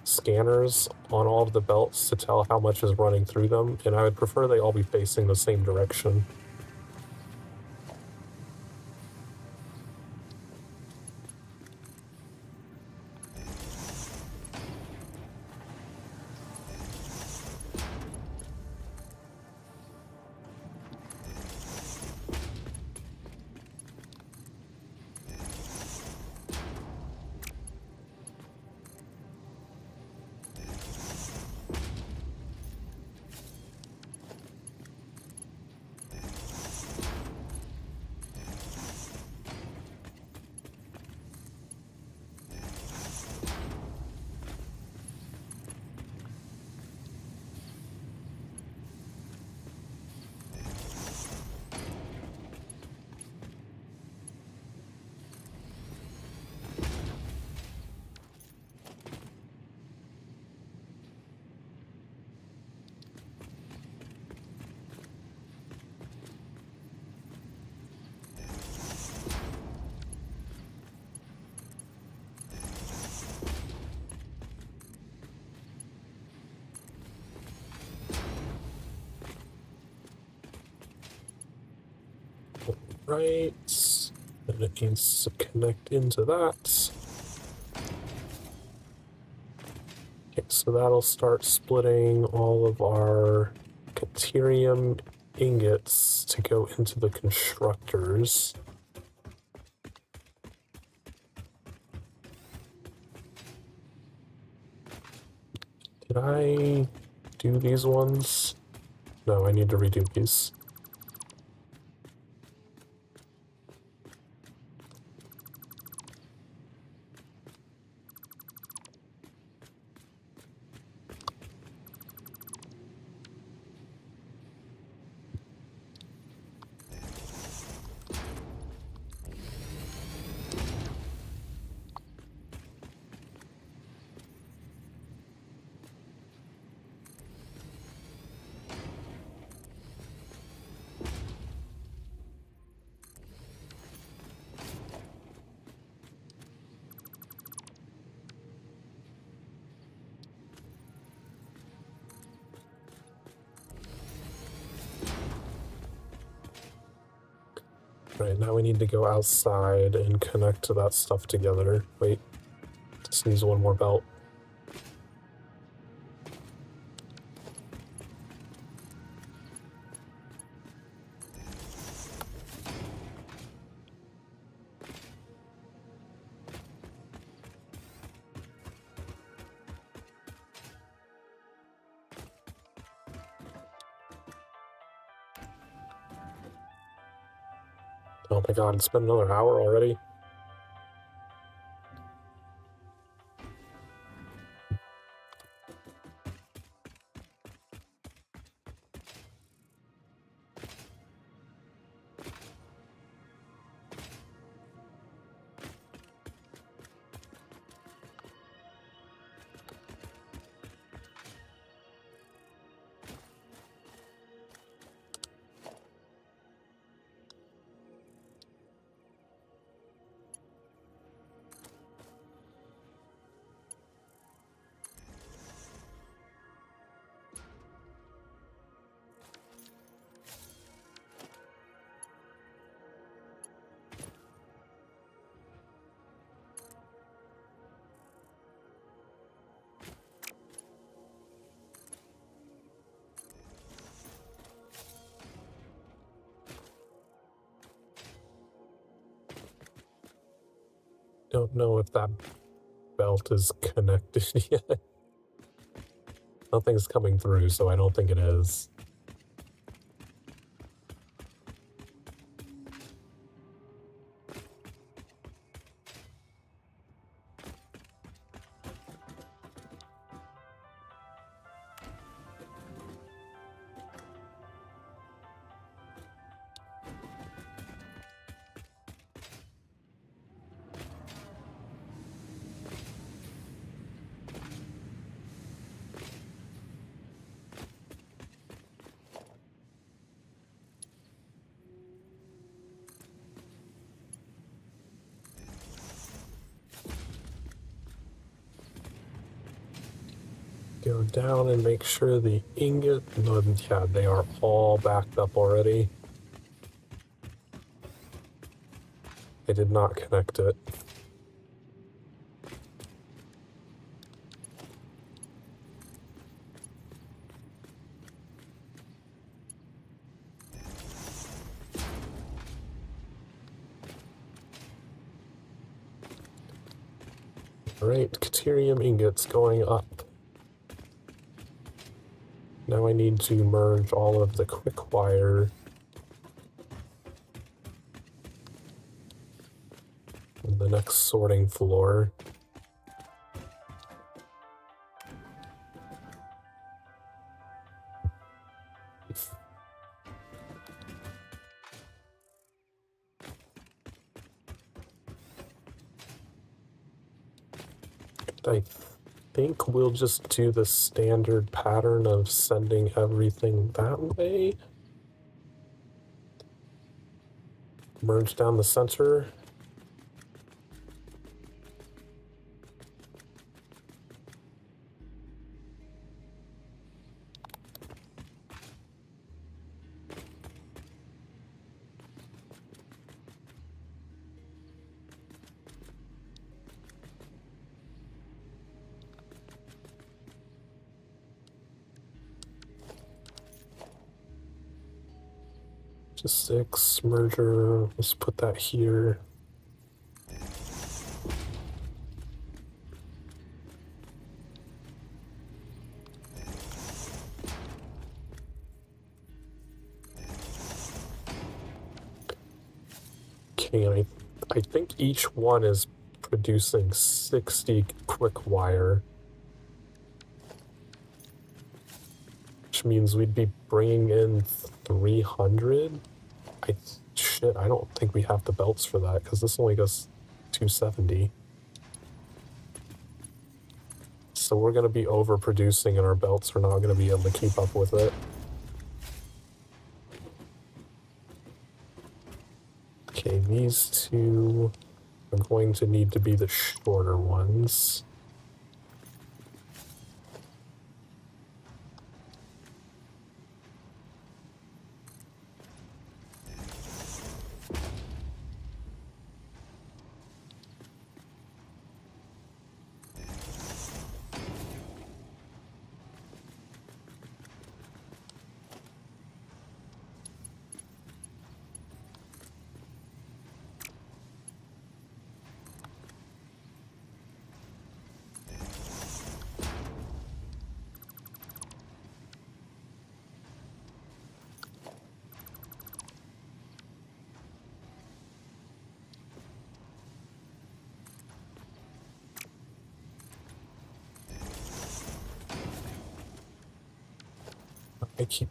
scanners on all of the belts to tell how much is running through them, and I would prefer they all be facing the same direction. Right, and it needs to connect into that. Okay, so that'll start splitting all of our Caterium ingots to go into the constructors. Did I do these ones? No, I need to redo these. Right, now we need to go outside and connect that stuff together. Wait, just needs one more belt. Oh my god, it's been another hour already. Don't know if that belt is connected yet. Nothing's coming through, so I don't think it is. Go down and make sure the ingot... No, yeah, they are all backed up already. I did not connect it. Alright, Caterium ingots going up. Now I need to merge all of the quick wire in the next sorting floor. I think we'll just do the standard pattern of sending everything that way. Merge down the center. Just 6 merger. Let's put that here. Okay, I think each one is producing 60 quick wire, which means we'd be bringing in 300. I don't think we have the belts for that because this only goes 270. So we're going to be overproducing and our belts are not going to be able to keep up with it. Okay, these two are going to need to be the shorter ones. I keep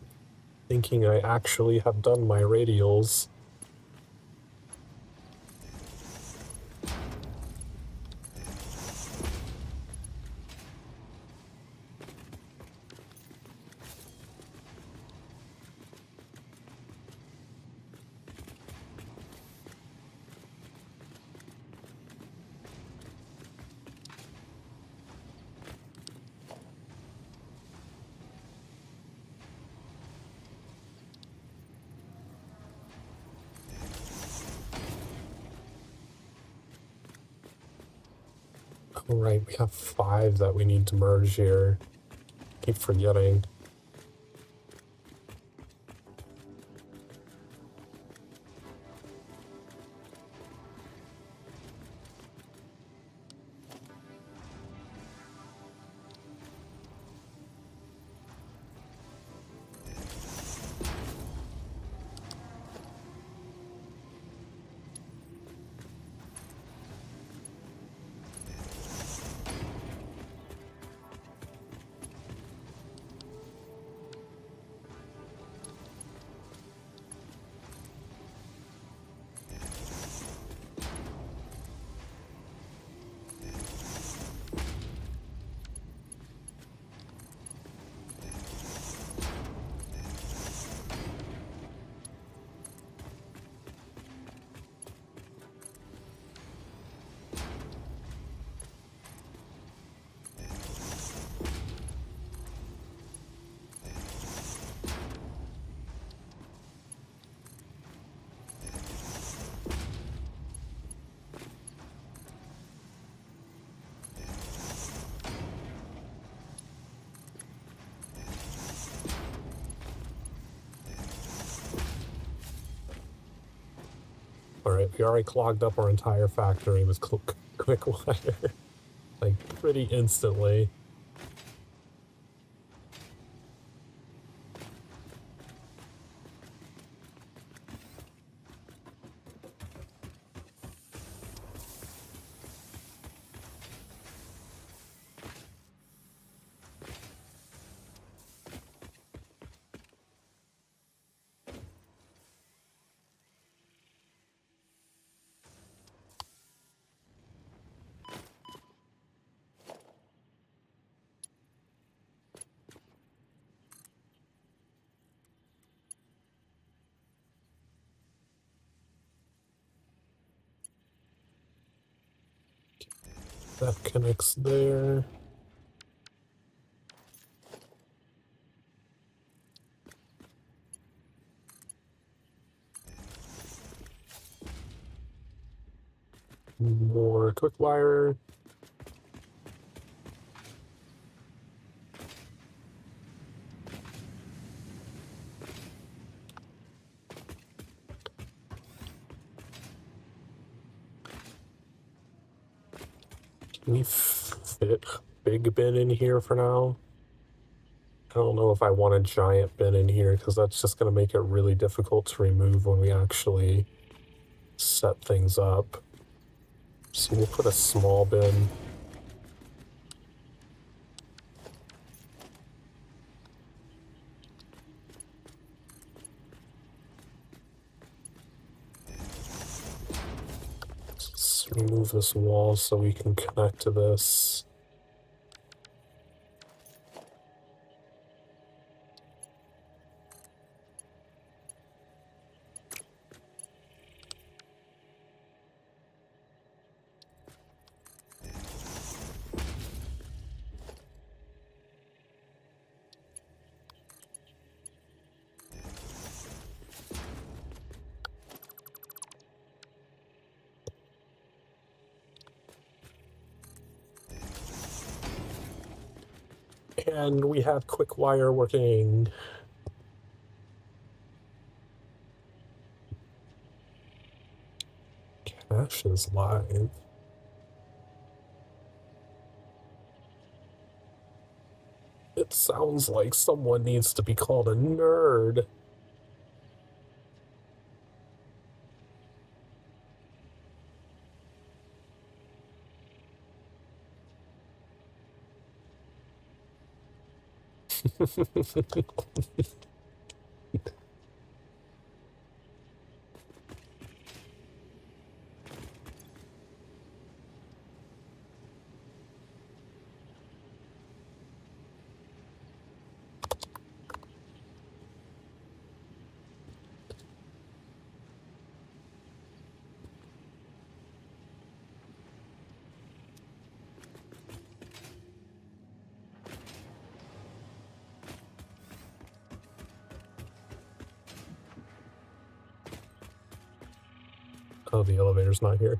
thinking I actually have done my radials. All right, we have 5 that we need to merge here. Keep forgetting. Alright, we already clogged up our entire factory with quick wire. Like, pretty instantly. That connects there. More quick wire. Can we fit big bin in here for now? I don't know if I want a giant bin in here because that's just going to make it really difficult to remove when we actually set things up. So we'll put a small bin. Let's remove this wall so we can connect to this. And we have quick wire working. Cache is live. It sounds like someone needs to be called a nerd. Oh, the elevator's not here.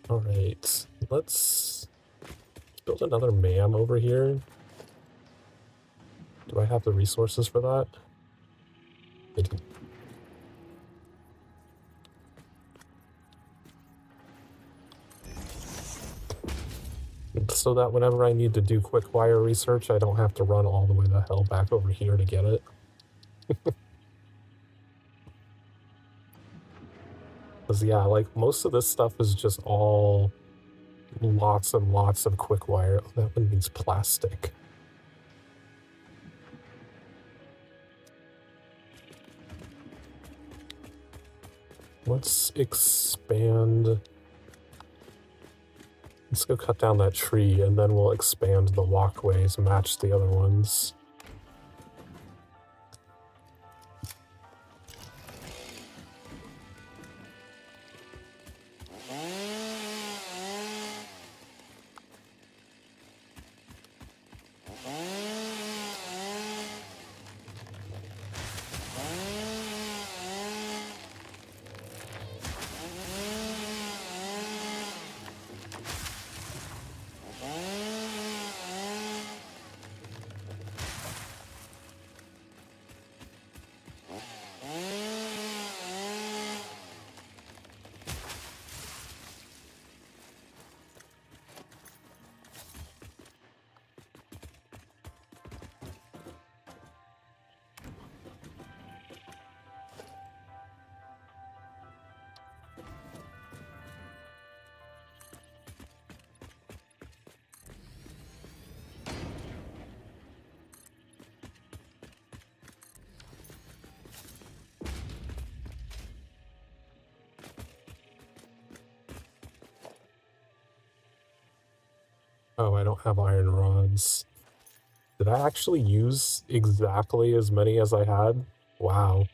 Alright, let's build another MAM over here. Do I have the resources for that? I do. So that whenever I need to do quick wire research, I don't have to run all the way the hell back over here to get it. Because, yeah, like, most of this stuff is just all lots and lots of quick wire. Oh, that one needs plastic. Let's expand. Let's go cut down that tree, and then we'll expand the walkways, match the other ones. Oh, I don't have iron rods. Did I actually use exactly as many as I had? Wow.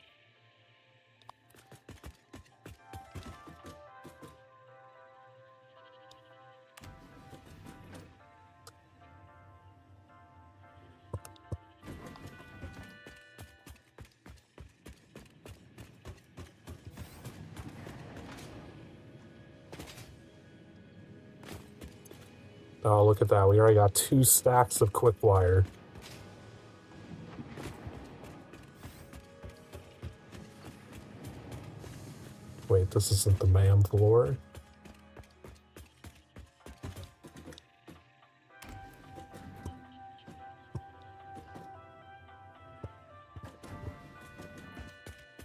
Oh, look at that. We already got 2 stacks of quick wire. Wait, this isn't the man floor.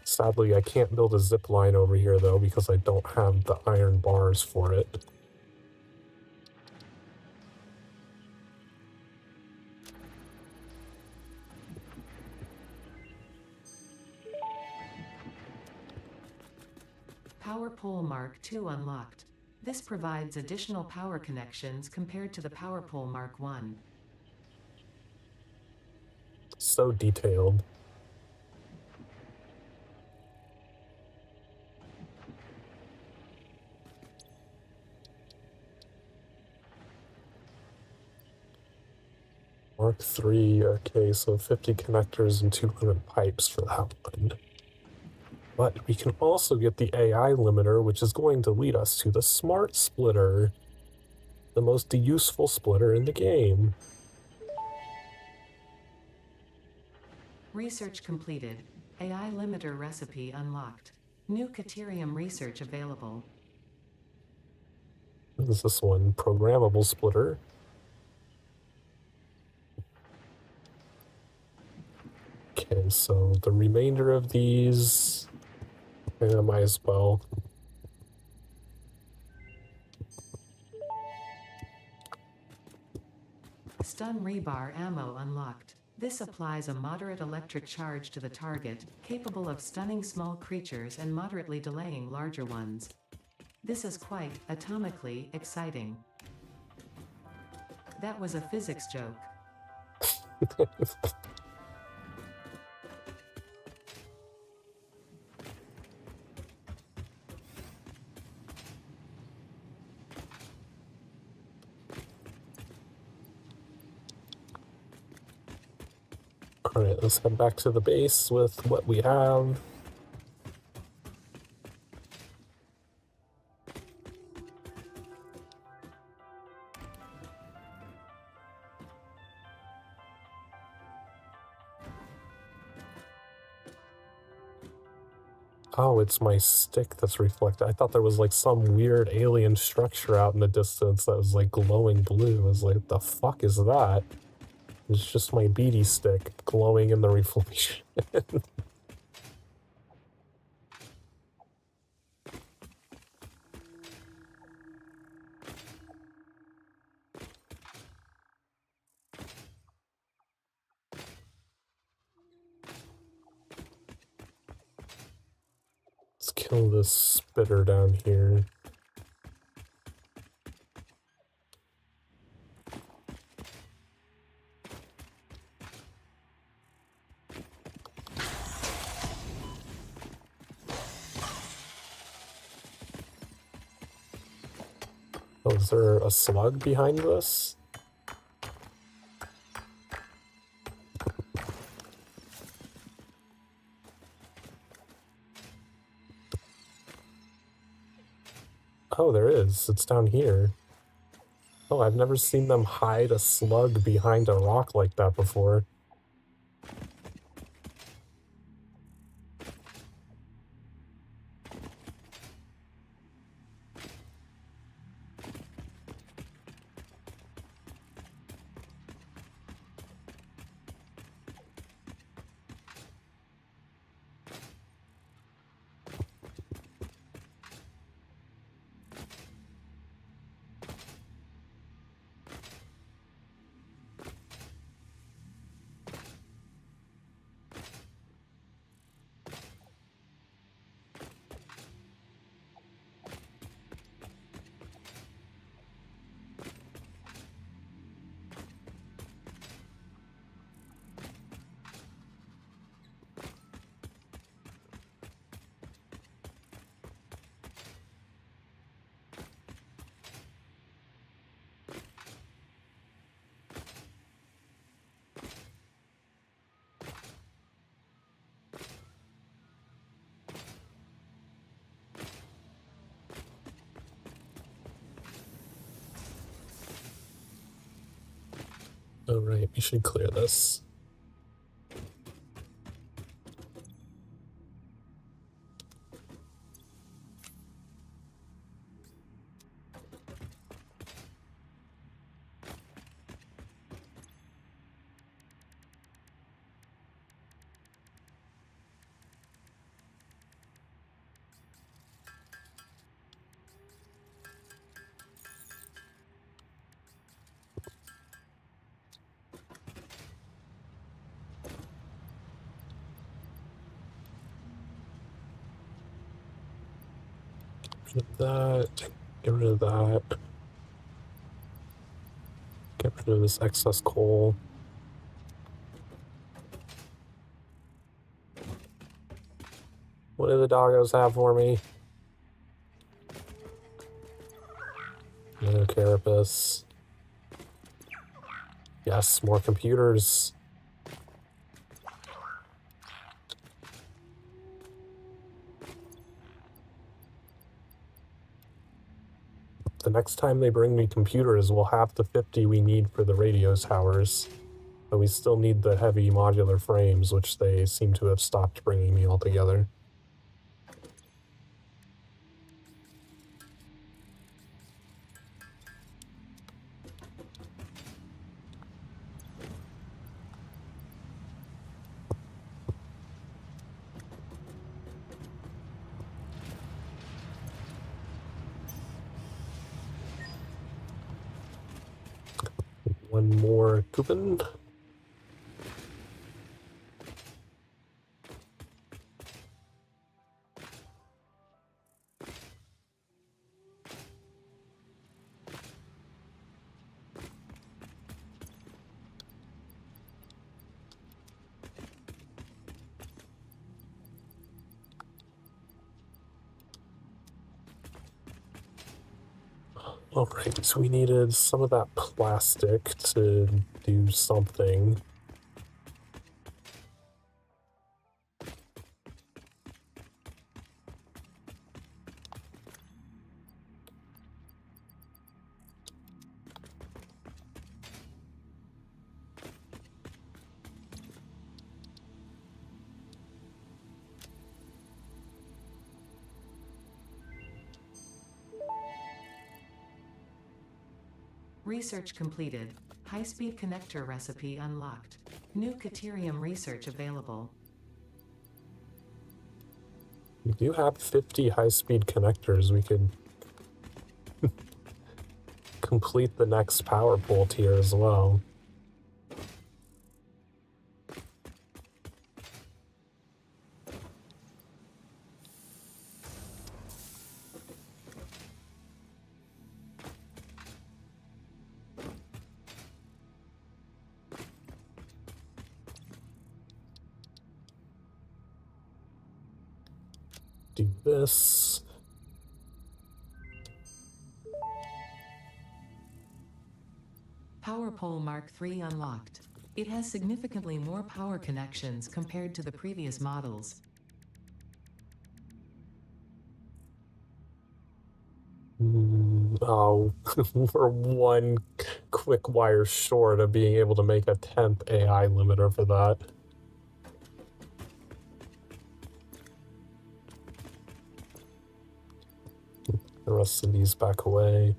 Sadly, I can't build a zip line over here, though, because I don't have the iron bars for it. Power pole Mark II unlocked. This provides additional power connections compared to the Power Pole Mark I. So detailed. Mark III, okay, so 50 connectors and 200 pipes for that one. But we can also get the AI limiter, which is going to lead us to the smart splitter, the most useful splitter in the game. Research completed. AI limiter recipe unlocked. New Caterium research available. What is this one? Programmable splitter. Okay, so the remainder of these, I might as well. Stun rebar ammo unlocked. This applies a moderate electric charge to the target, capable of stunning small creatures and moderately delaying larger ones. This is quite, atomically, exciting. That was a physics joke. Alright, let's head back to the base with what we have. Oh, it's my stick that's reflected. I thought there was like some weird alien structure out in the distance that was like glowing blue. I was like, the fuck is that? It's just my beady stick glowing in the reflection. Let's kill this spitter down here. Oh, is there a slug behind this? Oh, there is. It's down here. Oh, I've never seen them hide a slug behind a rock like that before. Oh, right, we should clear this. Get rid of that. Get rid of that. Get rid of this excess coal. What do the doggos have for me? No carapace. Yes, more computers. The next time they bring me computers, we'll have the 50 we need for the radio towers. But we still need the heavy modular frames, which they seem to have stopped bringing me altogether. One more coupon. Alright, so we needed some of that plastic to do something. Research completed. High-speed connector recipe unlocked. New Caterium research available. We do have 50 high-speed connectors. We could complete the next power pole tier as well. Do this. Power pole Mark III unlocked. It has significantly more power connections compared to the previous models. Oh, we're one quick wire short of being able to make a 10th AI limiter for that. The rest of these back away.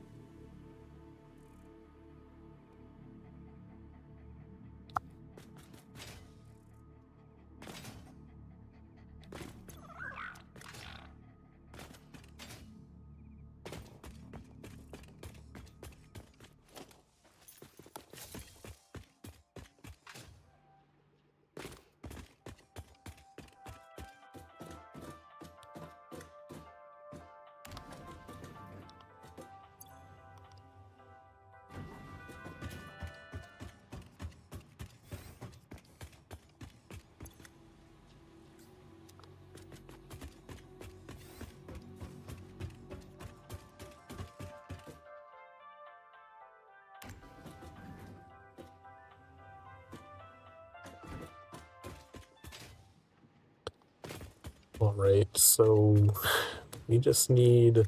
Alright, so we just need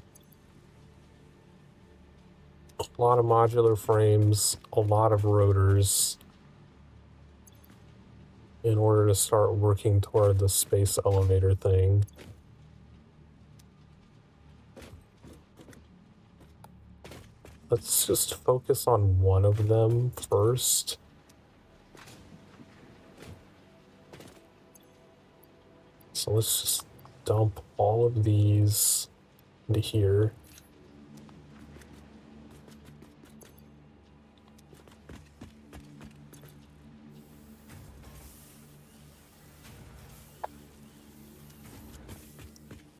a lot of modular frames, a lot of rotors, in order to start working toward the space elevator thing. Let's just focus on one of them first. So let's just dump all of these into here.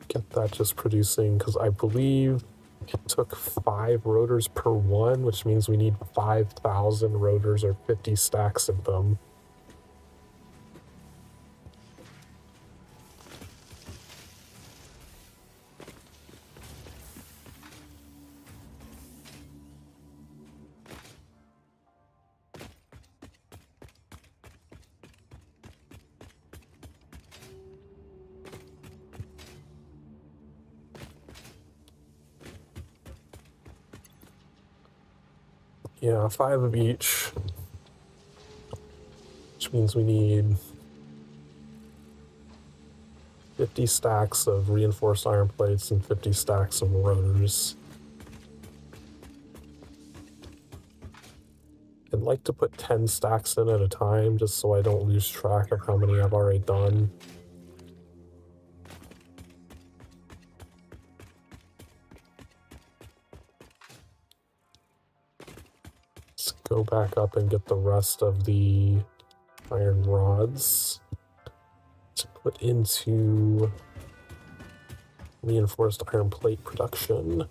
Get that just producing, because I believe it took 5 rotors per one, which means we need 5,000 rotors or 50 stacks of them. Yeah, 5 of each, which means we need 50 stacks of reinforced iron plates and 50 stacks of rotors. I'd like to put 10 stacks in at a time, just so I don't lose track of how many I've already done. Let's go back up and get the rest of the iron rods to put into reinforced iron plate production.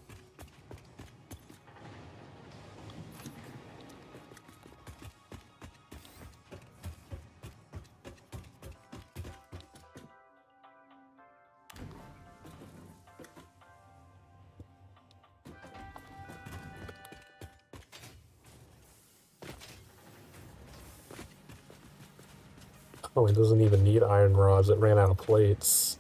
Oh, it doesn't even need iron rods, it ran out of plates.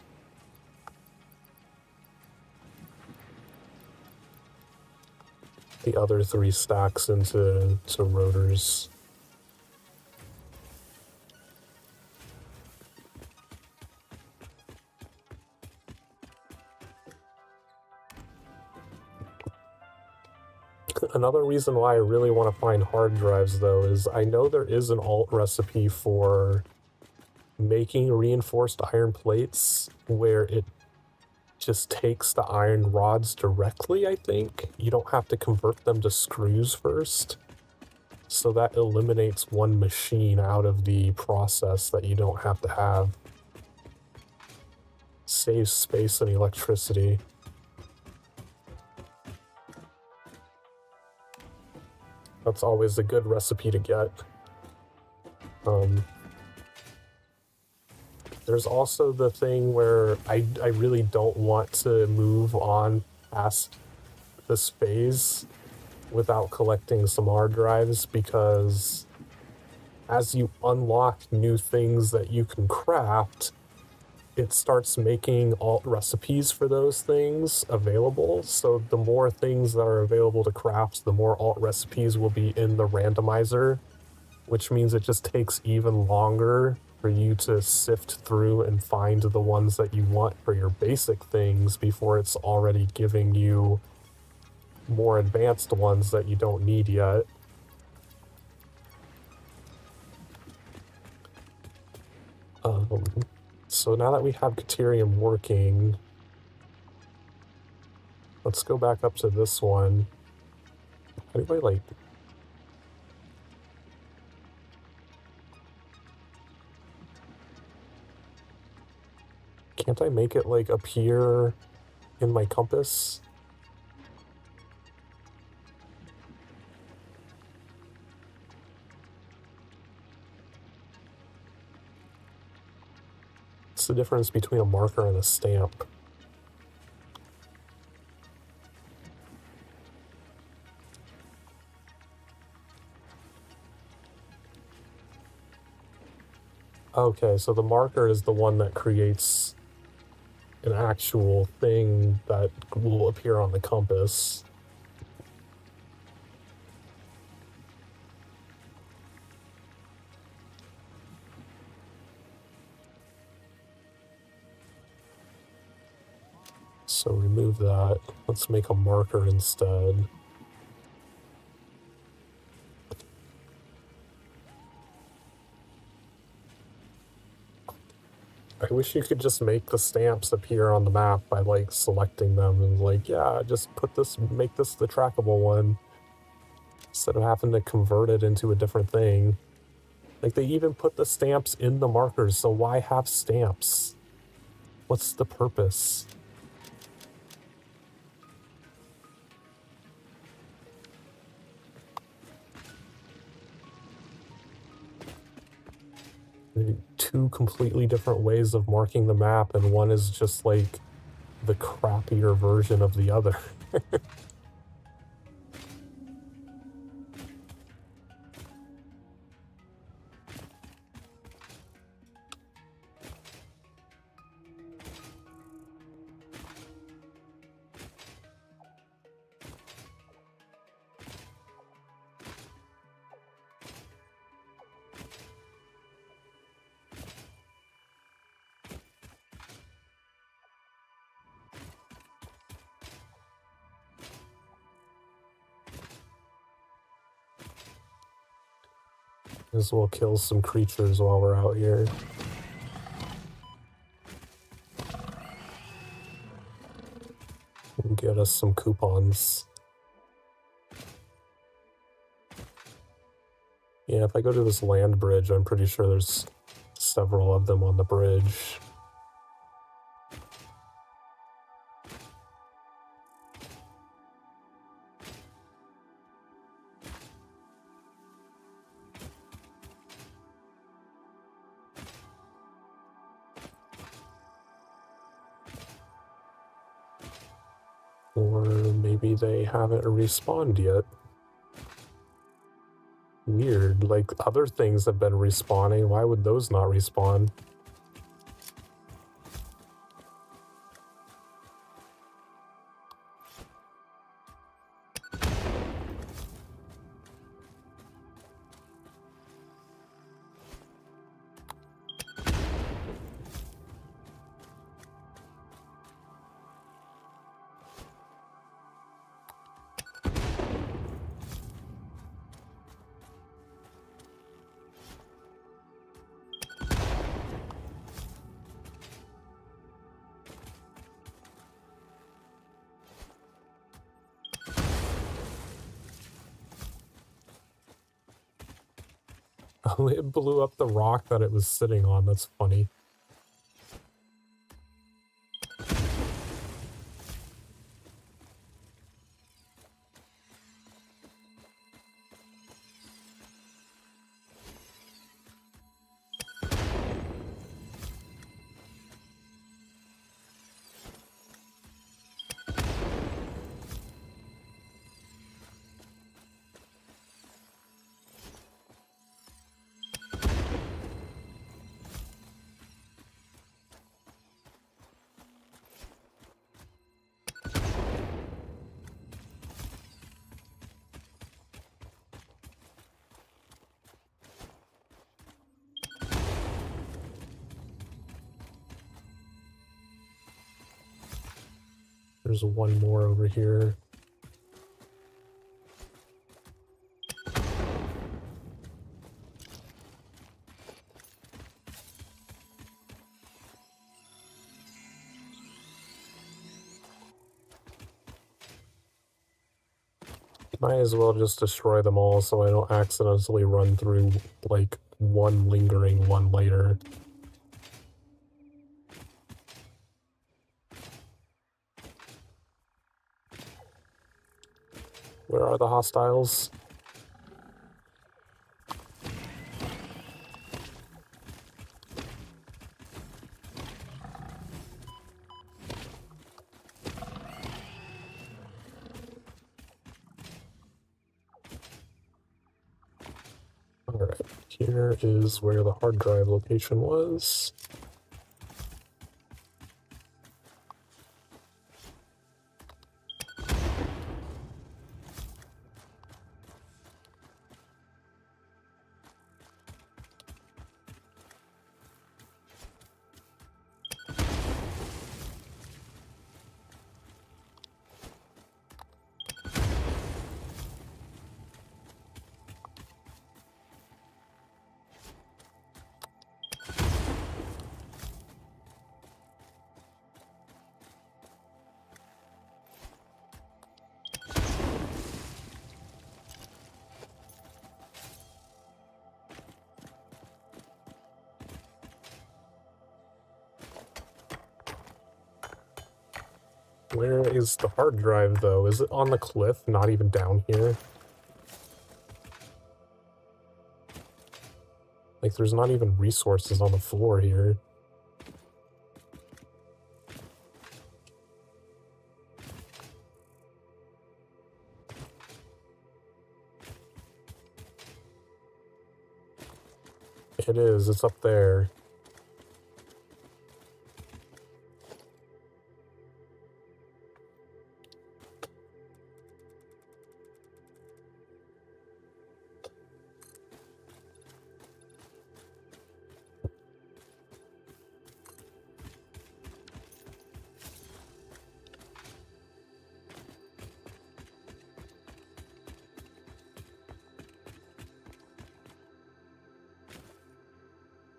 The other 3 stacks into rotors. Another reason why I really want to find hard drives, though, is I know there is an alt recipe for making reinforced iron plates where it just takes the iron rods directly, I think. You don't have to convert them to screws first. So that eliminates one machine out of the process that you don't have to have. Saves space and electricity. That's always a good recipe to get. There's also the thing where I really don't want to move on past this phase without collecting some hard drives, because as you unlock new things that you can craft, it starts making alt recipes for those things available. So the more things that are available to craft, the more alt recipes will be in the randomizer, which means it just takes even longer for you to sift through and find the ones that you want for your basic things before it's already giving you more advanced ones that you don't need yet. So now that we have Caterium working, let's go back up to this one. How do I, like... Can't I make it, like, appear in my compass? What's the difference between a marker and a stamp? Okay, so the marker is the one that creates an actual thing that will appear on the compass. So remove that. Let's make a marker instead. I wish you could just make the stamps appear on the map by like selecting them and like, yeah, just put this, make this the trackable one instead of having to convert it into a different thing. Like they even put the stamps in the markers, so why have stamps? What's the purpose? Two completely different ways of marking the map, and one is just like the crappier version of the other. As well kill some creatures while we're out here. And get us some coupons. Yeah, if I go to this land bridge, I'm pretty sure there's several of them on the bridge. Or maybe they haven't respawned yet. Weird, like other things have been respawning, why would those not respawn? Oh, it blew up the rock that it was sitting on, that's funny. There's one more over here. Might as well just destroy them all so I don't accidentally run through, like, one lingering one later. Where are the hostiles? Alright, here is where the hard drive location was. Where is the hard drive, though? Is it on the cliff, not even down here? Like, there's not even resources on the floor here. It is, it's up there.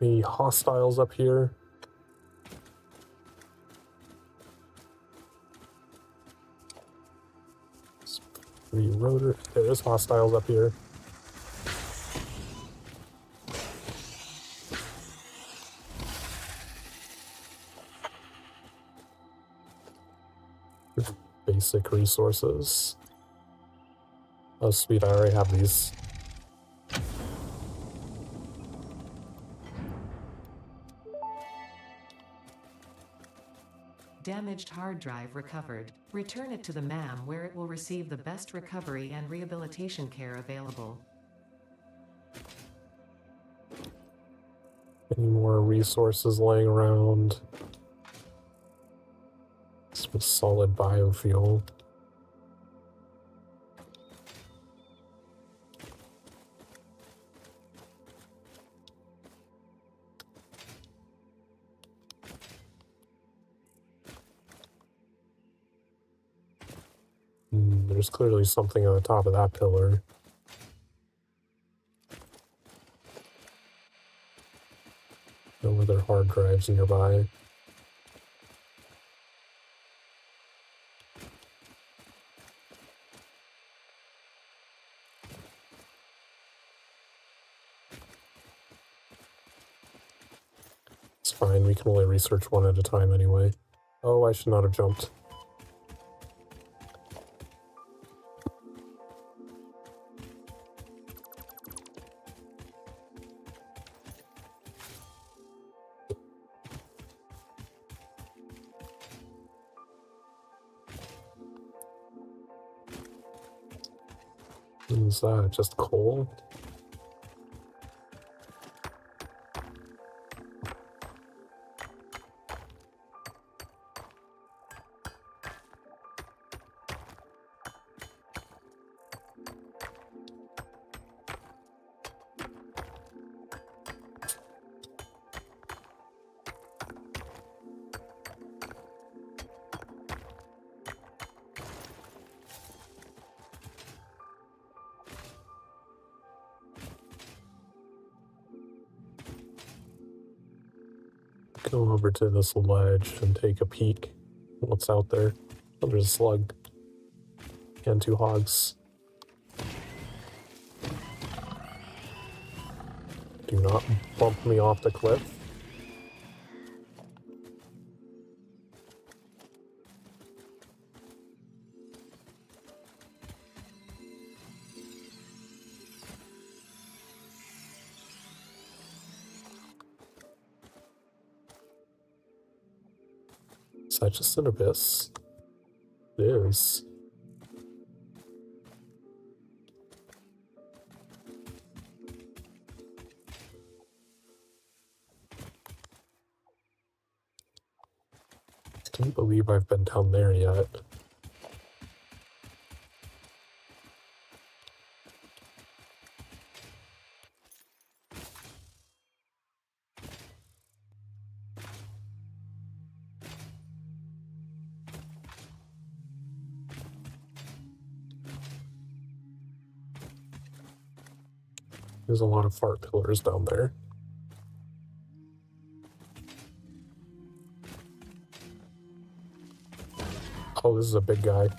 Any hostiles up here? Rotor. There is hostiles up here. Basic resources. Oh sweet, I already have these. Damaged hard drive recovered. Return it to the MAM where it will receive the best recovery and rehabilitation care available. Any more resources laying around? Some solid biofuel. There's clearly something on the top of that pillar. No other hard drives nearby. It's fine, we can only research one at a time anyway. Oh, I should not have jumped. Is that just coal? Go over to this ledge and take a peek. What's out there? Oh, there's a slug. And 2 hogs. Do not bump me off the cliff. Is that just an abyss? It is. I can't believe I've been down there yet. There's a lot of fart pillars down there. Oh, this is a big guy.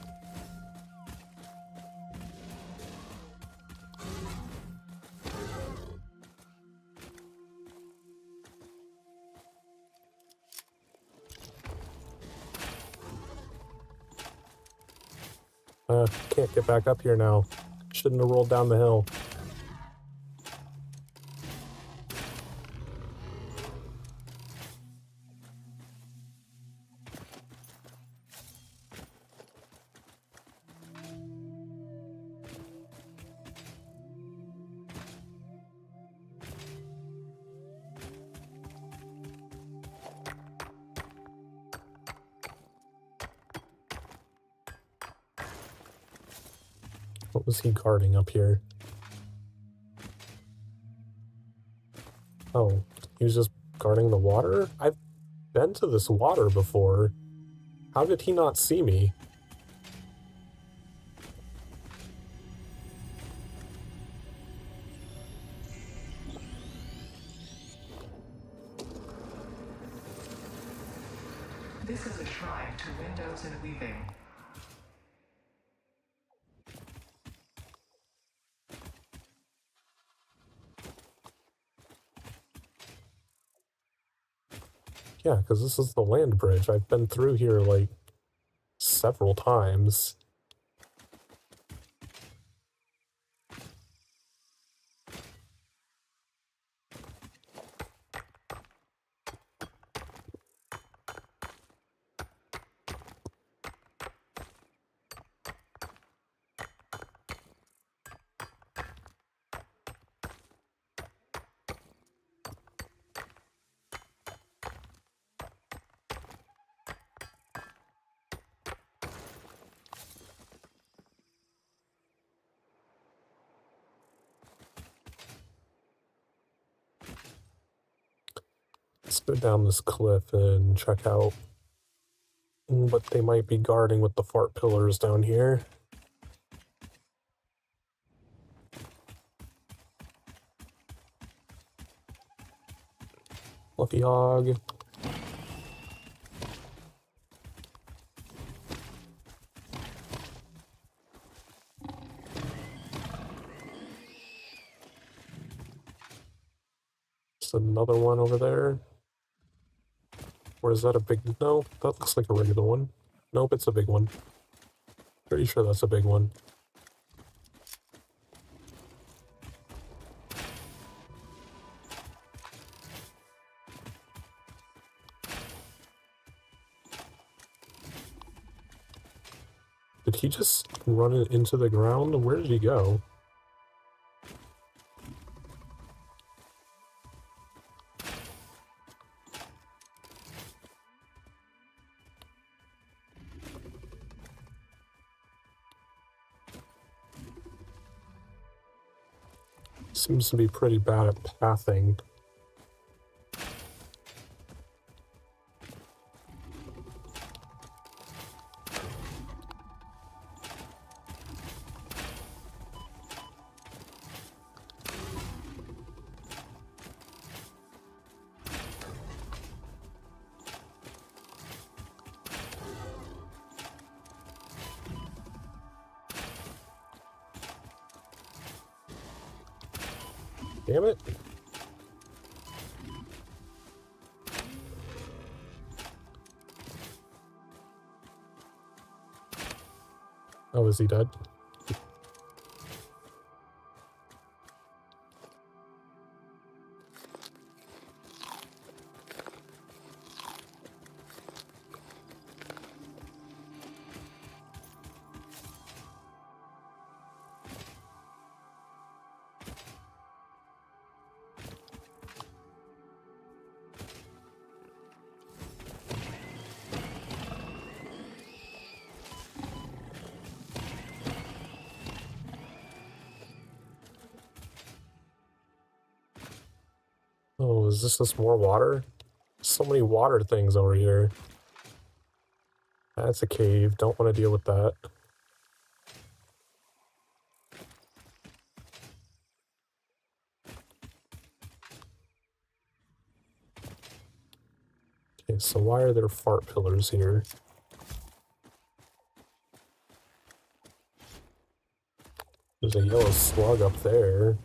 Can't get back up here now. Shouldn't have rolled down the hill. What was he guarding up here? Oh, he was just guarding the water? I've been to this water before. How did he not see me? This is a shrine to windows and weaving. Yeah, because this is the land bridge. I've been through here, like, several times. Let's go down this cliff and check out what they might be guarding with the fart pillars down here. Fluffy hog. There's another one over there. Or is that a big... No, that looks like a regular one. Nope, it's a big one. Pretty sure that's a big one. Did he just run it into the ground? Where did he go? Seems to be pretty bad at pathing. Damn it. Oh, is he dead? Oh, is this more water? So many water things over here. That's a cave. Don't want to deal with that. Okay, so why are there fart pillars here? There's a yellow slug up there.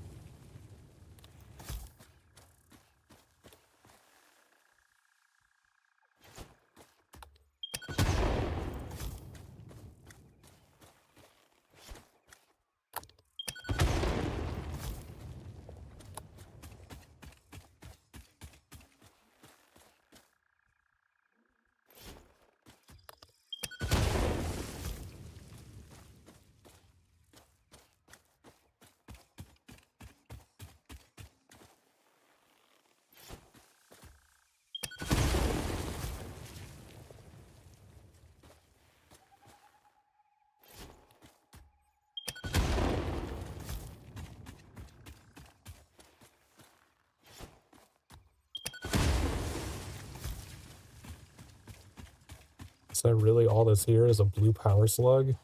Is that really all that's here is a blue power slug?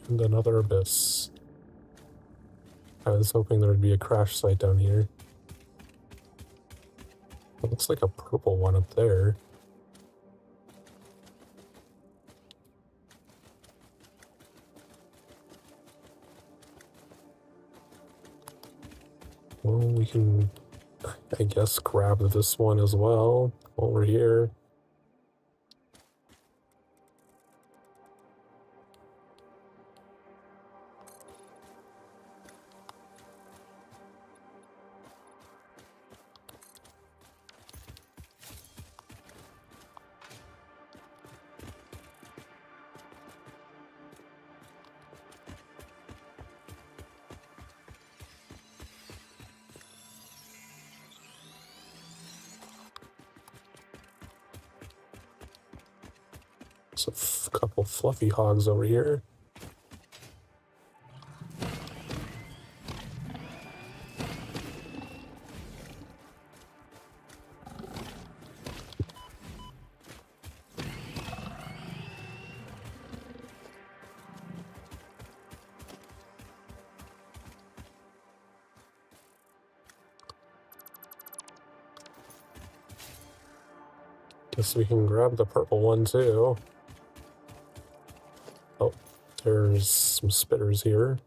And another abyss. I was hoping there would be a crash site down here. It looks like a purple one up there. Well, we can, I guess, grab this one as well while we're here. There's a couple fluffy hogs over here. Guess we can grab the purple one too. Oh, there's some spitters here.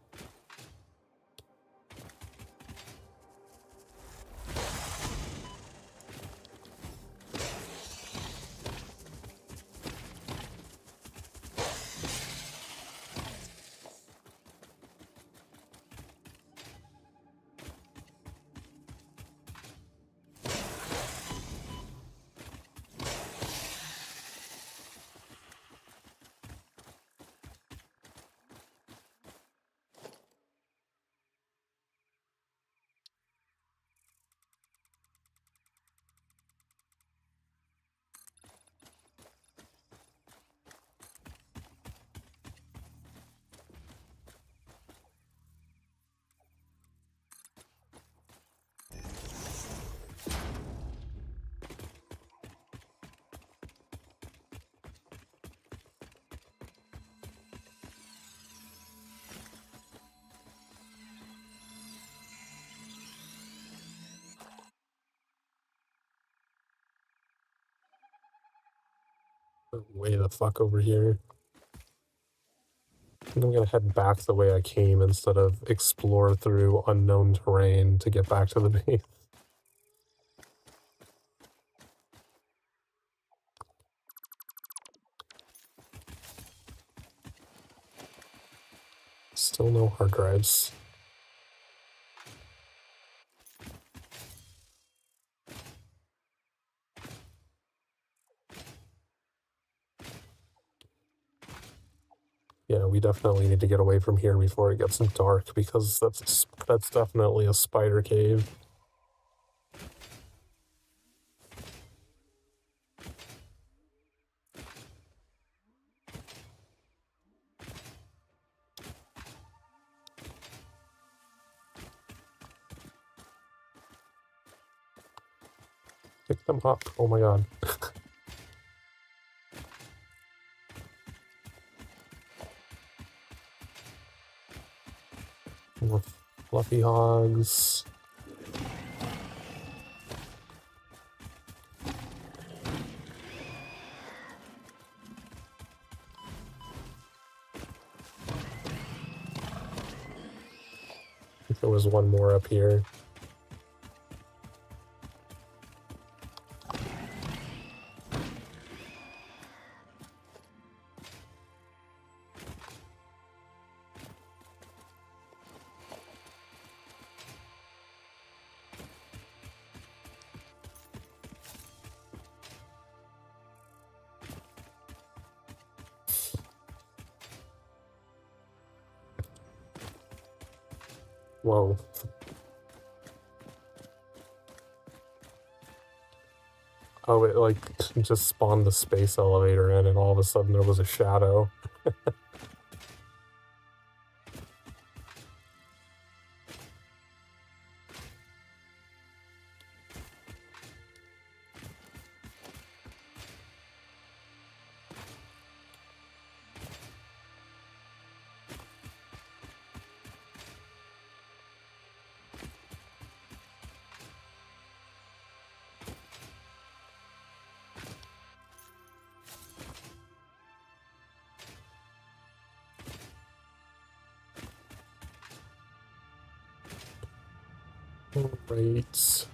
Way the fuck over here. I think I'm gonna head back the way I came instead of explore through unknown terrain to get back to the base. Still no hard drives. Yeah, we definitely need to get away from here before it gets dark because that's definitely a spider cave. Pick them up. Oh my god. More fluffy hogs. I think there was one more up here. Whoa. Oh, it like just spawned the space elevator in and all of a sudden there was a shadow. Alright.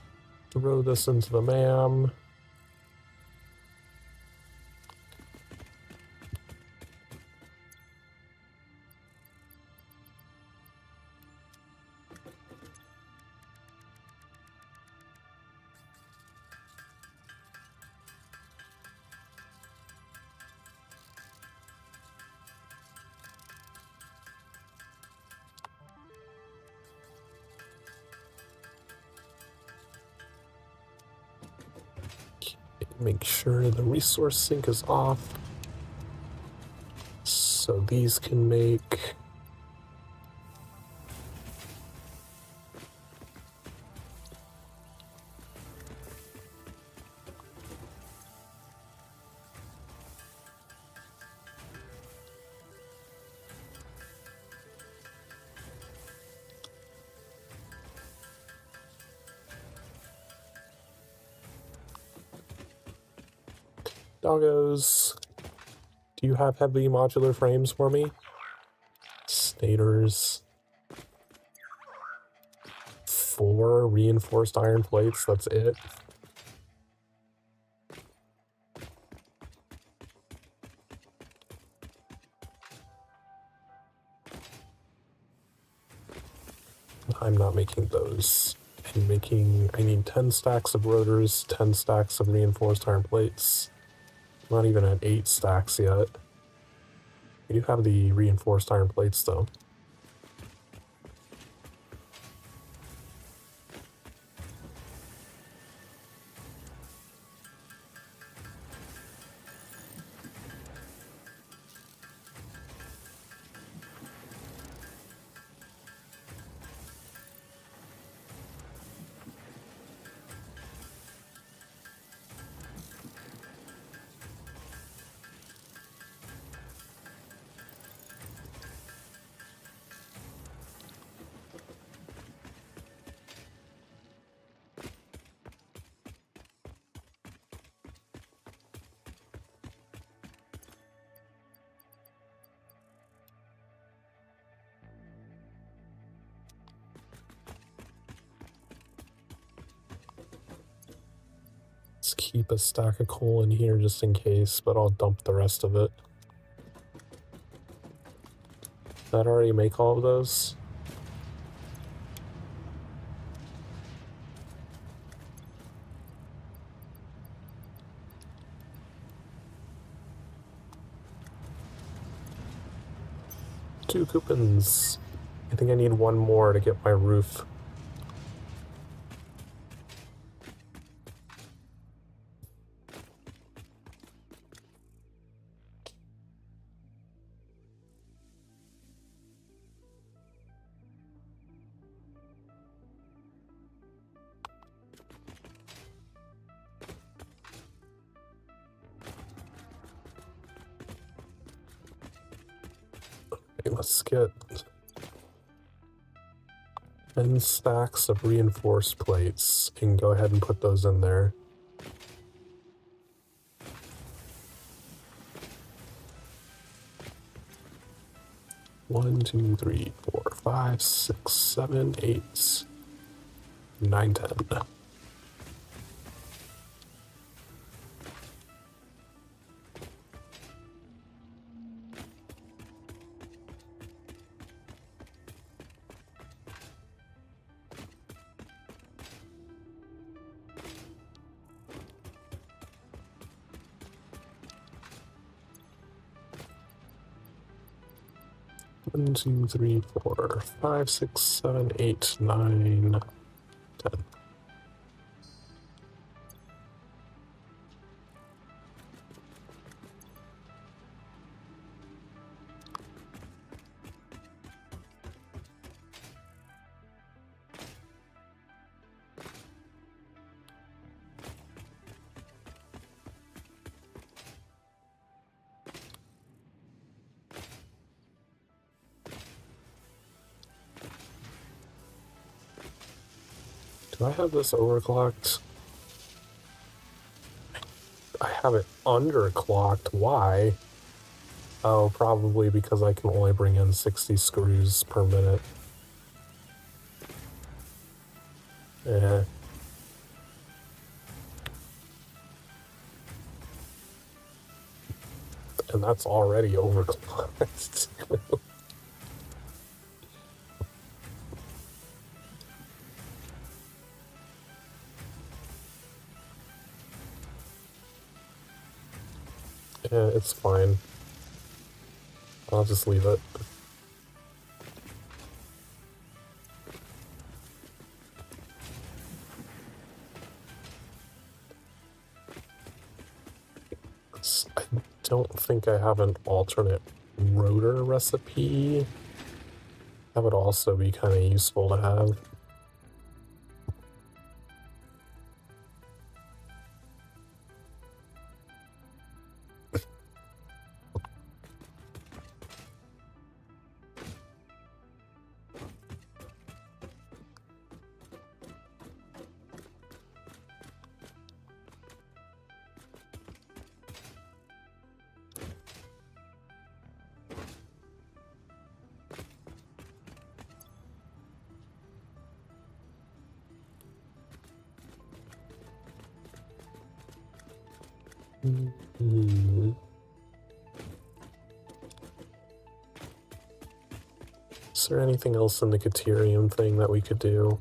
Throw this into the MAM. Make sure the resource sink is off. So these can make... Doggos. Do you have heavy modular frames for me? Stators. 4 reinforced iron plates, that's it. I'm not making those. I need 10 stacks of rotors, 10 stacks of reinforced iron plates. Not even at 8 stacks yet. We do have the reinforced iron plates though. Let's keep a stack of coal in here just in case, but I'll dump the rest of it. Did that already make all of those? Two coupons. I think I need one more to get my roof. Okay, let's get 10 stacks of reinforced plates and go ahead and put those in there. One, two, three, 4, 5, 6, 7, 8, 9, 10. 1, 2, 3, 4, 5, 6, 7, 8, 9, 10. Do I have this overclocked? I have it underclocked. Why? Oh, probably because I can only bring in 60 screws per minute. Eh. And that's already overclocked. Yeah, it's fine. I'll just leave it. I don't think I have an alternate rotor recipe. That would also be kind of useful to have. Mm-hmm. Is there anything else in the Caterium thing that we could do?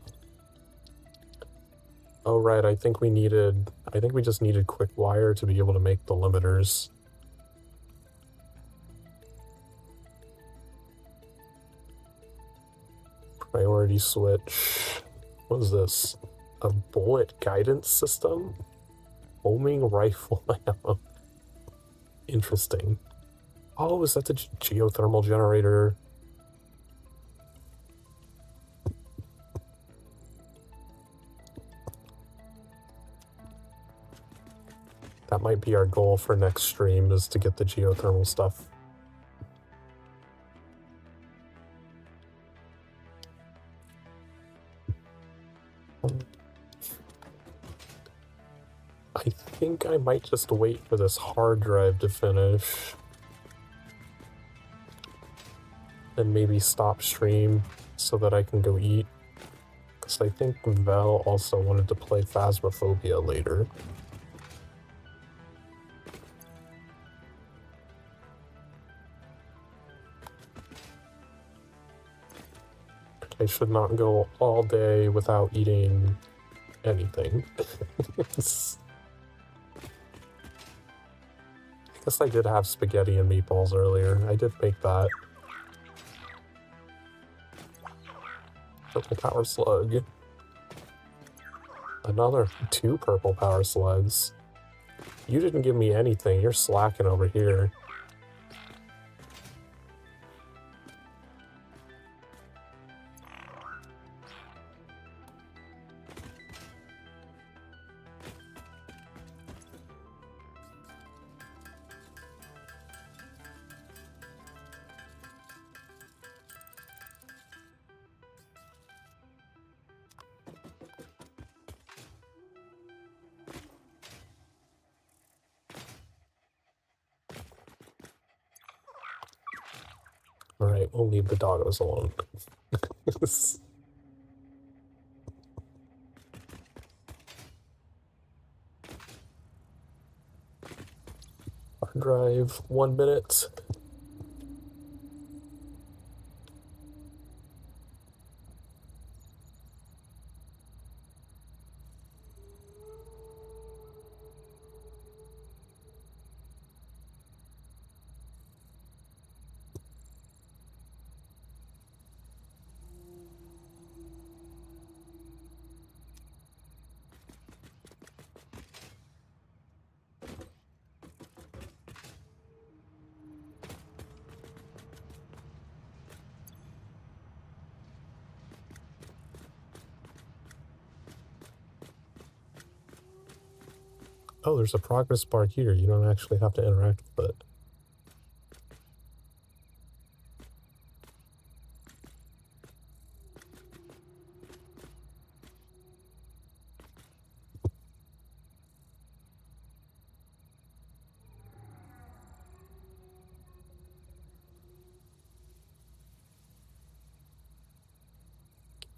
Oh, right, I think we just needed quick wire to be able to make the limiters. Priority switch. What is this? A bullet guidance system? Homing rifle ammo. Interesting. Oh, is that the geothermal generator? That might be our goal for next stream, is to get the geothermal stuff. I think I might just wait for this hard drive to finish. And maybe stop stream so that I can go eat. Because I think Val also wanted to play Phasmophobia later. I should not go all day without eating anything. I guess I did have spaghetti and meatballs earlier. I did make that. Purple power slug. Another 2 purple power slugs. You didn't give me anything. You're slacking over here. Alright, we'll leave the doggos alone. Hard drive, 1 minute. Oh, there's a progress bar here. You don't actually have to interact with it.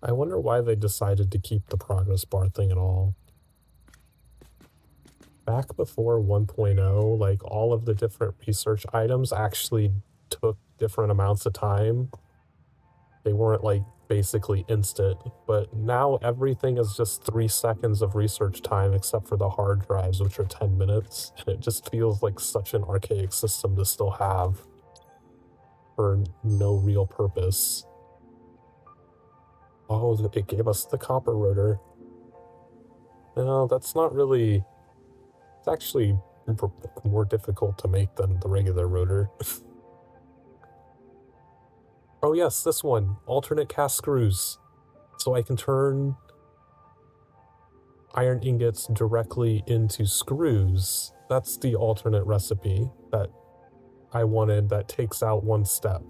I wonder why they decided to keep the progress bar thing at all. Back before 1.0, like, all of the different research items actually took different amounts of time. They weren't, like, basically instant, but now everything is just 3 seconds of research time except for the hard drives, which are 10 minutes, and it just feels like such an archaic system to still have for no real purpose. Oh, it gave us the copper rotor. No, that's not really... It's actually more difficult to make than the regular rotor. Oh yes, this one. Alternate cast screws. So I can turn iron ingots directly into screws. That's the alternate recipe that I wanted that takes out one step.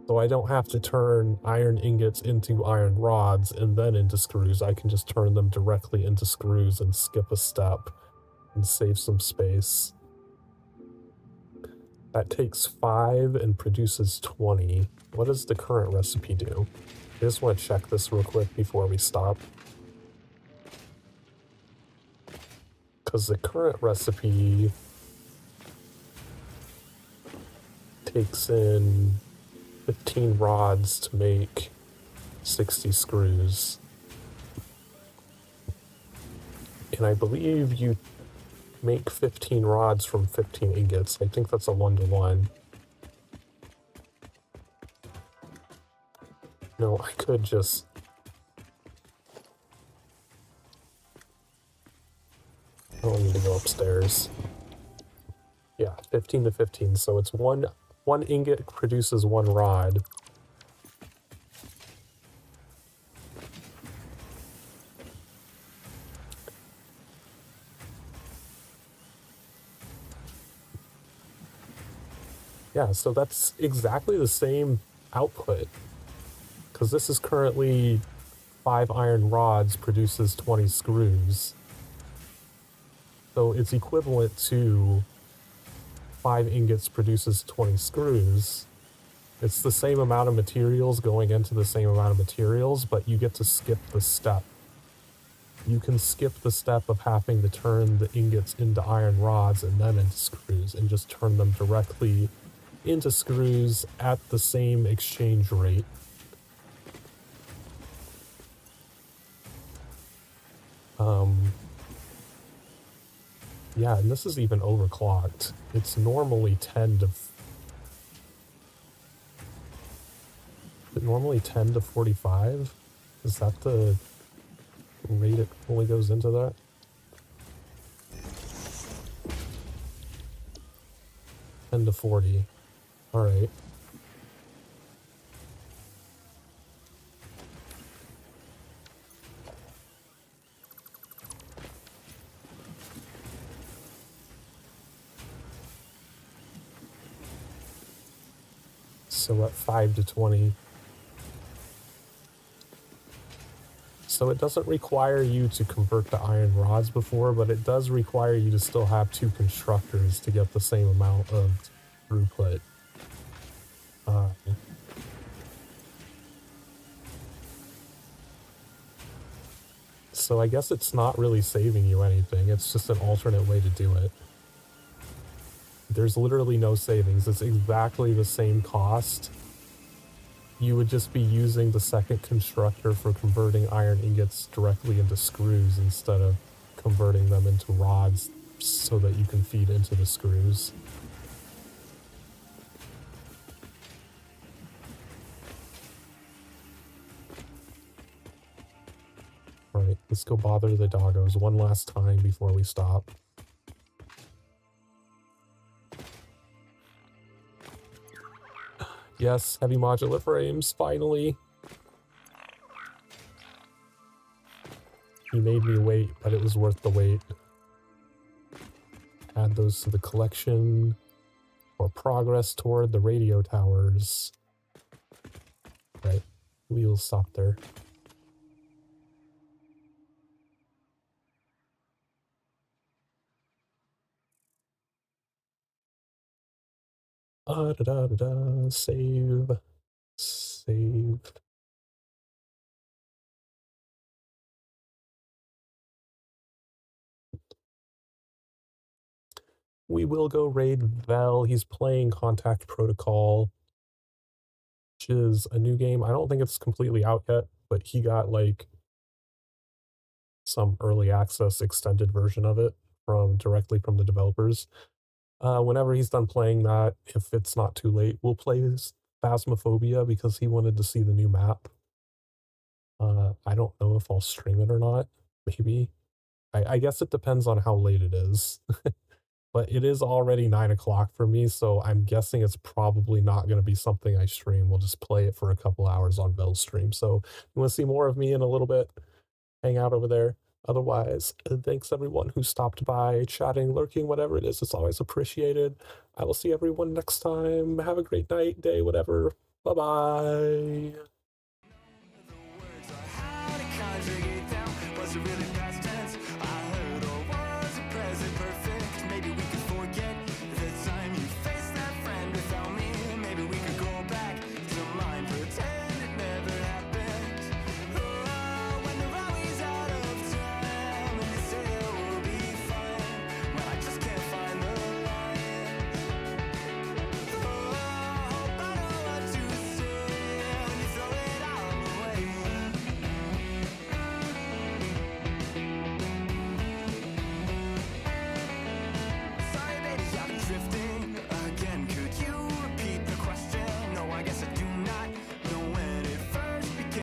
So I don't have to turn iron ingots into iron rods and then into screws. I can just turn them directly into screws and skip a step and save some space. That takes 5 and produces 20. What does the current recipe do? I just want to check this real quick before we stop. Because the current recipe takes in 15 rods to make 60 screws. And I believe you make 15 rods from 15 ingots. I think that's a 1-to-1. No, I could just... I don't need to go upstairs. Yeah, 15 to 15. So it's one ingot produces 1 rod. Yeah, so that's exactly the same output. Because this is currently 5 iron rods produces 20 screws. So it's equivalent to 5 ingots produces 20 screws. It's the same amount of materials going into the same amount of materials, but you get to skip the step. You can skip the step of having to turn the ingots into iron rods and then into screws, and just turn them directly into screws at the same exchange rate. Yeah, and this is even overclocked. It's normally 10 to 45? Is that the rate it only goes into that? Ten to 40. Alright. So at 5 to 20. So it doesn't require you to convert to iron rods before, but it does require you to still have 2 constructors to get the same amount of throughput. So I guess it's not really saving you anything, it's just an alternate way to do it. There's literally no savings, it's exactly the same cost. You would just be using the second constructor for converting iron ingots directly into screws instead of converting them into rods so that you can feed into the screws. Alright, let's go bother the doggos one last time before we stop. Yes, heavy modular frames, finally! He made me wait, but it was worth the wait. add those to the collection for progress toward the radio towers. Right, we'll stop there. Save. Save. We will go raid Vel. He's playing Contact Protocol, which is a new game. I don't think it's completely out yet, but he got like some early access extended version of it directly from the developers. Whenever he's done playing that, if it's not too late, we'll play his Phasmophobia because he wanted to see the new map. I don't know if I'll stream it or not. Maybe. I guess it depends on how late it is. But it is already 9 o'clock for me, so I'm guessing it's probably not going to be something I stream. We'll just play it for a couple hours on Vel's stream. So you want to see more of me in a little bit, hang out over there. Otherwise, thanks everyone who stopped by, chatting, lurking, whatever it is. It's always appreciated. I will see everyone next time. Have a great night, day, whatever. Bye-bye.